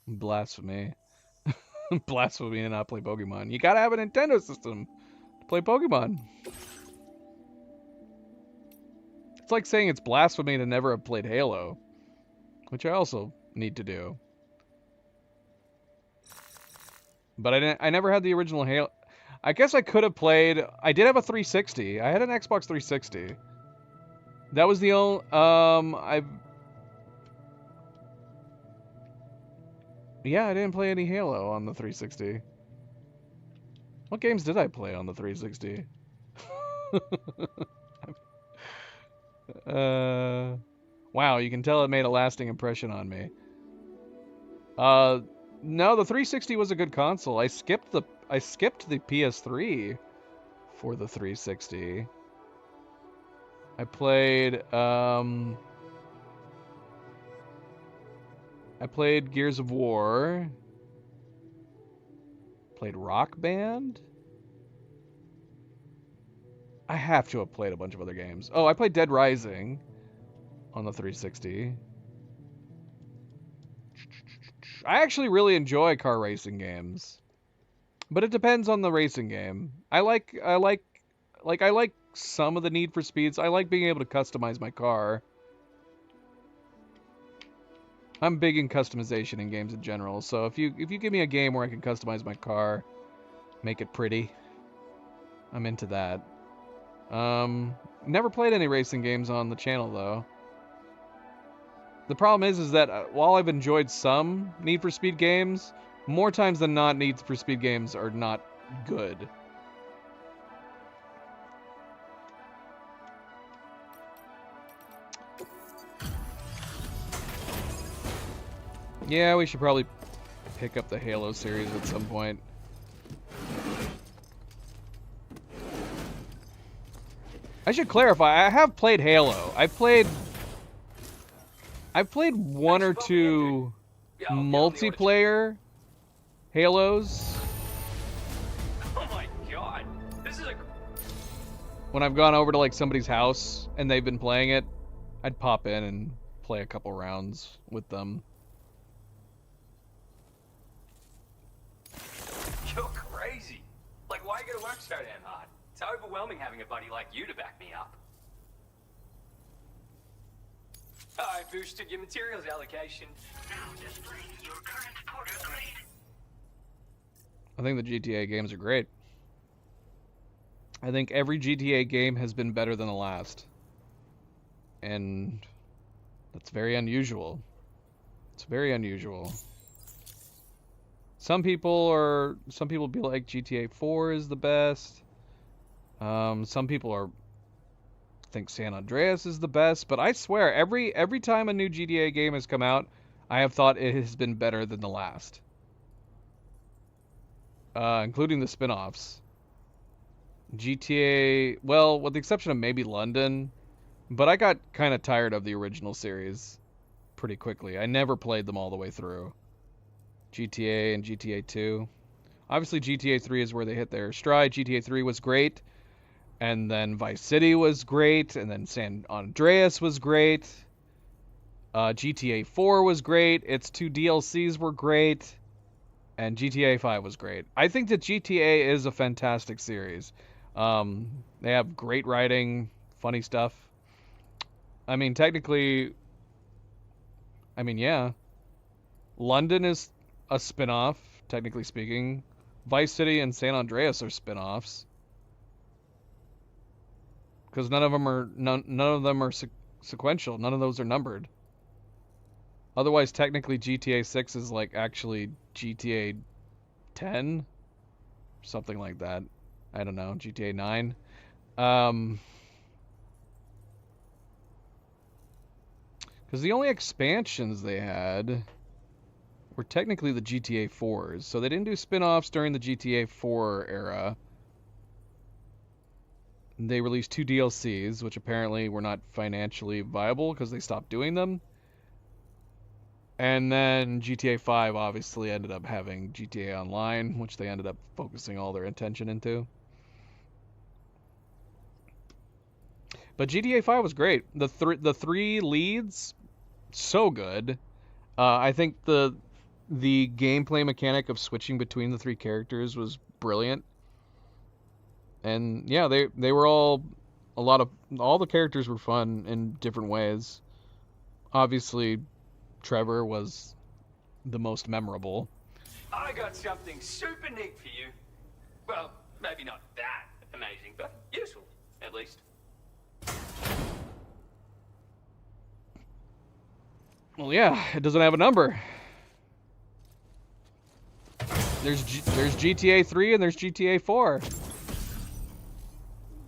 Blasphemy. Blasphemy to not play Pokemon. You gotta have a Nintendo system to play Pokemon. It's like saying it's blasphemy to never have played Halo, which I also need to do. But I never had the original Halo. I guess I could have played. I did have a 360. I had an Xbox 360. That was the only. Yeah, I didn't play any Halo on the 360. What games did I play on the 360? Wow, you can tell it made a lasting impression on me. No, the 360 was a good console. I skipped the PS3 for the 360. I played Gears of War. Played Rock Band. I have to have played a bunch of other games. Oh, I played Dead Rising on the 360. I actually really enjoy car racing games, but it depends on the racing game. I like some of the Need for Speeds. I like being able to customize my car. I'm big in customization in games in general, so if you give me a game where I can customize my car, make it pretty, I'm into that. Never played any racing games on the channel though. The problem is that while I've enjoyed some Need for Speed games, more times than not, Need for Speed games are not good. Yeah, we should probably pick up the Halo series at some point. I should clarify, I have played Halo. I've played one or two multiplayer Halos. Oh my god, this is a... When I've gone over to like somebody's house and they've been playing it, I'd pop in and play a couple rounds with them. You're crazy. Like, why you gotta work so damn hard? It's overwhelming having a buddy like you to back me up. I boosted your materials allocation. Now displaying your current Porter grade. I think the GTA games are great. I think every GTA game has been better than the last. And that's very unusual. It's very unusual. Some people be like GTA 4 is the best. Some people think San Andreas is the best, but I swear every time a new GTA game has come out, I have thought it has been better than the last. Including the spin-offs. GTA, well, with the exception of maybe London, but I got kind of tired of the original series pretty quickly. I never played them all the way through. GTA and GTA 2. Obviously GTA 3 is where they hit their stride. GTA 3 was great. And then Vice City was great. And then San Andreas was great. GTA 4 was great. Its 2 DLCs were great. And GTA 5 was great. I think that GTA is a fantastic series. They have great writing, funny stuff. I mean, technically... I mean, yeah. London is a spin-off, technically speaking. Vice City and San Andreas are spin-offs. Because none of them are sequential. None of those are numbered. Otherwise, technically, GTA 6 is like actually GTA 10, something like that. I don't know, GTA 9. Because the only expansions they had were technically the GTA 4s, so they didn't do spin-offs during the GTA 4 era. They released 2 DLCs, which apparently were not financially viable because they stopped doing them. And then GTA 5 obviously ended up having GTA Online, which they ended up focusing all their attention into. But GTA 5 was great. The three leads, so good. I think the gameplay mechanic of switching between the 3 characters was brilliant. And yeah, they were all the characters were fun in different ways. Obviously, Trevor was the most memorable. I got something super neat for you. Well, maybe not that amazing, but useful, at least. Well, yeah, it doesn't have a number. There's GTA 3 and there's GTA 4.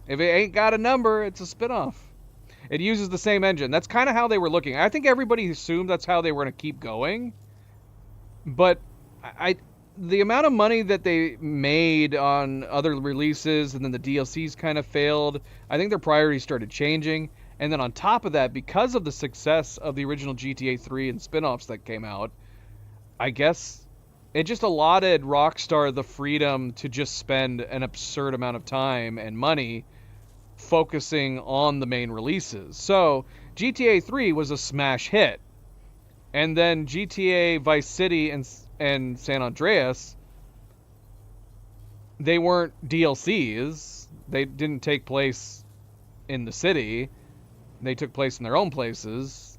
If it ain't got a number, it's a spinoff. It uses the same engine. That's kind of how they were looking. I think everybody assumed that's how they were going to keep going. But the amount of money that they made on other releases and then the DLCs kind of failed. I think their priorities started changing. And then on top of that, because of the success of the original GTA 3 and spinoffs that came out, I guess it just allotted Rockstar the freedom to just spend an absurd amount of time and money focusing on the main releases. So GTA 3 was a smash hit. And then GTA Vice City and San Andreas, they weren't DLCs. They didn't take place in the city. They took place in their own places.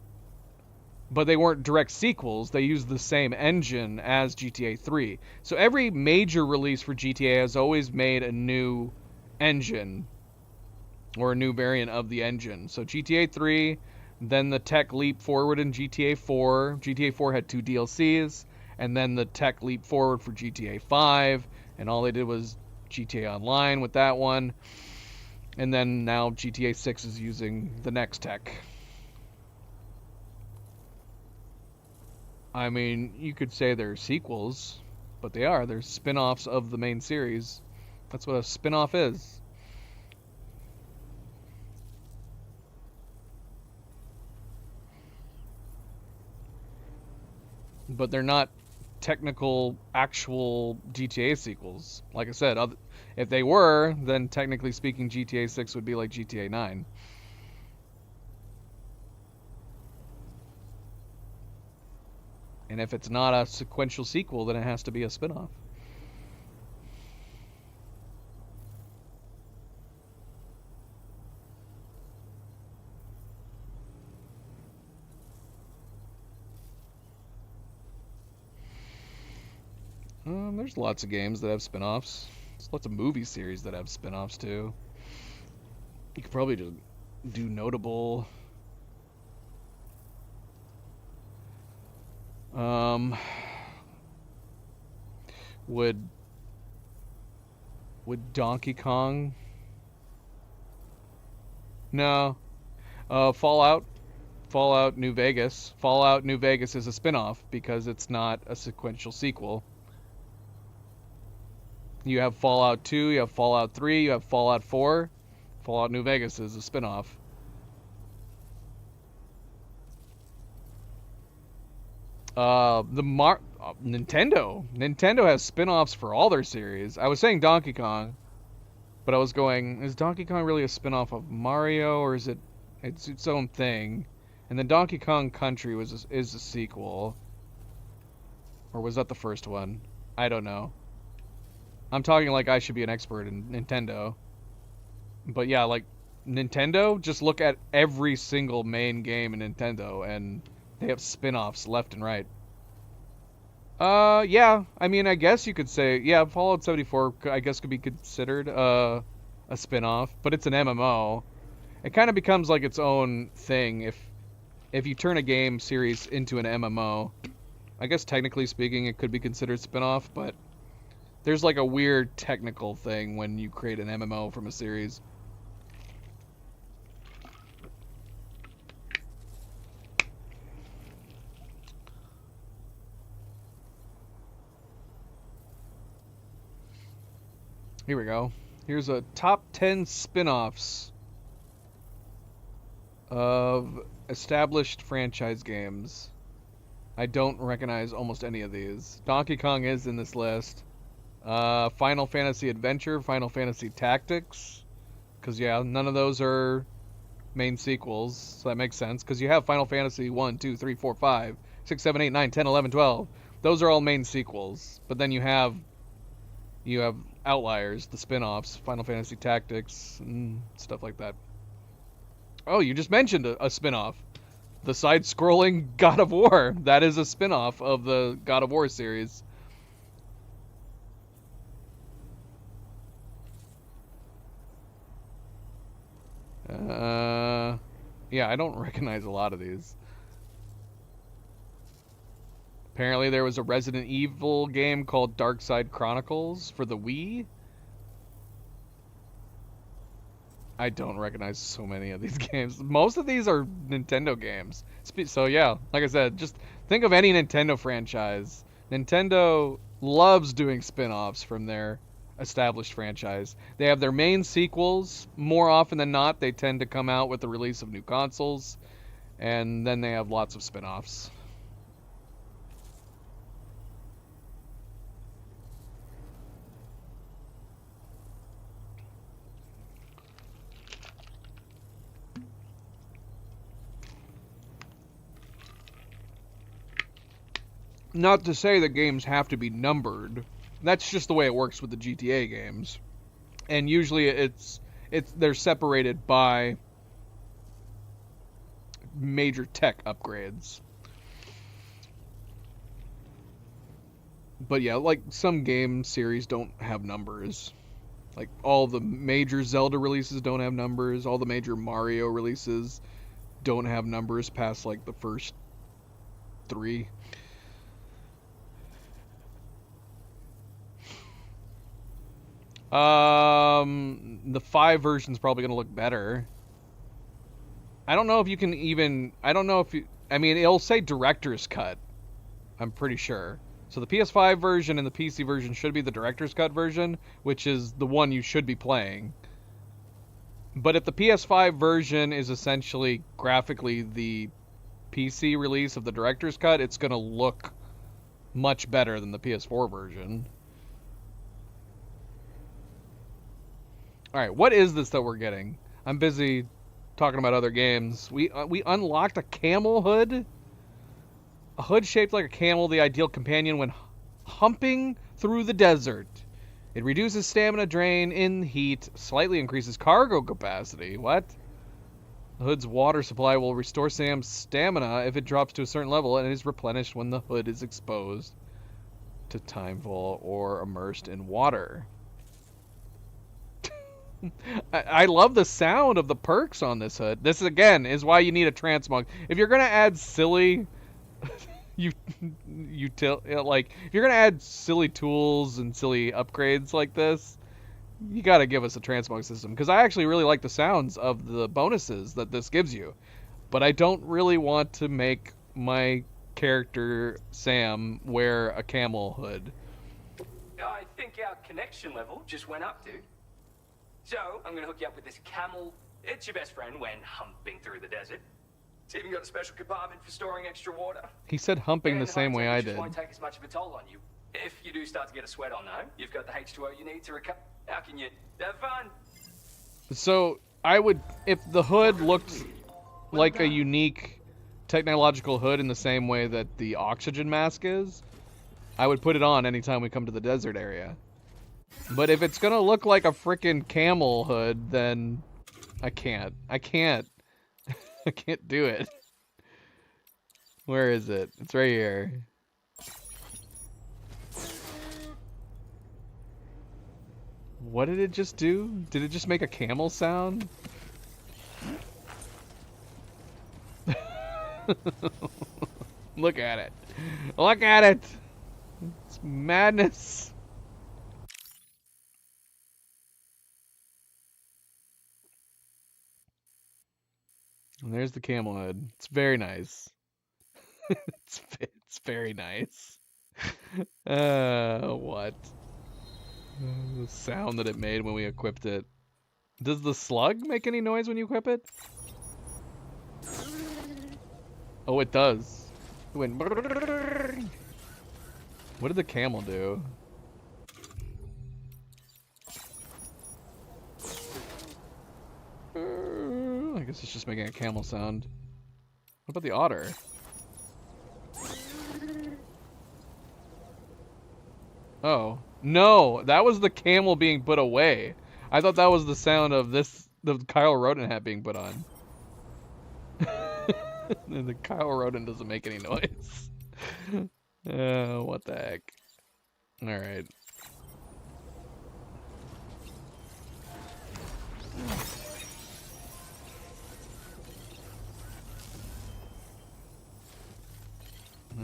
But they weren't direct sequels. They used the same engine as GTA 3. So every major release for GTA has always made a new engine or a new variant of the engine. So GTA 3, then the tech leap forward in GTA 4. GTA 4 had 2 DLCs, and then the tech leap forward for GTA 5, and all they did was GTA Online with that one. And then now GTA 6 is using the next tech. I mean, you could say they're sequels, but they are. They're spin-offs of the main series. That's what a spin-off is. But they're not technical, actual GTA sequels. Like I said, if they were, then technically speaking, GTA 6 would be like GTA 9. And if it's not a sequential sequel, then it has to be a spin-off. There's lots of games that have spin-offs. There's lots of movie series that have spin-offs too. You could probably just do notable... Would Donkey Kong? No. Fallout New Vegas. Fallout New Vegas is a spin-off because it's not a sequential sequel. You have Fallout 2, you have Fallout 3, you have Fallout 4. Fallout New Vegas is a spin-off. Nintendo has spin-offs for all their series. I was saying Donkey Kong, but I was going, is Donkey Kong really a spin-off of Mario, or is it's its own thing? And then Donkey Kong Country is a sequel. Or was that the first one? I don't know. I'm talking like I should be an expert in Nintendo. But yeah, like Nintendo, just look at every single main game in Nintendo and they have spin-offs left and right. Yeah, I mean, I guess you could say, yeah, Fallout 74, I guess, could be considered a spin-off, but it's an MMO. It kind of becomes like its own thing if you turn a game series into an MMO. I guess technically speaking, it could be considered spin-off, but there's like a weird technical thing when you create an MMO from a series. Here we go. Here's a top 10 spin-offs of established franchise games. I don't recognize almost any of these. Donkey Kong is in this list. Final Fantasy Adventure, Final Fantasy Tactics. Because, yeah, none of those are main sequels, so that makes sense. Because you have Final Fantasy 1, 2, 3, 4, 5, 6, 7, 8, 9, 10, 11, 12. Those are all main sequels. But then you have outliers, the spin-offs, Final Fantasy Tactics, and stuff like that. Oh, you just mentioned a spin-off. The side-scrolling God of War. That is a spin-off of the God of War series. Yeah, I don't recognize a lot of these. Apparently there was a Resident Evil game called Dark Side Chronicles for the Wii. I don't recognize so many of these games. Most of these are Nintendo games. So yeah, like I said, just think of any Nintendo franchise. Nintendo loves doing spin-offs from their established franchise. They have their main sequels. More often than not, they tend to come out with the release of new consoles. And then they have lots of spin-offs. Not to say that games have to be numbered. That's just the way it works with the GTA games. And usually they're separated by major tech upgrades. But yeah, like some game series don't have numbers. Like all the major Zelda releases don't have numbers. All the major Mario releases don't have numbers past like the first 3. The 5 version's probably gonna look better. I don't know if you can even... I don't know if you... I mean, it'll say Director's Cut. I'm pretty sure. So the PS5 version and the PC version should be the Director's Cut version, which is the one you should be playing. But if the PS5 version is essentially graphically the PC release of the Director's Cut, it's gonna look much better than the PS4 version. Alright, what is this that we're getting? I'm busy talking about other games. We unlocked a camel hood? A hood shaped like a camel, the ideal companion when humping through the desert. It reduces stamina drain in heat, slightly increases cargo capacity. What? The hood's water supply will restore Sam's stamina if it drops to a certain level, and it is replenished when the hood is exposed to timefall or immersed in water. I love the sound of the perks on this hood. This, again, is why you need a transmog. If you're going to add silly... if you're going to add silly tools and silly upgrades like this, you got to give us a transmog system. Because I actually really like the sounds of the bonuses that this gives you. But I don't really want to make my character, Sam, wear a camel hood. I think our connection level just went up, dude. So, I'm gonna hook you up with this camel. It's your best friend when humping through the desert. It's even got a special compartment for storing extra water. He said humping the same way I did. It won't take as much of a toll on you. If you do start to get a sweat on, though, you've got the H2O you need to recover. How can you have fun? So, I would... If the hood looked like a unique technological hood in the same way that the oxygen mask is, I would put it on anytime we come to the desert area. But if it's gonna look like a frickin' camel hood, then I can't. I can't do it. Where is it? It's right here. What did it just do? Did it just make a camel sound? Look at it. Look at it. It's madness. And there's the camel hood. It's very nice. it's very nice. What? The sound that it made when we equipped it. Does the slug make any noise when you equip it? Oh, it does. It went... What did the camel do? I guess it's just making a camel sound. What about the otter? Oh. No! That was the camel being put away. I thought that was the sound of the Kyle Roden hat being put on. And the Kyle Roden doesn't make any noise. What the heck. Alright.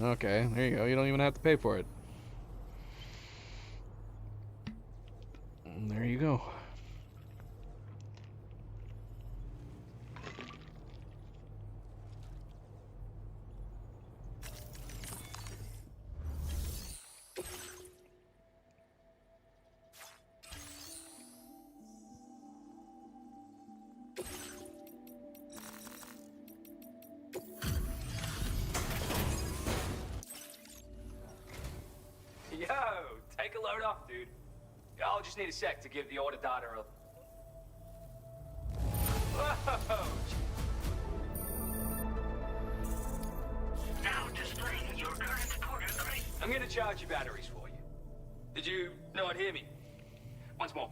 Okay, there you go. You don't even have to pay for it. And there you go. Yo, take a load off, dude. I'll just need a sec to give the order data a... Whoa! Now displaying your current order crate. I'm gonna charge your batteries for you. Did you not hear me? Once more.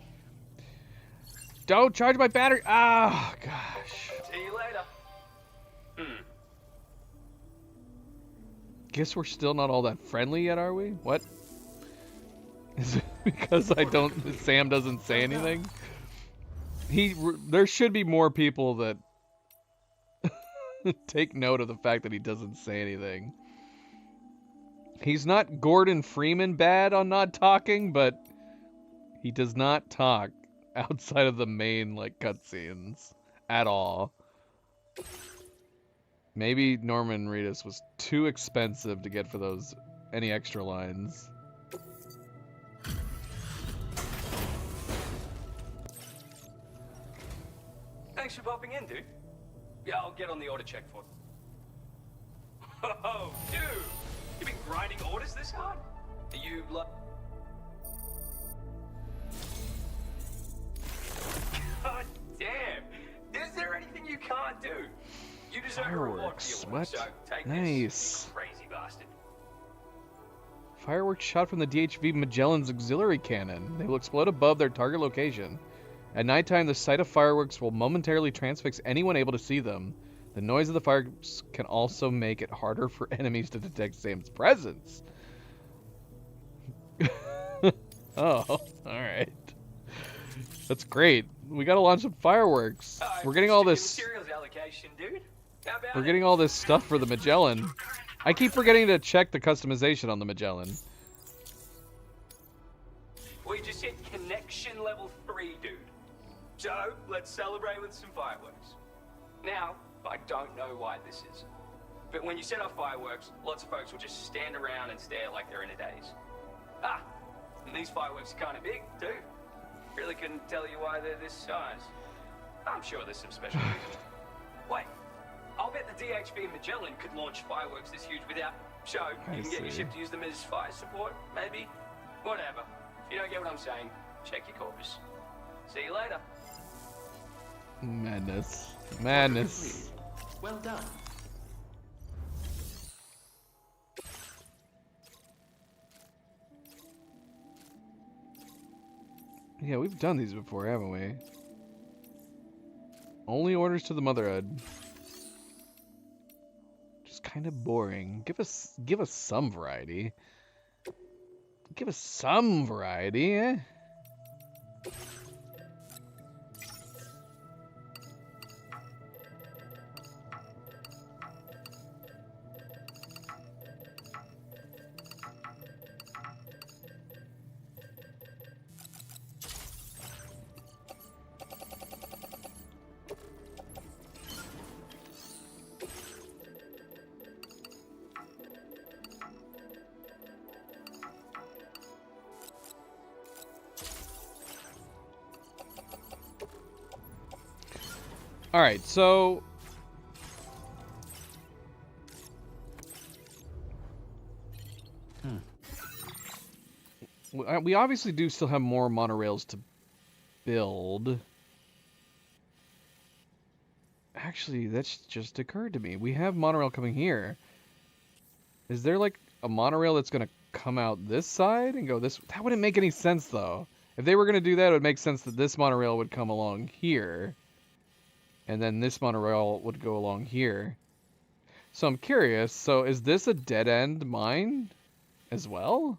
Don't charge my battery. Ah, gosh. See you later. Guess we're still not all that friendly yet, are we? What? Is it because Sam doesn't say anything? There should be more people that take note of the fact that he doesn't say anything. He's not Gordon Freeman bad on not talking, but he does not talk outside of the main, like, cutscenes at all. Maybe Norman Reedus was too expensive to get for any extra lines. Thanks for popping in, dude. Yeah, I'll get on the order check for you. Oh, dude! You've been grinding orders this hard? Are you like... God damn! Is there anything you can't do? You deserve a reward for your work, so take Nice. this, you crazy bastard. Fireworks shot from the DHV Magellan's auxiliary cannon. They will explode above their target location. At nighttime, the sight of fireworks will momentarily transfix anyone able to see them. The noise of the fireworks can also make it harder for enemies to detect Sam's presence. Oh, alright. That's great. We gotta launch some fireworks. We're getting all this... Materials allocation, dude. How about We're getting all this stuff for the Magellan. I keep forgetting to check the customization on the Magellan. We just hit connection level 3, dude. So, let's celebrate with some fireworks. Now, I don't know why this is, but when you set off fireworks, lots of folks will just stand around and stare like they're in a daze. Ah, and these fireworks are kind of big, too. Really couldn't tell you why they're this size. I'm sure there's some special reason. Wait, I'll bet the DHV Magellan could launch fireworks this huge without... So, you can get your ship to use them as fire support, maybe? Whatever. If you don't get what I'm saying, check your corpus. See you later. Madness. Madness. Well done. Yeah, we've done these before, haven't we? Only orders to the Motherhood. Just kind of boring. Give us some variety. Give us some variety, eh? All right, so we obviously do still have more monorails to build. Actually, that's just occurred to me. We have monorail coming here. Is there like a monorail that's going to come out this side and go this? That wouldn't make any sense, though. If they were going to do that, it would make sense that this monorail would come along here. And then this monorail would go along here. So I'm curious. So is this a dead-end mine as well?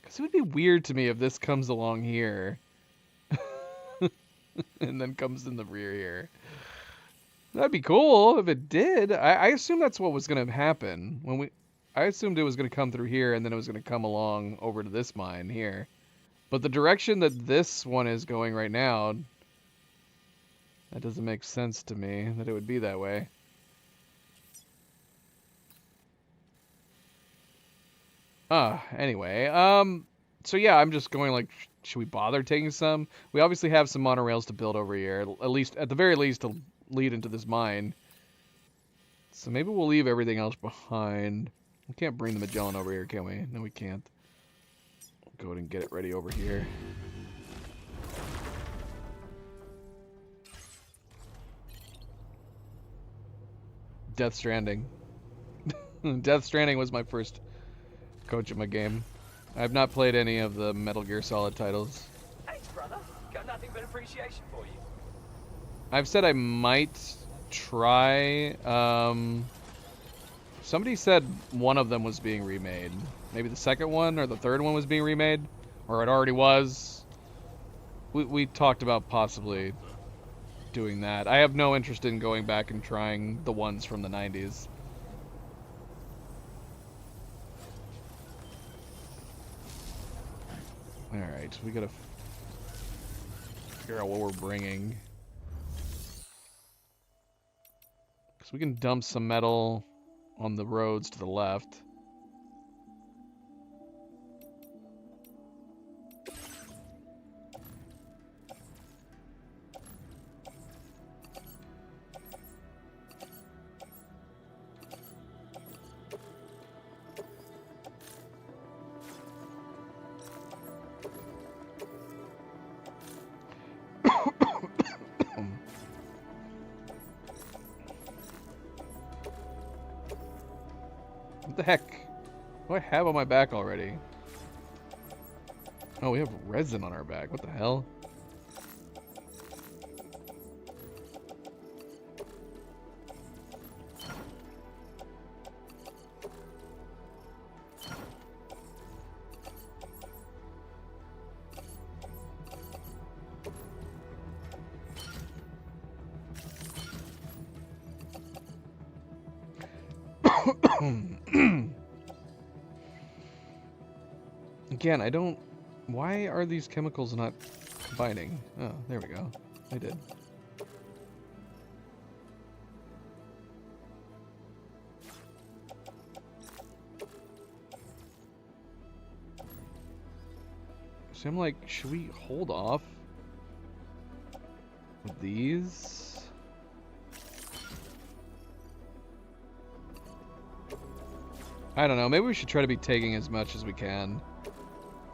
Because it would be weird to me if this comes along here. And then comes in the rear here. That'd be cool if it did. I assume that's what was going to happen. I assumed it was going to come through here and then it was going to come along over to this mine here. But the direction that this one is going right now, that doesn't make sense to me that it would be that way. Anyway, so yeah, I'm just going like, should we bother taking some? We obviously have some monorails to build over here, at the very least to lead into this mine. So maybe we'll leave everything else behind. We can't bring the Magellan over here, can we? No, we can't. Go ahead and get it ready over here. Death Stranding. Death Stranding was my first Kojima game. I have not played any of the Metal Gear Solid titles. Thanks, brother. Got nothing but appreciation for you. I've said I might try. Somebody said one of them was being remade. Maybe the second one or the third one was being remade, or it already was. We talked about possibly doing that. I have no interest in going back and trying the ones from the 90s. Alright, we gotta figure out what we're bringing. Because we can dump some metal on the roads to the left. What the heck? What do I have on my back already? Oh, we have resin on our back. What the hell? Again, I don't... Why are these chemicals not combining? Oh, there we go. They did. So I'm like, should we hold off with these? I don't know. Maybe we should try to be taking as much as we can.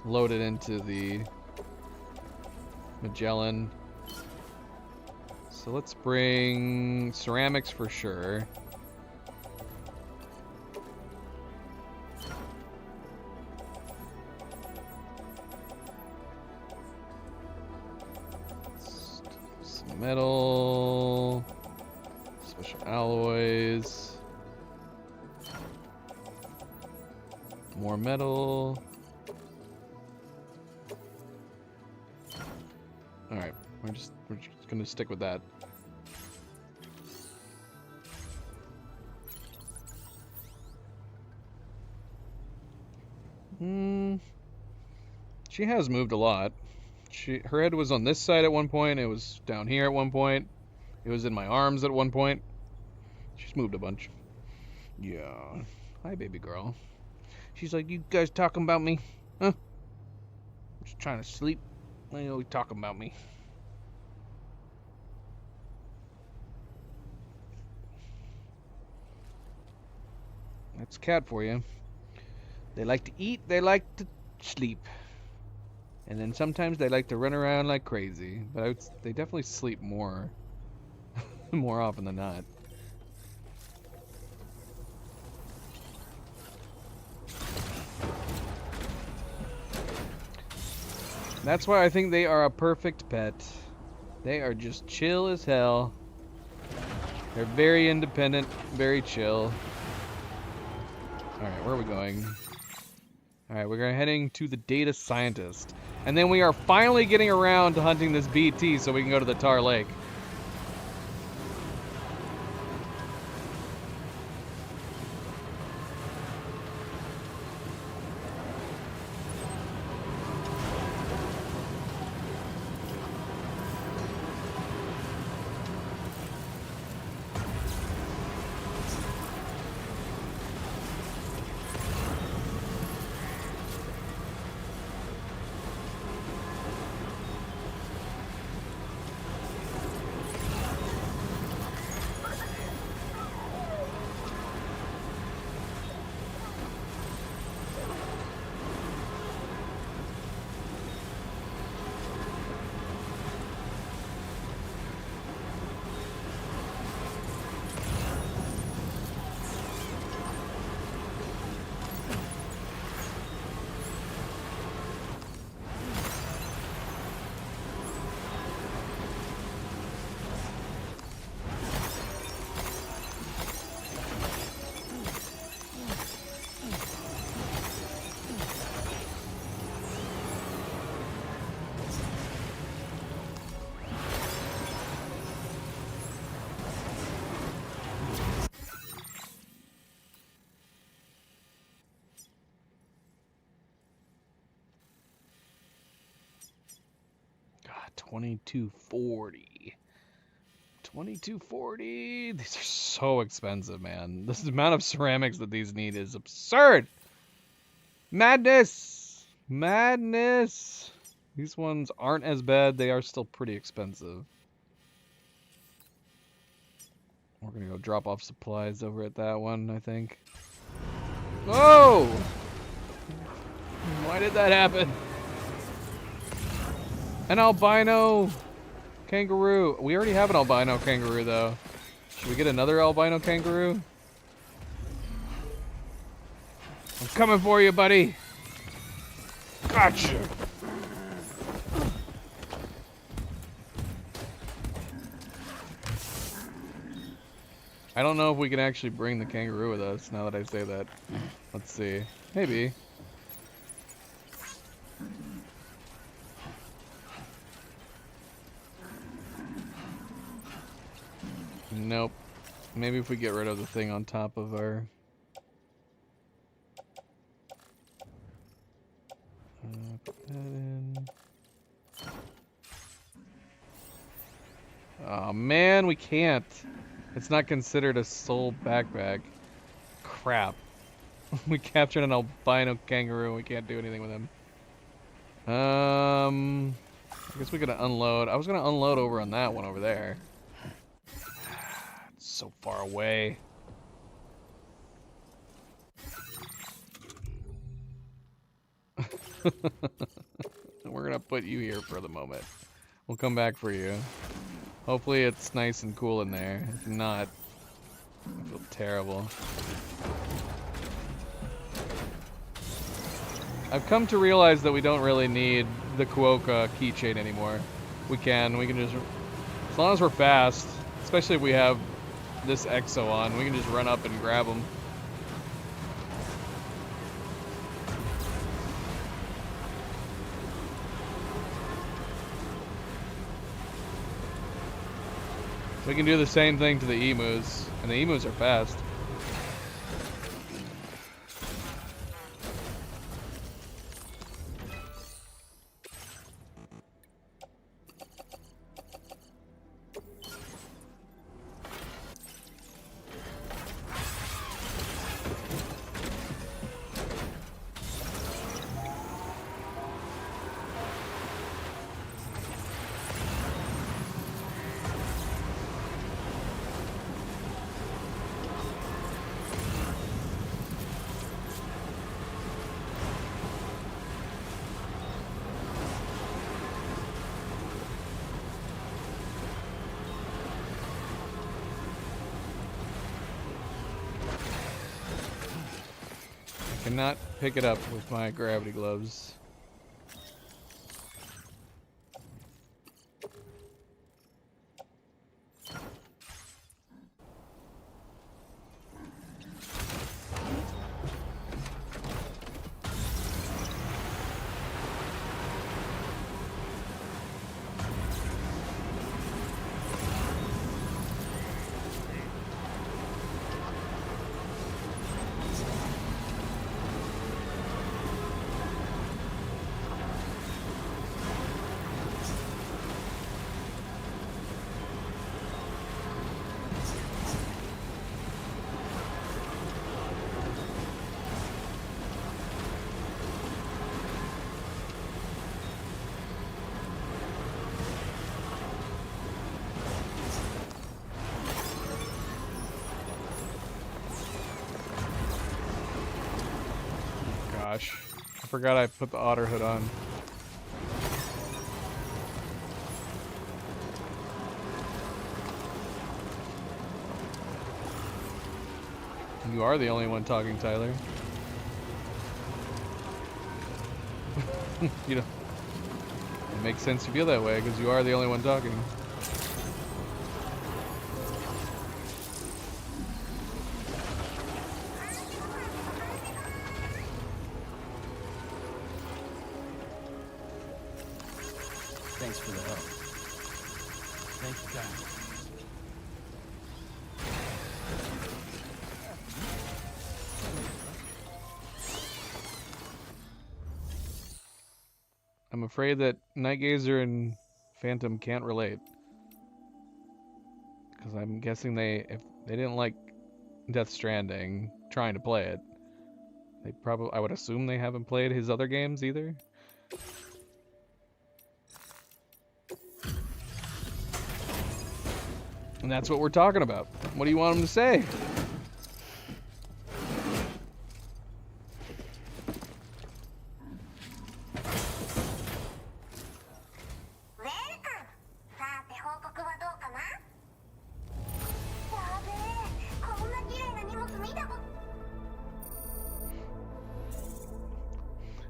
Load it into the Magellan. So let's bring ceramics for sure. Some metal, special alloys, more metal. Alright, we're just gonna stick with that. She has moved a lot. Her head was on this side at one point, it was down here at one point, it was in my arms at one point. She's moved a bunch. Yeah. Hi, baby girl. She's like, you guys talking about me? Huh? I'm just trying to sleep. Why are you always talking about me? That's cat for you. They like to eat, they like to sleep. And then sometimes they like to run around like crazy. But they definitely sleep more. More often than not. That's why I think they are a perfect pet. They are just chill as hell. They're very independent, very chill. Alright, where are we going? Alright, we're heading to the data scientist. And then we are finally getting around to hunting this BT so we can go to the Tar Lake. 2240. 2240. These are so expensive, man. This amount of ceramics that these need is absurd. Madness. Madness. These ones aren't as bad. They are still pretty expensive. We're gonna go drop off supplies over at that one, I think. Whoa! Why did that happen? An albino kangaroo. We already have an albino kangaroo, though. Should we get another albino kangaroo? I'm coming for you, buddy. Gotcha. I don't know if we can actually bring the kangaroo with us now that I say that. Let's see. Maybe. Nope. Maybe if we get rid of the thing on top of our... put that in. Oh man, we can't. It's not considered a soul backpack. Crap. We captured an albino kangaroo and we can't do anything with him. I guess we gotta unload. I was gonna unload over on that one over there. It's so far away. We're gonna put you here for the moment. We'll come back for you. Hopefully it's nice and cool in there. If not, I feel terrible. I've come to realize that we don't really need the Kuoka keychain anymore. We can just, as long as we're fast, especially if we have this Exo on, we can just run up and grab them. We can do the same thing to the emus, and the emus are fast. Cannot pick it up with my gravity gloves. Gosh, I forgot I put the otter hood on. You are the only one talking, Tyler. You know, it makes sense to feel that way because you are the only one talking. Thanks for the help. Thank you, guys. I'm afraid that Nightgazer and Phantom can't relate. Because I'm guessing if they didn't like Death Stranding trying to play it, they probably, I would assume they haven't played his other games either. And that's what we're talking about. What do you want him to say?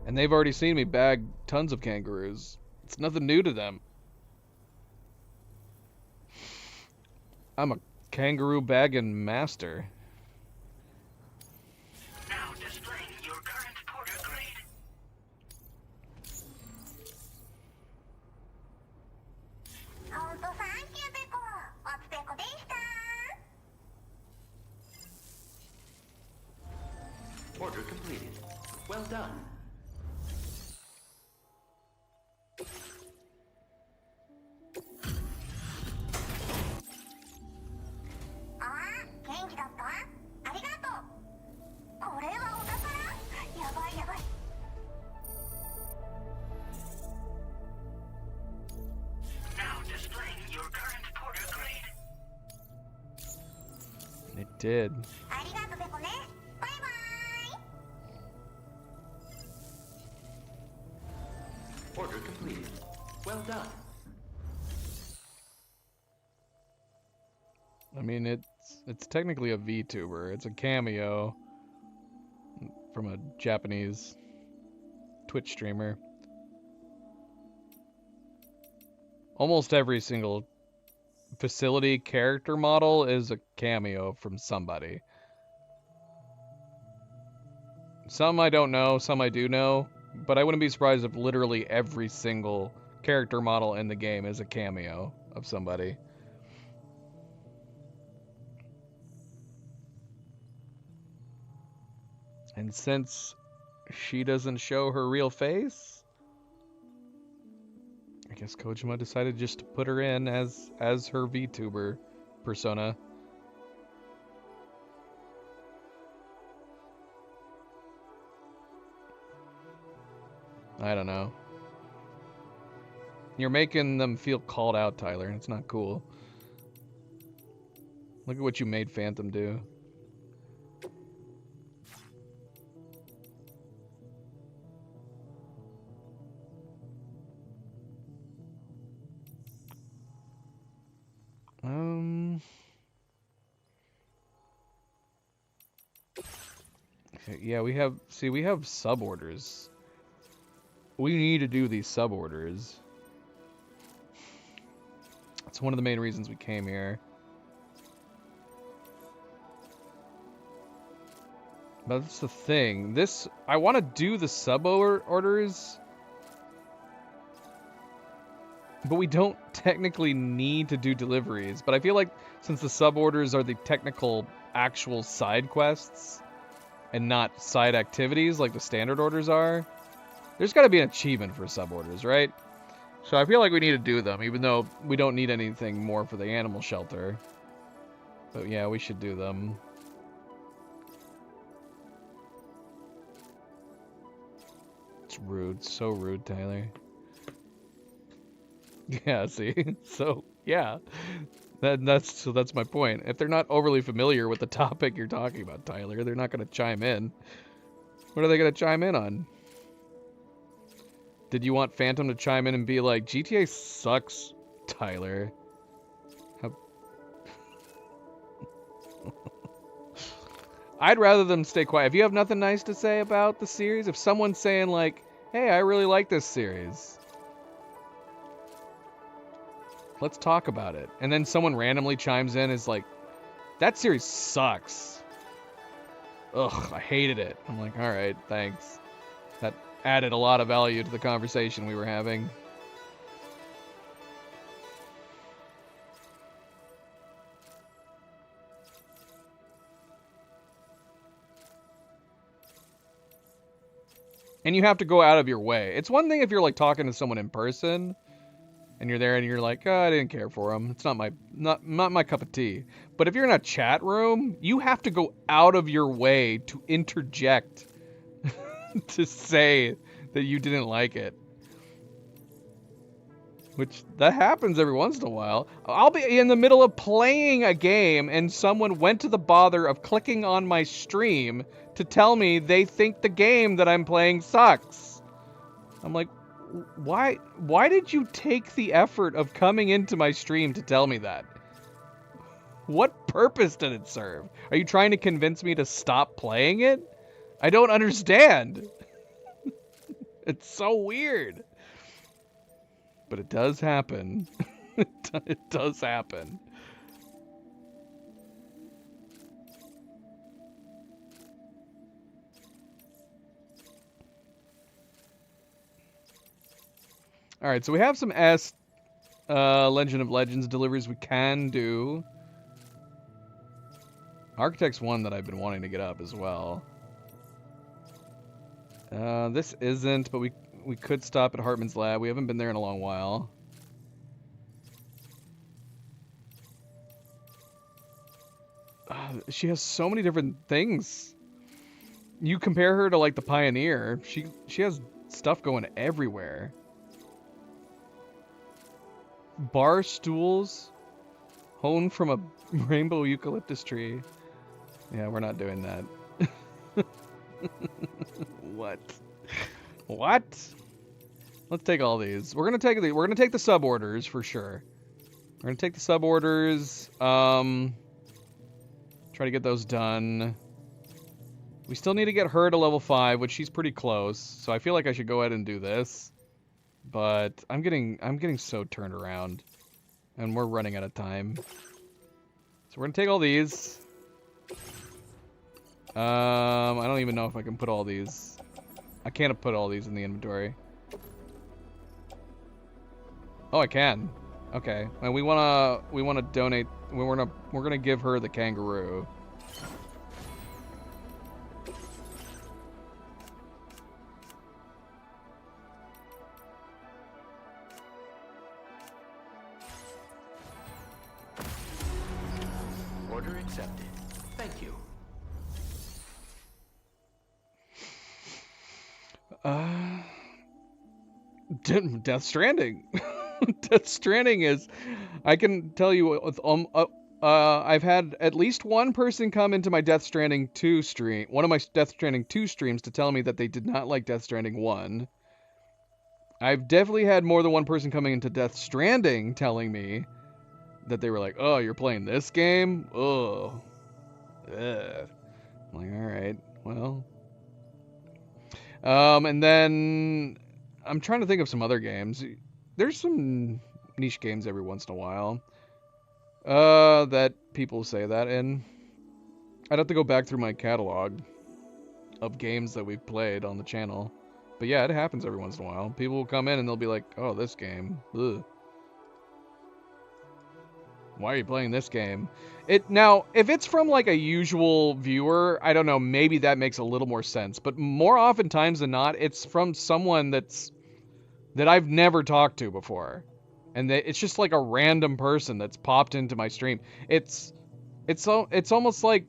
And they've already seen me bag tons of kangaroos. It's nothing new to them. I'm a kangaroo bagging master. Now displaying your current porter grade. Order completed. Well done. Now displaying your current porter grade. It did. Order completed. Well done. I mean, it's technically a VTuber. It's a cameo from a Japanese Twitch streamer. Almost every single facility character model is a cameo from somebody. Some I don't know, some I do know, but I wouldn't be surprised if literally every single character model in the game is a cameo of somebody. And since she doesn't show her real face, I guess Kojima decided just to put her in as her VTuber persona. I don't know. You're making them feel called out, Tyler. It's not cool. Look at what you made Phantom do. Okay, yeah, we have sub-orders. We need to do these sub-orders. That's one of the main reasons we came here. But that's the thing. I want to do the sub-orders, but we don't technically need to do deliveries. But I feel like since the sub-orders are the technical actual side quests and not side activities like the standard orders are, there's got to be an achievement for sub-orders, right? So I feel like we need to do them, even though we don't need anything more for the animal shelter. But yeah, we should do them. It's rude. So rude, Tyler. Yeah, see? So, yeah. That's my point. If they're not overly familiar with the topic you're talking about, Tyler, they're not going to chime in. What are they going to chime in on? Did you want Phantom to chime in and be like, GTA sucks, Tyler? I'd rather them stay quiet. If you have nothing nice to say about the series, if someone's saying like, hey, I really like this series, let's talk about it. And then someone randomly chimes in is like, that series sucks. Ugh, I hated it. I'm like, all right, thanks. That added a lot of value to the conversation we were having. And you have to go out of your way. It's one thing if you're like talking to someone in person, and you're there and you're like, oh, I didn't care for them. It's not my cup of tea. But if you're in a chat room, you have to go out of your way to interject to say that you didn't like it. Which, that happens every once in a while. I'll be in the middle of playing a game and someone went to the bother of clicking on my stream to tell me they think the game that I'm playing sucks. I'm like, why did you take the effort of coming into my stream to tell me that? What purpose did it serve? Are you trying to convince me to stop playing it? I don't understand. It's so weird. But it does happen. It does happen. All right, so we have some Legend of Legends deliveries we can do. Architect's one that I've been wanting to get up as well. This isn't, but we could stop at Hartman's lab. We haven't been there in a long while. She has so many different things. You compare her to like the Pioneer. She has stuff going everywhere. Bar stools honed from a rainbow eucalyptus tree. Yeah, we're not doing that. What? What? Let's take all these. We're gonna take the sub orders for sure. We're gonna take the sub orders. Try to get those done. We still need to get her to level 5, which she's pretty close. So I feel like I should go ahead and do this. But I'm getting so turned around, and we're running out of time. So we're gonna take all these. I don't even know if I can put all these. I can't put all these in the inventory. Oh, I can. Okay. And we wanna donate. We're gonna give her the kangaroo. Order accepted. Thank you. Death Stranding. Death Stranding is, I can tell you, I've had at least one person come into my Death Stranding 2 stream, one of my Death Stranding 2 streams, to tell me that they did not like Death Stranding 1. I've definitely had more than one person coming into Death Stranding telling me that they were like, oh, you're playing this game? Ugh. Ugh. I'm like, alright, well. And then I'm trying to think of some other games. There's some niche games every once in a while that people say that in. I'd have to go back through my catalog of games that we've played on the channel. But yeah, it happens every once in a while. People will come in and they'll be like, oh, this game. Ugh. Why are you playing this game? Now, if it's from like a usual viewer, I don't know, maybe that makes a little more sense. But more oftentimes than not, it's from someone that I've never talked to before. And it's just like a random person that's popped into my stream. It's almost like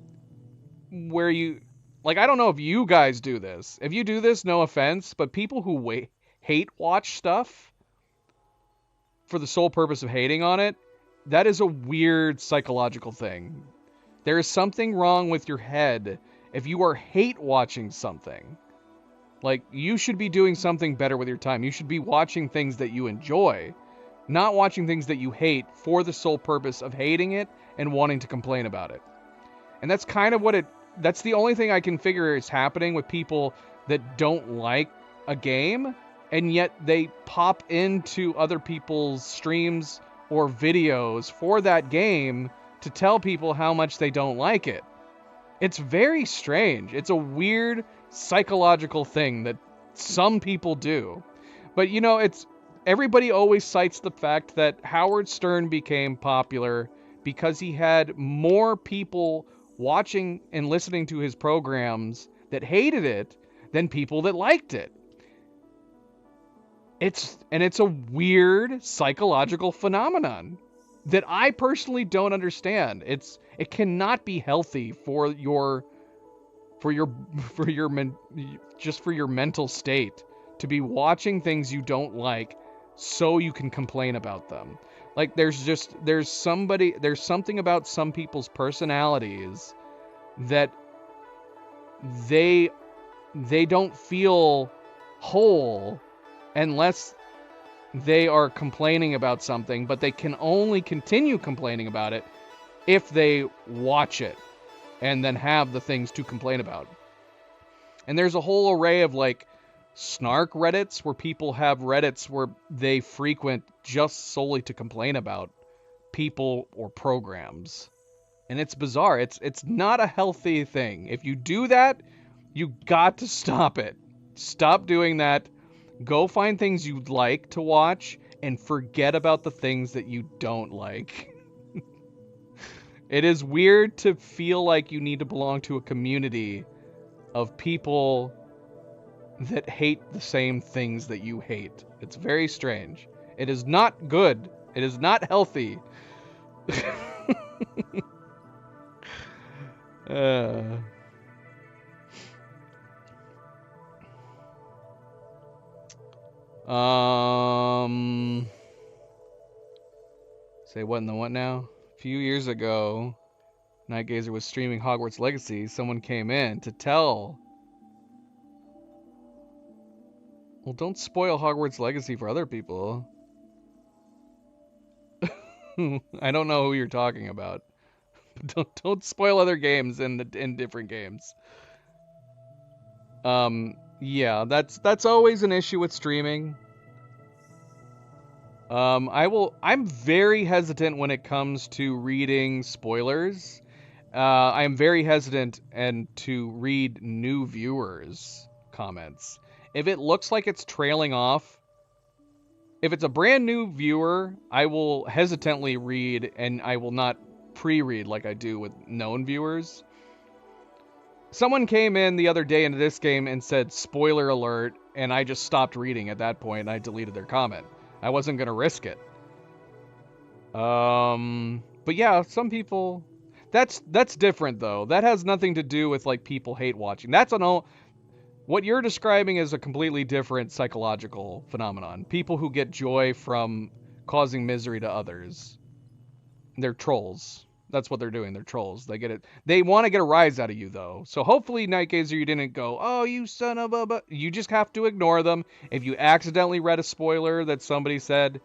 where you, like, I don't know if you guys do this. If you do this, no offense, but people who hate watch stuff for the sole purpose of hating on it, that is a weird psychological thing. There is something wrong with your head if you are hate watching something. Like, you should be doing something better with your time. You should be watching things that you enjoy, not watching things that you hate for the sole purpose of hating it and wanting to complain about it. And that's kind of that's the only thing I can figure is happening with people that don't like a game, and yet they pop into other people's streams or videos for that game to tell people how much they don't like it. It's very strange. It's a weird psychological thing that some people do. But you know, everybody always cites the fact that Howard Stern became popular because he had more people watching and listening to his programs that hated it than people that liked it. It's a weird psychological phenomenon that I personally don't understand. It cannot be healthy for your mental state to be watching things you don't like so you can complain about them. Like there's something about some people's personalities that they don't feel whole unless they are complaining about something, but they can only continue complaining about it if they watch it and then have the things to complain about. And there's a whole array of like snark Reddits where people have Reddits where they frequent just solely to complain about people or programs. And it's bizarre. It's not a healthy thing. If you do that, you got to stop it. Stop doing that. Go find things you'd like to watch and forget about the things that you don't like. It is weird to feel like you need to belong to a community of people that hate the same things that you hate. It's very strange. It is not good. It is not healthy. Say what in the what now? A few years ago, Nightgazer was streaming Hogwarts Legacy. Someone came in to tell. Well, don't spoil Hogwarts Legacy for other people. I don't know who you're talking about. Don't spoil other games in different games. Yeah, that's always an issue with streaming. I'm very hesitant when it comes to reading spoilers. I am very hesitant to read new viewers' comments. If it looks like it's trailing off, if it's a brand new viewer, I will hesitantly read and I will not pre-read like I do with known viewers. Someone came in the other day into this game and said spoiler alert, and I just stopped reading at that point and I deleted their comment. I wasn't going to risk it. But yeah, some people, that's different though. That has nothing to do with like people hate watching. What you're describing is a completely different psychological phenomenon. People who get joy from causing misery to others. They're trolls. That's what they're doing. They're trolls. They get it. They want to get a rise out of you, though. So hopefully, Nightgazer, you didn't go, oh, you son of a... You just have to ignore them. If you accidentally read a spoiler that somebody said,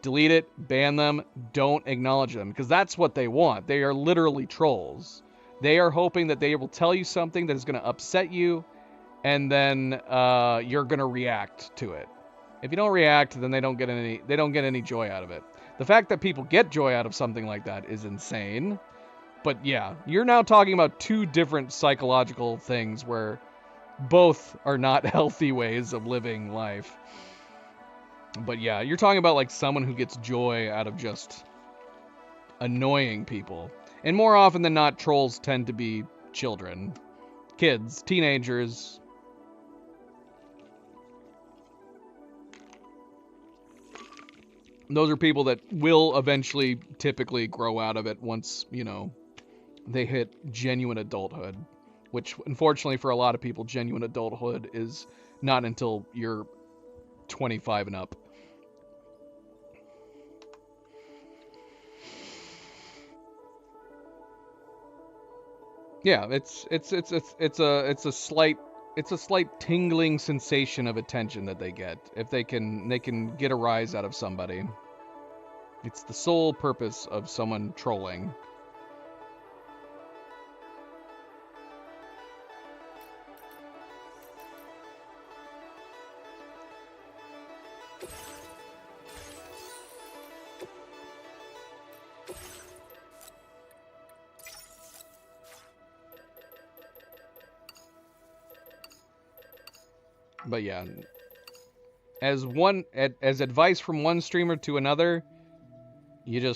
delete it, ban them, don't acknowledge them. Because that's what they want. They are literally trolls. They are hoping that they will tell you something that is going to upset you, and then you're going to react to it. If you don't react, then they don't get any joy out of it. The fact that people get joy out of something like that is insane. But yeah, you're now talking about two different psychological things where both are not healthy ways of living life. But yeah, you're talking about like someone who gets joy out of just annoying people. And more often than not, trolls tend to be children, kids, teenagers. Those are people that will eventually typically grow out of it once, you know, they hit genuine adulthood. Which, unfortunately, for a lot of people, genuine adulthood is not until you're 25 and up. Yeah, it's a slight tingling sensation of attention that they get if they can get a rise out of somebody. It's the sole purpose of someone trolling. But yeah, as advice from one streamer to another, you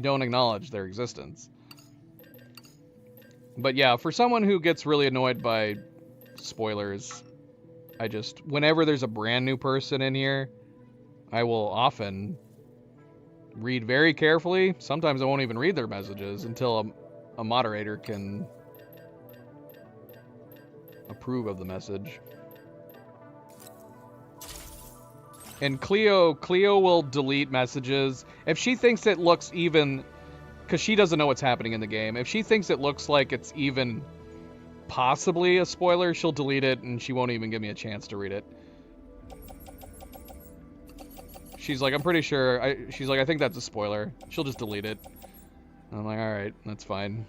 don't acknowledge their existence. But yeah, for someone who gets really annoyed by spoilers, whenever there's a brand new person in here, I will often read very carefully. Sometimes I won't even read their messages until a moderator can approve of the message. And Cleo will delete messages if she thinks it looks even, because she doesn't know what's happening in the game. If she thinks it looks like it's even possibly a spoiler, she'll delete it and she won't even give me a chance to read it. She's like, I'm pretty sure. She's like, I think that's a spoiler. She'll just delete it. I'm like, all right, that's fine.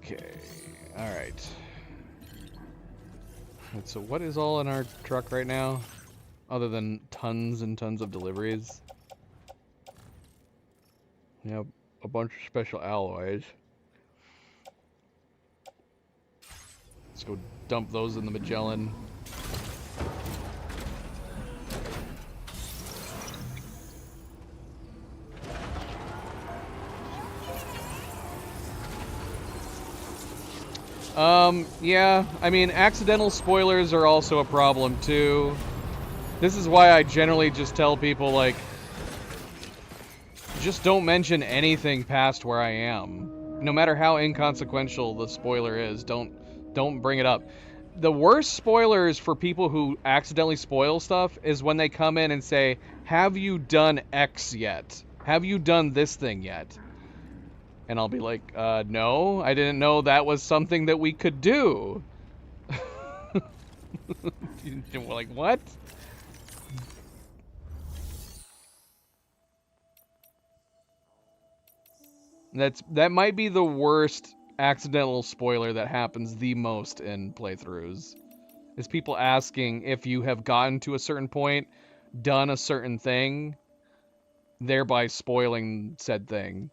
Okay. All right. So what is all in our truck right now, other than tons and tons of deliveries? Yep, a bunch of special alloys. Let's go dump those in the Magellan. Yeah, I mean, accidental spoilers are also a problem, too. This is why I generally just tell people, like, just don't mention anything past where I am. No matter how inconsequential the spoiler is, don't bring it up. The worst spoilers for people who accidentally spoil stuff is when they come in and say, have you done X yet? Have you done this thing yet? And I'll be like, no, I didn't know that was something that we could do. Like, what? That might be the worst accidental spoiler that happens the most in playthroughs. Is people asking if you have gotten to a certain point, done a certain thing, thereby spoiling said thing.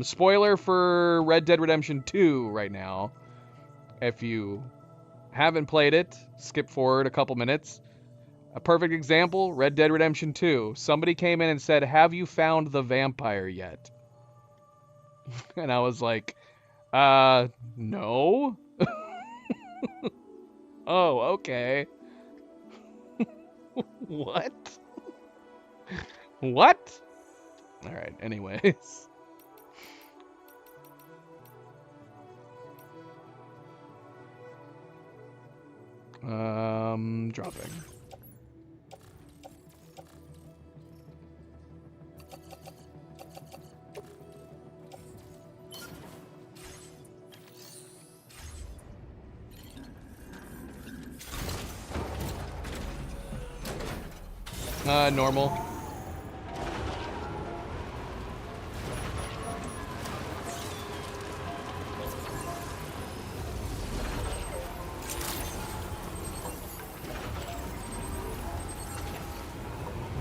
Spoiler for Red Dead Redemption 2 right now. If you haven't played it, skip forward a couple minutes. A perfect example, Red Dead Redemption 2. Somebody came in and said, have you found the vampire yet? And I was like, no. Oh, okay. What? What? Alright, anyways. Dropping. Normal.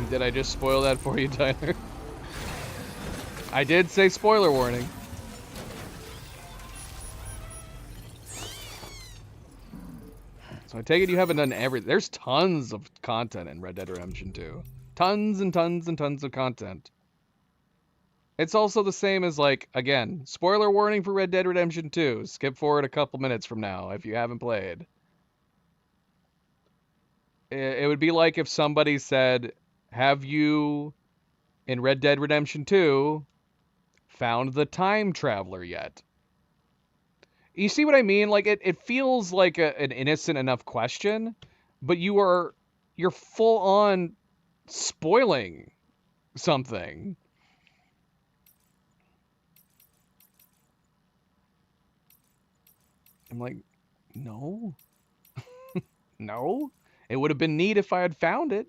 Did I just spoil that for you, Tyler? I did say spoiler warning. So I take it you haven't done everything. There's tons of content in Red Dead Redemption 2. Tons and tons and tons of content. It's also the same as, like, again, spoiler warning for Red Dead Redemption 2. Skip forward a couple minutes from now if you haven't played. It would be like if somebody said, have you, in Red Dead Redemption 2, found the time traveler yet? You see what I mean? Like, it feels like an innocent enough question, but you're full on spoiling something. I'm like, no. No. It would have been neat if I had found it.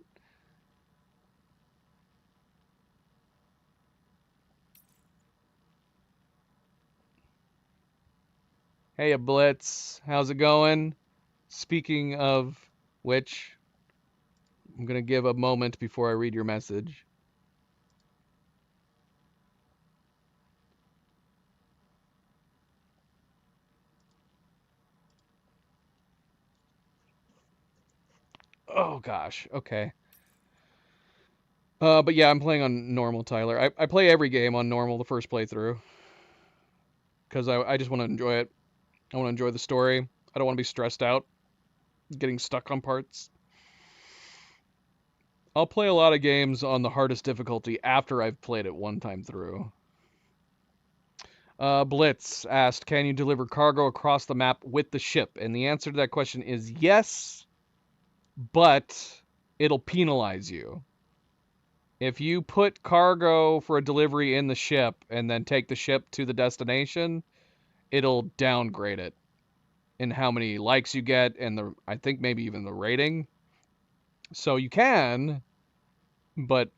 Hey, Blitz. How's it going? Speaking of which, I'm going to give a moment before I read your message. Oh, gosh. Okay. But yeah, I'm playing on normal, Tyler. I play every game on normal the first playthrough. Because I just want to enjoy it. I want to enjoy the story. I don't want to be stressed out getting stuck on parts. I'll play a lot of games on the hardest difficulty after I've played it one time through. Blitz asked, can you deliver cargo across the map with the ship? And the answer to that question is yes, but it'll penalize you. If you put cargo for a delivery in the ship and then take the ship to the destination, it'll downgrade it in how many likes you get and I think maybe even the rating. So you can, but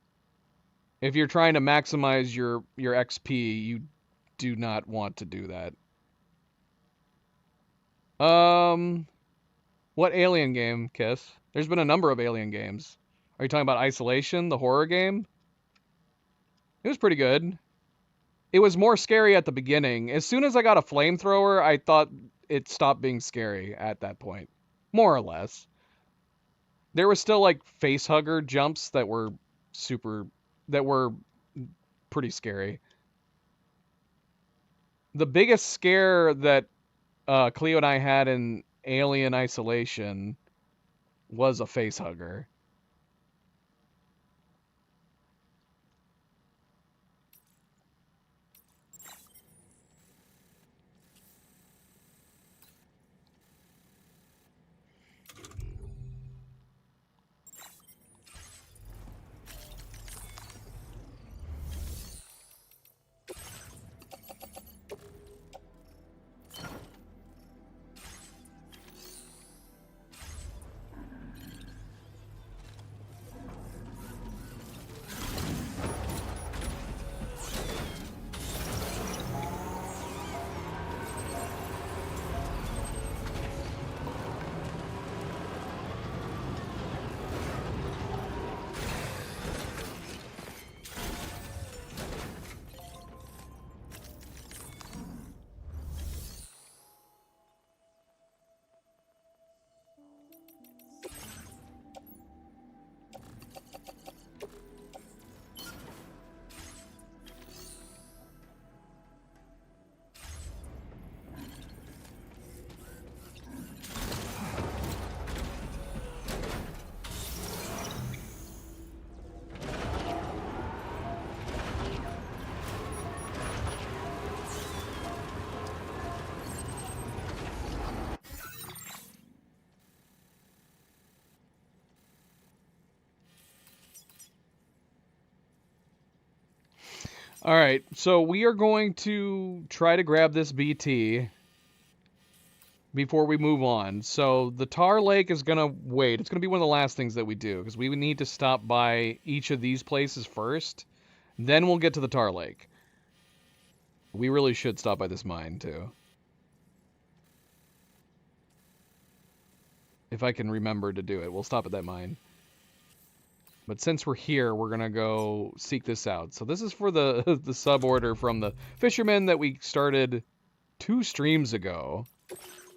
if you're trying to maximize your XP, you do not want to do that. What Alien game, Kiss? There's been a number of Alien games. Are you talking about Isolation, the horror game? It was pretty good. It was more scary at the beginning. As soon as I got a flamethrower, I thought it stopped being scary at that point. More or less. There was still like facehugger jumps that were pretty scary. The biggest scare that Cleo and I had in Alien Isolation was a facehugger. All right, so we are going to try to grab this BT before we move on. So the Tar Lake is going to wait. It's going to be one of the last things that we do because we would need to stop by each of these places first. Then we'll get to the Tar Lake. We really should stop by this mine too. If I can remember to do it, we'll stop at that mine. But since we're here, we're going to go seek this out. So this is for the sub-order from the fishermen that we started 2 streams ago.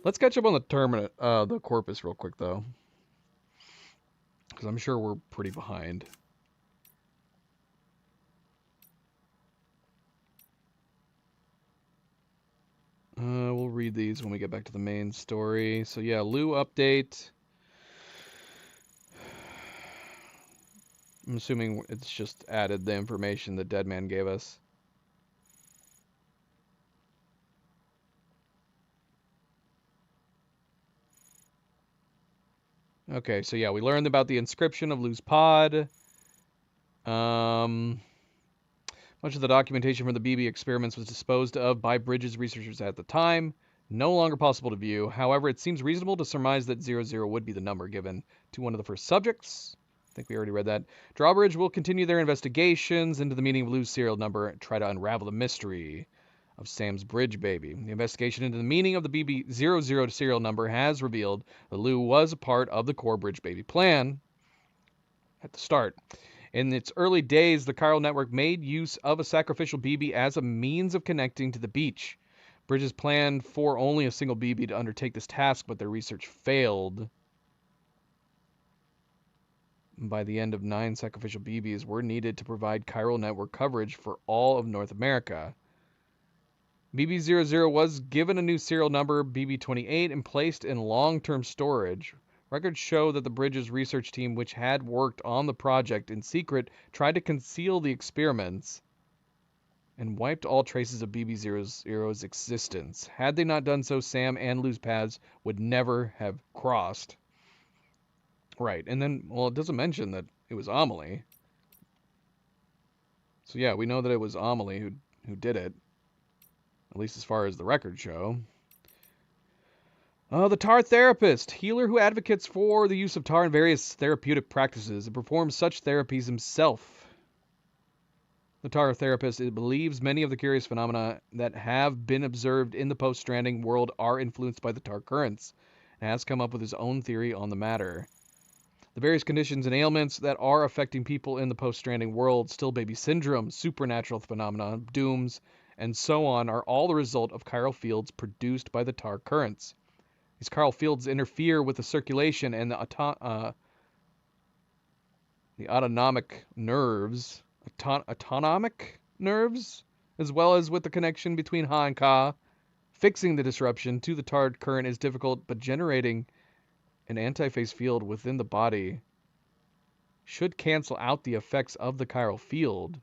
Let's catch up on the Corpus real quick, though. Because I'm sure we're pretty behind. We'll read these when we get back to the main story. So yeah, Lou update. I'm assuming it's just added the information that Deadman gave us. Okay, so yeah, we learned about the inscription of Lou's pod. Much of the documentation from the BB experiments was disposed of by Bridges researchers at the time. No longer possible to view. However, it seems reasonable to surmise that 00 would be the number given to one of the first subjects. I think we already read that. Drawbridge will continue their investigations into the meaning of Lou's serial number and try to unravel the mystery of Sam's bridge baby. The investigation into the meaning of the BB00 serial number has revealed that Lou was a part of the core bridge baby plan at the start. In its early days, the Chiral Network made use of a sacrificial BB as a means of connecting to the beach. Bridges planned for only a single BB to undertake this task, but their research failed. By the end of 9 sacrificial BBs were needed to provide Chiral Network coverage for all of North America. BB00 was given a new serial number, BB28, and placed in long-term storage. Records show that the Bridges research team, which had worked on the project in secret, tried to conceal the experiments and wiped all traces of BB00's existence. Had they not done so, Sam and Lou's paths would never have crossed. Right, and then, well, it doesn't mention that it was Amelie. So yeah, we know that it was Amelie who did it, at least as far as the records show. The tar therapist, healer who advocates for the use of tar in various therapeutic practices and performs such therapies himself. The tar therapist believes many of the curious phenomena that have been observed in the post-stranding world are influenced by the tar currents, and has come up with his own theory on the matter. The various conditions and ailments that are affecting people in the post-stranding world, still baby syndrome, supernatural phenomena, dooms, and so on, are all the result of chiral fields produced by the tar currents. These chiral fields interfere with the circulation and the autonomic nerves, as well as with the connection between Ha and Ka. Fixing the disruption to the tar current is difficult, but generating an antiphase field within the body should cancel out the effects of the chiral field.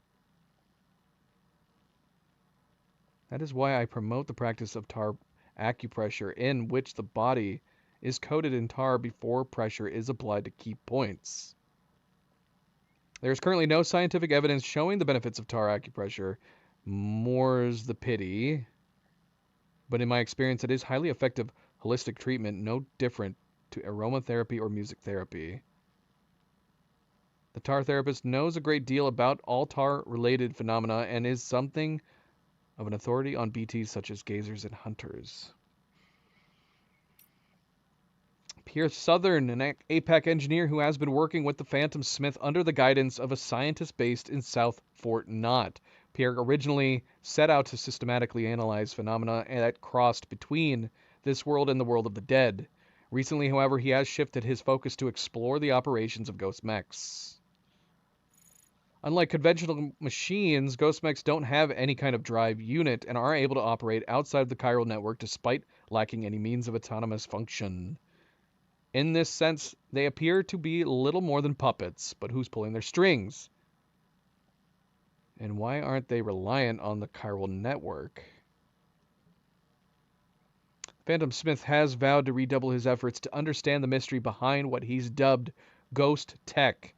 That is why I promote the practice of tar acupressure, in which the body is coated in tar before pressure is applied to key points. There is currently no scientific evidence showing the benefits of tar acupressure. More's the pity. But in my experience, it is highly effective holistic treatment, no different to aromatherapy or music therapy. The tar therapist knows a great deal about all tar-related phenomena and is something of an authority on BTs such as gazers and hunters. Pierce Southern, an APAC engineer who has been working with the Phantom Smith under the guidance of a scientist based in South Fort Knott. Pierre originally set out to systematically analyze phenomena that crossed between this world and the world of the dead. Recently, however, he has shifted his focus to explore the operations of ghost mechs. Unlike conventional machines, ghost mechs don't have any kind of drive unit and are able to operate outside of the chiral network despite lacking any means of autonomous function. In this sense, they appear to be little more than puppets, but who's pulling their strings? And why aren't they reliant on the chiral network? Phantom Smith has vowed to redouble his efforts to understand the mystery behind what he's dubbed ghost tech.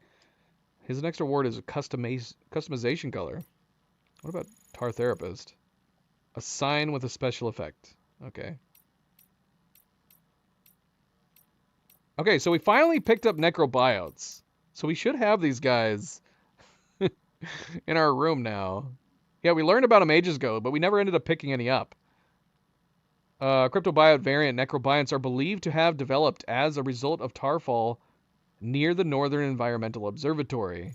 His next award is a customization color. What about tar therapist? A sign with a special effect. Okay. Okay, so we finally picked up necrobiotes. So we should have these guys in our room now. Yeah, we learned about them ages ago, but we never ended up picking any up. Cryptobiote variant necrobionts are believed to have developed as a result of tarfall near the Northern Environmental Observatory.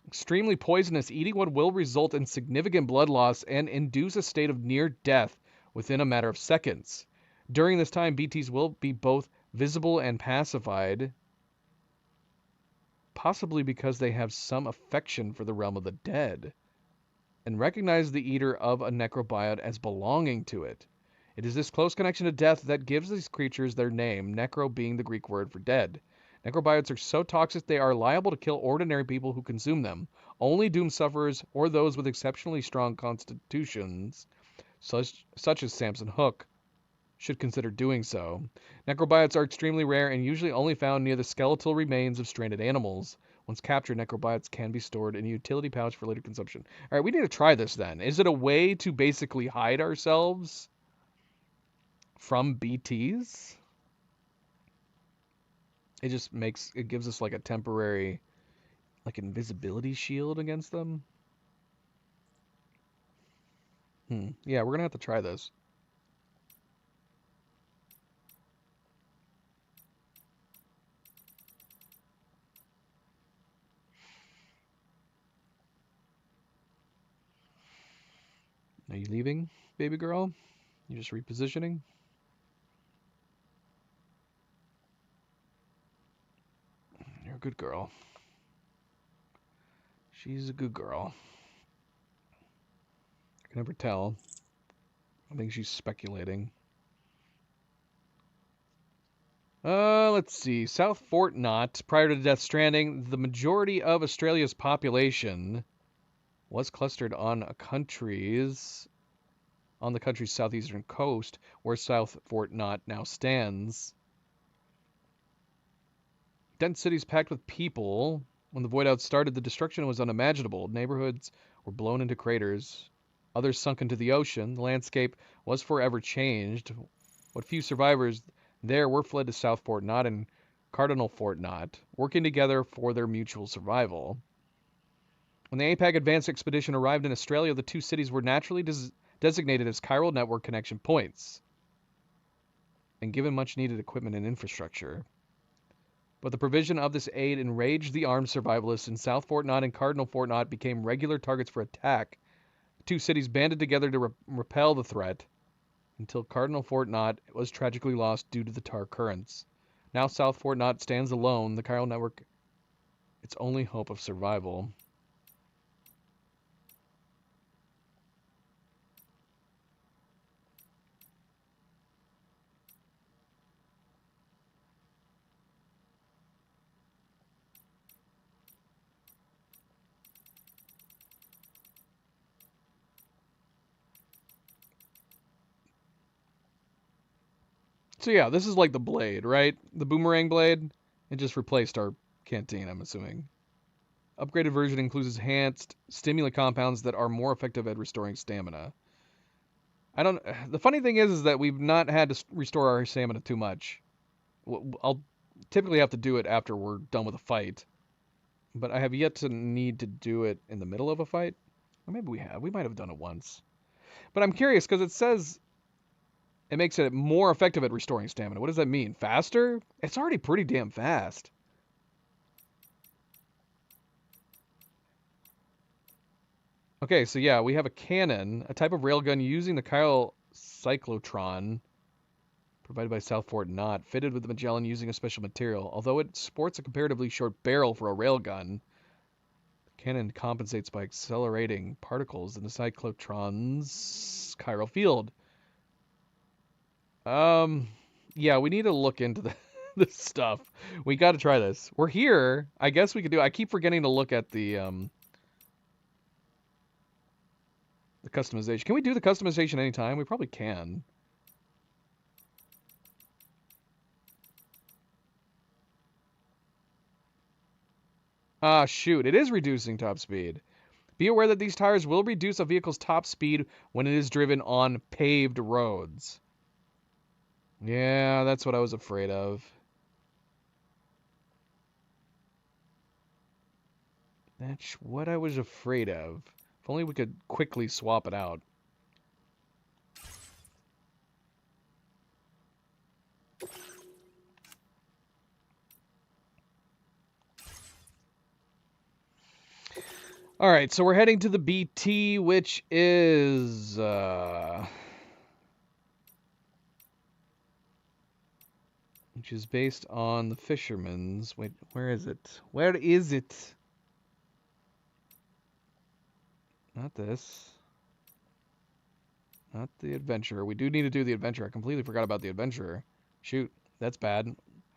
Extremely poisonous, eating one will result in significant blood loss and induce a state of near death within a matter of seconds. During this time, BTs will be both visible and pacified, possibly because they have some affection for the realm of the dead, and recognize the eater of a necrobiote as belonging to it. It is this close connection to death that gives these creatures their name, necro being the Greek word for dead. Necrobiotes are so toxic they are liable to kill ordinary people who consume them. Only doomed sufferers or those with exceptionally strong constitutions, such as Samson Hook, should consider doing so. Necrobiotes are extremely rare and usually only found near the skeletal remains of stranded animals. Once captured, necrobiotes can be stored in a utility pouch for later consumption. All right, we need to try this then. Is it a way to basically hide ourselves from BTs? It just gives us like a temporary, like, invisibility shield against them. Yeah, we're gonna have to try this. Are you leaving, baby girl? You just repositioning? You're a good girl. She's a good girl. I can never tell. I think she's speculating. Let's see. South Fort Knot. Prior to Death Stranding, the majority of Australia's population was clustered on the country's southeastern coast, where South Fort Knot now stands. Dense cities packed with people. When the Void Out started, the destruction was unimaginable. Neighborhoods were blown into craters. Others sunk into the ocean. The landscape was forever changed. What few survivors there were fled to South Fort Knot and Cardinal Fort Knot, working together for their mutual survival. When the APAC Advanced Expedition arrived in Australia, the two cities were naturally designated as chiral network connection points and given much-needed equipment and infrastructure. But the provision of this aid enraged the armed survivalists, and South Fort Knot and Cardinal Fort Knot became regular targets for attack. The two cities banded together to repel the threat until Cardinal Fort Knot was tragically lost due to the tar currents. Now South Fort Knot stands alone, the chiral network, its only hope of survival. So yeah, this is like the blade, right? The boomerang blade. It just replaced our canteen, I'm assuming. Upgraded version includes enhanced stimulant compounds that are more effective at restoring stamina. The funny thing is that we've not had to restore our stamina too much. I'll typically have to do it after we're done with a fight. But I have yet to need to do it in the middle of a fight. Or maybe we have. We might have done it once. But I'm curious because it says it makes it more effective at restoring stamina. What does that mean? Faster? It's already pretty damn fast. Okay, so yeah, we have a cannon, a type of railgun using the chiral cyclotron provided by South Fort Knot, fitted with the Magellan using a special material. Although it sports a comparatively short barrel for a railgun, the cannon compensates by accelerating particles in the cyclotron's chiral field. Yeah, we need to look into this stuff. We got to try this. We're here. I guess we could do. I keep forgetting to look at the customization. Can we do the customization anytime? We probably can. Ah, shoot. It is reducing top speed. Be aware that these tires will reduce a vehicle's top speed when it is driven on paved roads. Yeah, that's what I was afraid of. That's what I was afraid of. If only we could quickly swap it out. All right, so we're heading to the BT, which is based on the Fisherman's. Wait, where is it? Where is it? Not this. Not the Adventurer. We do need to do the Adventurer. I completely forgot about the Adventurer. Shoot, that's bad.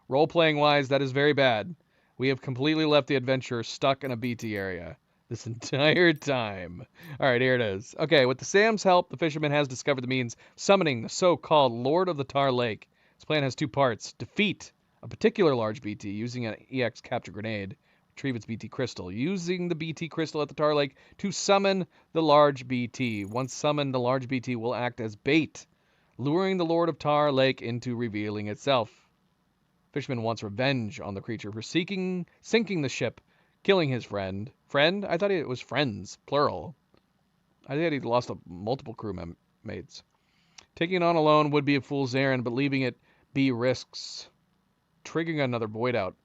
Role-playing wise, that is very bad. We have completely left the Adventurer stuck in a BT area this entire time. All right, here it is. Okay, with the Sam's help, the Fisherman has discovered the means summoning the so-called Lord of the Tar Lake. His plan has two parts. Defeat a particular large BT using an EX capture grenade. retrieve its BT crystal. Using the BT crystal at the Tar Lake to summon the large BT. Once summoned, the large BT will act as bait, luring the Lord of Tar Lake into revealing itself. Fisherman wants revenge on the creature for sinking the ship, killing his friend. Friend? I thought it was friends, plural. I thought he'd lost multiple crewmates. Taking it on alone would be a fool's errand, but leaving it be risks triggering another void out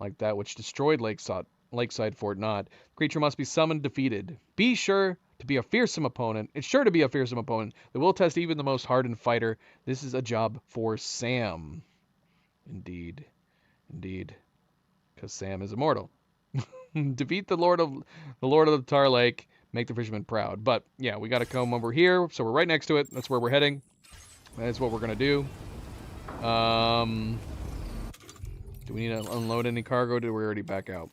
like that which destroyed Lakeside Fort Knot. The creature must be summoned, defeated. Be sure to be a fearsome opponent. It's sure to be a fearsome opponent that will test even the most hardened fighter. This is a job for Sam. Indeed. Indeed. Because Sam is immortal. Defeat the Lord of the Tar Lake. Make the fisherman proud. But, yeah, we got to come over here. So we're right next to it. That's where we're heading. That's what we're going to do. Do we need to unload any cargo? Did we already back out?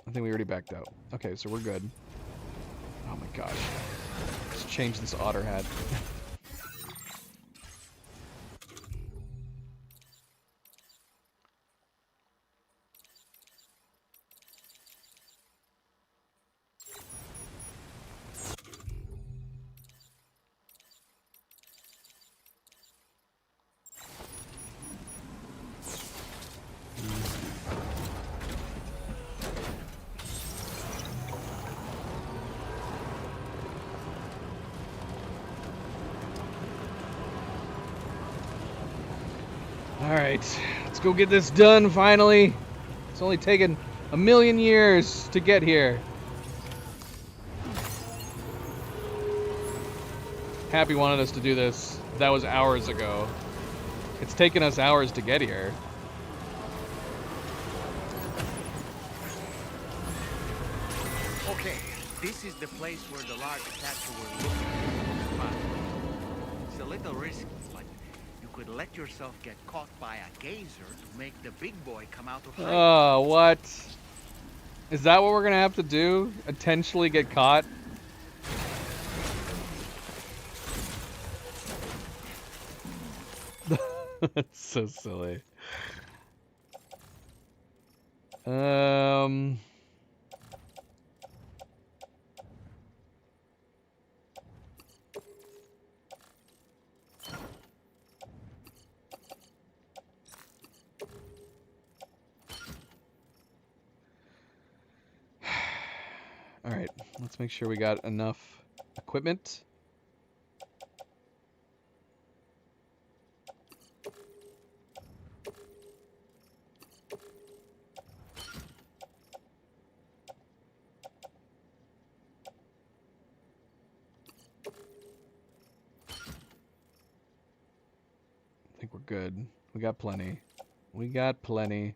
I think we already backed out. Okay, so we're good. Oh my gosh. Let's change this otter hat. Alright, let's go get this done finally. It's only taken 1,000,000 years to get here. Happy wanted us to do this. That was hours ago. It's taken us hours to get here. Okay, this is the place where the large statue we're looking for. It's a little risky, but you could let yourself get caught by a gazer to make the big boy come out of hiding. Oh, what? Is that what we're gonna have to do? Intentionally get caught? That's so silly. All right, let's make sure we got enough equipment. I think we're good. We got plenty. We got plenty.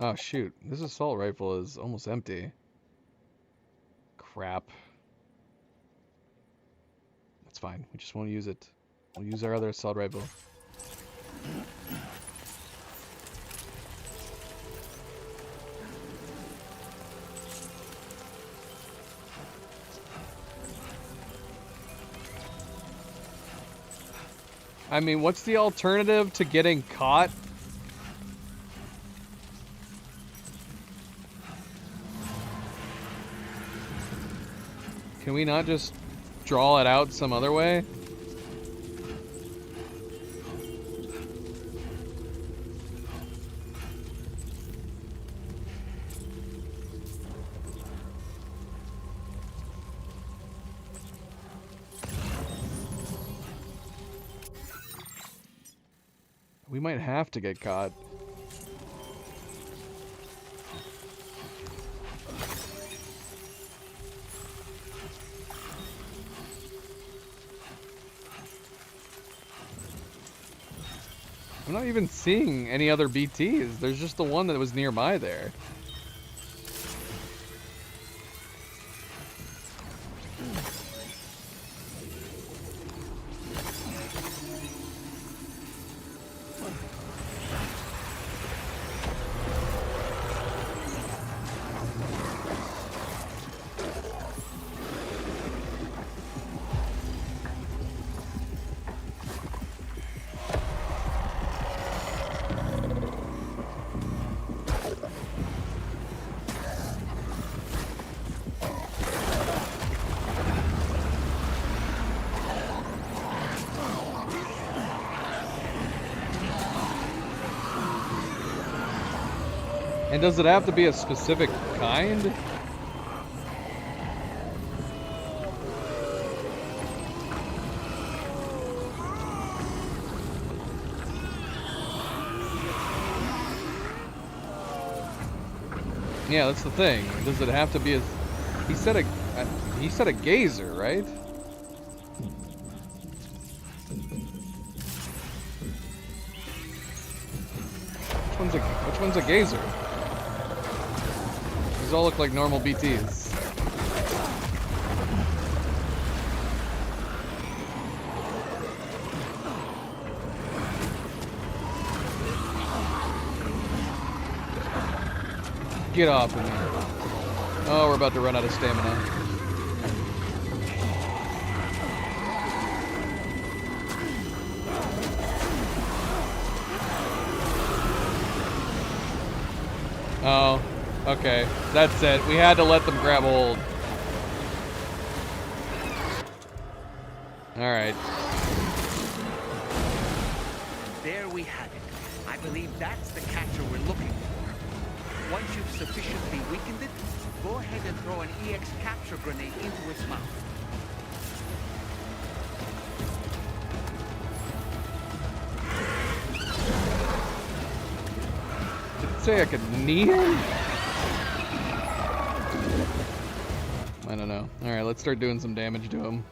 Oh shoot, this assault rifle is almost empty. Crap. That's fine, we just won't use it. We'll use our other assault rifle. I mean, what's the alternative to getting caught? Can we not just draw it out some other way? We might have to get caught. I'm not even seeing any other BTs. There's just the one that was nearby there. And does it have to be a specific kind? Yeah, that's the thing. Does it have to be a... He said a gazer, right? Which one's a gazer? These all look like normal BTs. Get off of me. Oh, we're about to run out of stamina. Oh, okay. That's it. We had to let them grab hold. Alright. There we have it. I believe that's the catcher we're looking for. Once you've sufficiently weakened it, go ahead and throw an EX capture grenade into its mouth. Did it say I could knee him? I don't know. Alright, let's start doing some damage to him.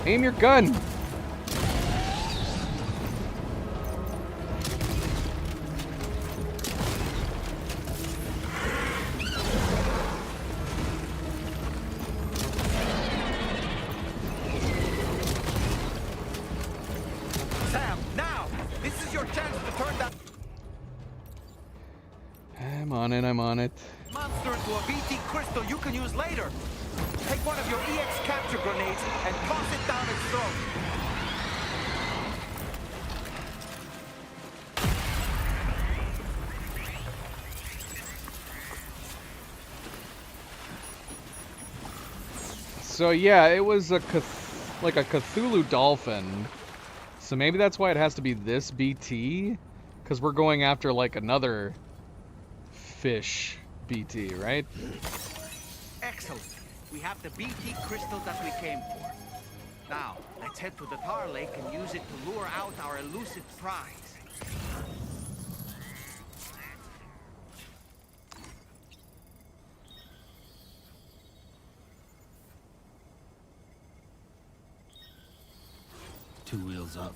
Aim your gun! Sam, now! This is your chance to turn that I'm on it, I'm on it. monster into a BT crystal you can use later. Take one of your EX capture grenades and toss it down its throat. So yeah, it was like a Cthulhu dolphin. So maybe that's why it has to be this BT, because we're going after like another fish BT, right? Excellent. We have the BT crystal that we came for. Now, let's head to the Tar Lake and use it to lure out our elusive prize. Two wheels up.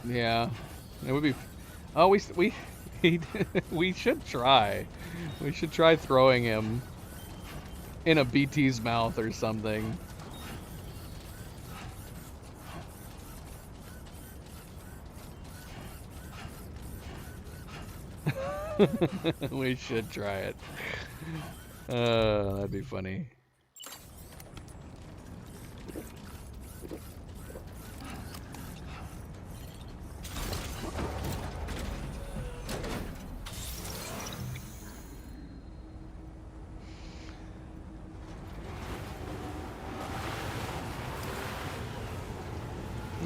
Yeah, it would be. Oh, we we should try. We should try throwing him in a BT's mouth or something. We should try it. That'd be funny.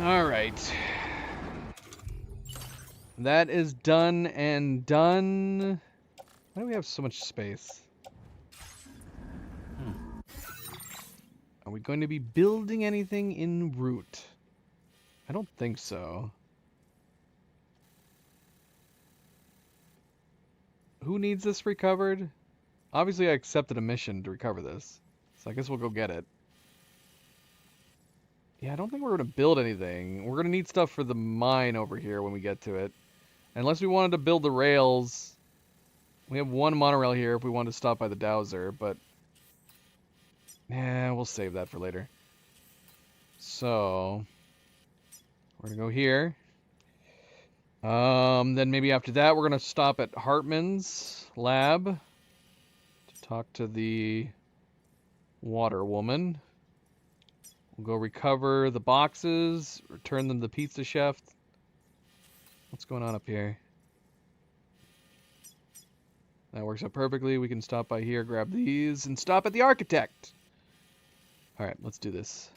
All right. That is done and done. Why do we have so much space? Are we going to be building anything en route? I don't think so. Who needs this recovered? Obviously I accepted a mission to recover this, so I guess we'll go get it. Yeah, I don't think we're going to build anything. We're going to need stuff for the mine over here when we get to it. Unless we wanted to build the rails. We have one monorail here if we want to stop by the dowser, but... yeah, we'll save that for later. So... we're going to go here. Then maybe after that we're going to stop at Hartman's lab. To talk to the water woman. We'll go recover the boxes, return them to the pizza chef. What's going on up here? That works out perfectly. We can stop by here, grab these, and stop at the architect. All right, let's do this.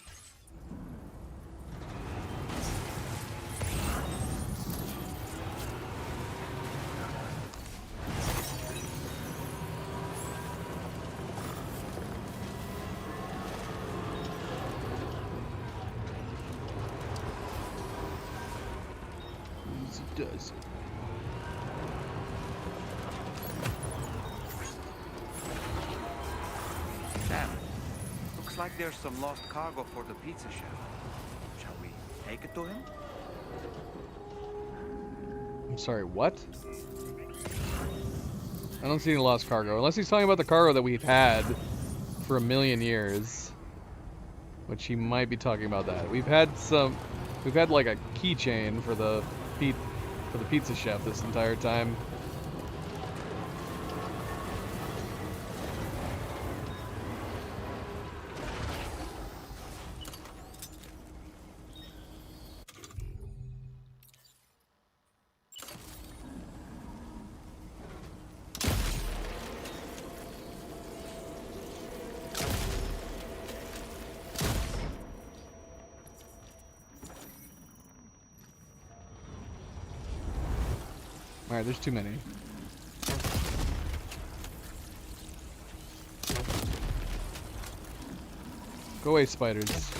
Easy does. Sam, looks like there's some lost cargo for the pizza chef. Shall we take it to him? I'm sorry, what? I don't see any lost cargo. Unless he's talking about the cargo that we've had for 1,000,000 years. Which he might be talking about that. We've had like a keychain for the pizza chef this entire time. Alright, there's too many. Go away, spiders.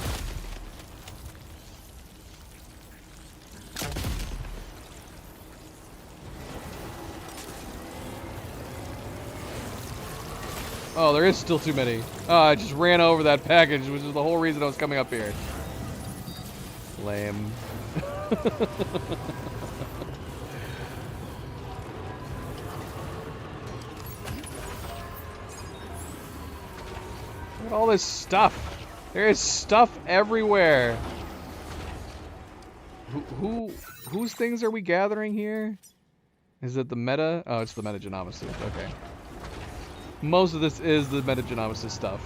Oh, there is still too many. Oh, I just ran over that package, which is the whole reason I was coming up here. Lame. Look at all this stuff. There is stuff everywhere. Whose things are we gathering here? Is it the meta? Oh, it's the Metagenomics. Okay. Most of this is the Metagenomics stuff.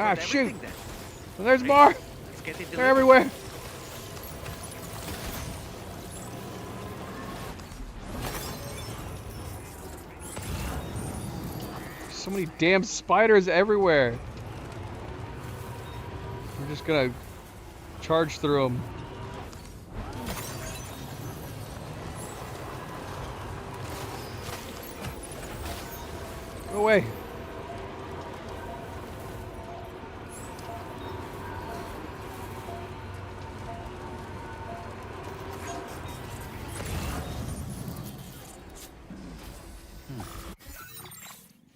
Ah, shoot! Well, there's more! They're everywhere! So many damn spiders everywhere! We're just gonna charge through them. Go away!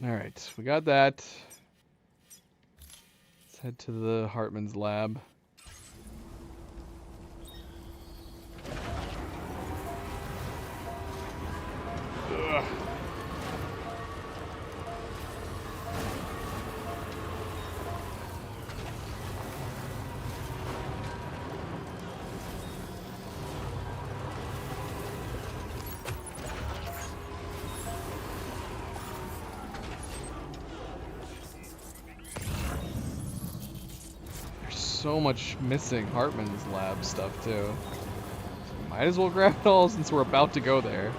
Alright, we got that. Let's head to the Hartman's lab. Ugh. So much missing Hartman's lab stuff too. So might as well grab it all since we're about to go there.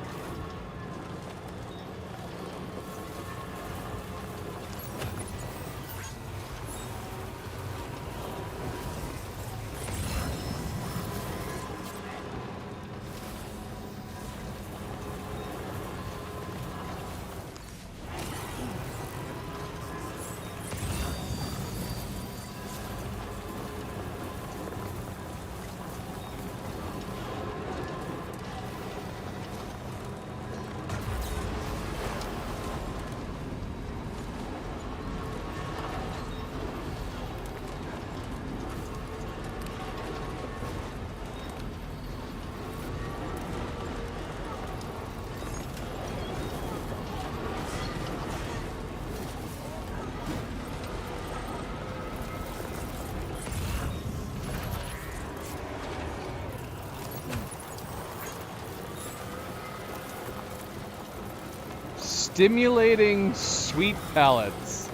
Stimulating sweet pellets.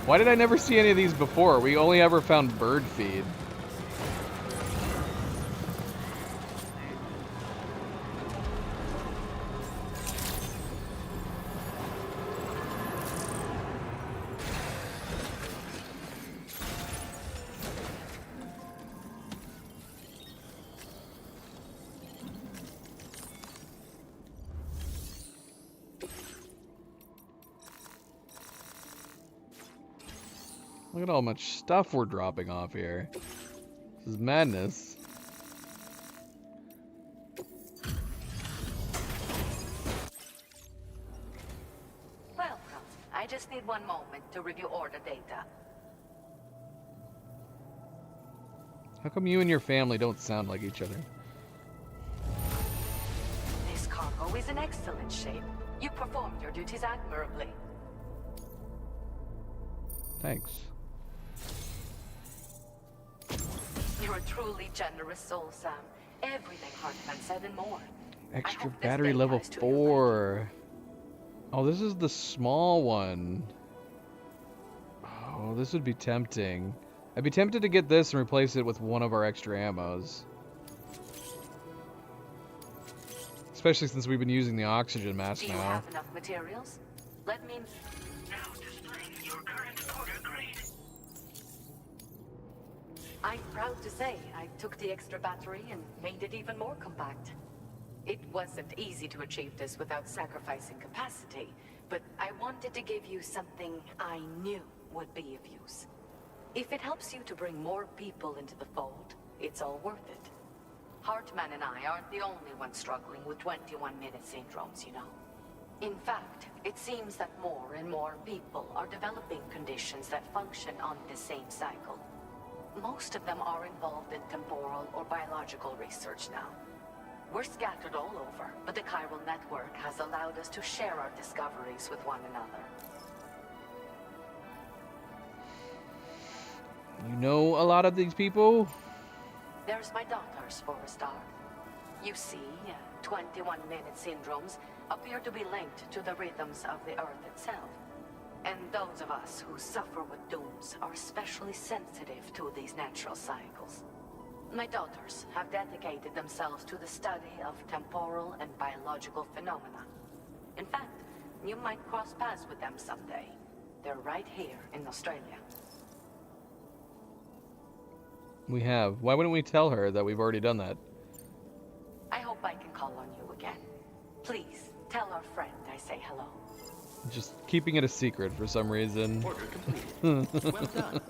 Why did I never see any of these before? We only ever found bird feed. Look at how much stuff we're dropping off here. This is madness. Welcome. I just need one moment to review order data. How come you and your family don't sound like each other? This cargo is in excellent shape. You performed your duties admirably. Thanks. You're a truly generous soul, Sam. Everything Hartman said and more. Extra battery level 4. Oh, this is the small one. Oh, this would be tempting. I'd be tempted to get this and replace it with one of our extra ammos. Especially since we've been using the oxygen mask Do you now. have enough materials? Let me... Now displaying your current order grade. I'm proud to say I took the extra battery and made it even more compact. It wasn't easy to achieve this without sacrificing capacity, but I wanted to give you something I knew would be of use. If it helps you to bring more people into the fold, it's all worth it. Hartman and I aren't the only ones struggling with 21-minute syndromes, you know. In fact, it seems that more and more people are developing conditions that function on the same cycle. Most of them are involved in temporal or biological research now. We're scattered all over, but the chiral network has allowed us to share our discoveries with one another. You know a lot of these people? There's my daughters, for a start. You see, 21-minute syndromes appear to be linked to the rhythms of the Earth itself. And those of us who suffer with dooms are especially sensitive to these natural cycles. My daughters have dedicated themselves to the study of temporal and biological phenomena. In fact, you might cross paths with them someday. They're right here in Australia. We have. Why wouldn't we tell her that we've already done that? I hope I can call on you again. Please, tell our friend I say hello. Just keeping it a secret for some reason. Order completed. Well done.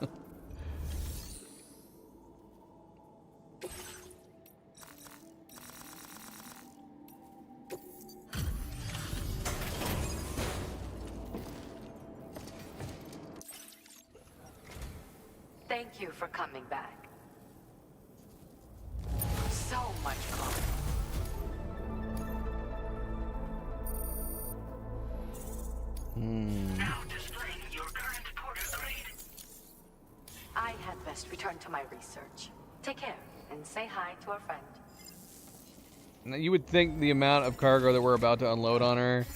Thank you for coming back. So much fun. Now displaying your current order grade. I had best return to my research. Take care, and say hi to our friend. Now, you would think the amount of cargo that we're about to unload on her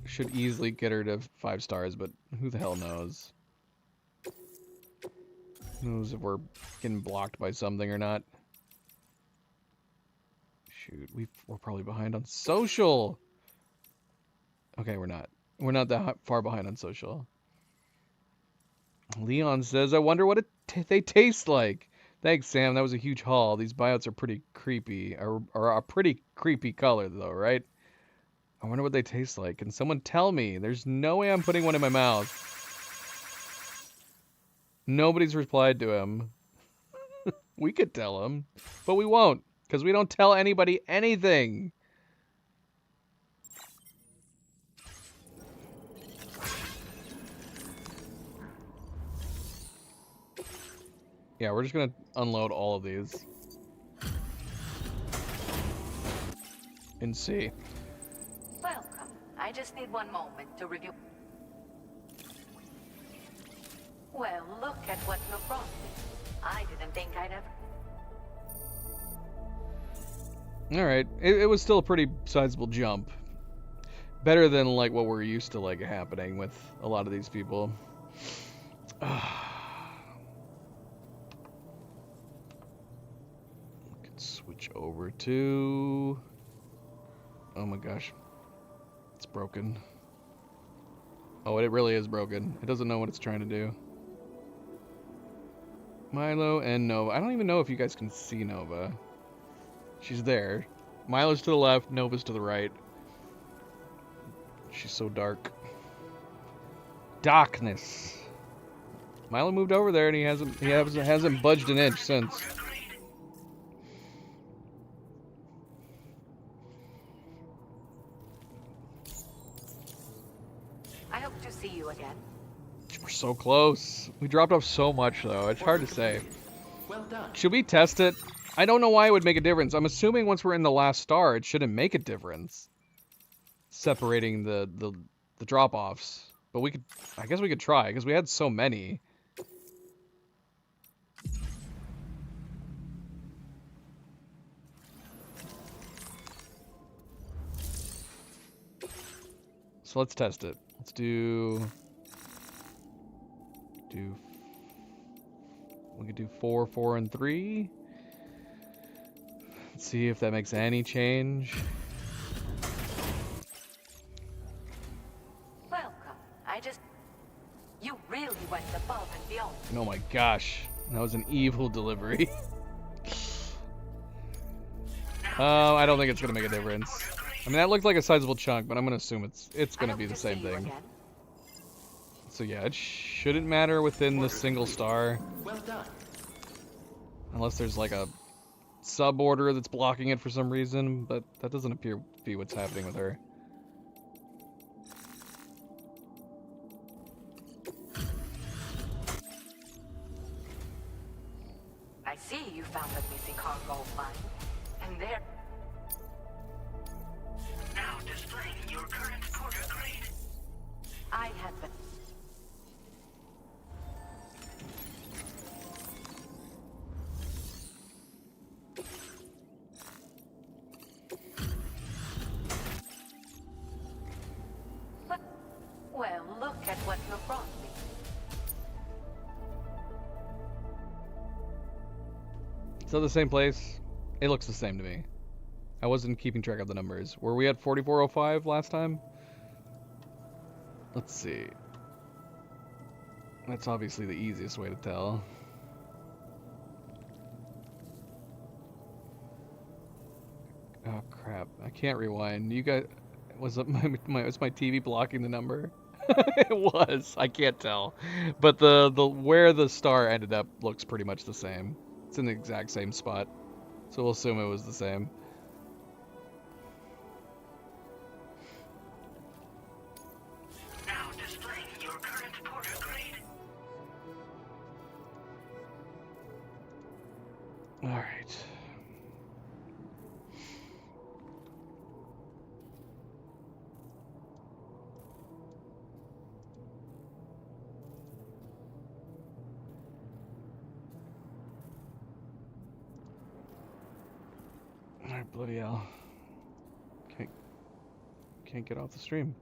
should easily get her to 5 stars, but who the hell knows? Who knows if we're getting blocked by something or not? Shoot, we're probably behind on social. Okay, we're not. We're not that far behind on social. Leon says, I wonder what they taste like. Thanks, Sam. That was a huge haul. These biotes are pretty creepy. Are a pretty creepy color, though, right? I wonder what they taste like. Can someone tell me? There's no way I'm putting one in my mouth. Nobody's replied to him. We could tell him, but we won't, because we don't tell anybody anything. Yeah, we're just gonna unload all of these. And see. Welcome. I just need one moment to review. Well, look at what you brought me. I didn't think I'd ever... Alright, it was still a pretty sizable jump Better than like what we're used to like happening with a lot of these people. Could switch over to... Oh my gosh. It's broken. Oh, it really is broken. It doesn't know what it's trying to do. Milo and Nova. I don't even know if you guys can see Nova. She's there. Milo's to the left, Nova's to the right. She's so dark. Darkness. Milo moved over there and he hasn't budged an inch since. I hope to see you again. We're so close. We dropped off so much though. It's hard to say. Well done. Should we test it? I don't know why it would make a difference. I'm assuming once we're in the last star, it shouldn't make a difference. Separating the drop-offs. But we could, I guess we could try, because we had so many. So let's test it. Let's do we could do 4, 4, and 3. Let's see if that makes any change. You really went above and beyond. Oh my gosh, that was an evil delivery. I don't think it's gonna make a difference. I mean, that looked like a sizable chunk, but I'm gonna assume it's gonna be the same thing. So yeah, it shouldn't matter within the single star. Well done. Unless there's like a sub-order that's blocking it for some reason, but that doesn't appear to be what's happening with her. I see you found the missing cargo mine, and there. Now displaying your current porter grade. I have been. Well, look at what you brought me. Is that the same place? It looks the same to me. I wasn't keeping track of the numbers. Were we at 4405 last time? Let's see. That's obviously the easiest way to tell. Oh crap! I can't rewind. You guys, was it was my TV blocking the number? It was. I can't tell, but the where the star ended up looks pretty much the same. It's in the exact same spot, so we'll assume it was the same. Now displaying your current porter grade. All right. Alright, bloody hell. Can't get off the stream.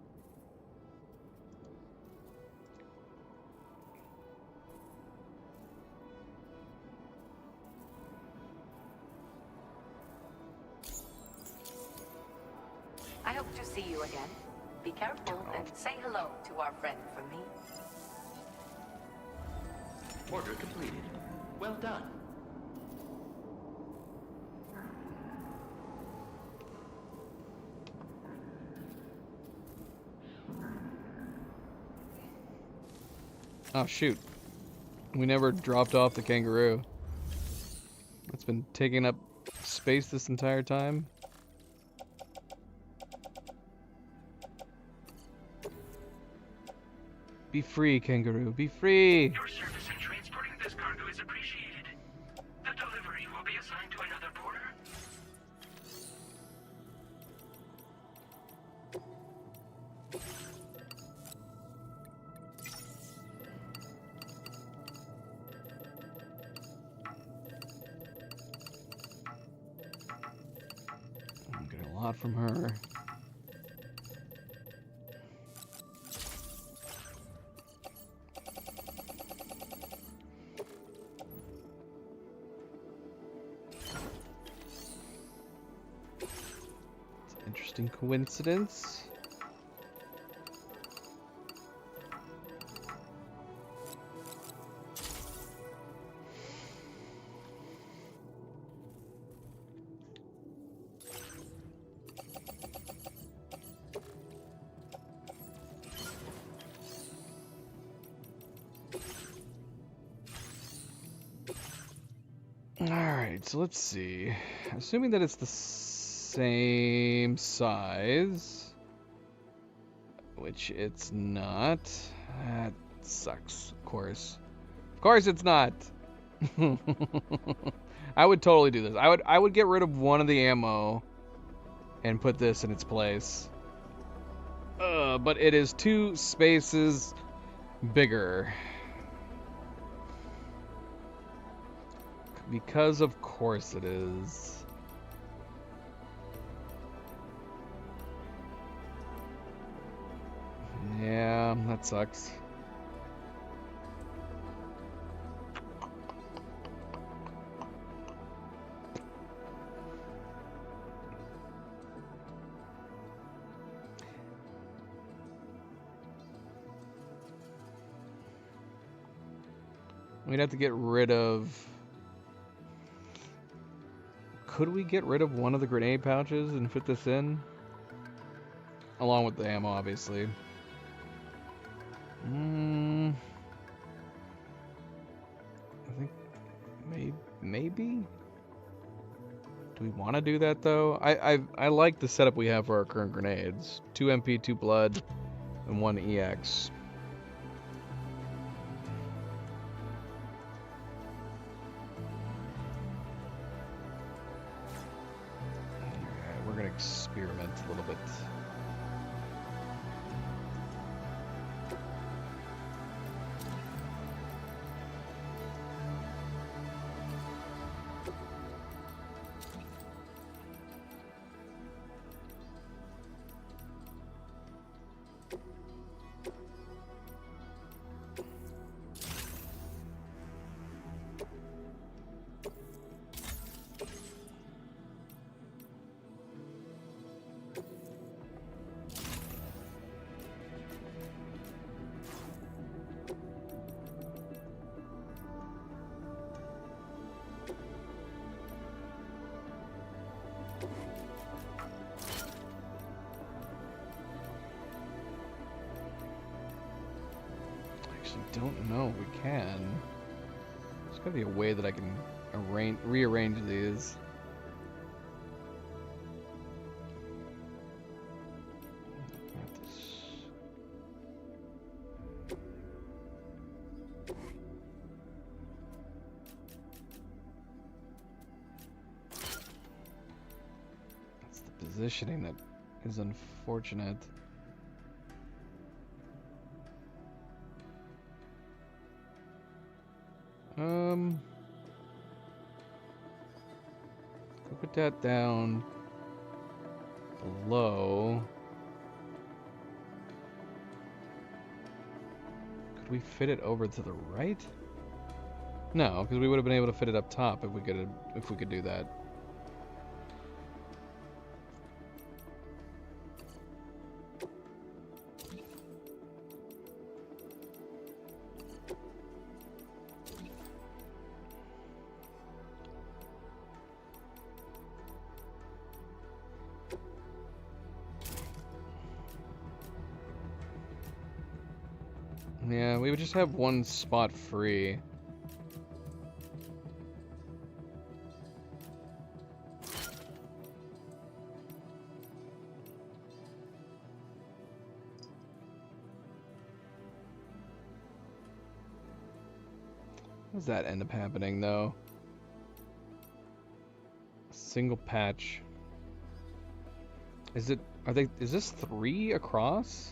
I hope to see you again. Be careful and say hello to our friend from me. Order completed. Well done. Oh shoot. We never dropped off the kangaroo. It's been taking up space this entire time. Be free, kangaroo. Be free. Your service in transporting this cargo is appreciated. The delivery will be assigned to another porter. I'm getting a lot from her. Interesting coincidence. Alright, so let's see. Assuming that it's the same size, which it's not. That sucks, of course. Of course it's not. I would totally do this. I would get rid of one of the ammo and put this in its place. But it is 2 spaces bigger. Because of course it is. Yeah, that sucks. We'd have to get rid of... Could we get rid of one of the grenade pouches and fit this in? Along with the ammo, obviously. I think maybe? Do we want to do that, though? I like the setup we have for our current grenades. 2 MP, 2 blood, and 1 EX. Experiment a little bit. Don't know if we can. There's gotta be a way that I can rearrange these. That's the positioning that is unfortunate. Put that down below. Could we fit it over to the right? No, because we would have been able to fit it up top if we could do that. Yeah, we would just have one spot free. How does that end up happening, though? Single patch. Is this 3 across?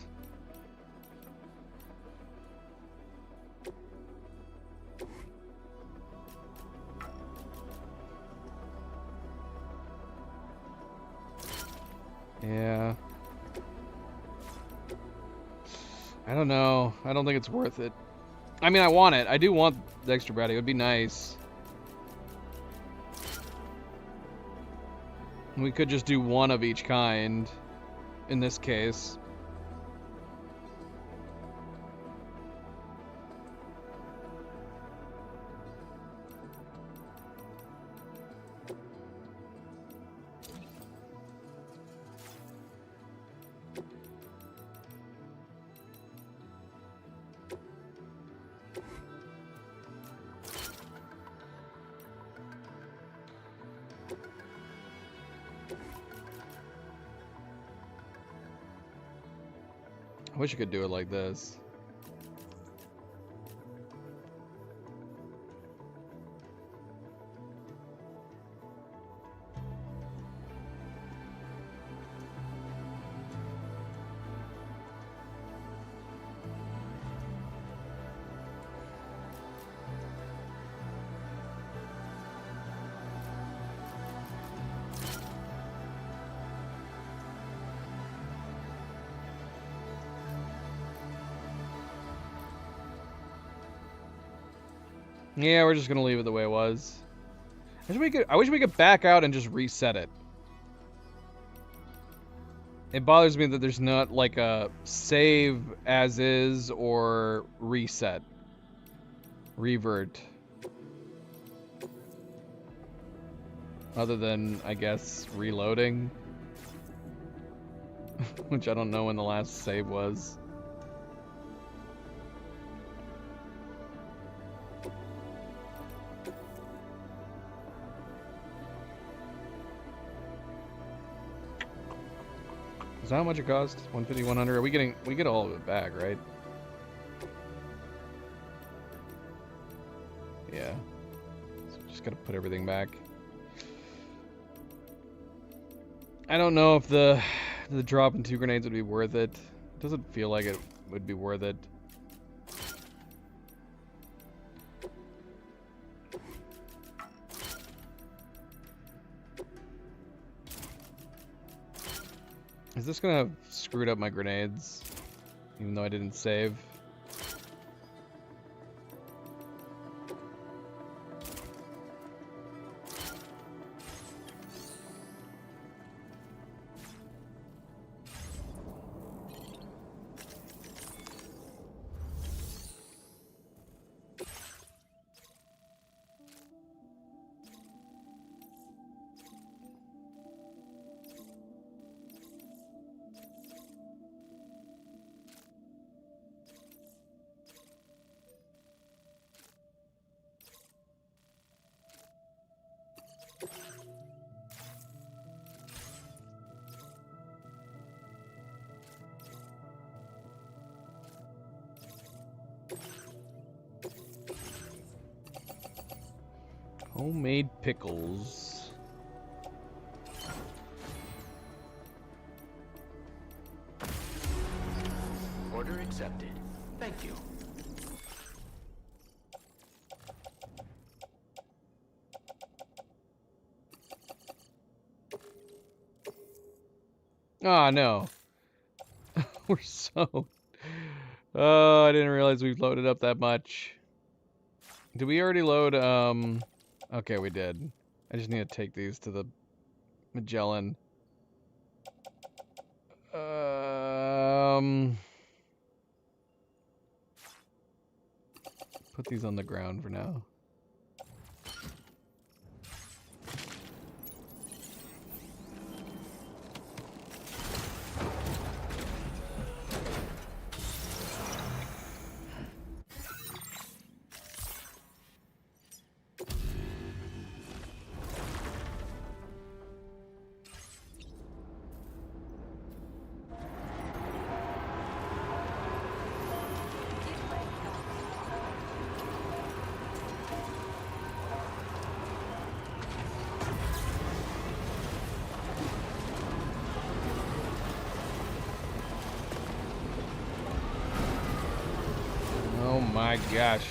Yeah. I don't know. I don't think it's worth it. I mean, I want it. I do want the extra bratty. It would be nice. We could just do one of each kind. in this case. I wish you could do it like this. Yeah, we're just gonna leave it the way it was. I wish we could back out and just reset it. It bothers me that there's not like a save as is or reset. Revert. Other than, I guess, reloading. Which I don't know when the last save was. Is that how much it cost? 150, 100? We get all of it back, right? Yeah. So just gotta put everything back. I don't know if the drop in 2 grenades would be worth it. It doesn't feel like it would be worth it. Is this gonna have screwed up my grenades? Even though I didn't save? Homemade pickles. Order accepted. Thank you. Ah, no. We're so... Oh, I didn't realize we've loaded up that much. Did we already load, Okay, we did. I just need to take these to the Magellan. Put these on the ground for now. Oh my gosh.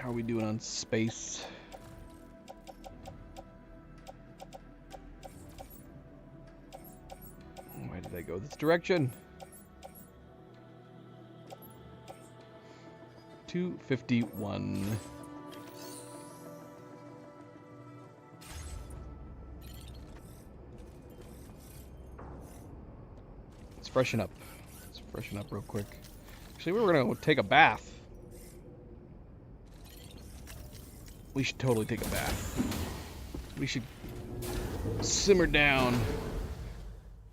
How are we doing on space? Why did I go this direction? 251. Let's freshen up. Let's freshen up real quick. Actually, we were gonna go take a bath. We should totally take a bath. We should simmer down.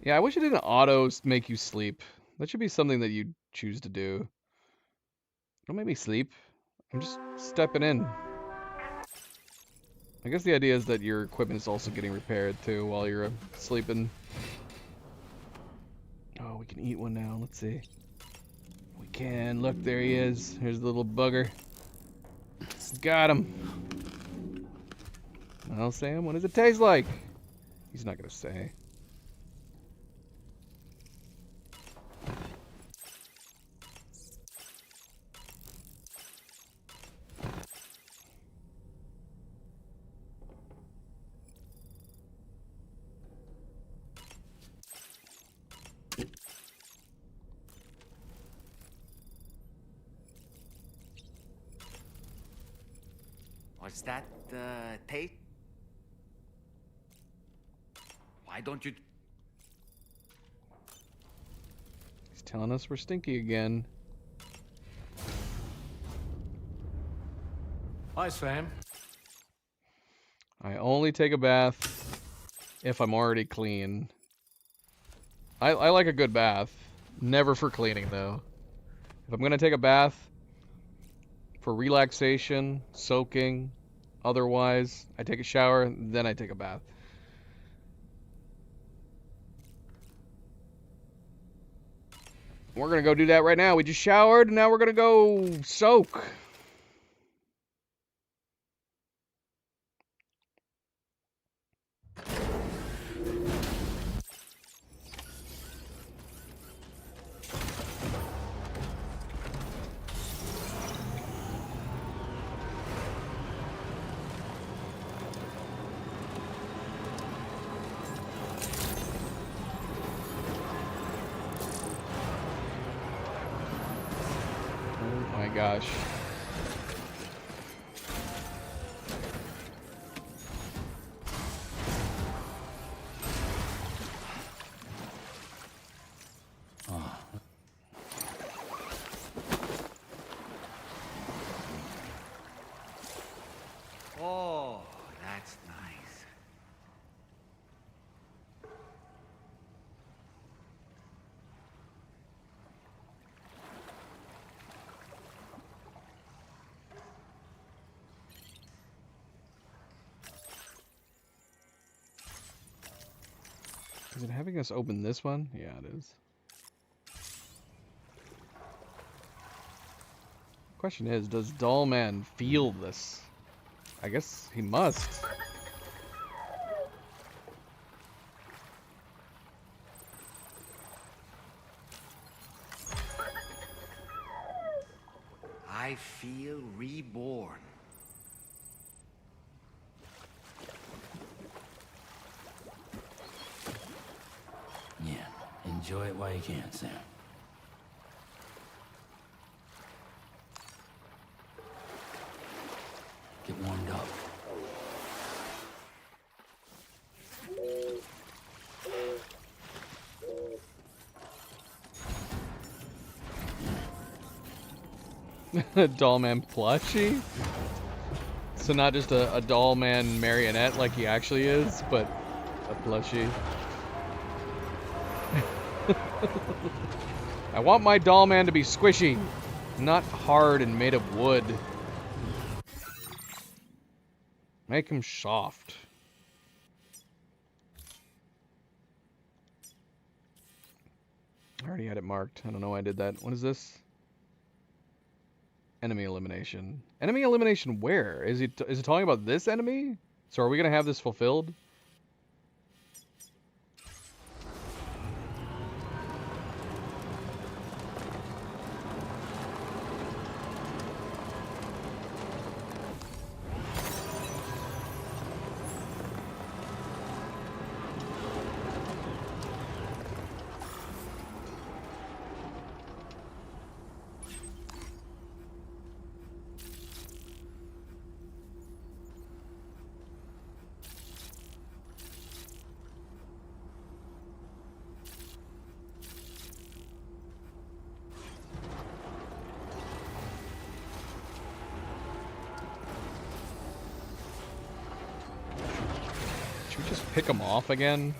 Yeah, I wish it didn't auto make you sleep. That should be something that you choose to do. Don't make me sleep. I'm just stepping in. I guess the idea is that your equipment is also getting repaired too while you're sleeping. Oh, we can eat one now. Let's see. We can. Look, there he is. Here's the little bugger. Got him. Well, Sam, what does it taste like? He's not gonna say. What's that, Tate? Why don't you... He's telling us we're stinky again. Hi, Sam. I only take a bath if I'm already clean. I like a good bath. Never for cleaning, though. If I'm gonna take a bath for relaxation, soaking, otherwise, I take a shower, then I take a bath. We're gonna go do that right now. We just showered, and now we're gonna go soak. Gosh. Oh, that's nice. Is it having us open this one? Yeah, it is. Question is, does Dollman feel this? I guess he must. I feel reborn. Yeah, enjoy it while you can, Sam. Get warmed up. Dollman plushie? So not just a Dollman marionette like he actually is, but a plushie. I want my Dollman to be squishy, not hard and made of wood. Make him soft. I already had it marked. I don't know why I did that. What is this? Enemy elimination. Enemy elimination where? Is it talking about this enemy? So are we going to have this fulfilled? we just pick them off again?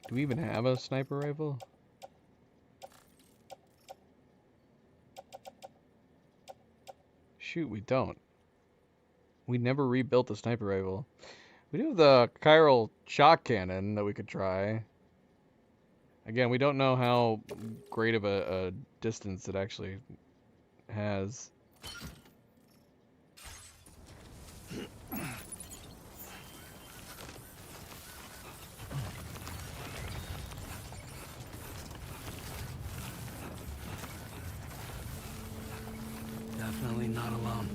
Do we even have a sniper rifle? Shoot, we don't. We never rebuilt the sniper rifle. We do have the chiral shock cannon that we could try. Again, we don't know how great of a distance it actually has. Definitely not alone.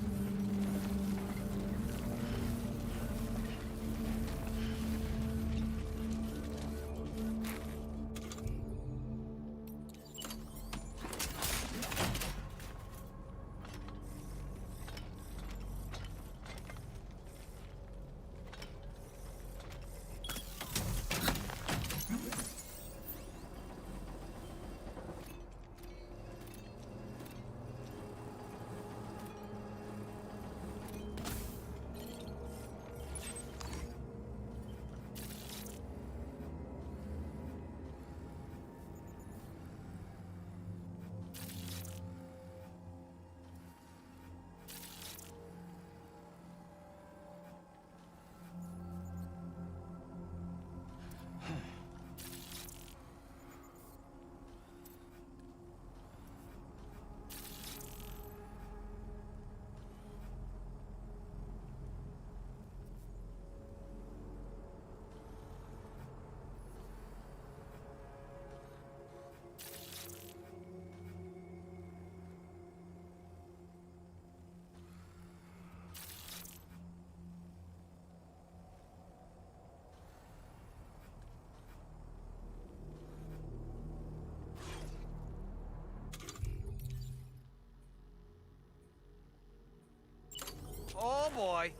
Oh boy.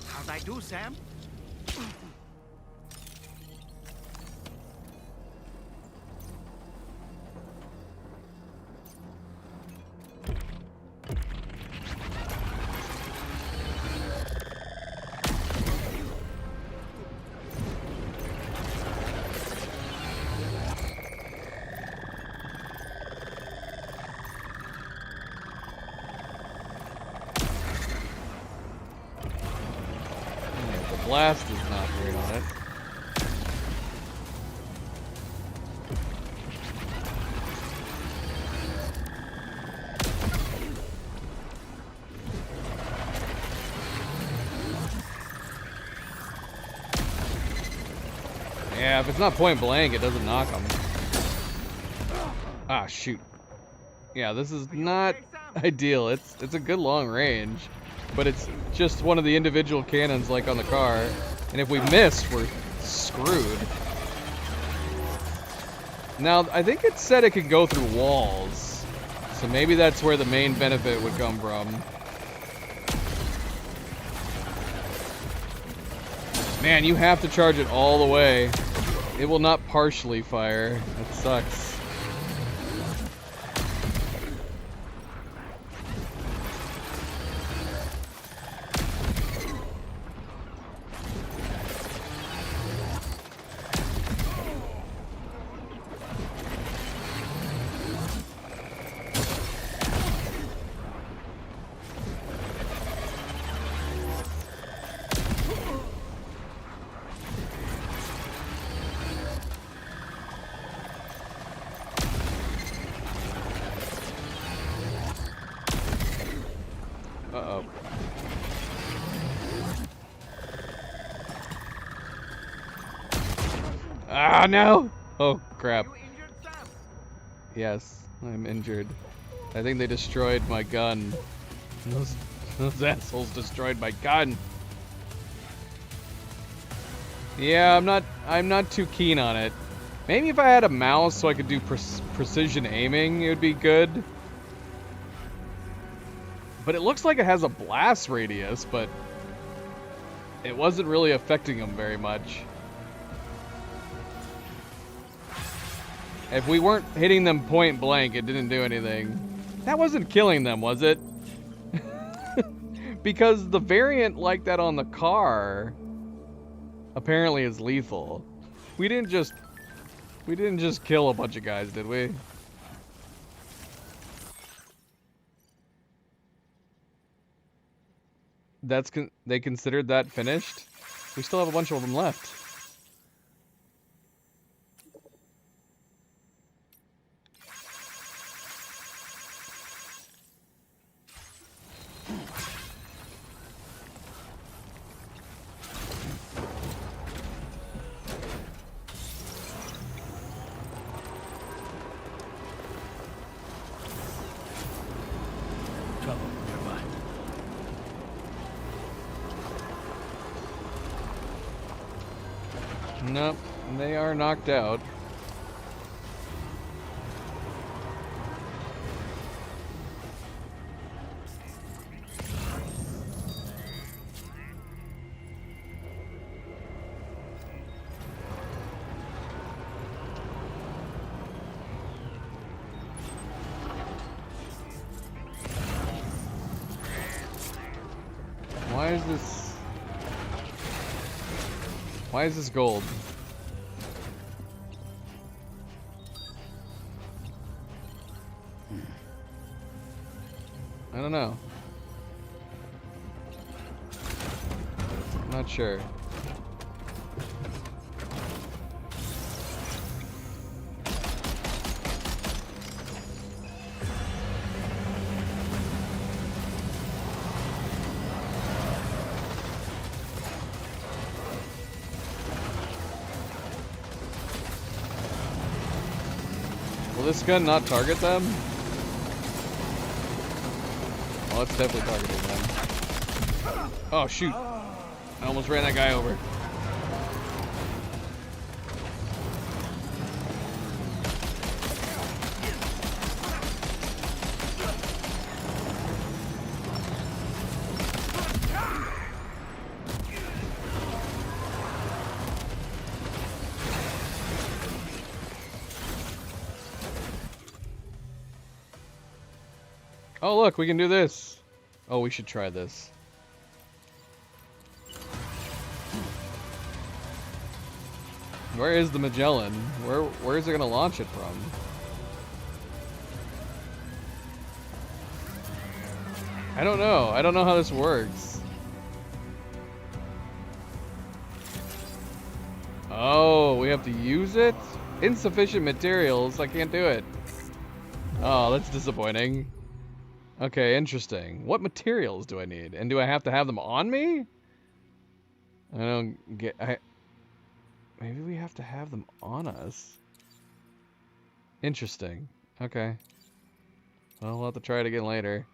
How'd I do, Sam? Blast is not great on it. Yeah, if it's not point blank, it doesn't knock them. Ah, shoot. Yeah, this is not ideal. It's a good long range, but it's just one of the individual cannons like on the car, and if we miss, we're screwed. Now, I think it said it could go through walls, so maybe that's where the main benefit would come from. Man, you have to charge it all the way. It will not partially fire. That sucks. Uh-oh. Ah, no! Oh, crap. Yes, I'm injured. I think they destroyed my gun. Those assholes destroyed my gun. Yeah, I'm not too keen on it. Maybe if I had a mouse so I could do precision aiming, it would be good. But it looks like it has a blast radius, but it wasn't really affecting them very much. If we weren't hitting them point blank, it didn't do anything. That wasn't killing them, was it? Because the variant like that on the car apparently is lethal. We didn't just kill a bunch of guys, did we? They considered that finished? We still have a bunch of them left. Trouble nearby. Nope, they are knocked out. Why is this gold? I don't know. I'm not sure. Will this gun not target them? Well, it's definitely targeting them. Oh, shoot. I almost ran that guy over. Oh, look, we can do this. Oh, we should try this. Where is the Magellan? Where is it gonna launch it from? I don't know. I don't know how this works. Oh, we have to use it? Insufficient materials. I can't do it. Oh, that's disappointing. Okay, interesting. What materials do I need? And do I have to have them on me? I don't get... Maybe we have to have them on us. Interesting. Okay. Well, we'll have to try it again later.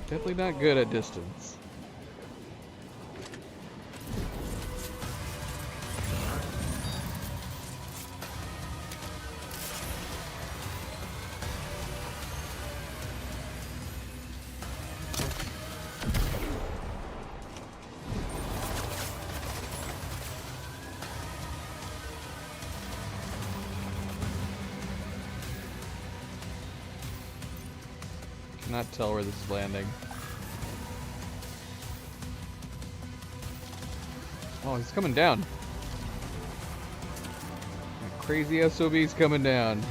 Definitely not good at distance. Cannot tell where this is landing. Oh, he's coming down. That crazy SOB's coming down.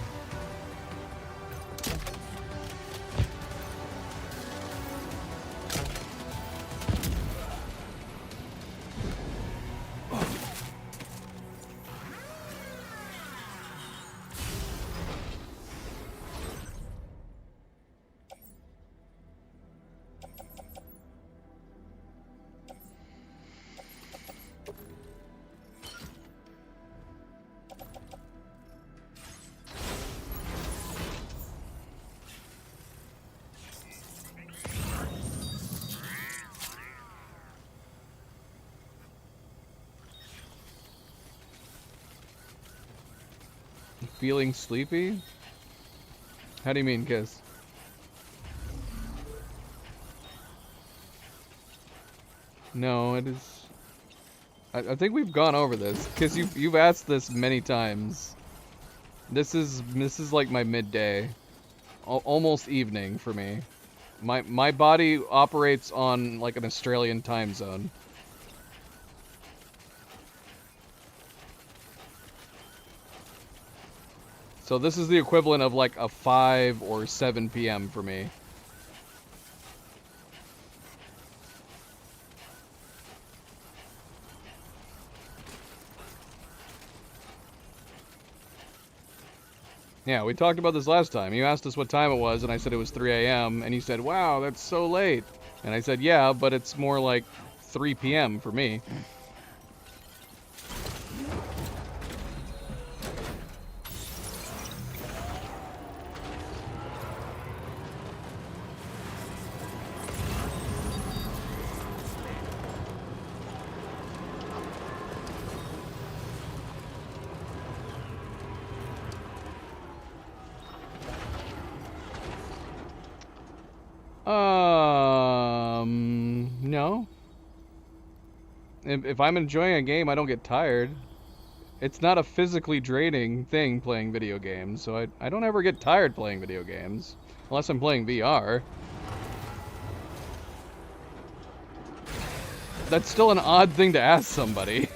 feeling sleepy? How do you mean, Kiss? No, it is... I think we've gone over this, because you've asked this many times. This is like my midday. Almost evening for me. My body operates on like an Australian time zone. So this is the equivalent of like a 5 or 7 p.m. for me. Yeah, we talked about this last time. You asked us what time it was, and I said it was 3 a.m., and you said, wow, that's so late. And I said, yeah, but it's more like 3 p.m. for me. No. If I'm enjoying a game, I don't get tired. It's not a physically draining thing playing video games, so I don't ever get tired playing video games. Unless I'm playing VR. That's still an odd thing to ask somebody.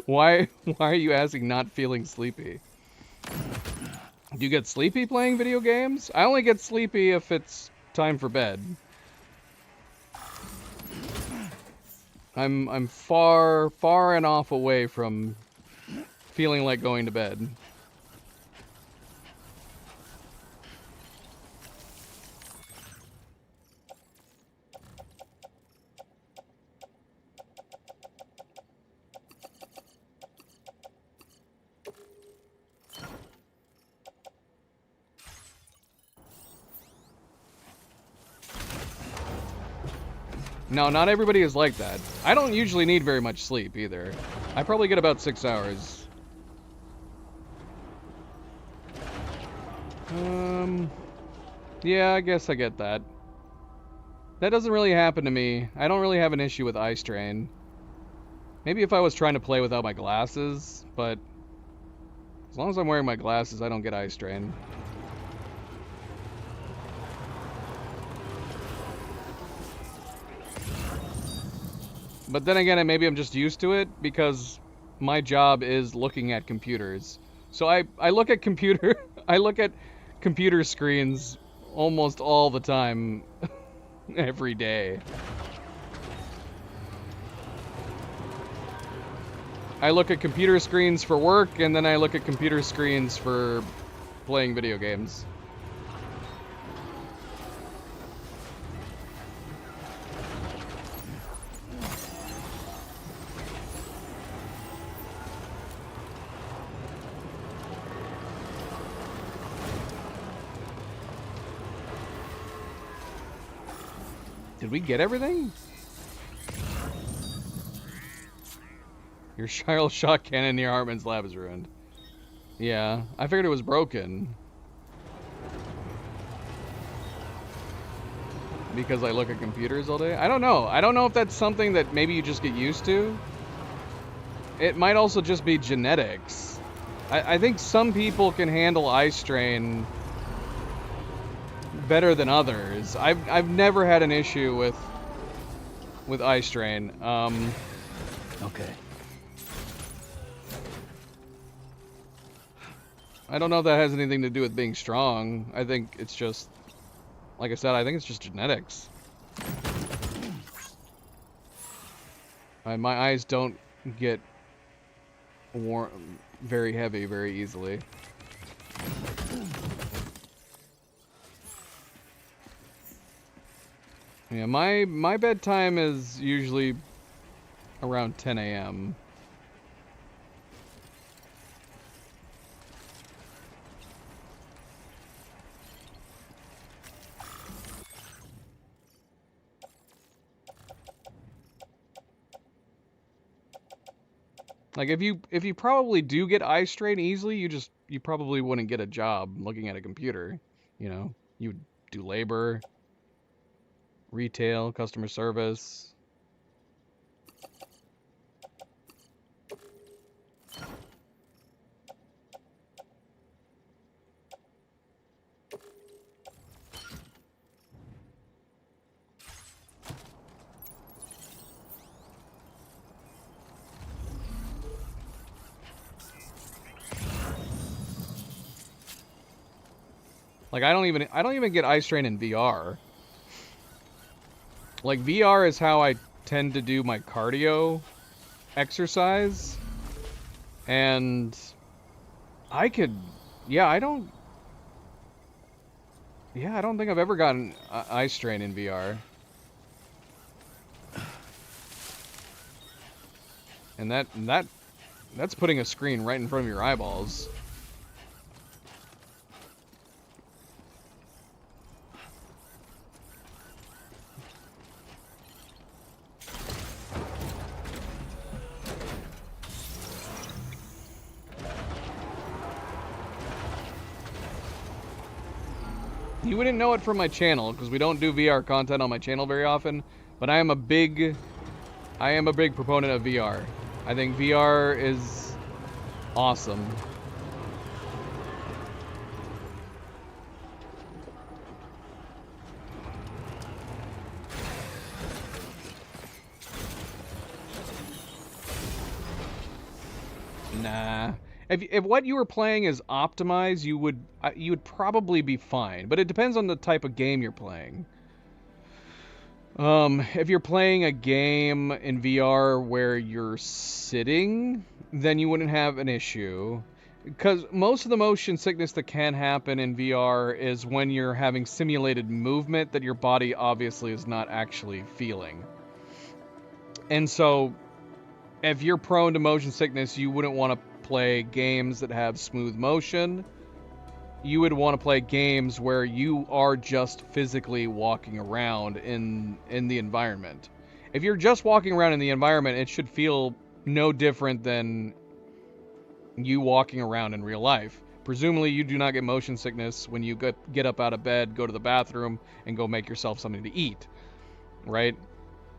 Why are you asking not feeling sleepy? Do you get sleepy playing video games? I only get sleepy if it's time for bed. I'm far enough away from feeling like going to bed. No, not everybody is like that. I don't usually need very much sleep, either. I probably get about 6 hours. Yeah, I guess I get that. That doesn't really happen to me. I don't really have an issue with eye strain. Maybe if I was trying to play without my glasses, but as long as I'm wearing my glasses, I don't get eye strain. But then again, maybe I'm just used to it because my job is looking at computers. So I look at I look at computer screens almost all the time, every day. I look at computer screens for work, and then I look at computer screens for playing video games. Did we get everything? Your Shirl shot cannon near Hartman's lab is ruined. Yeah, I figured it was broken. Because I look at computers all day? I don't know. I don't know if that's something that maybe you just get used to. It might also just be genetics. I think some people can handle eye strain better than others. I've never had an issue with eye strain. Okay. I don't know if that has anything to do with being strong. I think it's just, like I said, I think it's just genetics. My eyes don't get very heavy very easily. Yeah, my bedtime is usually around 10 a.m. Like if you probably do get eye strain easily, you just you probably wouldn't get a job looking at a computer. You know, you would do labor, retail, customer service. Like I don't even get eye strain in VR. Like VR is how I tend to do my cardio exercise. And I don't think I've ever gotten eye strain in VR. And that's putting a screen right in front of your eyeballs. You wouldn't know it from my channel because we don't do VR content on my channel very often, but I am a big proponent of VR. I think VR is awesome. Nah. If what you were playing is optimized, you would probably be fine. But it depends on the type of game you're playing. If you're playing a game in VR where you're sitting, then you wouldn't have an issue. Because most of the motion sickness that can happen in VR is when you're having simulated movement that your body obviously is not actually feeling. And so, if you're prone to motion sickness, you wouldn't want to play games that have smooth motion. You would want to play games where you are just physically walking around in the environment. If you're just walking around in the environment, it should feel no different than you walking around in real life. Presumably, you do not get motion sickness when you get up out of bed, go to the bathroom, and go make yourself something to eat, right?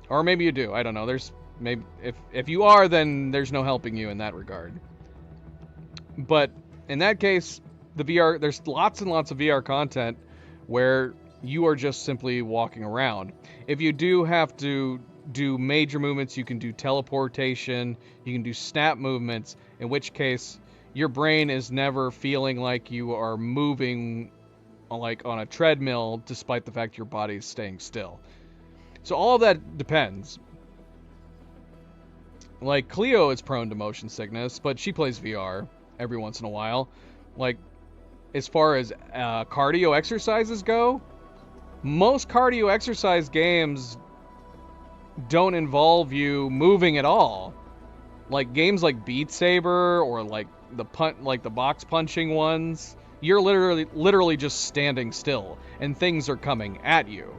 Or maybe you do. I don't know. There's maybe if you are, then there's no helping you in that regard. But in that case, there's lots and lots of VR content where you are just simply walking around. If you do have to do major movements, you can do teleportation, you can do snap movements, in which case your brain is never feeling like you are moving like on a treadmill despite the fact your body is staying still. So all of that depends. Like Cleo is prone to motion sickness, but she plays VR every once in a while. Like, as far as cardio exercises go, most cardio exercise games don't involve you moving at all. Like games like Beat Saber or like the box punching ones, you're literally just standing still and things are coming at you.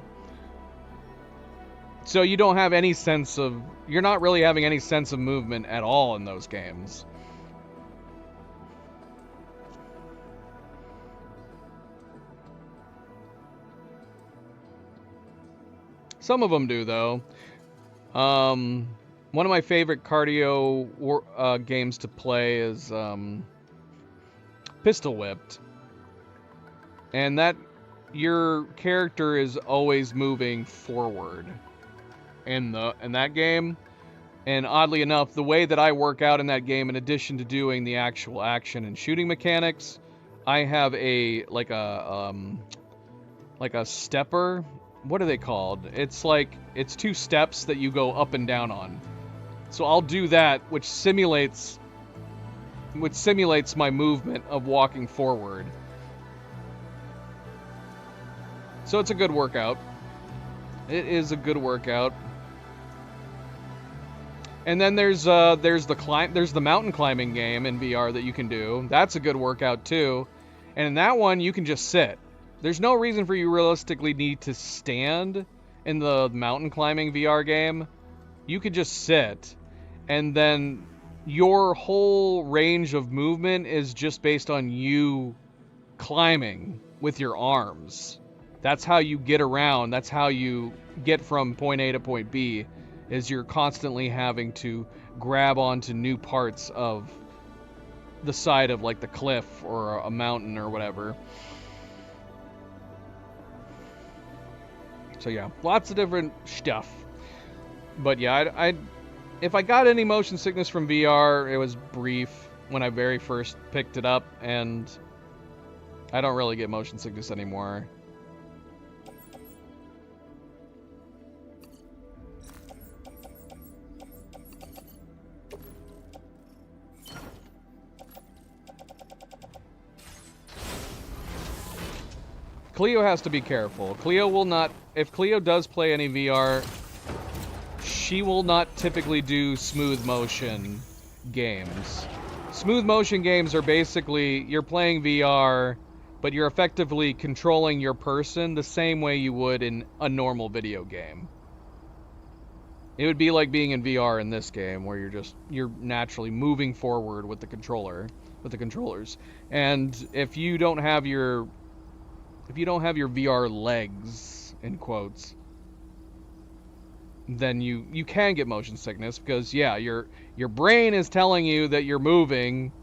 So you don't have any sense of, you're not really having any sense of movement at all in those games. Some of them do, though. One of my favorite cardio games to play is Pistol Whipped. And that your character is always moving forward in that game. And oddly enough, the way that I work out in that game, in addition to doing the actual action and shooting mechanics, I have a stepper. What are they called? It's two steps that you go up and down on. So I'll do that, which simulates my movement of walking forward. So it's a good workout. It is a good workout. And then there's the mountain climbing game in VR that you can do. That's a good workout too. And in that one you can just sit. There's no reason for you realistically need to stand in the mountain climbing VR game. You could just sit, and then your whole range of movement is just based on you climbing with your arms. That's how you get around. That's how you get from point A to point B, is you're constantly having to grab onto new parts of the side of like the cliff or a mountain or whatever. So yeah, lots of different stuff. But yeah, if I got any motion sickness from VR, it was brief when I very first picked it up, and I don't really get motion sickness anymore. Cleo has to be careful. Cleo will not, if Cleo does play any VR, she will not typically do smooth motion games. Smooth motion games are basically, you're playing VR, but you're effectively controlling your person the same way you would in a normal video game. It would be like being in VR in this game, where you're naturally moving forward with the controllers. And if you don't have your VR legs, in quotes, then you can get motion sickness, because yeah, your brain is telling you that you're moving,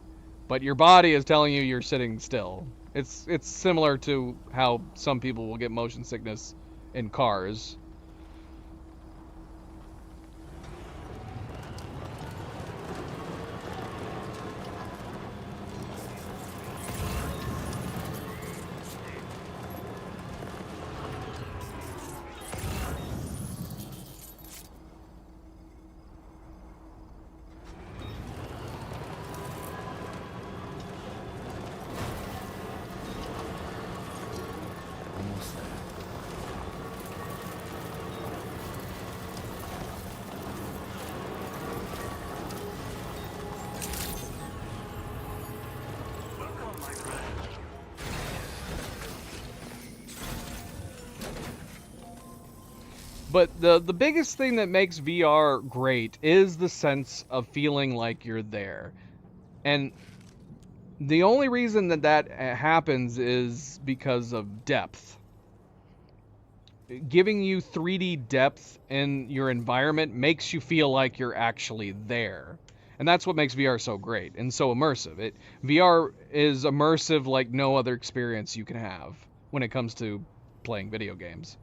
but your body is telling you you're sitting still. It's similar to how some people will get motion sickness in cars. But the biggest thing that makes VR great is the sense of feeling like you're there. And the only reason that happens is because of depth. Giving you 3D depth in your environment makes you feel like you're actually there. And that's what makes VR so great and so immersive. VR is immersive like no other experience you can have when it comes to playing video games.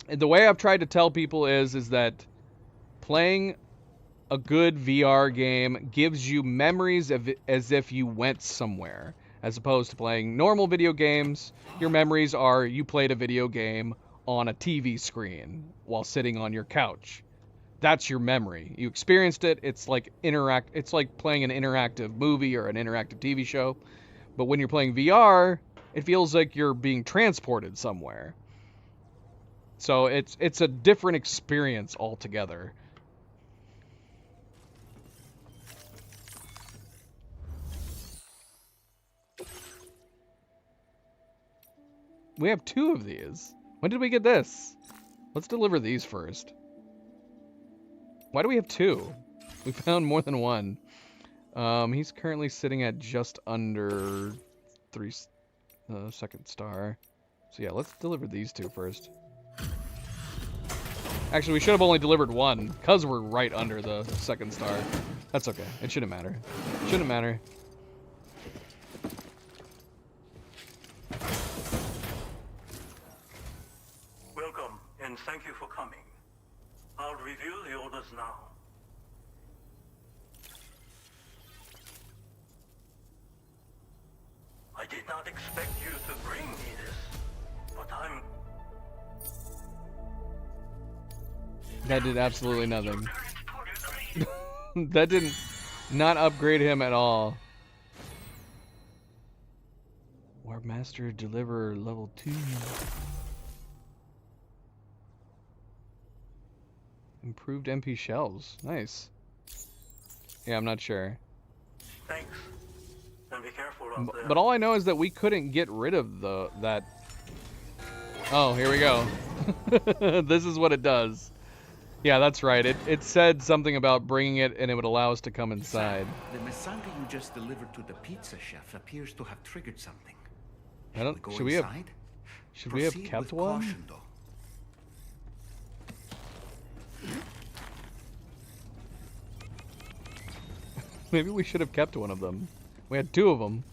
The way I've tried to tell people is that playing a good VR game gives you memories as if you went somewhere, as opposed to playing normal video games. Your memories are you played a video game on a TV screen while sitting on your couch. That's your memory. You experienced it. It's like playing an interactive movie or an interactive TV show. But when you're playing VR, it feels like you're being transported somewhere. So it's a different experience altogether. We have 2 of these. When did we get this? Let's deliver these first. Why do we have 2? We found more than one. He's currently sitting at just under 3 second star. So yeah, let's deliver these 2 first. Actually, we should have only delivered 1, because we're right under the 2nd star. That's okay. It shouldn't matter. Shouldn't matter. Welcome, and thank you for coming. I'll review the orders now. I did not expect you to bring me this, but I'm... That did absolutely nothing. That did not upgrade him at all. Warp Master Deliverer level 2. Improved MP shells. Nice. Yeah, I'm not sure. Thanks. And be careful out there. But all I know is that we couldn't get rid of that. Oh, here we go. This is what it does. Yeah, that's right. It said something about bringing it and it would allow us to come inside. The Masanga you just delivered to the pizza chef appears to have triggered something. I don't. Go Should we have? inside? Should we have Proceed kept with one? caution, though. Maybe we should have kept one of them. We had 2 of them.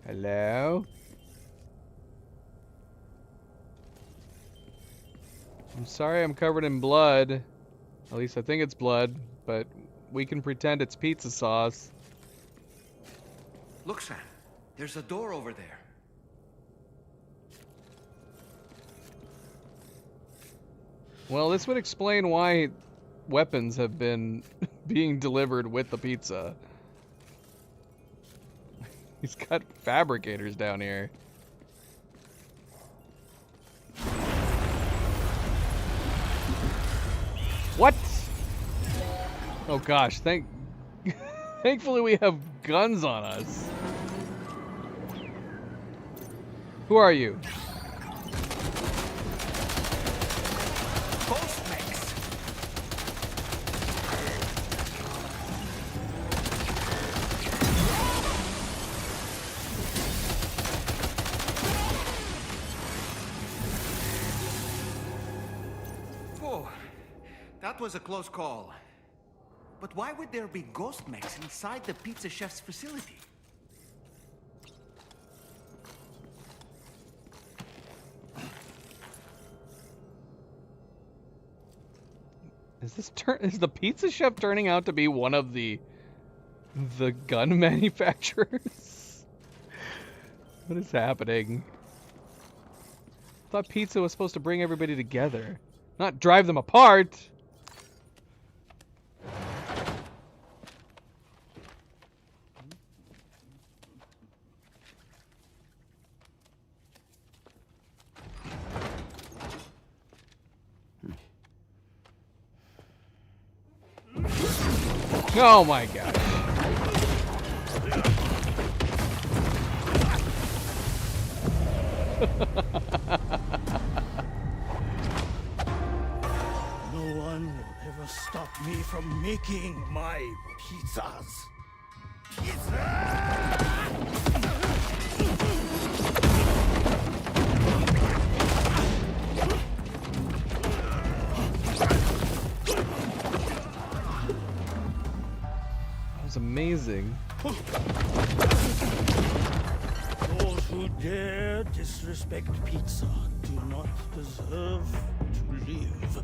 Hello? I'm sorry I'm covered in blood. At least I think it's blood, but we can pretend it's pizza sauce. Look, Sam. There's a door over there. Well, this would explain why weapons have been being delivered with the pizza. He's got fabricators down here. What? Oh gosh, thankfully we have guns on us. Who are you? Whoa, that was a close call. But why would there be ghost mechs inside the pizza chef's facility? Is the pizza chef turning out to be one of the gun manufacturers? What is happening? I thought pizza was supposed to bring everybody together, not drive them apart. Oh my god. No one will ever stop me from making my pizzas. That was amazing. Those who dare disrespect pizza do not deserve to live.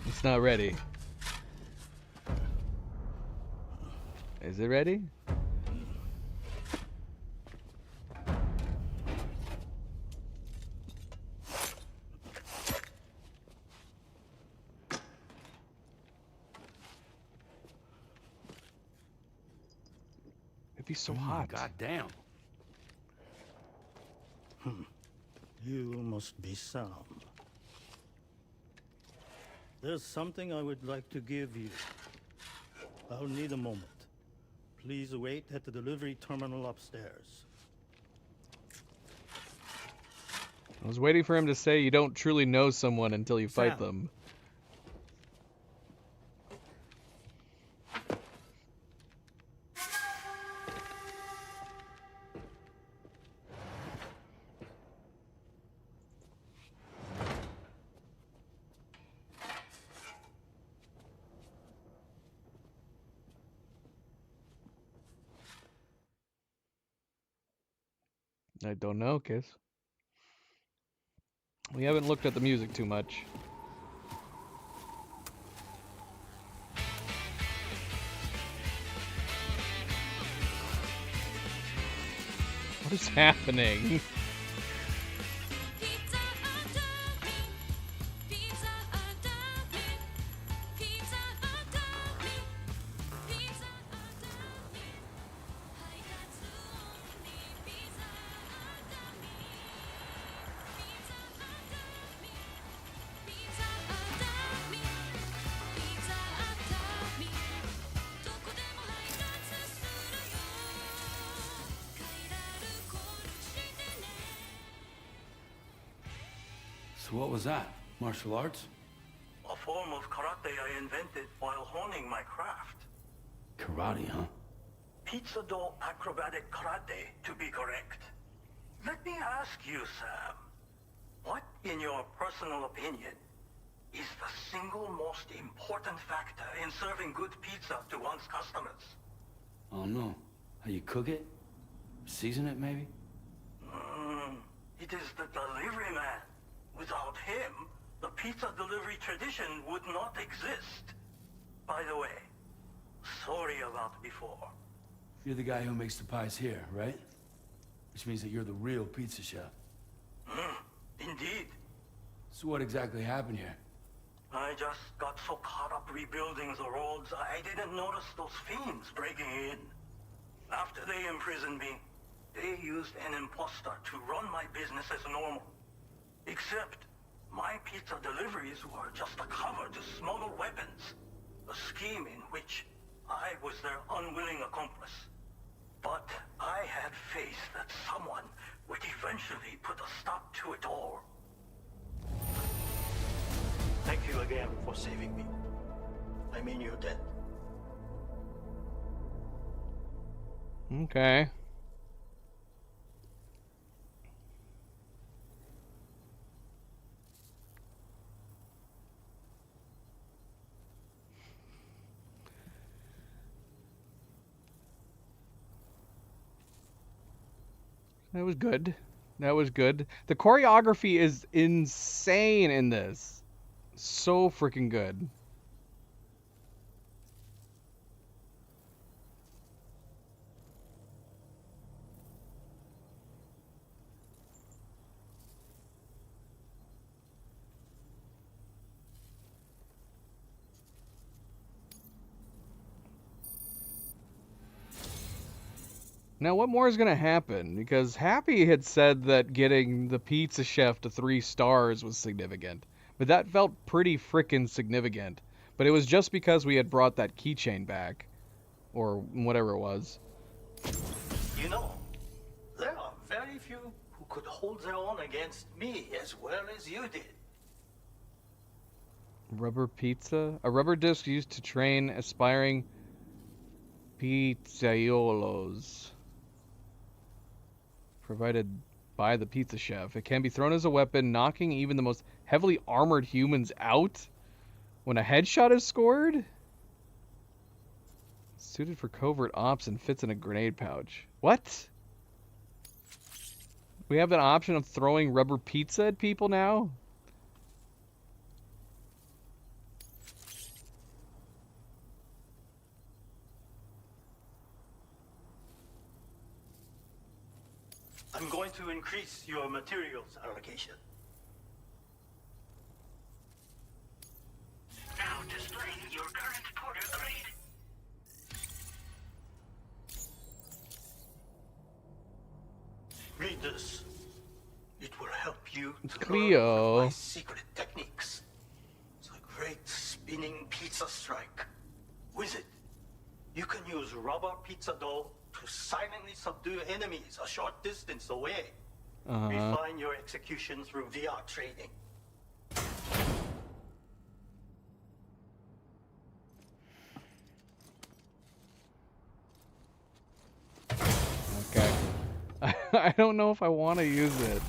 It's not ready. Is it ready? It'd be so hot. Goddamn. You must be Sam. There's something I would like to give you. I'll need a moment. Please wait at the delivery terminal upstairs. I was waiting for him to say you don't truly know someone until you fight Sam. them. I don't know, Kiss. We haven't looked at the music too much. What is happening? So what was that? Martial arts? A form of karate I invented while honing my craft. Karate, huh? Pizza dough acrobatic karate, to be correct. Let me ask you, Sam. What, in your personal opinion, is the single most important factor in serving good pizza to one's customers? Oh no. How you cook it? Season it, maybe? It is the delivery man. Without him, the pizza delivery tradition would not exist. By the way, sorry about before. You're the guy who makes the pies here, right? Which means that you're the real pizza chef. Indeed. So what exactly happened here? I just got so caught up rebuilding the roads, I didn't notice those fiends breaking in. After they imprisoned me, they used an imposter to run my business as normal. Except, my pizza deliveries were just a cover to smuggle weapons. A scheme in which I was their unwilling accomplice. But I had faith that someone would eventually put a stop to it all. Thank you again for saving me. I mean you did. Okay. That was good. That was good. The choreography is insane in this. So freaking good. Now, what more is going to happen? Because Happy had said that getting the Pizza Chef to 3 stars was significant. But that felt pretty frickin' significant. But it was just because we had brought that keychain back. Or whatever it was. You know, there are very few who could hold their own against me as well as you did. Rubber pizza? A rubber disc used to train aspiring pizzaiolos. Provided by the Pizza Chef. It can be thrown as a weapon, knocking even the most heavily armored humans out when a headshot is scored. Suited for covert ops and fits in a grenade pouch. What? We have an option of throwing rubber pizza at people now? I'm going to increase your materials allocation. Now displaying your current porter grade. Read this. It will help you It's to Cleo. learn my secret techniques. The great spinning pizza strike. With it, you can use rubber pizza dough to silently subdue enemies a short distance away. Refine your execution through VR trading. Okay. I don't know if I want to use it.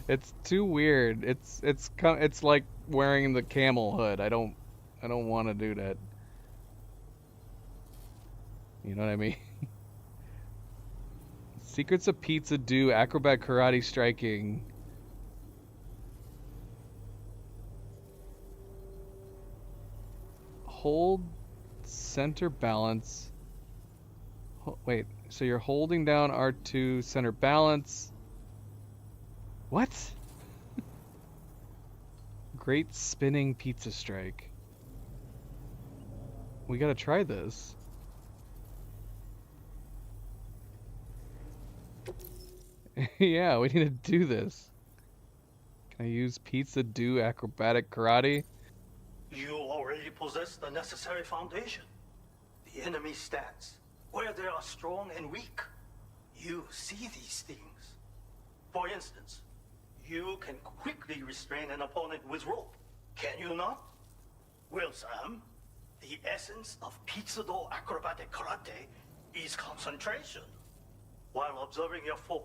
It's too weird. It's like wearing the camel hood. I don't want to do that. You know what I mean? Secrets of Pizza do acrobat karate striking. Hold center balance. Wait, so you're holding down R2 center balance. What? Great spinning pizza strike. We gotta try this. Yeah, we need to do this. Can I use pizza do acrobatic karate? You already possess the necessary foundation. The enemy stands where they are strong and weak. You see these things. For instance, You can quickly restrain an opponent with rope, can you not? Well, Sam, the essence of Pizza-Do acrobatic karate is concentration. While observing your foe,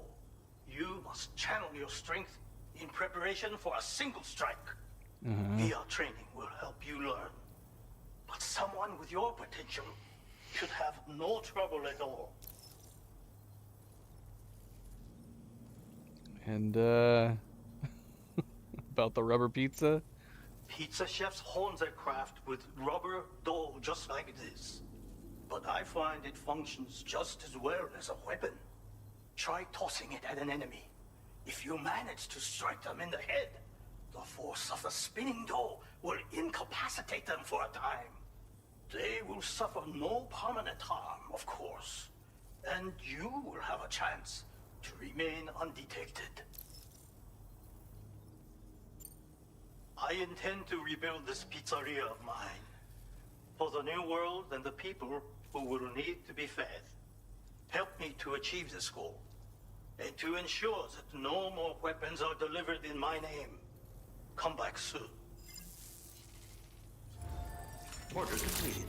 you must channel your strength in preparation for a single strike. VR training will help you learn. But someone with your potential should have no trouble at all. And, about the rubber pizza? Pizza chefs hone their craft with rubber dough just like this. But I find it functions just as well as a weapon. Try tossing it at an enemy. If you manage to strike them in the head, the force of the spinning dough will incapacitate them for a time. They will suffer no permanent harm, of course. And you will have a chance to remain undetected. I intend to rebuild this pizzeria of mine for the new world and the people who will need to be fed. Help me to achieve this goal and to ensure that no more weapons are delivered in my name. Come back soon. Order completed.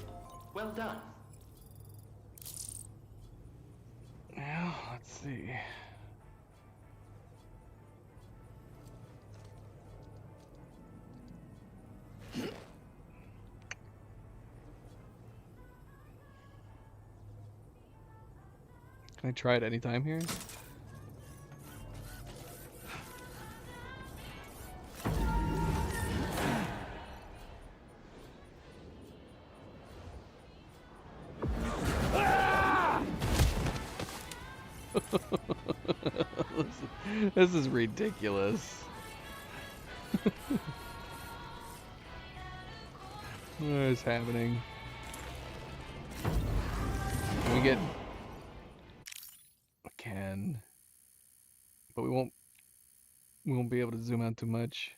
Well done. Well, let's see. Can I try it anytime here? This is ridiculous. What is happening? Can we get... We can. But we won't be able to zoom out too much.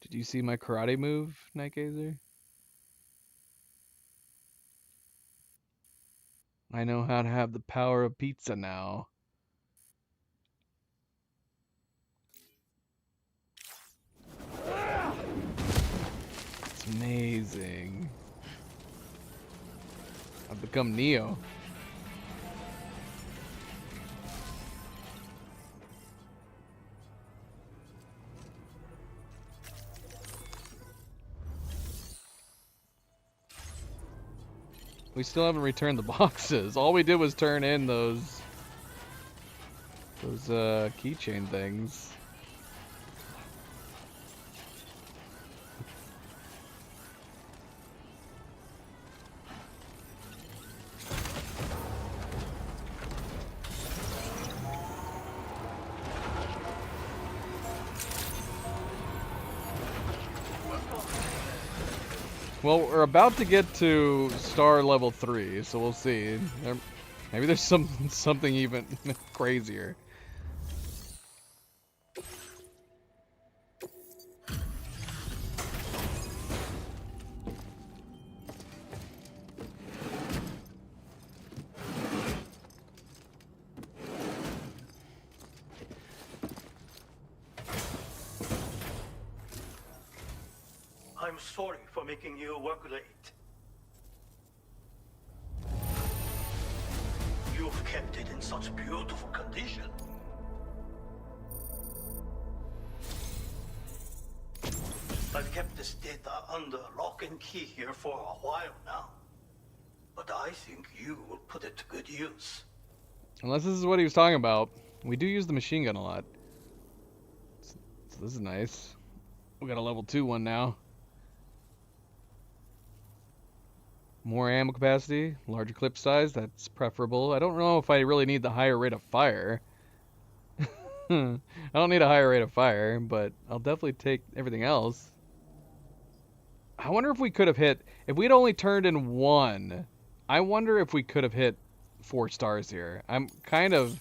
Did you see my karate move, Nightgazer? I know how to have the power of pizza now. It's amazing. I've become Neo. We still haven't returned the boxes. All we did was turn in those keychain things. Well, we're about to get to star level 3, so we'll see. Maybe there's something even crazier. I'm sorry for making you work late. You've kept it in such beautiful condition. I've kept this data under lock and key here for a while now. But I think you will put it to good use. Unless this is what he was talking about. We do use the machine gun a lot. So this is nice. We got a level 2 one now. More ammo capacity, larger clip size, that's preferable. I don't know if I really need the higher rate of fire. I don't need a higher rate of fire, but I'll definitely take everything else. I wonder if we could have hit, if we'd only turned in 1, I wonder if we could have hit 4 stars here. I'm kind of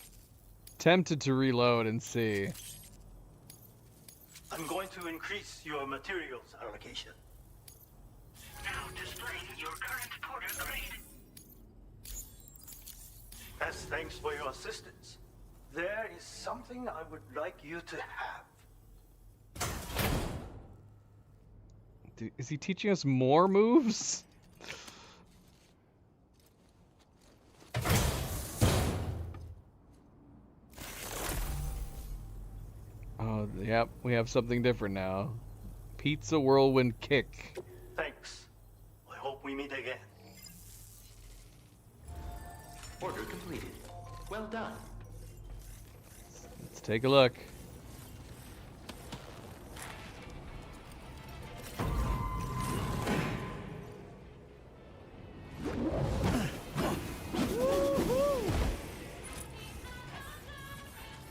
Tempted to reload and see. I'm going to increase your materials allocation. Now displaying your current porter grade. As thanks for your assistance, there is something I would like you to have. Is he teaching us more moves? Oh, yep, we have something different now. Pizza Whirlwind Kick. Thanks. I hope we meet again. Order completed. Well done. Let's take a look.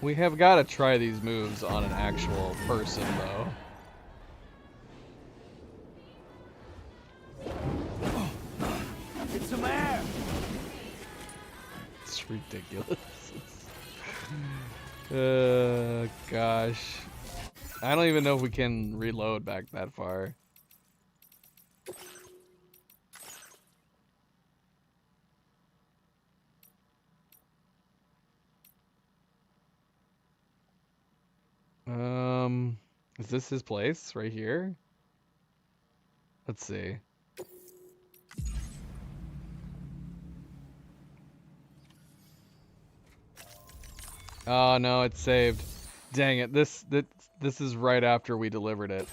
We have got to try these moves on an actual person, though. Get some air! It's ridiculous. Gosh. I don't even know if we can reload back that far. Is this his place right here? Let's see. Oh no, it's saved. Dang it, this is right after we delivered it.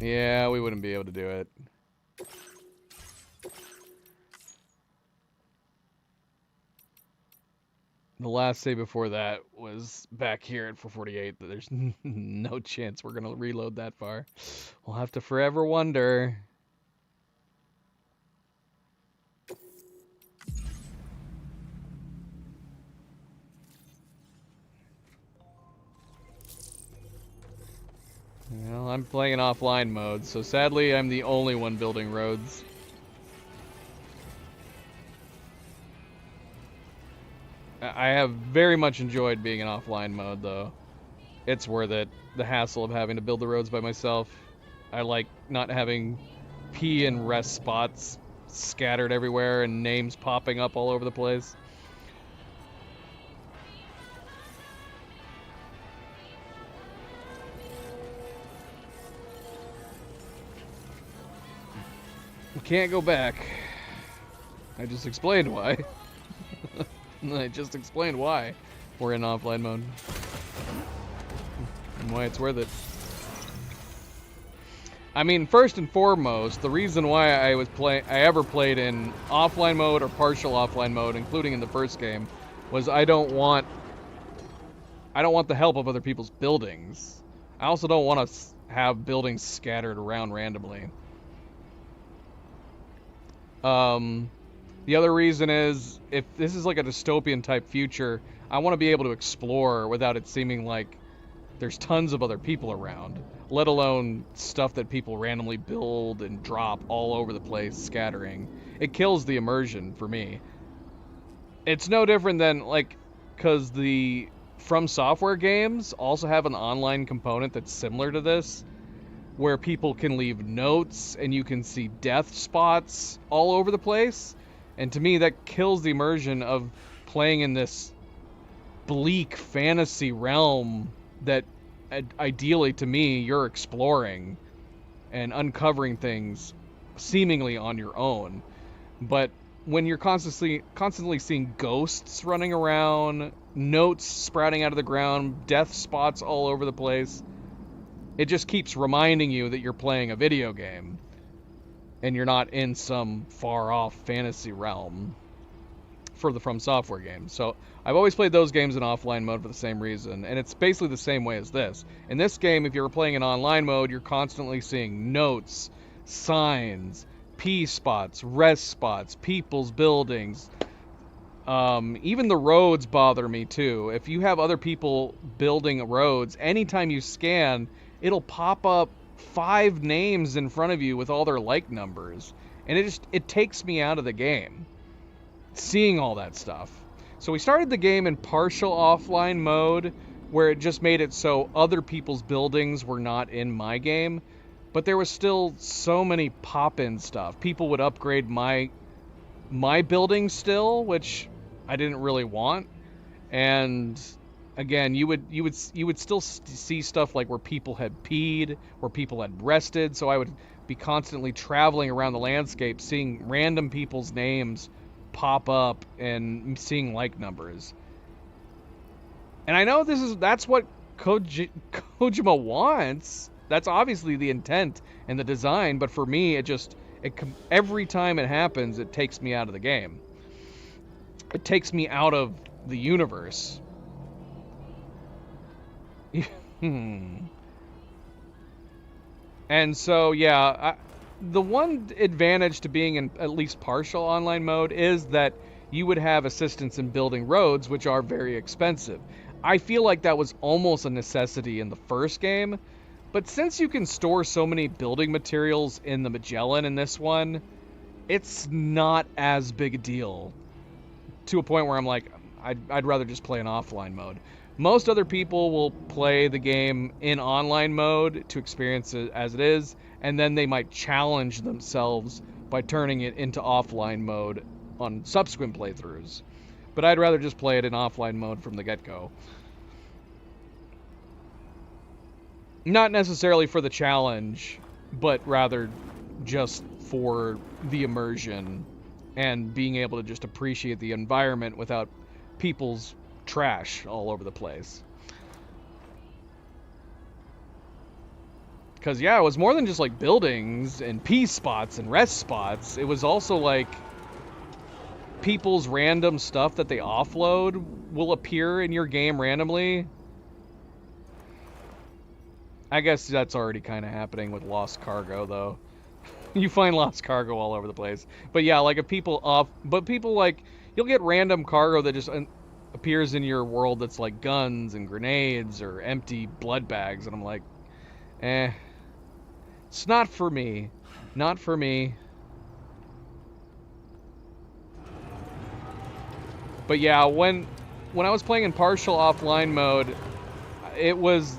Yeah, we wouldn't be able to do it. The last save before that was back here at 448. There's no chance we're gonna reload that far. We'll have to forever wonder. Well, I'm playing in offline mode, so sadly I'm the only one building roads. I have very much enjoyed being in offline mode, though. It's worth it. The hassle of having to build the roads by myself. I like not having P and rest spots scattered everywhere and names popping up all over the place. We can't go back. I just explained why. I just explained why we're in offline mode. And why it's worth it. I mean, first and foremost, the reason why I ever played in offline mode or partial offline mode, including in the first game, was I don't want the help of other people's buildings. I also don't want to have buildings scattered around randomly. The other reason is, if this is like a dystopian type future, I want to be able to explore without it seeming like there's tons of other people around, let alone stuff that people randomly build and drop all over the place, scattering. It kills the immersion for me. It's no different than, like, because the From Software games also have an online component that's similar to this, where people can leave notes and you can see death spots all over the place. And to me, that kills the immersion of playing in this bleak fantasy realm that ideally, to me, you're exploring and uncovering things seemingly on your own. But when you're constantly seeing ghosts running around, notes sprouting out of the ground, death spots all over the place, it just keeps reminding you that you're playing a video game and you're not in some far-off fantasy realm for the From Software games. So I've always played those games in offline mode for the same reason, and it's basically the same way as this. In this game, if you're playing in online mode, you're constantly seeing notes, signs, P spots, rest spots, people's buildings. Even the roads bother me too. If you have other people building roads, anytime you scan, it'll pop up 5 names in front of you with all their like numbers. And it takes me out of the game, seeing all that stuff. So we started the game in partial offline mode, where it just made it so other people's buildings were not in my game, but there was still so many pop-in stuff. People would upgrade my building still, which I didn't really want. And again, you would still see stuff like where people had peed, where people had rested. So I would be constantly traveling around the landscape, seeing random people's names pop up and seeing like numbers. And I know that's what Kojima wants. That's obviously the intent and the design, but for me, every time it happens, it takes me out of the game. It takes me out of the universe. And so, yeah, the one advantage to being in at least partial online mode is that you would have assistance in building roads, which are very expensive. I feel like that was almost a necessity in the first game, but since you can store so many building materials in the Magellan in this one, it's not as big a deal, to a point where I'm like, I'd rather just play in offline mode. Most other people will play the game in online mode to experience it as it is, and then they might challenge themselves by turning it into offline mode on subsequent playthroughs. But I'd rather just play it in offline mode from the get-go. Not necessarily for the challenge, but rather just for the immersion and being able to just appreciate the environment without people's trash all over the place. Because, yeah, it was more than just, like, buildings and pee spots and rest spots. It was also, like, people's random stuff that they offload will appear in your game randomly. I guess that's already kind of happening with lost cargo, though. You find lost cargo all over the place. But, yeah, like, if people like, you'll get random cargo that just appears in your world that's like guns and grenades or empty blood bags, and I'm like, it's not for me. Not for me. But yeah, when I was playing in partial offline mode, it was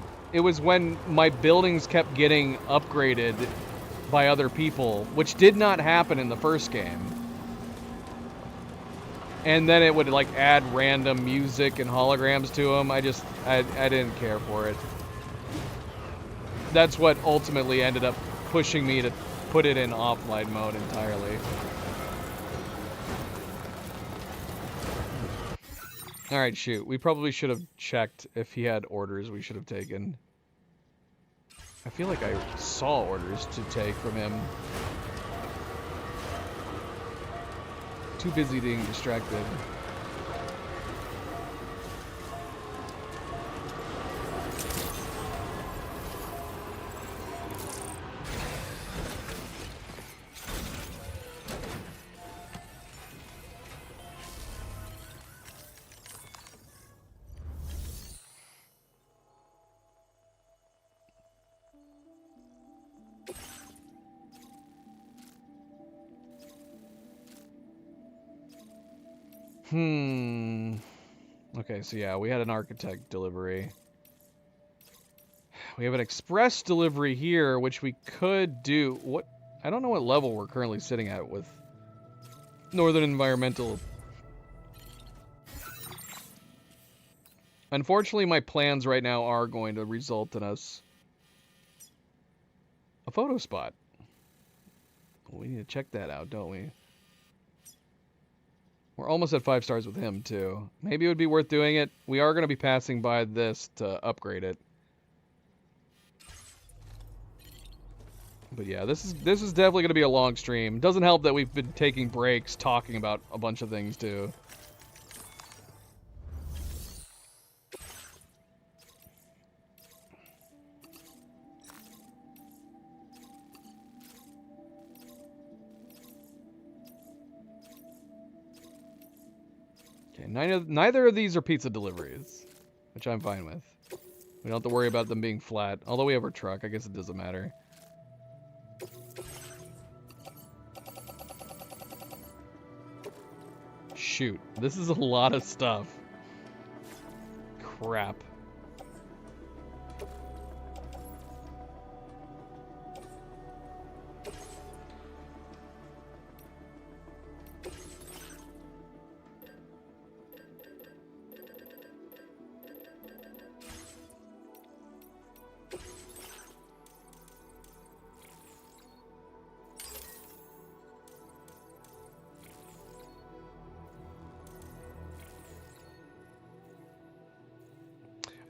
when my buildings kept getting upgraded by other people, which did not happen in the first game. And then it would like add random music and holograms to them. I didn't care for it. That's what ultimately ended up pushing me to put it in offline mode entirely. Alright, shoot. We probably should have checked if he had orders we should have taken. I feel like I saw orders to take from him. Too busy being distracted. Okay, so yeah, we had an architect delivery. We have an express delivery here, which we could do. What? I don't know what level we're currently sitting at with Northern Environmental. Unfortunately, my plans right now are going to result in us a photo spot. We need to check that out, don't we? We're almost at 5 stars with him, too. Maybe it would be worth doing it. We are going to be passing by this to upgrade it. But yeah, this is definitely going to be a long stream. Doesn't help that we've been taking breaks, talking about a bunch of things, too. Neither of these are pizza deliveries, which I'm fine with. We don't have to worry about them being flat. Although we have our truck, I guess it doesn't matter. Shoot, this is a lot of stuff. Crap.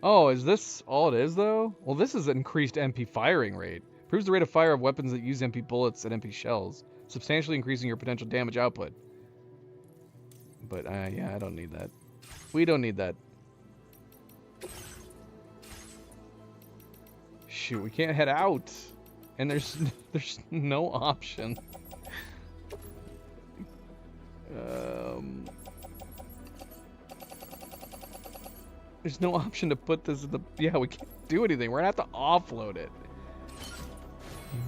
Oh, is this all it is, though? Well, this is increased MP firing rate. Improves the rate of fire of weapons that use MP bullets and MP shells, substantially increasing your potential damage output. But, yeah, I don't need that. We don't need that. Shoot, we can't head out. And there's no option. There's no option to put this in the... Yeah, we can't do anything. We're gonna have to offload it.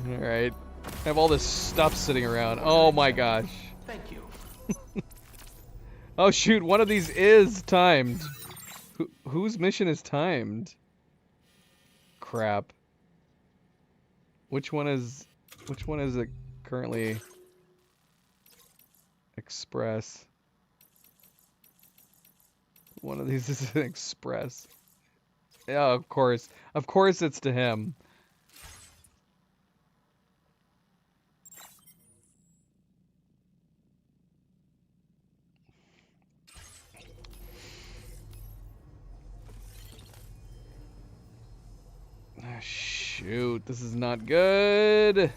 Alright. I have all this stuff sitting around. Oh my gosh. Thank you. Oh shoot, one of these is timed. Whose mission is timed? Crap. Which one is it currently? Express. One of these is an express. Yeah, of course. Of course it's to him. Ah, shoot, this is not good.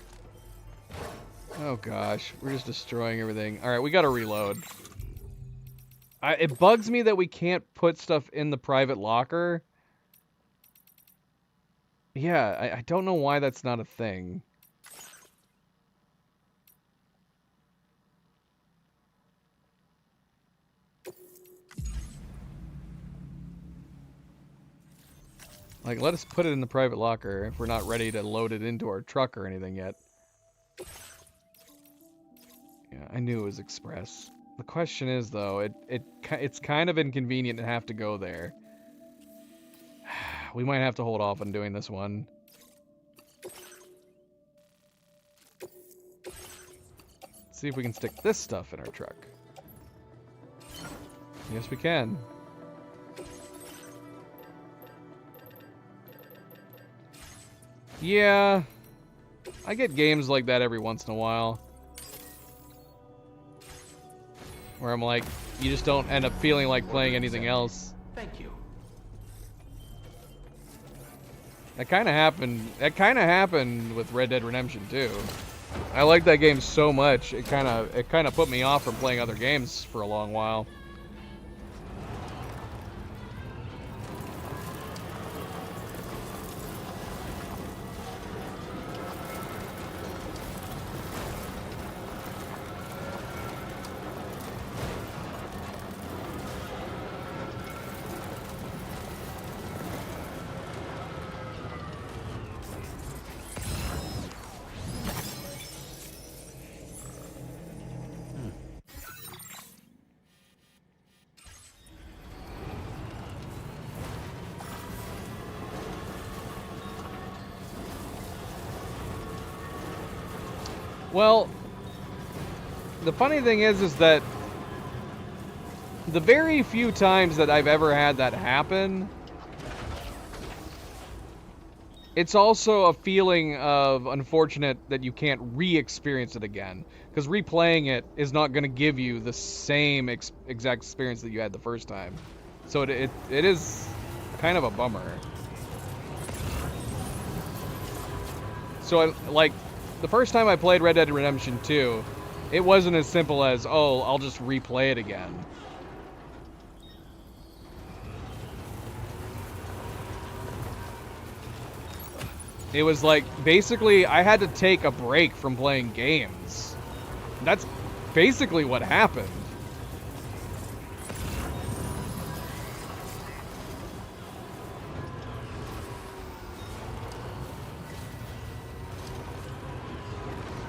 Oh gosh, we're just destroying everything. Alright, we gotta reload. It bugs me that we can't put stuff in the private locker. Yeah, I don't know why that's not a thing. Like, let us put it in the private locker if we're not ready to load it into our truck or anything yet. Yeah, I knew it was express. The question is, though, it's kind of inconvenient to have to go there. We might have to hold off on doing this one. Let's see if we can stick this stuff in our truck. Yes, we can. Yeah, I get games like that every once in a while. Where I'm like, you just don't end up feeling like playing anything else. Thank you. That kind of happened with Red Dead Redemption 2. I like that game so much, it kind of put me off from playing other games for a long while. Well, the funny thing is that the very few times that I've ever had that happen, it's also a feeling of unfortunate that you can't re-experience it again. Because replaying it is not going to give you the same exact experience that you had the first time. So it is kind of a bummer. So the first time I played Red Dead Redemption 2, it wasn't as simple as, oh, I'll just replay it again. It was like, basically, I had to take a break from playing games. That's basically what happened.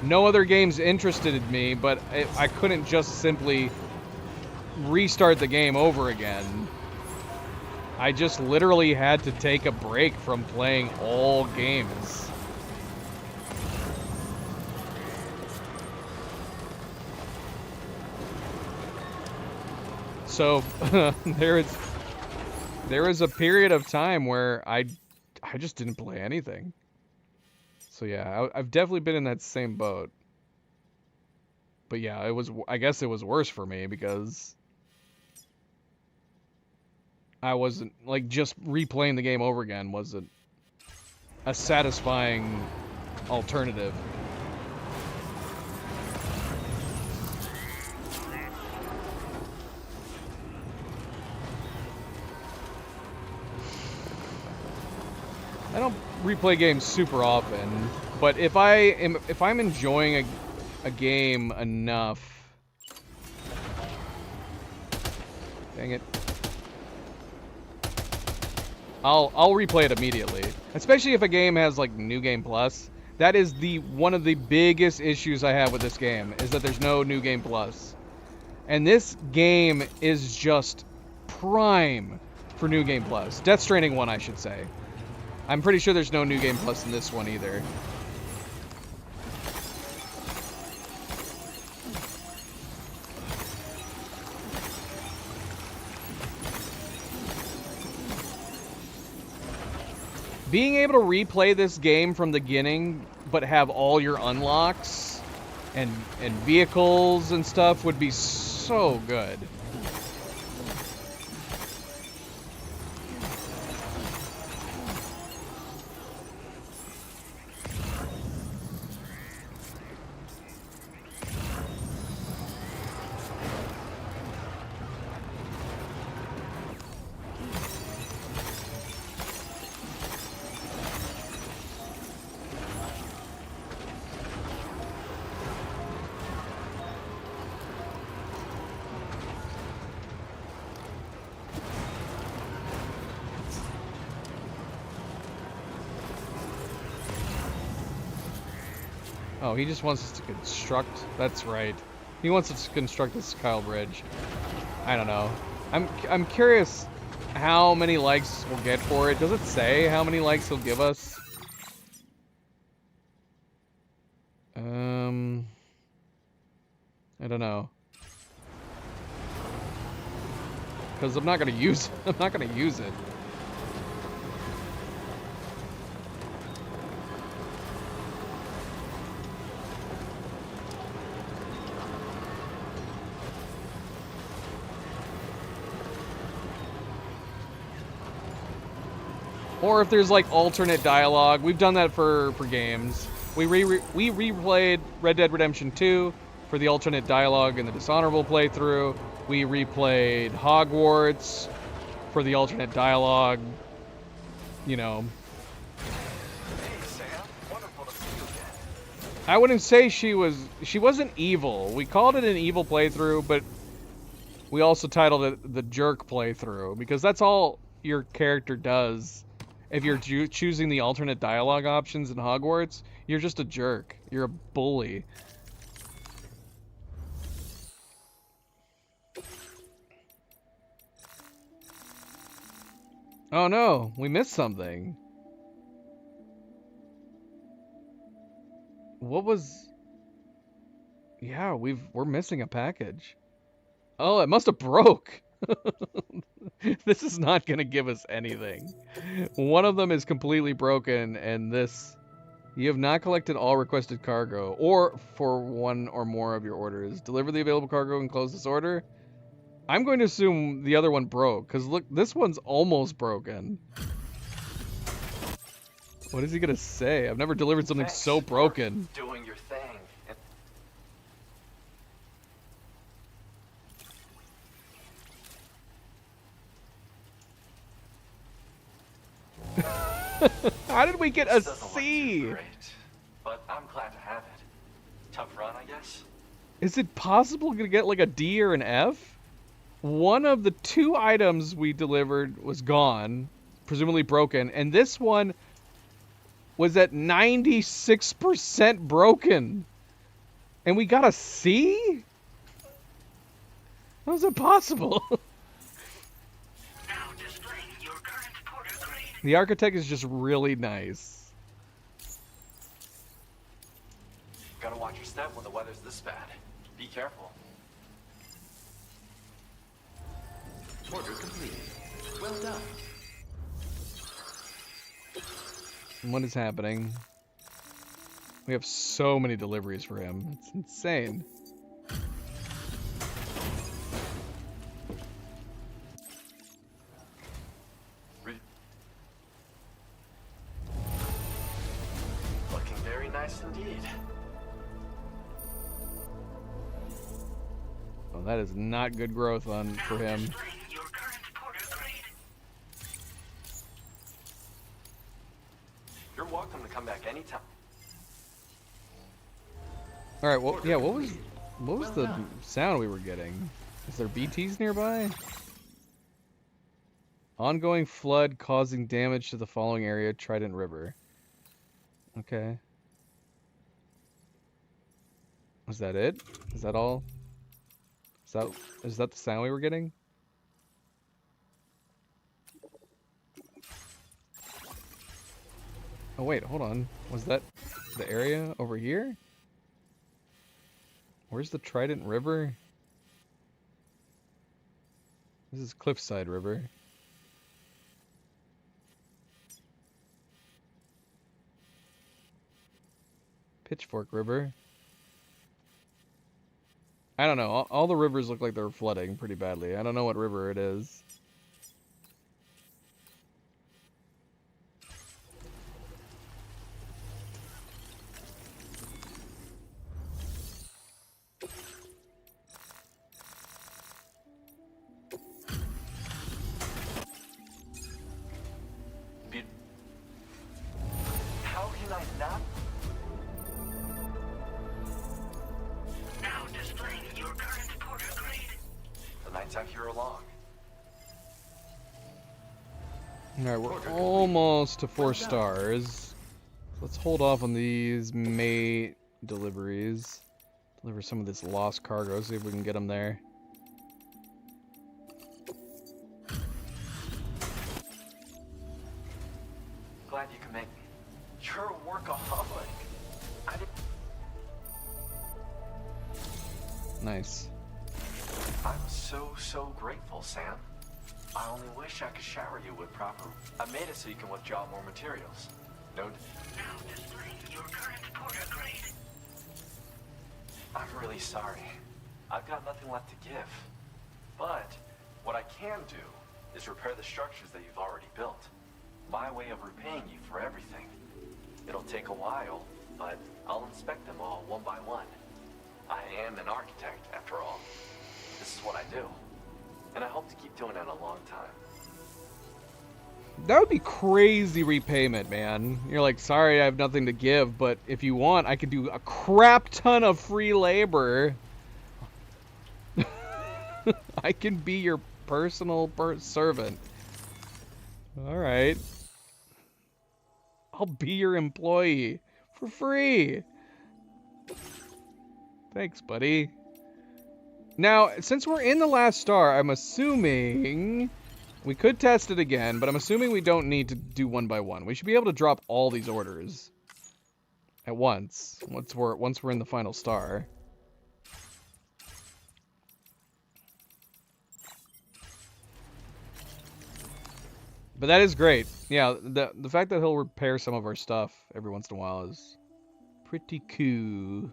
No other games interested me, but I couldn't just simply restart the game over again. I just literally had to take a break from playing all games. So there is a period of time where I just didn't play anything. So yeah, I've definitely been in that same boat. But yeah, I guess it was worse for me because I wasn't, like, just replaying the game over again wasn't a satisfying alternative. I don't replay games super often, but if I'm enjoying a game enough, dang it, I'll replay it immediately. Especially if a game has like New Game Plus. That is one of the biggest issues I have with this game, is that there's no New Game Plus. And this game is just prime for New Game Plus. Death Stranding 1, I should say. I'm pretty sure there's no New Game Plus in this one either. Being able to replay this game from the beginning, but have all your unlocks and vehicles and stuff would be so good. Oh, he just wants us to construct. That's right. He wants us to construct this Kyle Bridge. I don't know. I'm curious how many likes we'll get for it. Does it say how many likes he'll give us? I don't know. Because I'm not gonna use it. Or if there's like alternate dialogue. We've done that for games. We replayed Red Dead Redemption 2 for the alternate dialogue in the Dishonorable playthrough. We replayed Hogwarts for the alternate dialogue. You know. Hey, Sam. Wonderful to see you again. I wouldn't say she wasn't evil. We called it an evil playthrough, but we also titled it the jerk playthrough because that's all your character does. If you're choosing the alternate dialogue options in Hogwarts, you're just a jerk. You're a bully. Oh no, we missed something. What was... Yeah, we're missing a package. Oh, it must have broke. This is not going to give us anything. One of them is completely broken, and this... You have not collected all requested cargo, or for one or more of your orders. Deliver the available cargo and close this order. I'm going to assume the other one broke, because look, this one's almost broken. What is he going to say? I've never delivered something so broken. Doing your thing. How did we get a C? Great, but I'm glad to have it. Tough run, I guess. Is it possible to get like a D or an F? One of the two items we delivered was gone, presumably broken, and this one was at 96% broken. And we got a C? How's it possible? The architect is just really nice. Gotta watch your step when the weather's this bad. Be careful. Order completed. Well done. What is happening? We have so many deliveries for him. It's insane. Looking very nice indeed. Well, that is not good growth for him. You're welcome to come back anytime. All right. Well, yeah. What was the sound we were getting? Is there BTs nearby? Ongoing flood causing damage to the following area: Trident River. Okay. Was that it? Is that all? Is that the sound we were getting? Oh wait, hold on. Was that the area over here? Where's the Trident River? This is Cliffside River. Pitchfork River. I don't know. All the rivers look like they're flooding pretty badly. I don't know what river it is. How can I not? Now displaying your current porter grade. The nights out here are long. Alright, we're almost to 4 stars. Let's hold off on these May deliveries. Deliver some of this lost cargo, see if we can get them there. Glad you can make me. You're a workaholic. I didn't... Nice. I'm so grateful, Sam. I only wish I could shower you with proper... I made it so you can withdraw more materials. No... Now displaying your current porter grade. I'm really sorry. I've got nothing left to give. But what I can do is repair the structures that you've already built. My way of repaying you for everything. It'll take a while, but I'll inspect them all one by one. I am an architect, after all. This is what I do. And I hope to keep doing it a long time. That would be crazy repayment, man. You're like, sorry, I have nothing to give, but if you want, I can do a crap ton of free labor. I can be your personal servant. Alright. I'll be your employee for free. Thanks, buddy. Now, since we're in the last star, I'm assuming we could test it again, but I'm assuming we don't need to do one by one. We should be able to drop all these orders at once we're in the final star. But that is great. Yeah, the fact that he'll repair some of our stuff every once in a while is pretty cool.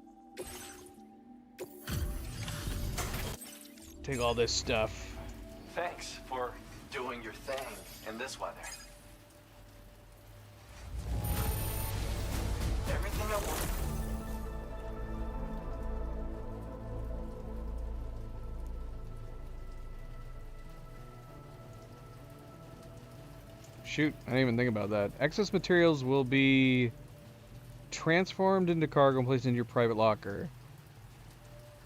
Take all this stuff. Thanks for doing your thing in this weather. Everything I want. Shoot, I didn't even think about that. Excess materials will be transformed into cargo and placed into your private locker.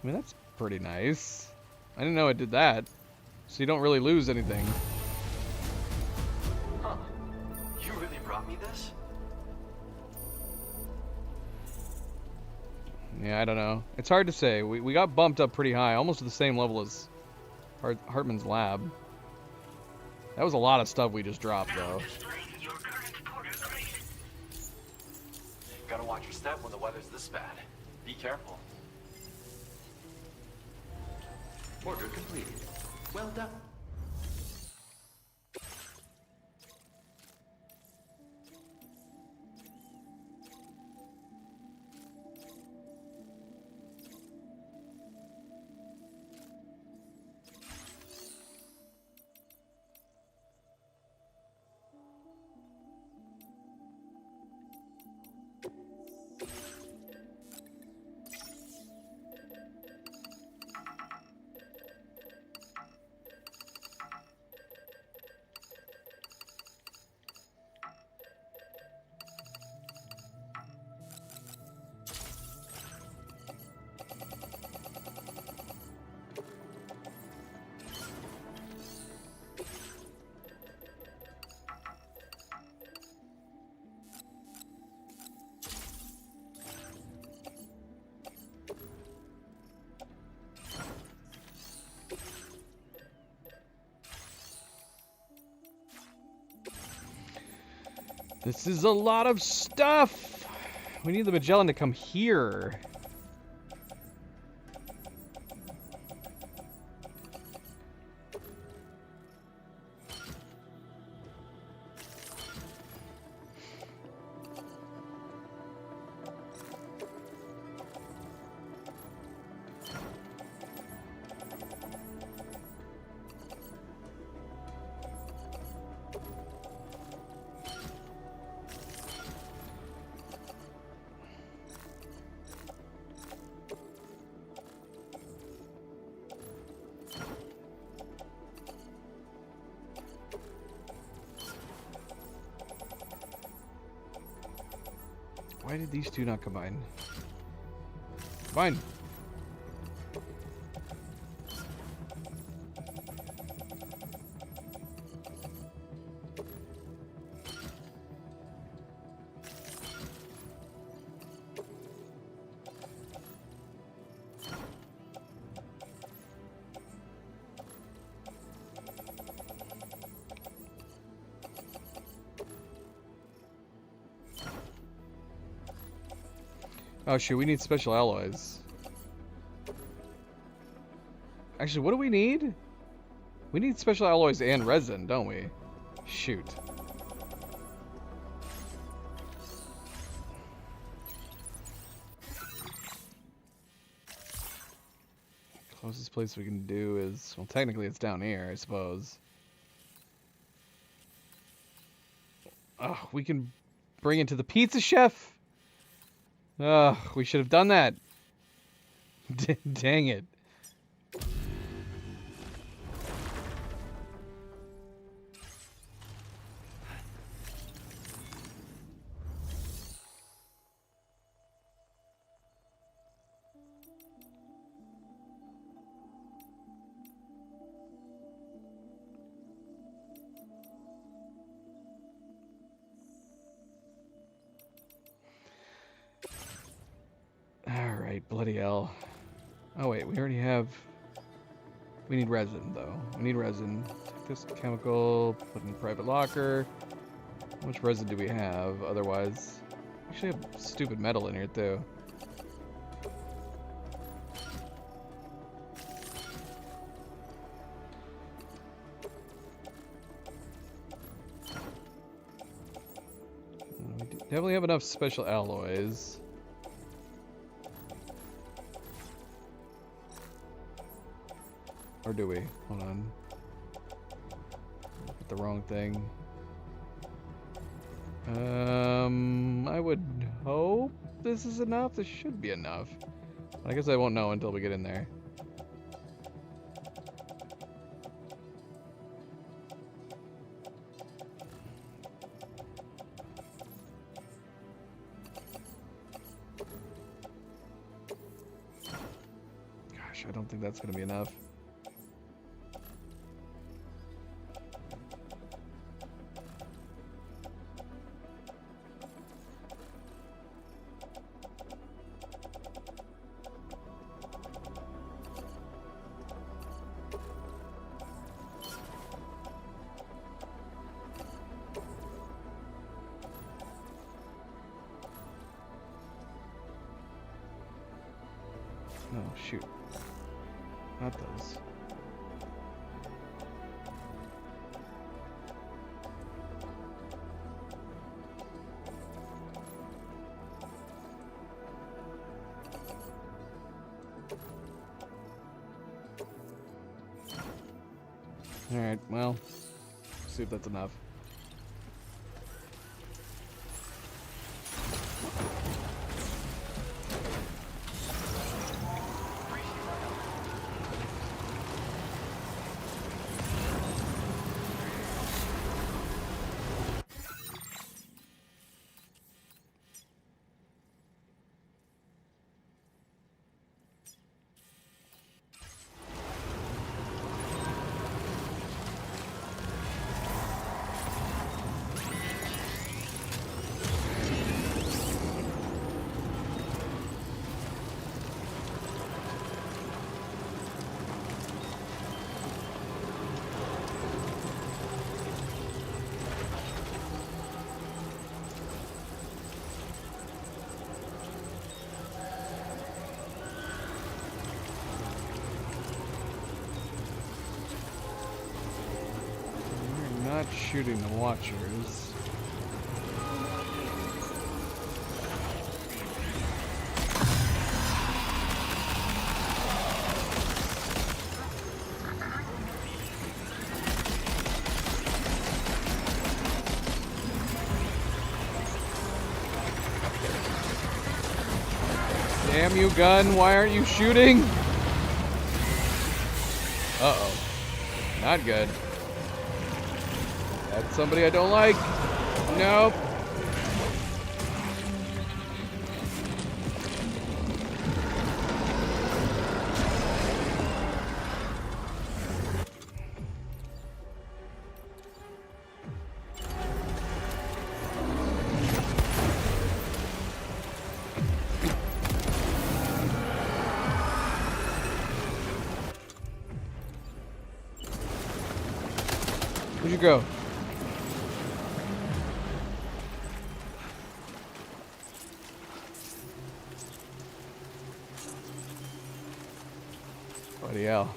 I mean, that's pretty nice. I didn't know it did that. So you don't really lose anything. Huh. You really brought me this? Yeah, I don't know. It's hard to say. We got bumped up pretty high, almost to the same level as Hartman's lab. That was a lot of stuff we just dropped, though. Gotta watch your step when the weather's this bad. Be careful. Order completed. Well done. This is a lot of stuff. We need the Magellan to come here. Why did these two not combine? Combine. Oh shoot, we need special alloys. Actually, what do we need? We need special alloys and resin, don't we? Shoot. Closest place we can do is, well, technically it's down here, I suppose. Oh, we can bring it to the pizza chef? Ugh, we should have done that. Dang it. Alright, bloody hell. Oh wait, we already have... We need resin, though. We need resin. Take this chemical, put in private locker. How much resin do we have, otherwise? We actually have stupid metal in here, too. We definitely have enough special alloys. Or do we? Hold on. Look at the wrong thing. I would hope this is enough. This should be enough. I guess I won't know until we get in there. Gosh, I don't think that's gonna be enough. No, shoot. Not those. Alright, well, see if that's enough. Not shooting the Watchers. Damn you, gun, why aren't you shooting? Uh-oh. Not good. That's somebody I don't like. Nope. Where'd you go? Bloody hell.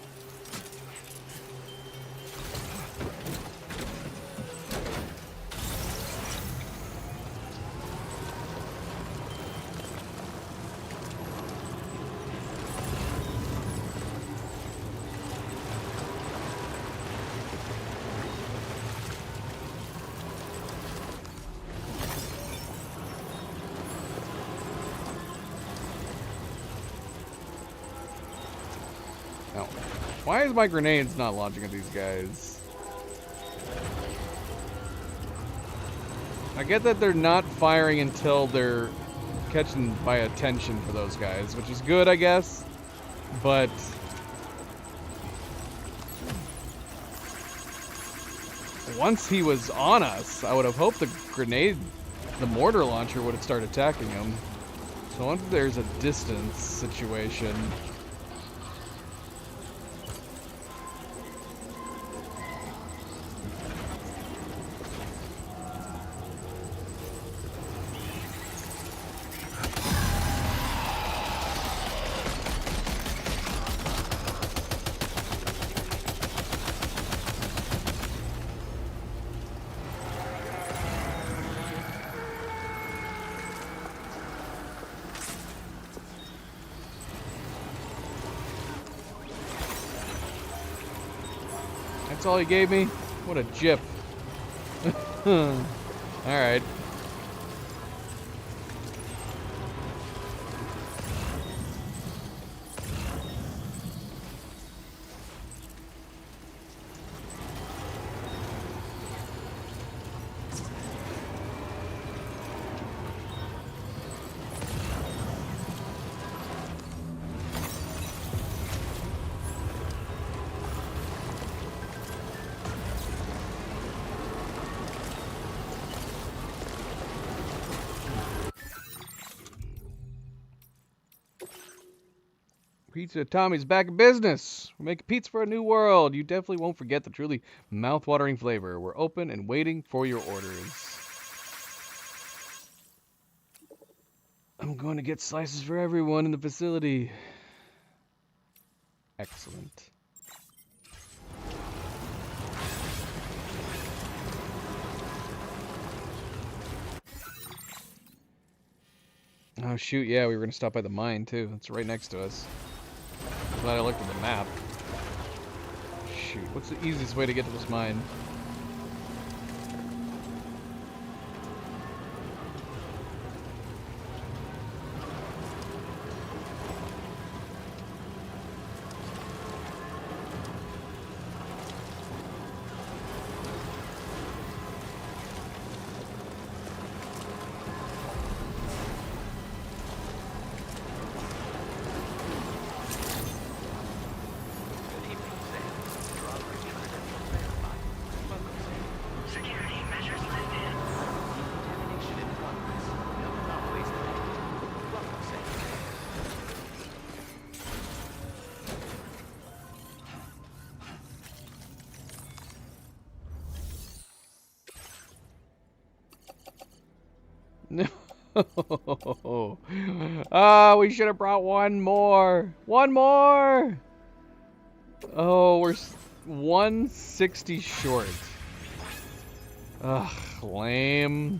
No. Why is my grenades not launching at these guys? I get that they're not firing until they're catching my attention for those guys, which is good, I guess. But once he was on us, I would have hoped the mortar launcher would have started attacking him. So once there's a distance situation. That's all he gave me? What a jip. Alright. Pizza Tommy's back in business. We're making pizza for a new world. You definitely won't forget the truly mouth-watering flavor. We're open and waiting for your orders. I'm going to get slices for everyone in the facility. Excellent. Oh shoot, yeah, we were gonna stop by the mine too. It's right next to us. Glad I looked at the map. Shoot, what's the easiest way to get to this mine? Security measures lifted. Decontamination in progress. No, not wasted. Welcome, Sam. No. Ah, we should have brought one more. One more. Oh, we're 160 short. Ugh, lame.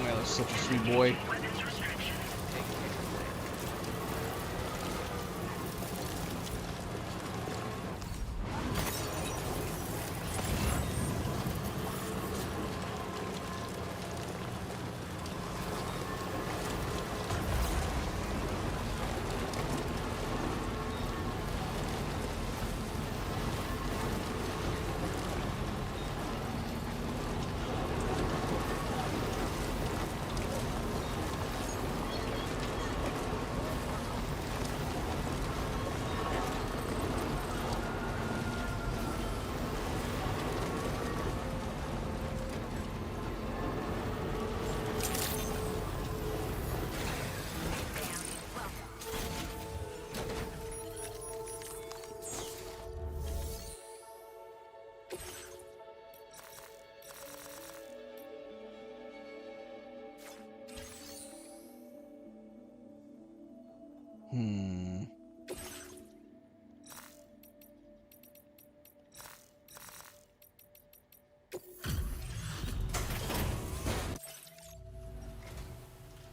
Yeah, that's such a sweet boy.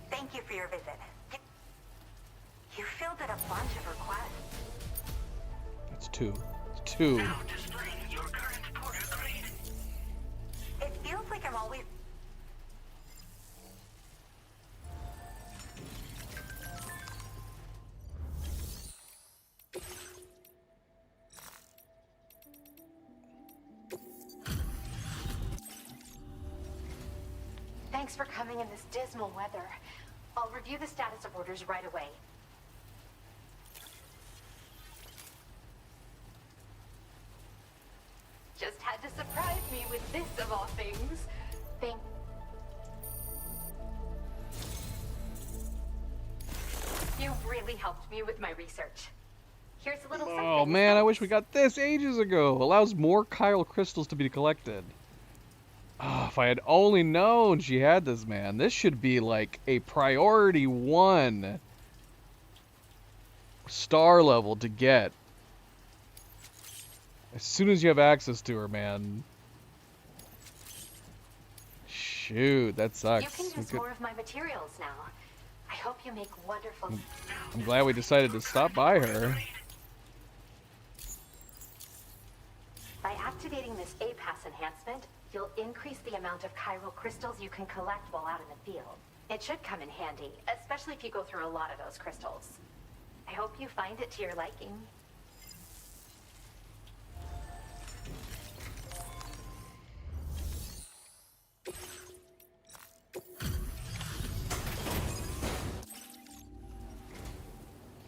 Thank you for your visit. You filled in a bunch of requests. It's two. It's two. It feels like I'm always... Thanks for coming in this dismal weather. I'll review the status of orders right away. Just had to surprise me with this of all things. You really helped me with my research. Here's a little something. Oh man, I wish we got this ages ago. Allows more chiral crystals to be collected. Oh, if I had only known she had this, man. This should be like a priority 1 star level to get. As soon as you have access to her, man. Shoot, that sucks. You can use more of my materials now. I hope you make wonderful... I'm glad we decided to stop by her. By activating this APAS enhancement, you'll increase the amount of chiral crystals you can collect while out in the field. It should come in handy, especially if you go through a lot of those crystals. I hope you find it to your liking.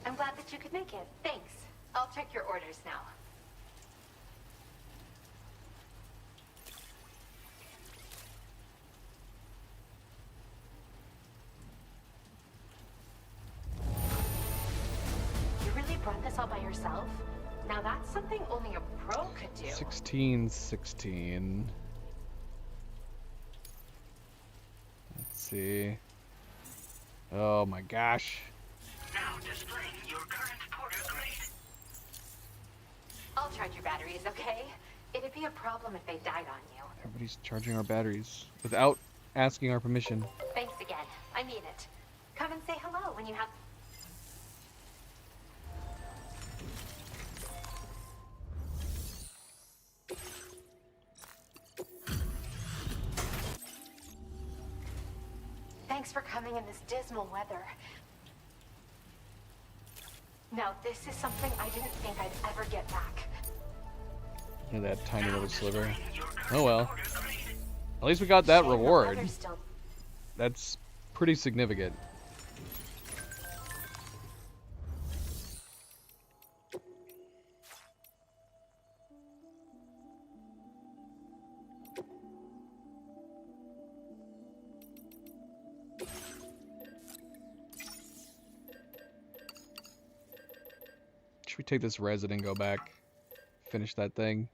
I'm glad that you could make it. Thanks. I'll check your orders now. all by yourself? Now that's something only a pro could do. 16. Let's see. Oh my gosh. Now displaying your current Porter grade. I'll charge your batteries, okay? It'd be a problem if they died on you. Everybody's charging our batteries without asking our permission. Thanks again. I mean it. Come and say hello when you have... Thanks for coming in this dismal weather. Now, this is something I didn't think I'd ever get back. Look at that tiny little sliver. Oh well. At least we got that reward. That's pretty significant. Should we take this resin and go back? Finish that thing?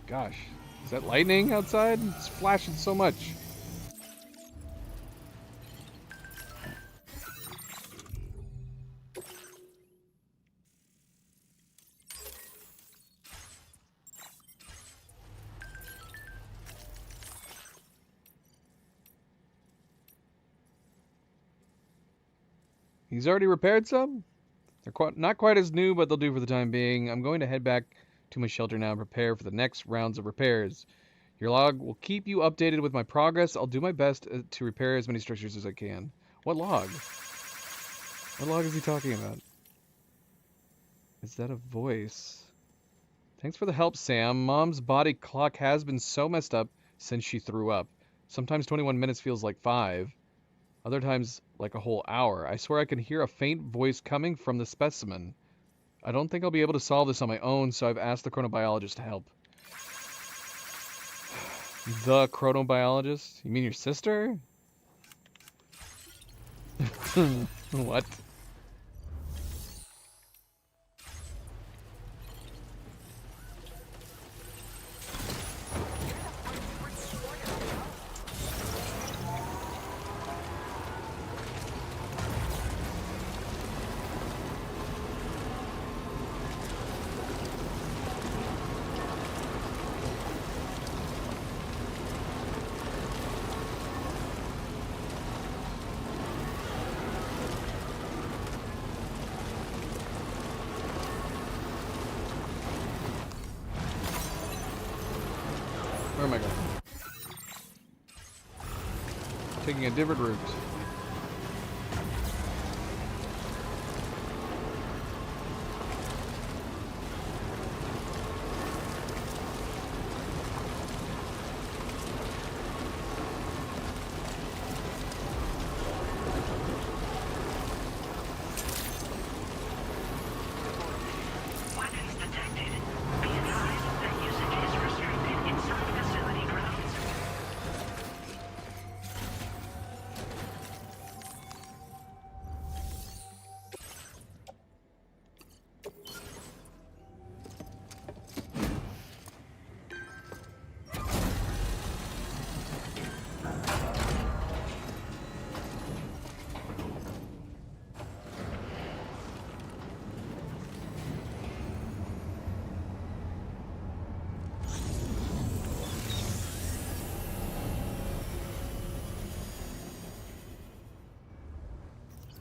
Gosh, is that lightning outside? It's flashing so much. He's already repaired some? They're not quite as new, but they'll do for the time being. I'm going to head back to my shelter now and prepare for the next rounds of repairs. Your log will keep you updated with my progress. I'll do my best to repair as many structures as I can. What log? What log is he talking about? Is that a voice? Thanks for the help, Sam. Mom's body clock has been so messed up since she threw up. Sometimes 21 minutes feels like 5. Other times, like a whole hour. I swear I can hear a faint voice coming from the specimen. I don't think I'll be able to solve this on my own, so I've asked the chronobiologist to help. The chronobiologist? You mean your sister? What? Where am I going? Taking a different route. Weapons detected. Be advised that usage is restricted inside facility grounds.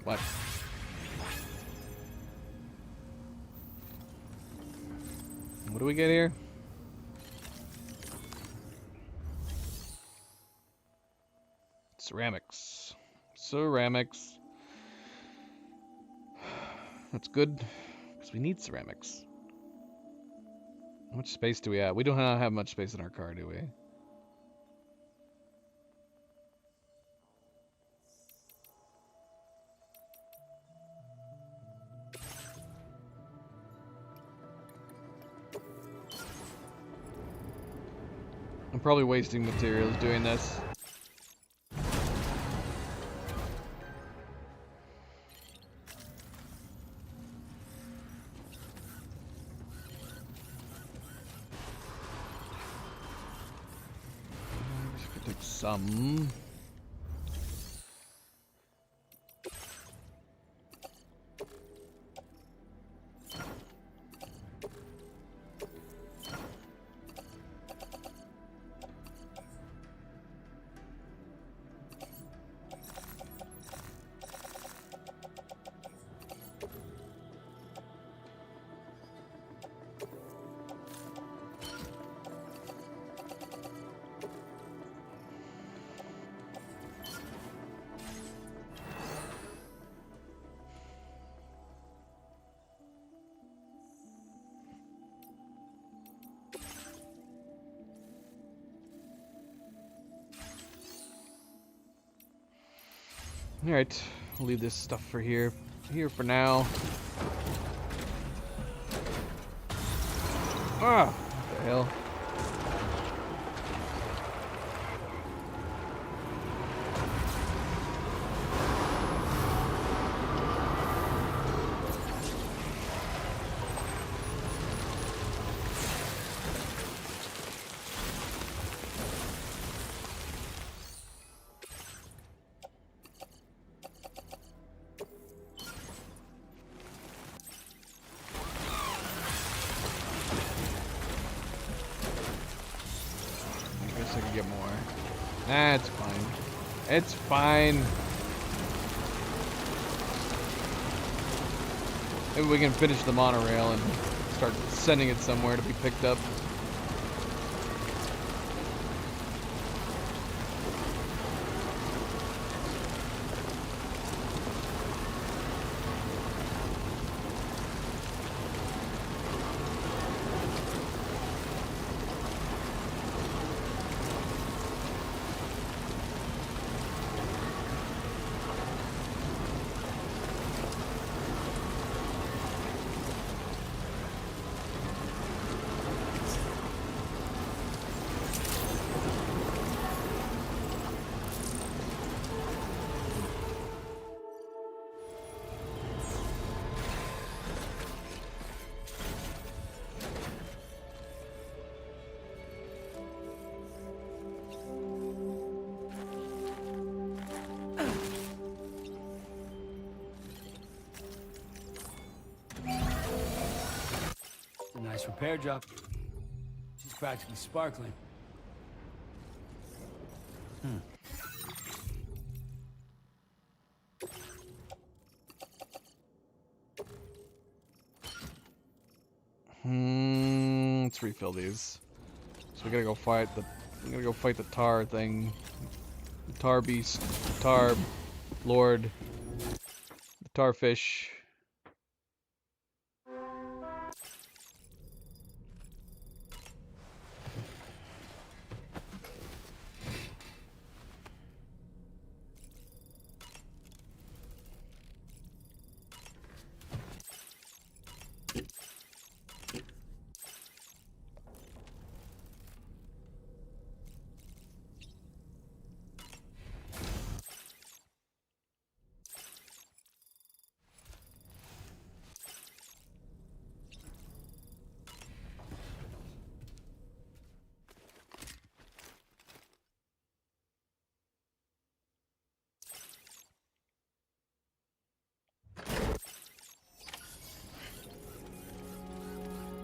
What? What do we get here? Ceramics. Ceramics. That's good, because we need ceramics. How much space do we have? We don't have much space in our car, do we? I'm probably wasting materials doing this. Take some. Alright, we'll leave this stuff for here for now. Ah, what the hell? I could get more. Nah, it's fine. It's fine. Maybe we can finish the monorail and start sending it somewhere to be picked up. Nice repair job. She's practically sparkling. Let's refill these. So we gotta go fight the tar thing. The tar beast, the tar lord, the tar fish.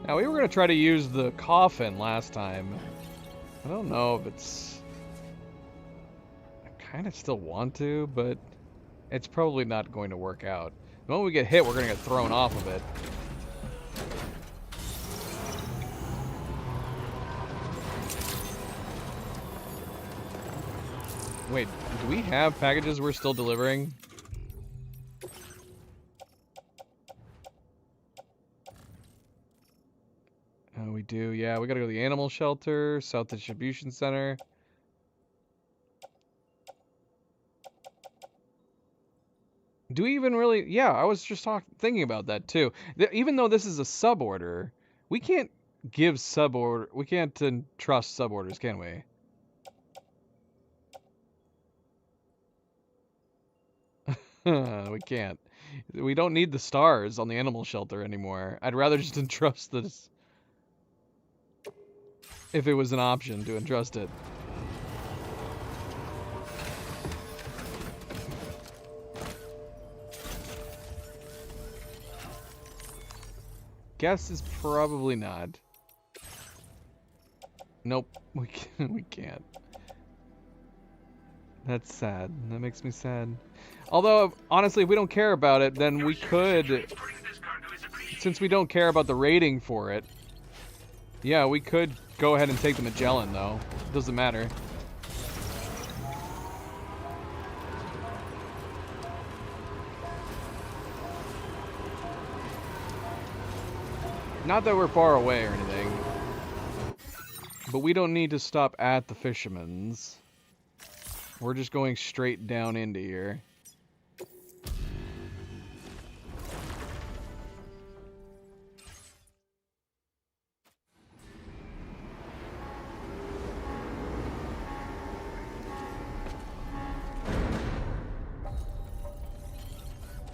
Now, we were going to try to use the coffin last time. I don't know if it's... I kind of still want to, but it's probably not going to work out. The moment we get hit, we're going to get thrown off of it. Wait, do we have packages we're still delivering? We do, yeah. We gotta go to the animal shelter, South Distribution Center. Do we even really... Yeah, I was just thinking about that too. Even though this is a suborder, we can't give suborder... We can't trust suborders, can we? We can't. We don't need the stars on the animal shelter anymore. I'd rather just entrust this. If it was an option to entrust it. Guess is probably not. Nope, we can't. That's sad. That makes me sad. Although, honestly, if we don't care about it, then we could, since we don't care about the rating for it, yeah, we could go ahead and take the Magellan, though. Doesn't matter. Not that we're far away or anything. But we don't need to stop at the Fisherman's. We're just going straight down into here.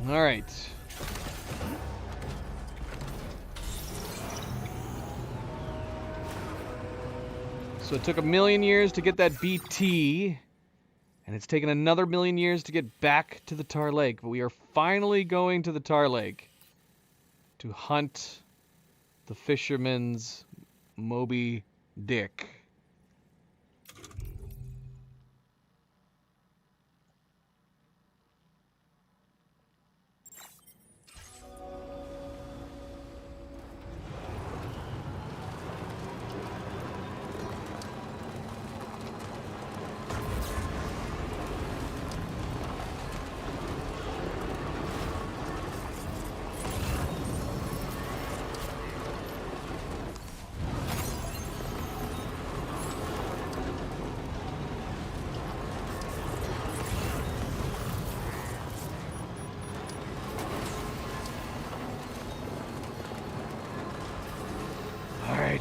All right. So it took 1,000,000 years to get that BT, and it's taken another 1,000,000 years to get back to the Tar Lake, but we are finally going to the Tar Lake to hunt the Fisherman's Moby Dick.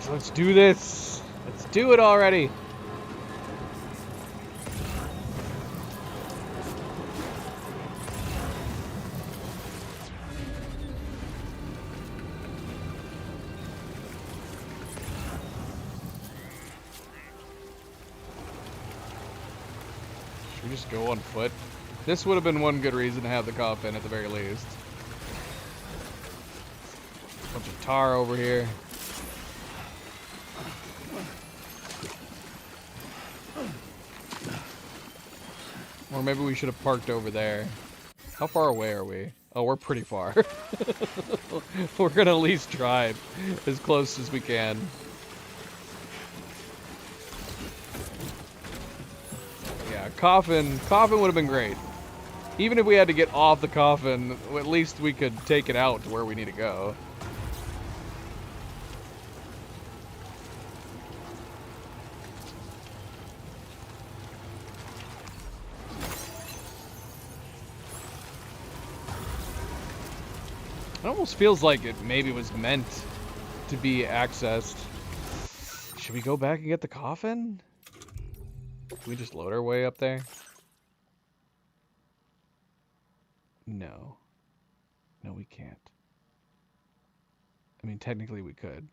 Let's do this. Let's do it already. Should we just go on foot? This would have been one good reason to have the coffin at the very least. Bunch of tar over here. Or maybe we should have parked over there. How far away are we? Oh, we're pretty far. We're gonna at least drive as close as we can. Yeah, coffin would have been great. Even if we had to get off the coffin, at least we could take it out to where we need to go. It almost feels like it maybe was meant to be accessed. Should we go back and get the coffin? Can we just load our way up there? No. No, we can't. I mean, technically we could.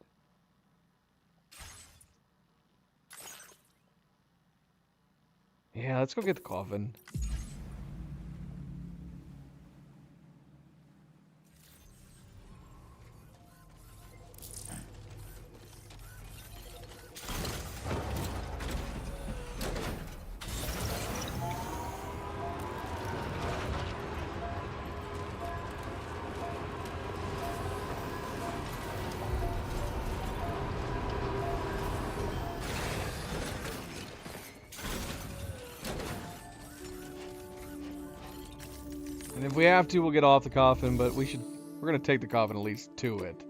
Yeah, let's go get the coffin. And if we have to, we'll get off the coffin, but we're gonna take the coffin at least to it.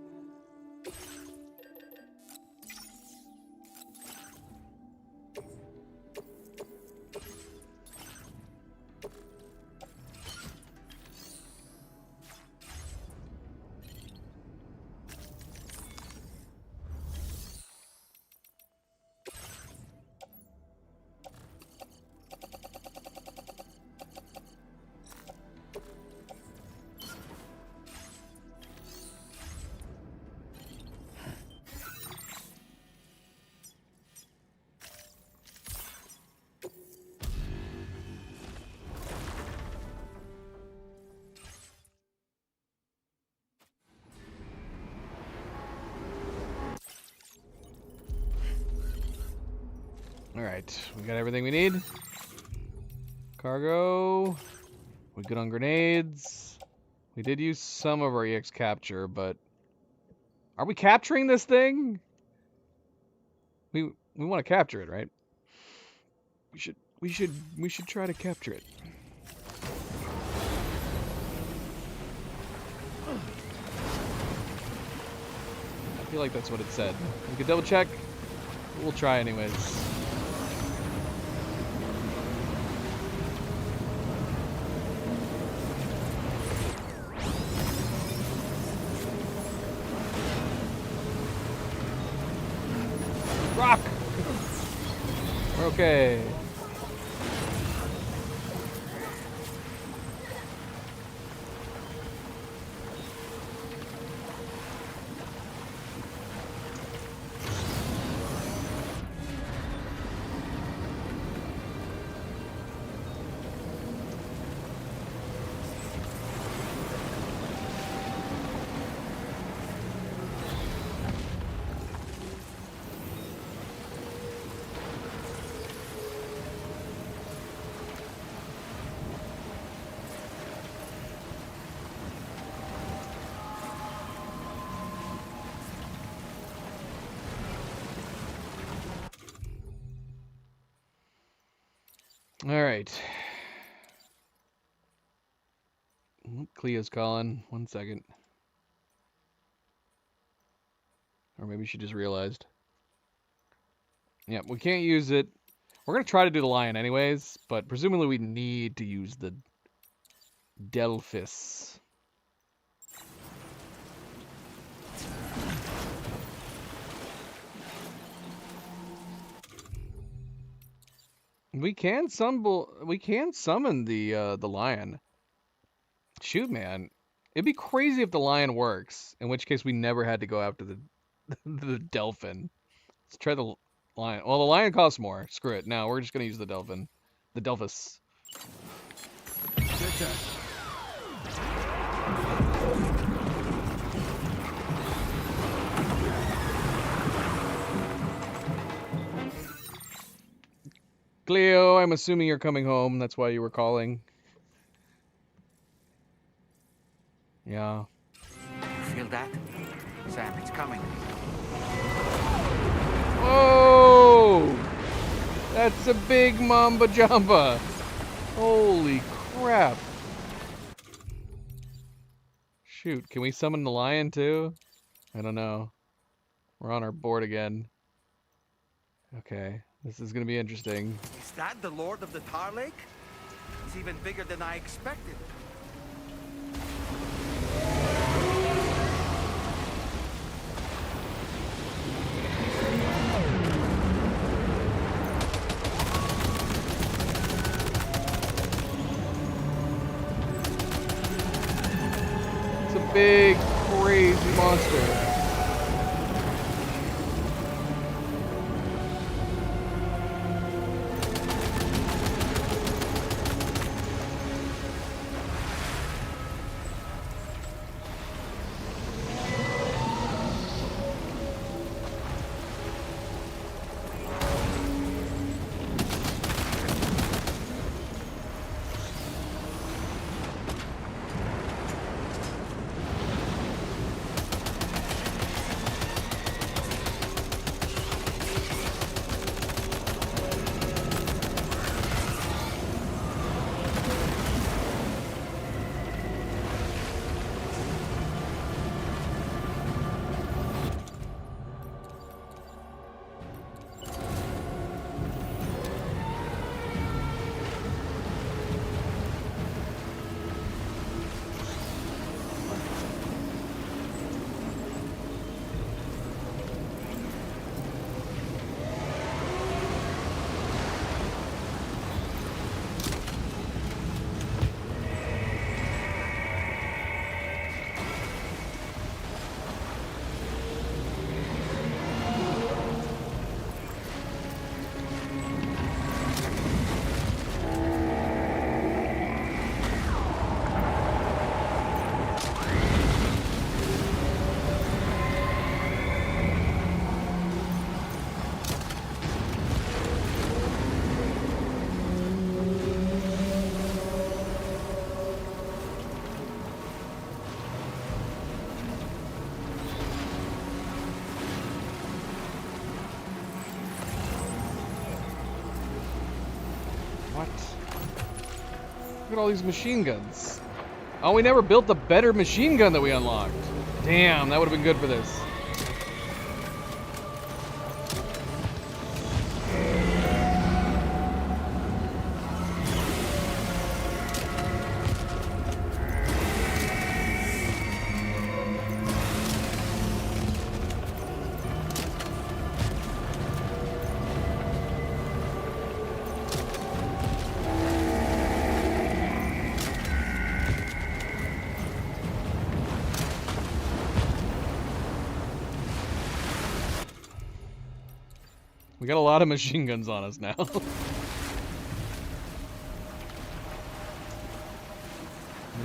Alright, we got everything we need. Cargo. We good on grenades. We did use some of our EX capture, but are we capturing this thing? We want to capture it, right? We should try to capture it. I feel like that's what it said. We could double check. We'll try anyways. Rock! We're okay. All right. Cleo's calling. 1 second. Or maybe she just realized. Yeah, we can't use it. We're going to try to do the lion anyways, but presumably we need to use the Delphis. We can summon the lion. Shoot, man. It'd be crazy if the lion works, in which case we never had to go after the the Delphin. Let's try the lion. Well, the lion costs more. Screw it. No, we're just going to use the Delphin. The Delphis. Good turn. Cleo, I'm assuming you're coming home. That's why you were calling. Yeah. Feel that? Sam, it's coming. Oh! That's a big Mamba Jamba. Holy crap. Shoot, can we summon the lion too? I don't know. We're on our board again. Okay, this is gonna be interesting. Is that the Lord of the Tar Lake? It's even bigger than I expected. It's a big, crazy monster. What? Look at all these machine guns. Oh, we never built the better machine gun that we unlocked. Damn, that would have been good for this. We got a lot of machine guns on us now. Maybe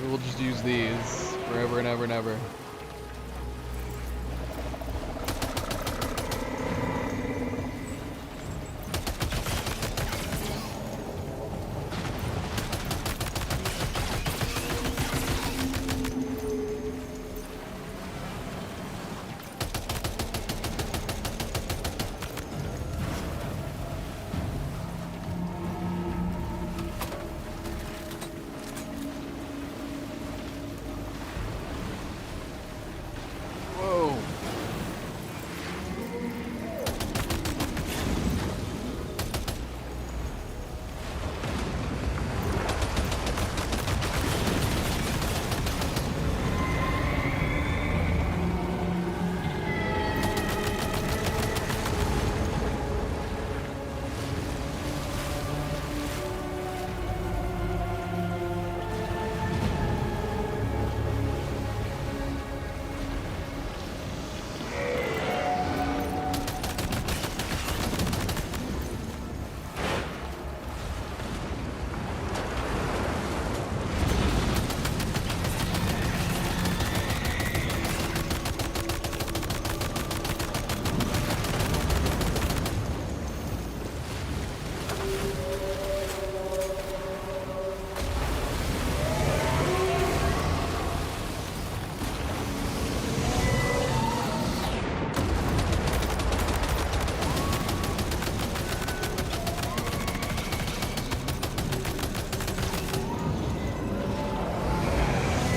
we'll just use these forever and ever and ever.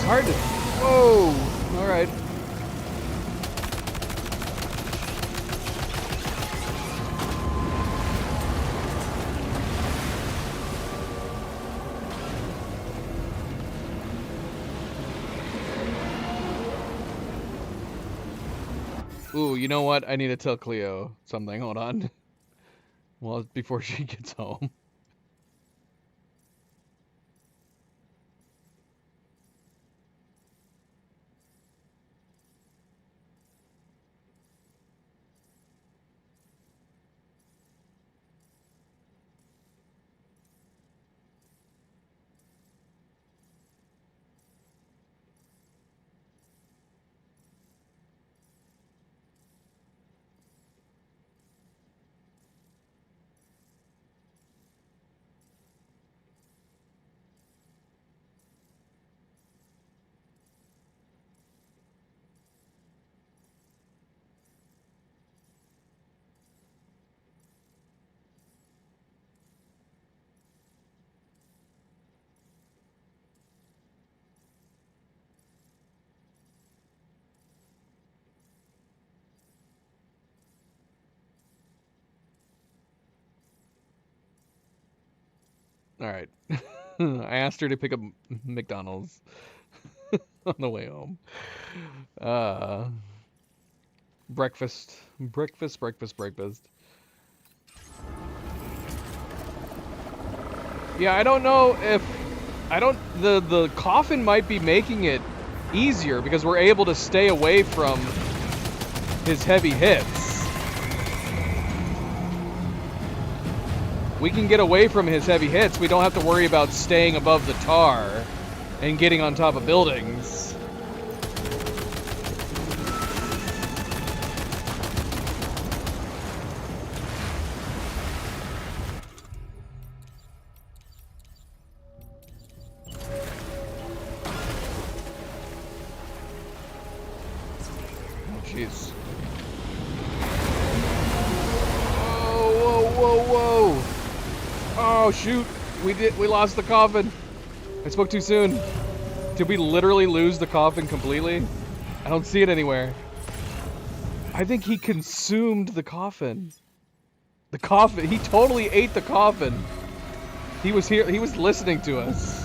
Hard to... Whoa! Alright. Ooh, you know what? I need to tell Cleo something. Hold on. Well, before she gets home. All right. I asked her to pick up McDonald's on the way home. Breakfast. Yeah, I don't know if... The coffin might be making it easier because we're able to stay away from his heavy hits. We can get away from his heavy hits. We don't have to worry about staying above the tar and getting on top of buildings. Oh, jeez. Whoa. Oh, shoot. We lost the coffin. I spoke too soon. Did we literally lose the coffin completely? I don't see it anywhere. I think he consumed the coffin. The coffin. He totally ate the coffin. He was here. He was listening to us.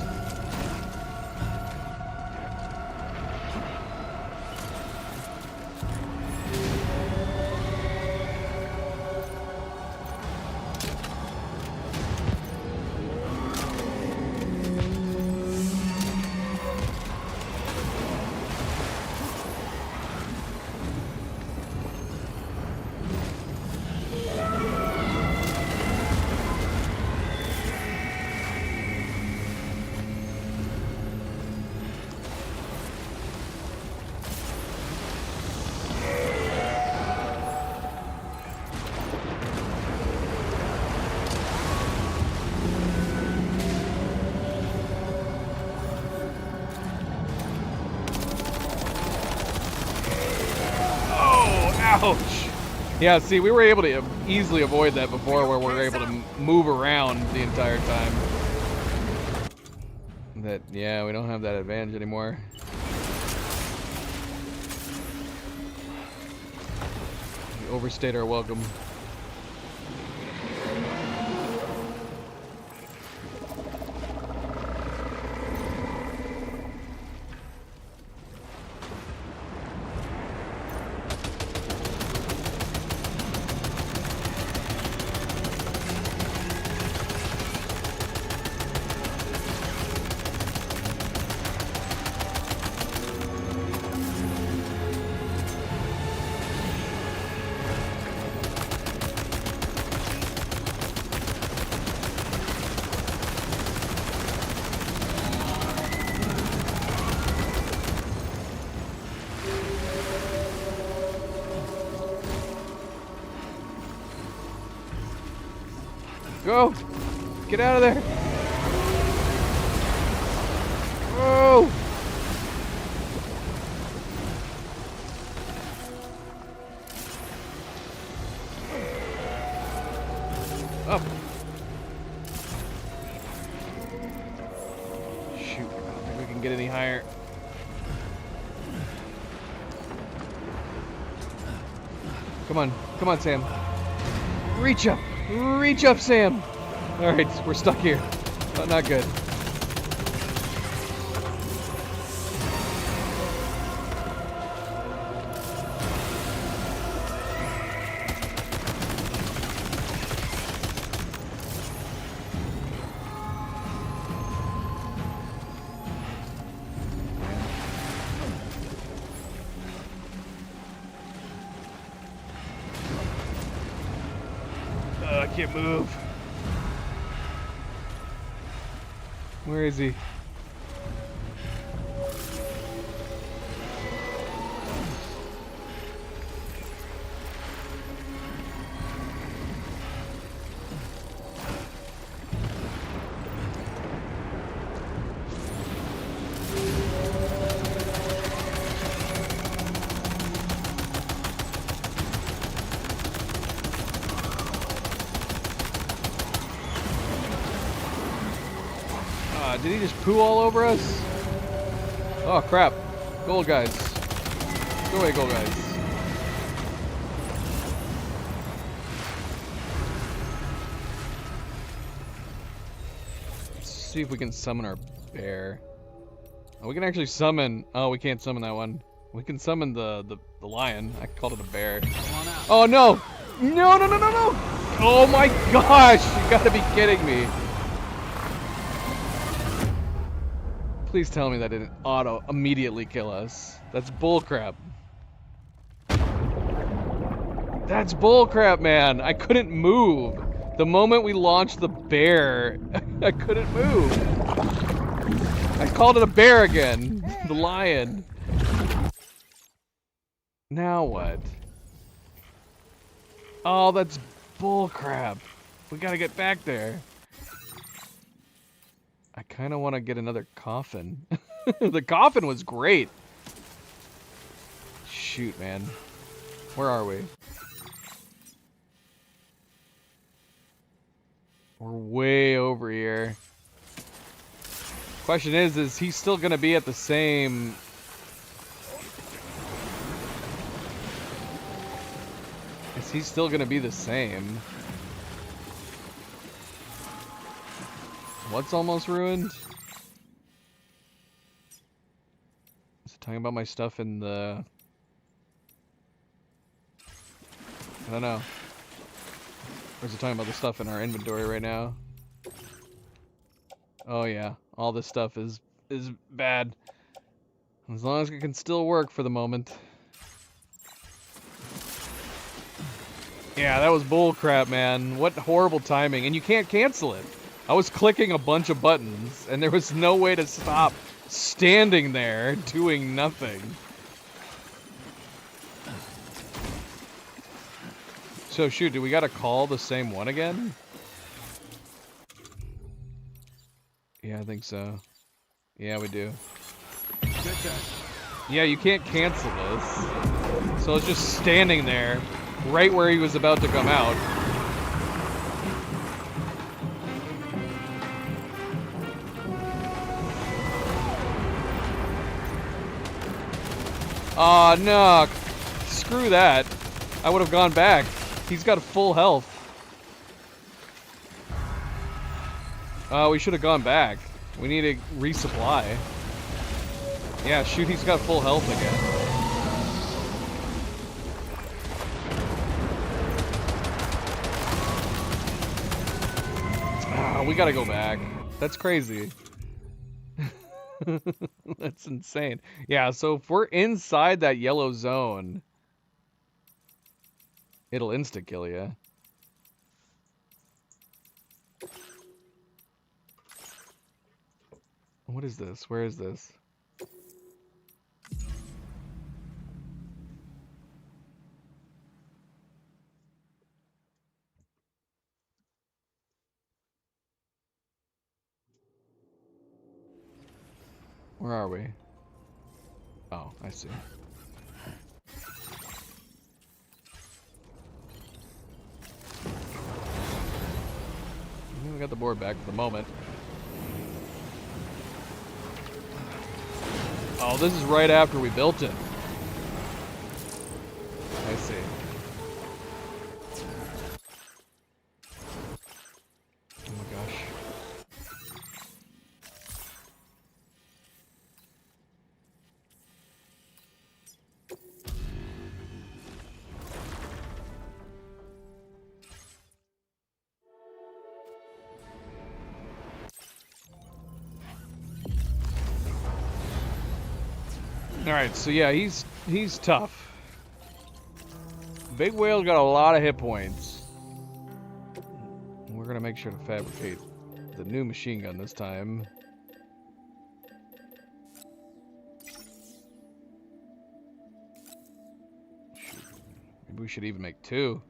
Ouch! Yeah, see, we were able to easily avoid that before where we were able to move around the entire time. Yeah, we don't have that advantage anymore. We overstayed our welcome. Go! Get out of there! Oh! Up! Shoot, I don't think we can get any higher. Come on, Sam. Reach up! Reach up, Sam! Alright, we're stuck here. Oh, not good. I can't move. Where is he? Did he just poo all over us? Oh crap. Gold guys. Go away, gold guys. Let's see if we can summon our bear. Oh, we can actually summon... Oh, we can't summon that one. We can summon the lion. I called it a bear. Oh no! No, no, no, no, no! Oh my gosh! You gotta be kidding me. Please tell me that didn't immediately kill us. That's bullcrap. That's bullcrap, man. I couldn't move. The moment we launched the bear, I couldn't move. I called it a bear again. The lion. Now what? Oh, that's bullcrap. We gotta get back there. I kind of want to get another coffin. The coffin was great. Shoot, man. Where are we? We're way over here. Question is he still gonna be at the same... Is he still gonna be the same? What's almost ruined? Is it talking about my stuff in the... I don't know. Or is it talking about the stuff in our inventory right now? Oh yeah, all this stuff is bad. As long as it can still work for the moment. Yeah, that was bullcrap, man. What horrible timing. And you can't cancel it. I was clicking a bunch of buttons, and there was no way to stop standing there doing nothing. So shoot, do we gotta call the same one again? Yeah, I think so. Yeah, we do. Yeah, you can't cancel this. So it's just standing there, right where he was about to come out. Aw, no. Screw that. I would have gone back. He's got full health. We should have gone back. We need to resupply. Yeah, shoot, he's got full health again. We gotta go back. That's crazy. That's insane. Yeah, so if we're inside that yellow zone, it'll insta-kill you. What is this? Where is this? Where are we? Oh, I see. We got the board back for the moment. Oh, this is right after we built it. I see. Oh my gosh. Alright, so yeah, he's tough. Big Whale's got a lot of hit points. We're gonna make sure to fabricate the new machine gun this time. Maybe we should even make two.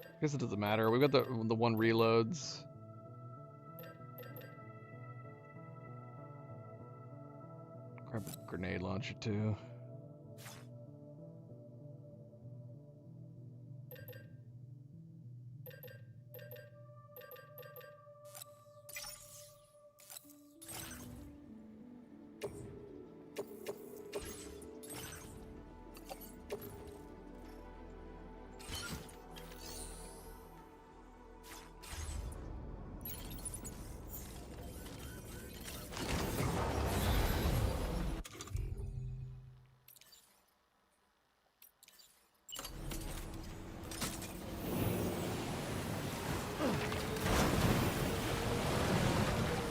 I guess it doesn't matter. We've got the one reloads. Grab a grenade launcher too.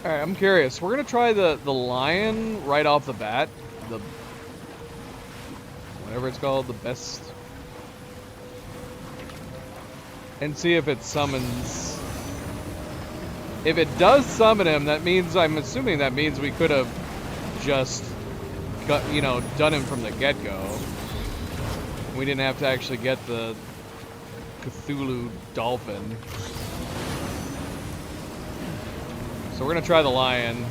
Alright, I'm curious. We're gonna try the lion right off the bat. The whatever it's called, the best. And see if it summons. If it does summon him, that means, I'm assuming that means we could have just got, you know, done him from the get-go. We didn't have to actually get the Cthulhu dolphin. So we're gonna try the lion.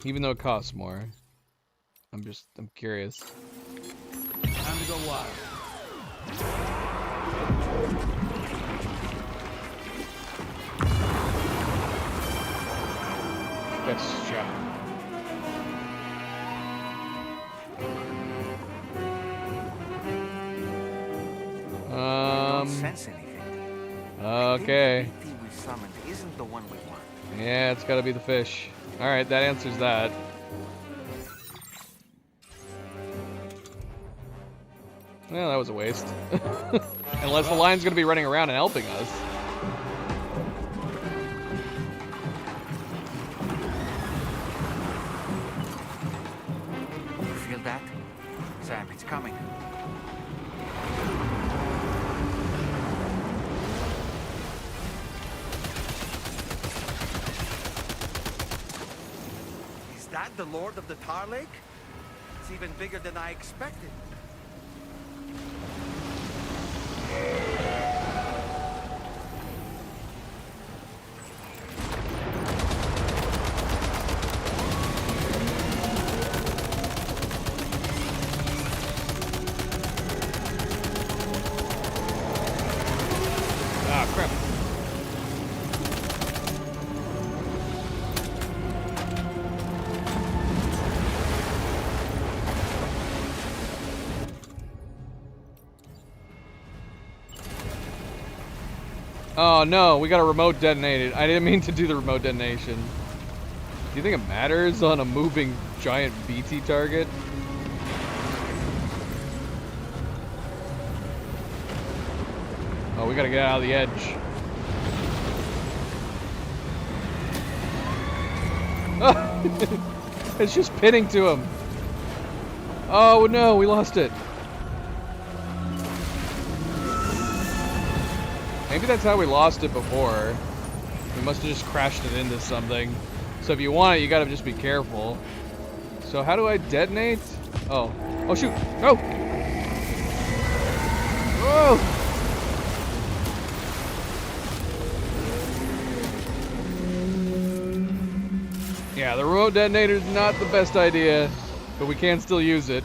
even though it costs more. I'm curious. Time to go wild. Best shot. Don't sense anything. Okay. The BT we summoned isn't the one we want. Yeah, it's gotta be the fish. Alright, that answers that. Well, that was a waste. Unless the lion's gonna be running around and helping us. You feel that? Sam, it's coming. Is that the Lord of the Tar Lake? It's even bigger than I expected. Ah, crap. Oh no, we got a remote detonated. I didn't mean to do the remote detonation. Do you think it matters on a moving giant BT target? Oh, we gotta get out of the edge. It's just pinning to him. Oh no, we lost it. Maybe that's how we lost it before. We must have just crashed it into something. So if you want it, you gotta just be careful. So how do I detonate? Oh. Oh shoot. No! Whoa! Yeah, the remote detonator is not the best idea, but we can still use it.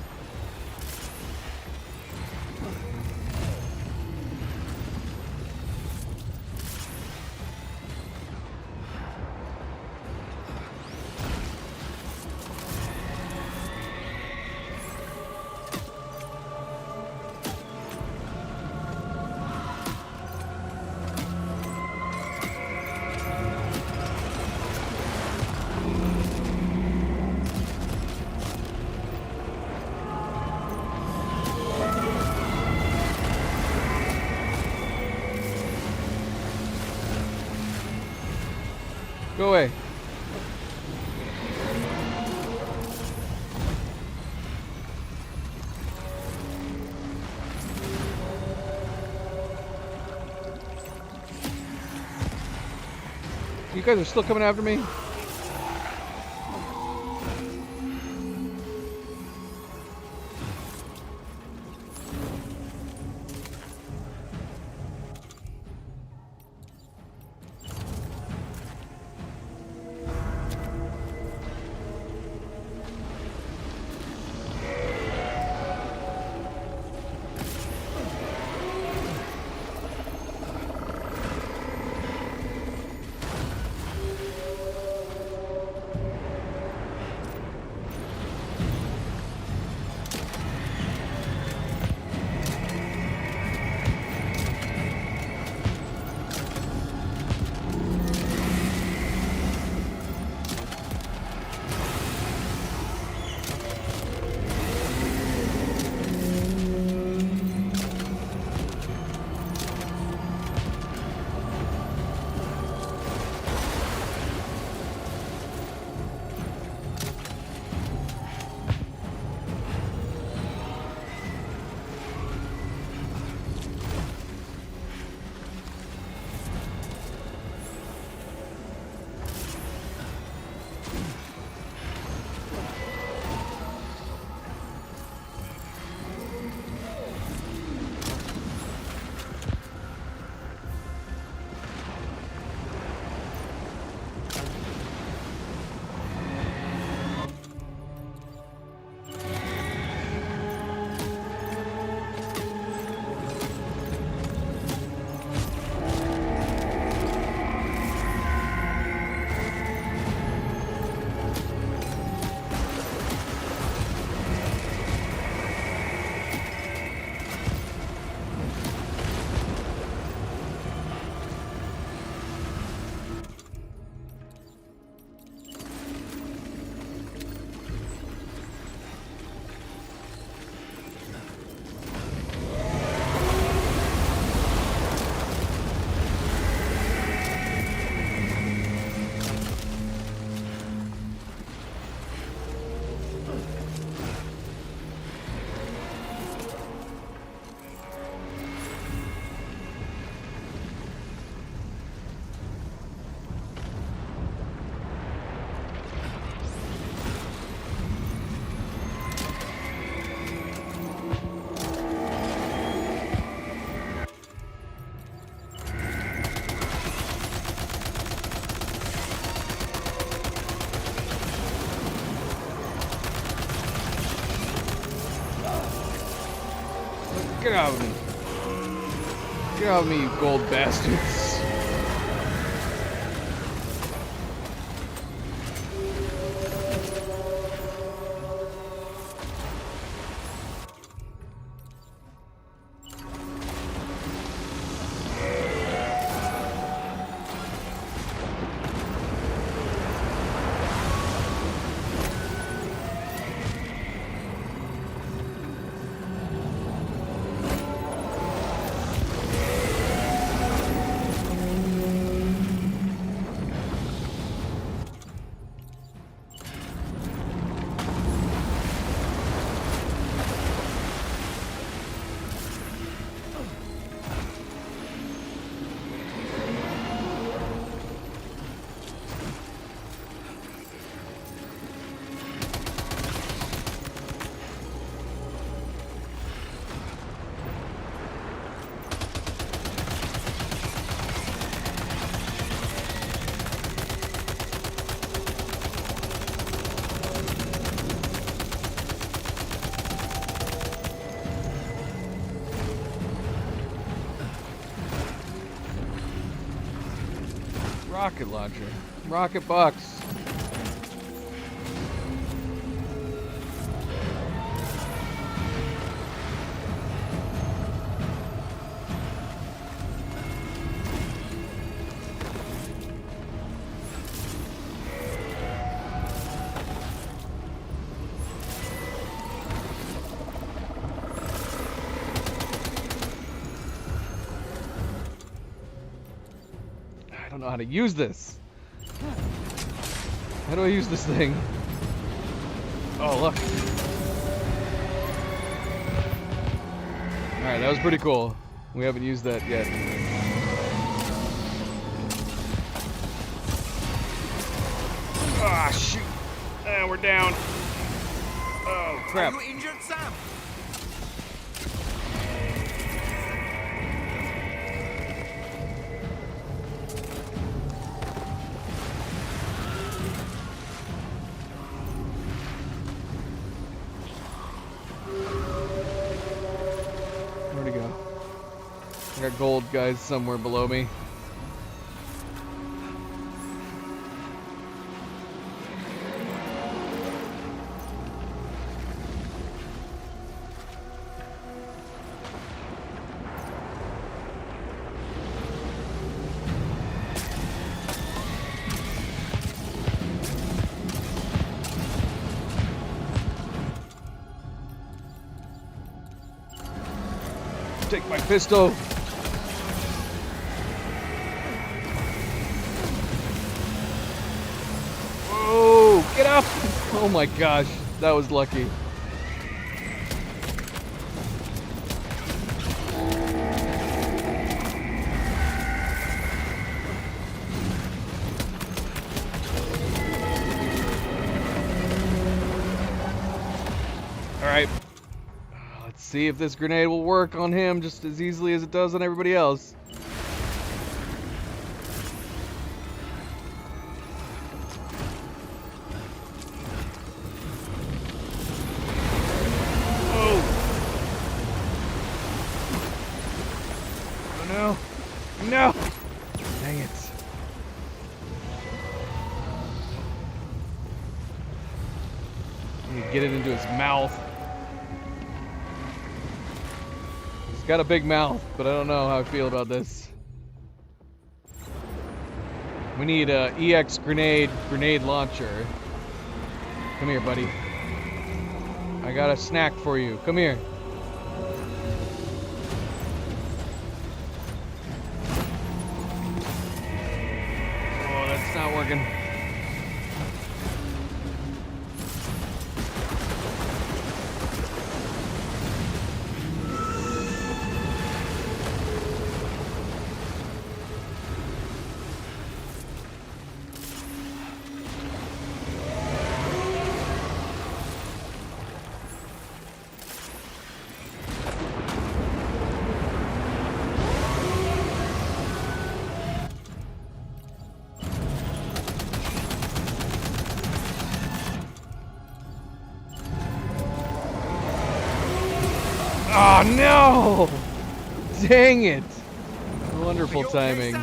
Go away. You guys are still coming after me? Get out of me. Get out of me, you gold bastards. Rocket launcher. Rocket box. I don't know how to use this. How do I use this thing? Oh, look. Alright, that was pretty cool. We haven't used that yet. Ah, shoot. Ah, we're down. Oh, crap. Are you injured, Sam? Where'd he go? I got gold guys somewhere below me. Take my pistol. Oh, get up! Oh my gosh, that was lucky. All right. Let's see if this grenade will work on him just as easily as it does on everybody else. Oh no! No! Dang it. I need to get it into his mouth. Got a big mouth, but I don't know how I feel about this. We need a EX grenade launcher. Come here, buddy. I got a snack for you. Come here. Oh, that's not working. Oh! Dang it! Wonderful timing.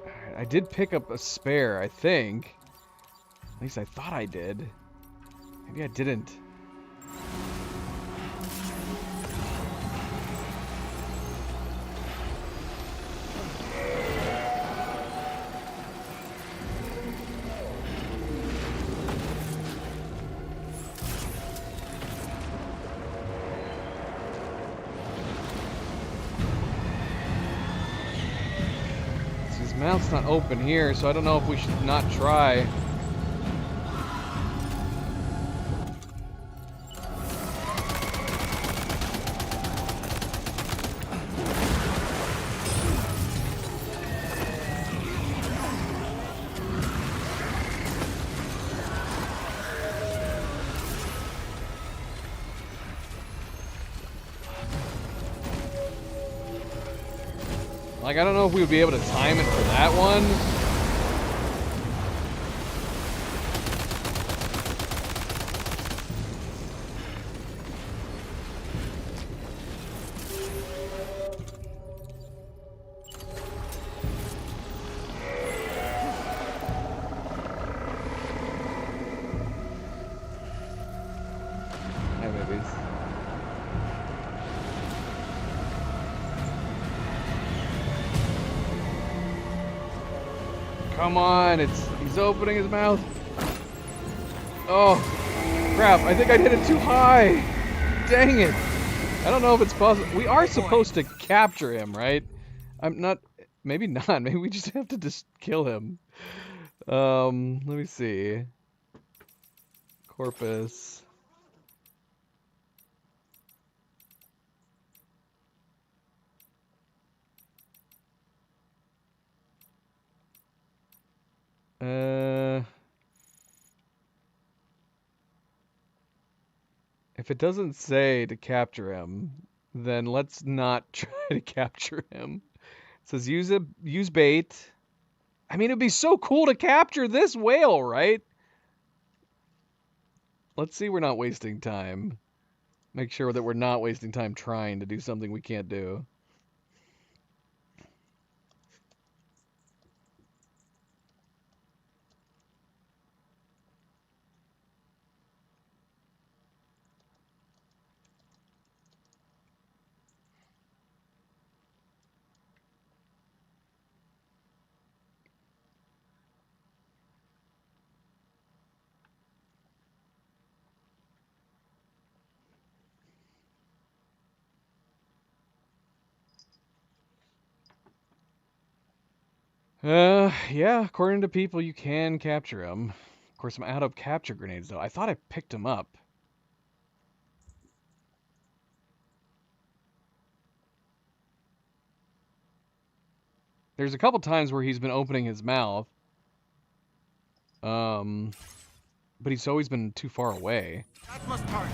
Alright, I did pick up a spare, I think. At least I thought I did. Maybe I didn't. His mouth's not open here, so I don't know if we should not try. Like, I don't know if we would be able to time it for that one. Hi, babies. Come on, he's opening his mouth. Oh, crap, I think I hit it too high. Dang it. I don't know if it's possible. We are supposed to capture him, right? I'm not, maybe not. Maybe we just have to just kill him. Let me see. Corpus. If it doesn't say to capture him, then let's not try to capture him. It says use bait. I mean, it'd be so cool to capture this whale, right? Let's see we're not wasting time. Make sure that we're not wasting time trying to do something we can't do. Yeah, according to people, you can capture him. Of course, I'm out of capture grenades, though. I thought I picked him up. There's a couple times where he's been opening his mouth. But he's always been too far away. That must hurt.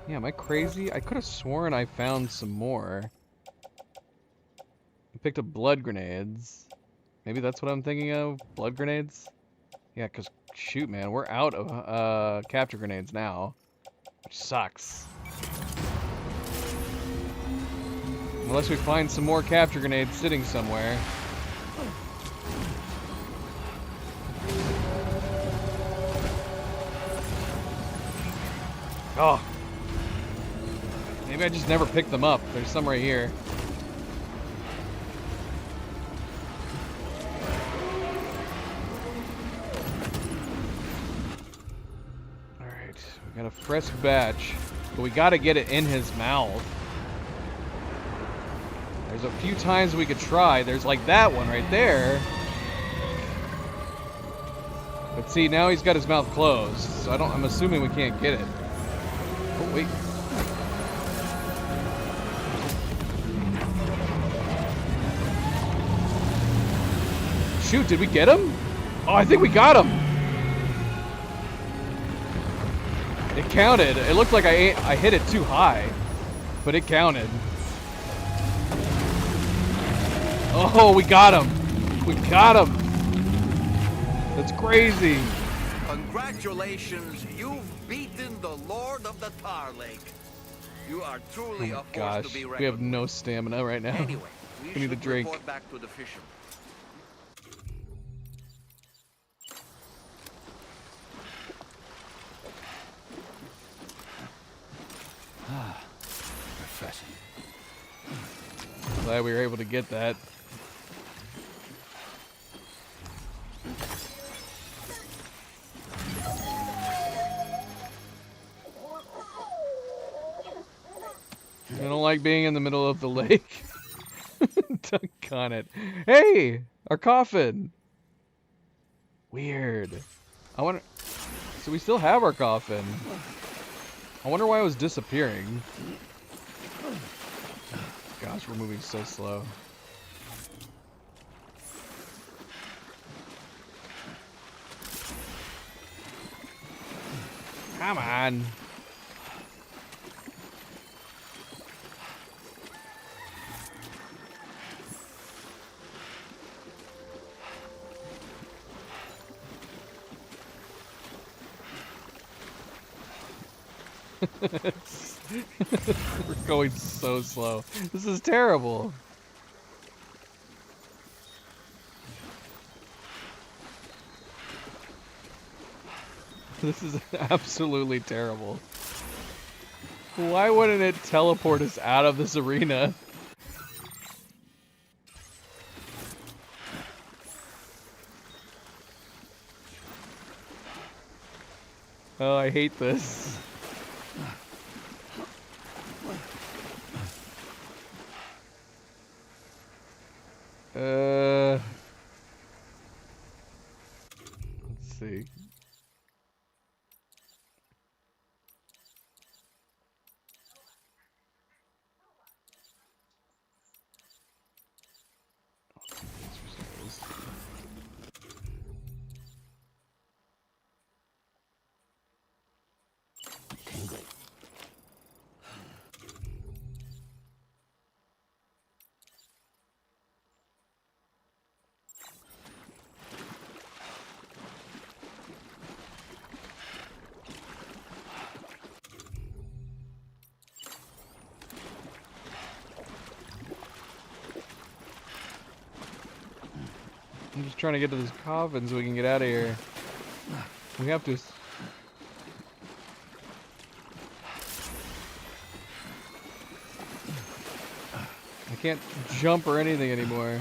Yeah, am I crazy? I could have sworn I found some more. I picked up blood grenades. Maybe that's what I'm thinking of? Blood grenades? Yeah, because, shoot, man, we're out of capture grenades now. Which sucks. Unless we find some more capture grenades sitting somewhere. Oh. Maybe I just never picked them up. There's some right here. Alright, we got a fresh batch, but we gotta get it in his mouth. There's a few times we could try. There's like that one right there. But see, now he's got his mouth closed, so I'm assuming we can't get it. Oh, wait. Shoot, did we get him? Oh, I think we got him. It counted. It looked like I hit it too high, but it counted. Oh, we got him. We got him. That's crazy. Congratulations, you've beaten the Lord of the Tar Lake. You are truly a force to be reckoned. We have no stamina right now. Anyway, we need a drink. Report back to the fisherman. Ah, refreshing. Glad we were able to get that. I don't like being in the middle of the lake. Doggone it. Hey! Our coffin! Weird. I wonder... So we still have our coffin. I wonder why it was disappearing. Gosh, we're moving so slow. Come on. We're going so slow. This is terrible. This is absolutely terrible. Why wouldn't it teleport us out of this arena? Oh, I hate this. Let's see. I'm just trying to get to this coffin so we can get out of here. We have to... I can't jump or anything anymore.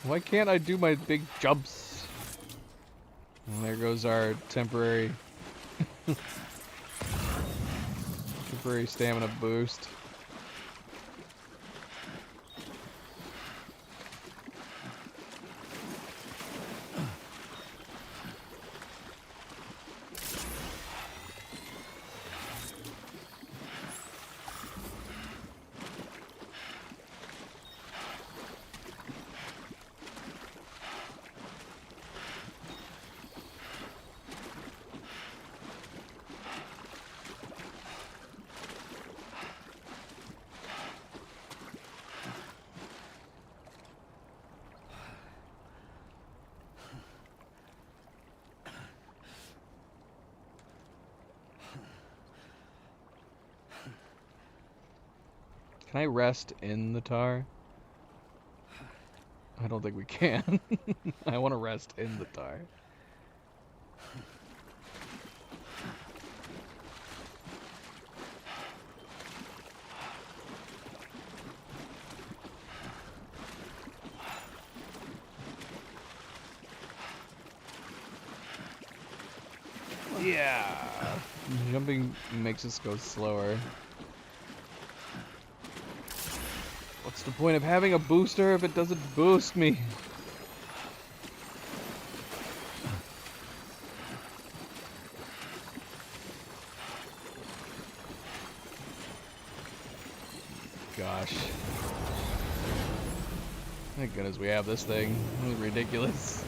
Why can't I do my big jumps? And there goes our temporary... temporary stamina boost. Can I rest in the tar? I don't think we can. I want to rest in the tar. Yeah. Jumping makes us go slower. What's the point of having a booster if it doesn't boost me? Gosh. Thank goodness we have this thing. It was ridiculous.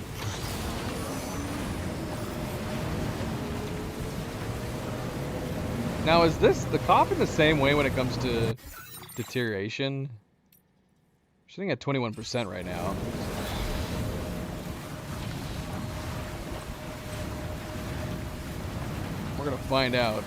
Now is this the coffin the same way when it comes to deterioration? Sitting at 21% right now. We're gonna find out.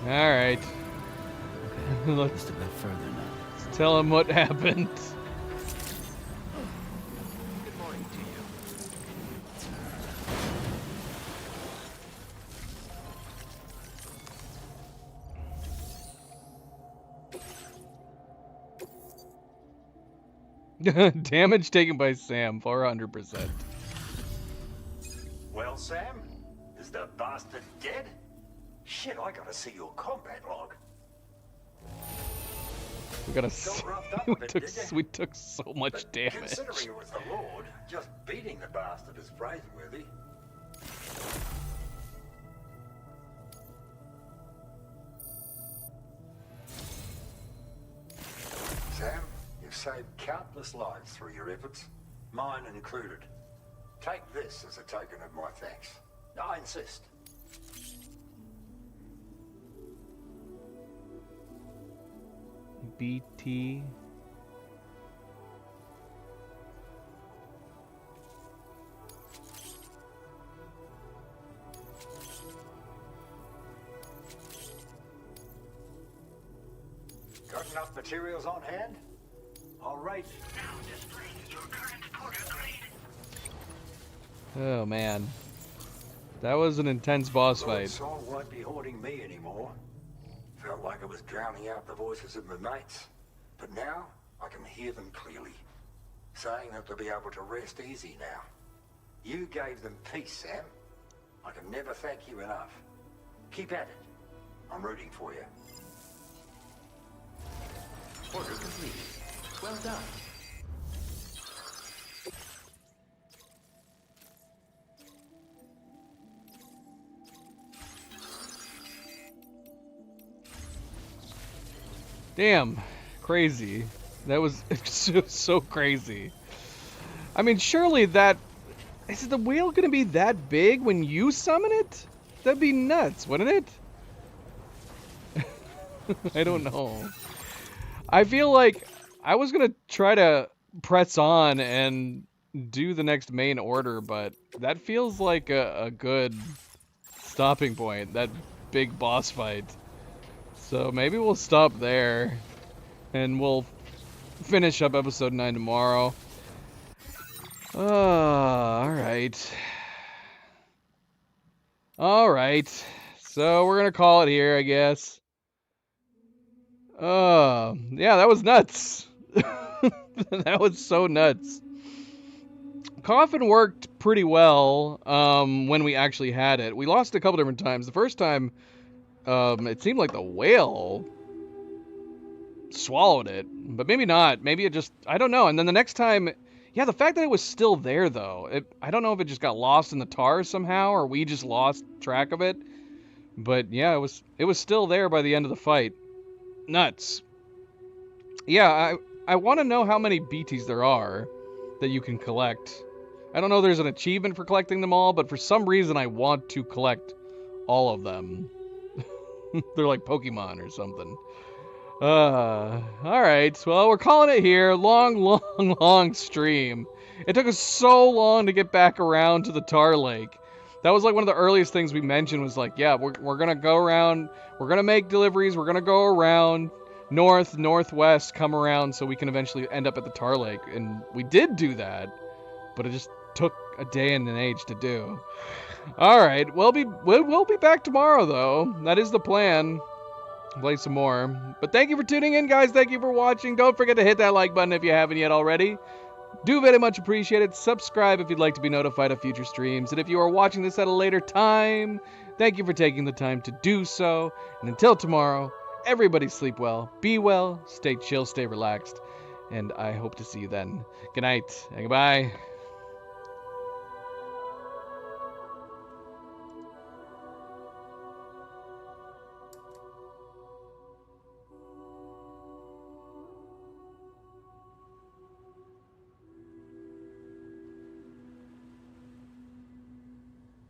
Alright. Let's a bit further now. Let's tell him what happened. Good morning to you. Damage taken by Sam, 400%. Well, Sam? Is the bastard dead? Shit, I gotta see your combat log. We gotta Felt roughed up we with it, took did ya? we took so much damage. Considering it was the Lord, just beating the bastard is praiseworthy. Sam, you've saved countless lives through your efforts, mine included. Take this as a token of my thanks. I insist. BT. Got enough materials on hand? All right. Oh man. That was an intense boss Lord fight. Saul won't be haunting me anymore. Felt like I was drowning out the voices of my mates. But now, I can hear them clearly. Saying that they'll be able to rest easy now. You gave them peace, Sam. I can never thank you enough. Keep at it. I'm rooting for you. Order completed. Well done. Damn, crazy. That was so crazy. I mean, surely that... Is the whale gonna be that big when you summon it? That'd be nuts, wouldn't it? I don't know. I feel like I was gonna try to press on and do the next main order, but that feels like a good stopping point, that big boss fight. So maybe we'll stop there, and we'll finish up episode 9 tomorrow. Alright. Alright. So we're gonna call it here, I guess. Yeah, that was nuts. That was so nuts. Coffin worked pretty well when we actually had it. We lost a couple different times. The first time, it seemed like the whale swallowed it, but maybe not. Maybe it just, I don't know. And then the next time, yeah, the fact that it was still there though, I don't know if it just got lost in the tar somehow or we just lost track of it. But yeah, it was still there by the end of the fight. Nuts. Yeah, I want to know how many BTs there are that you can collect. I don't know if there's an achievement for collecting them all, but for some reason I want to collect all of them. They're like Pokemon or something. Alright, well, we're calling it here. Long stream. It took us so long to get back around to the Tar Lake. That was like one of the earliest things we mentioned was like, yeah, we're gonna go around, we're gonna make deliveries, we're gonna go around northwest, come around so we can eventually end up at the Tar Lake. And we did do that, but it just took a day and an age to do. All right, we'll be back tomorrow though. That is the plan. Play some more. But thank you for tuning in, guys. Thank you for watching. Don't forget to hit that like button if you haven't yet already. Do very much appreciate it. Subscribe if you'd like to be notified of future streams. And if you are watching this at a later time, thank you for taking the time to do so. And until tomorrow, everybody sleep well, be well, stay chill, stay relaxed. And I hope to see you then. Good night and goodbye.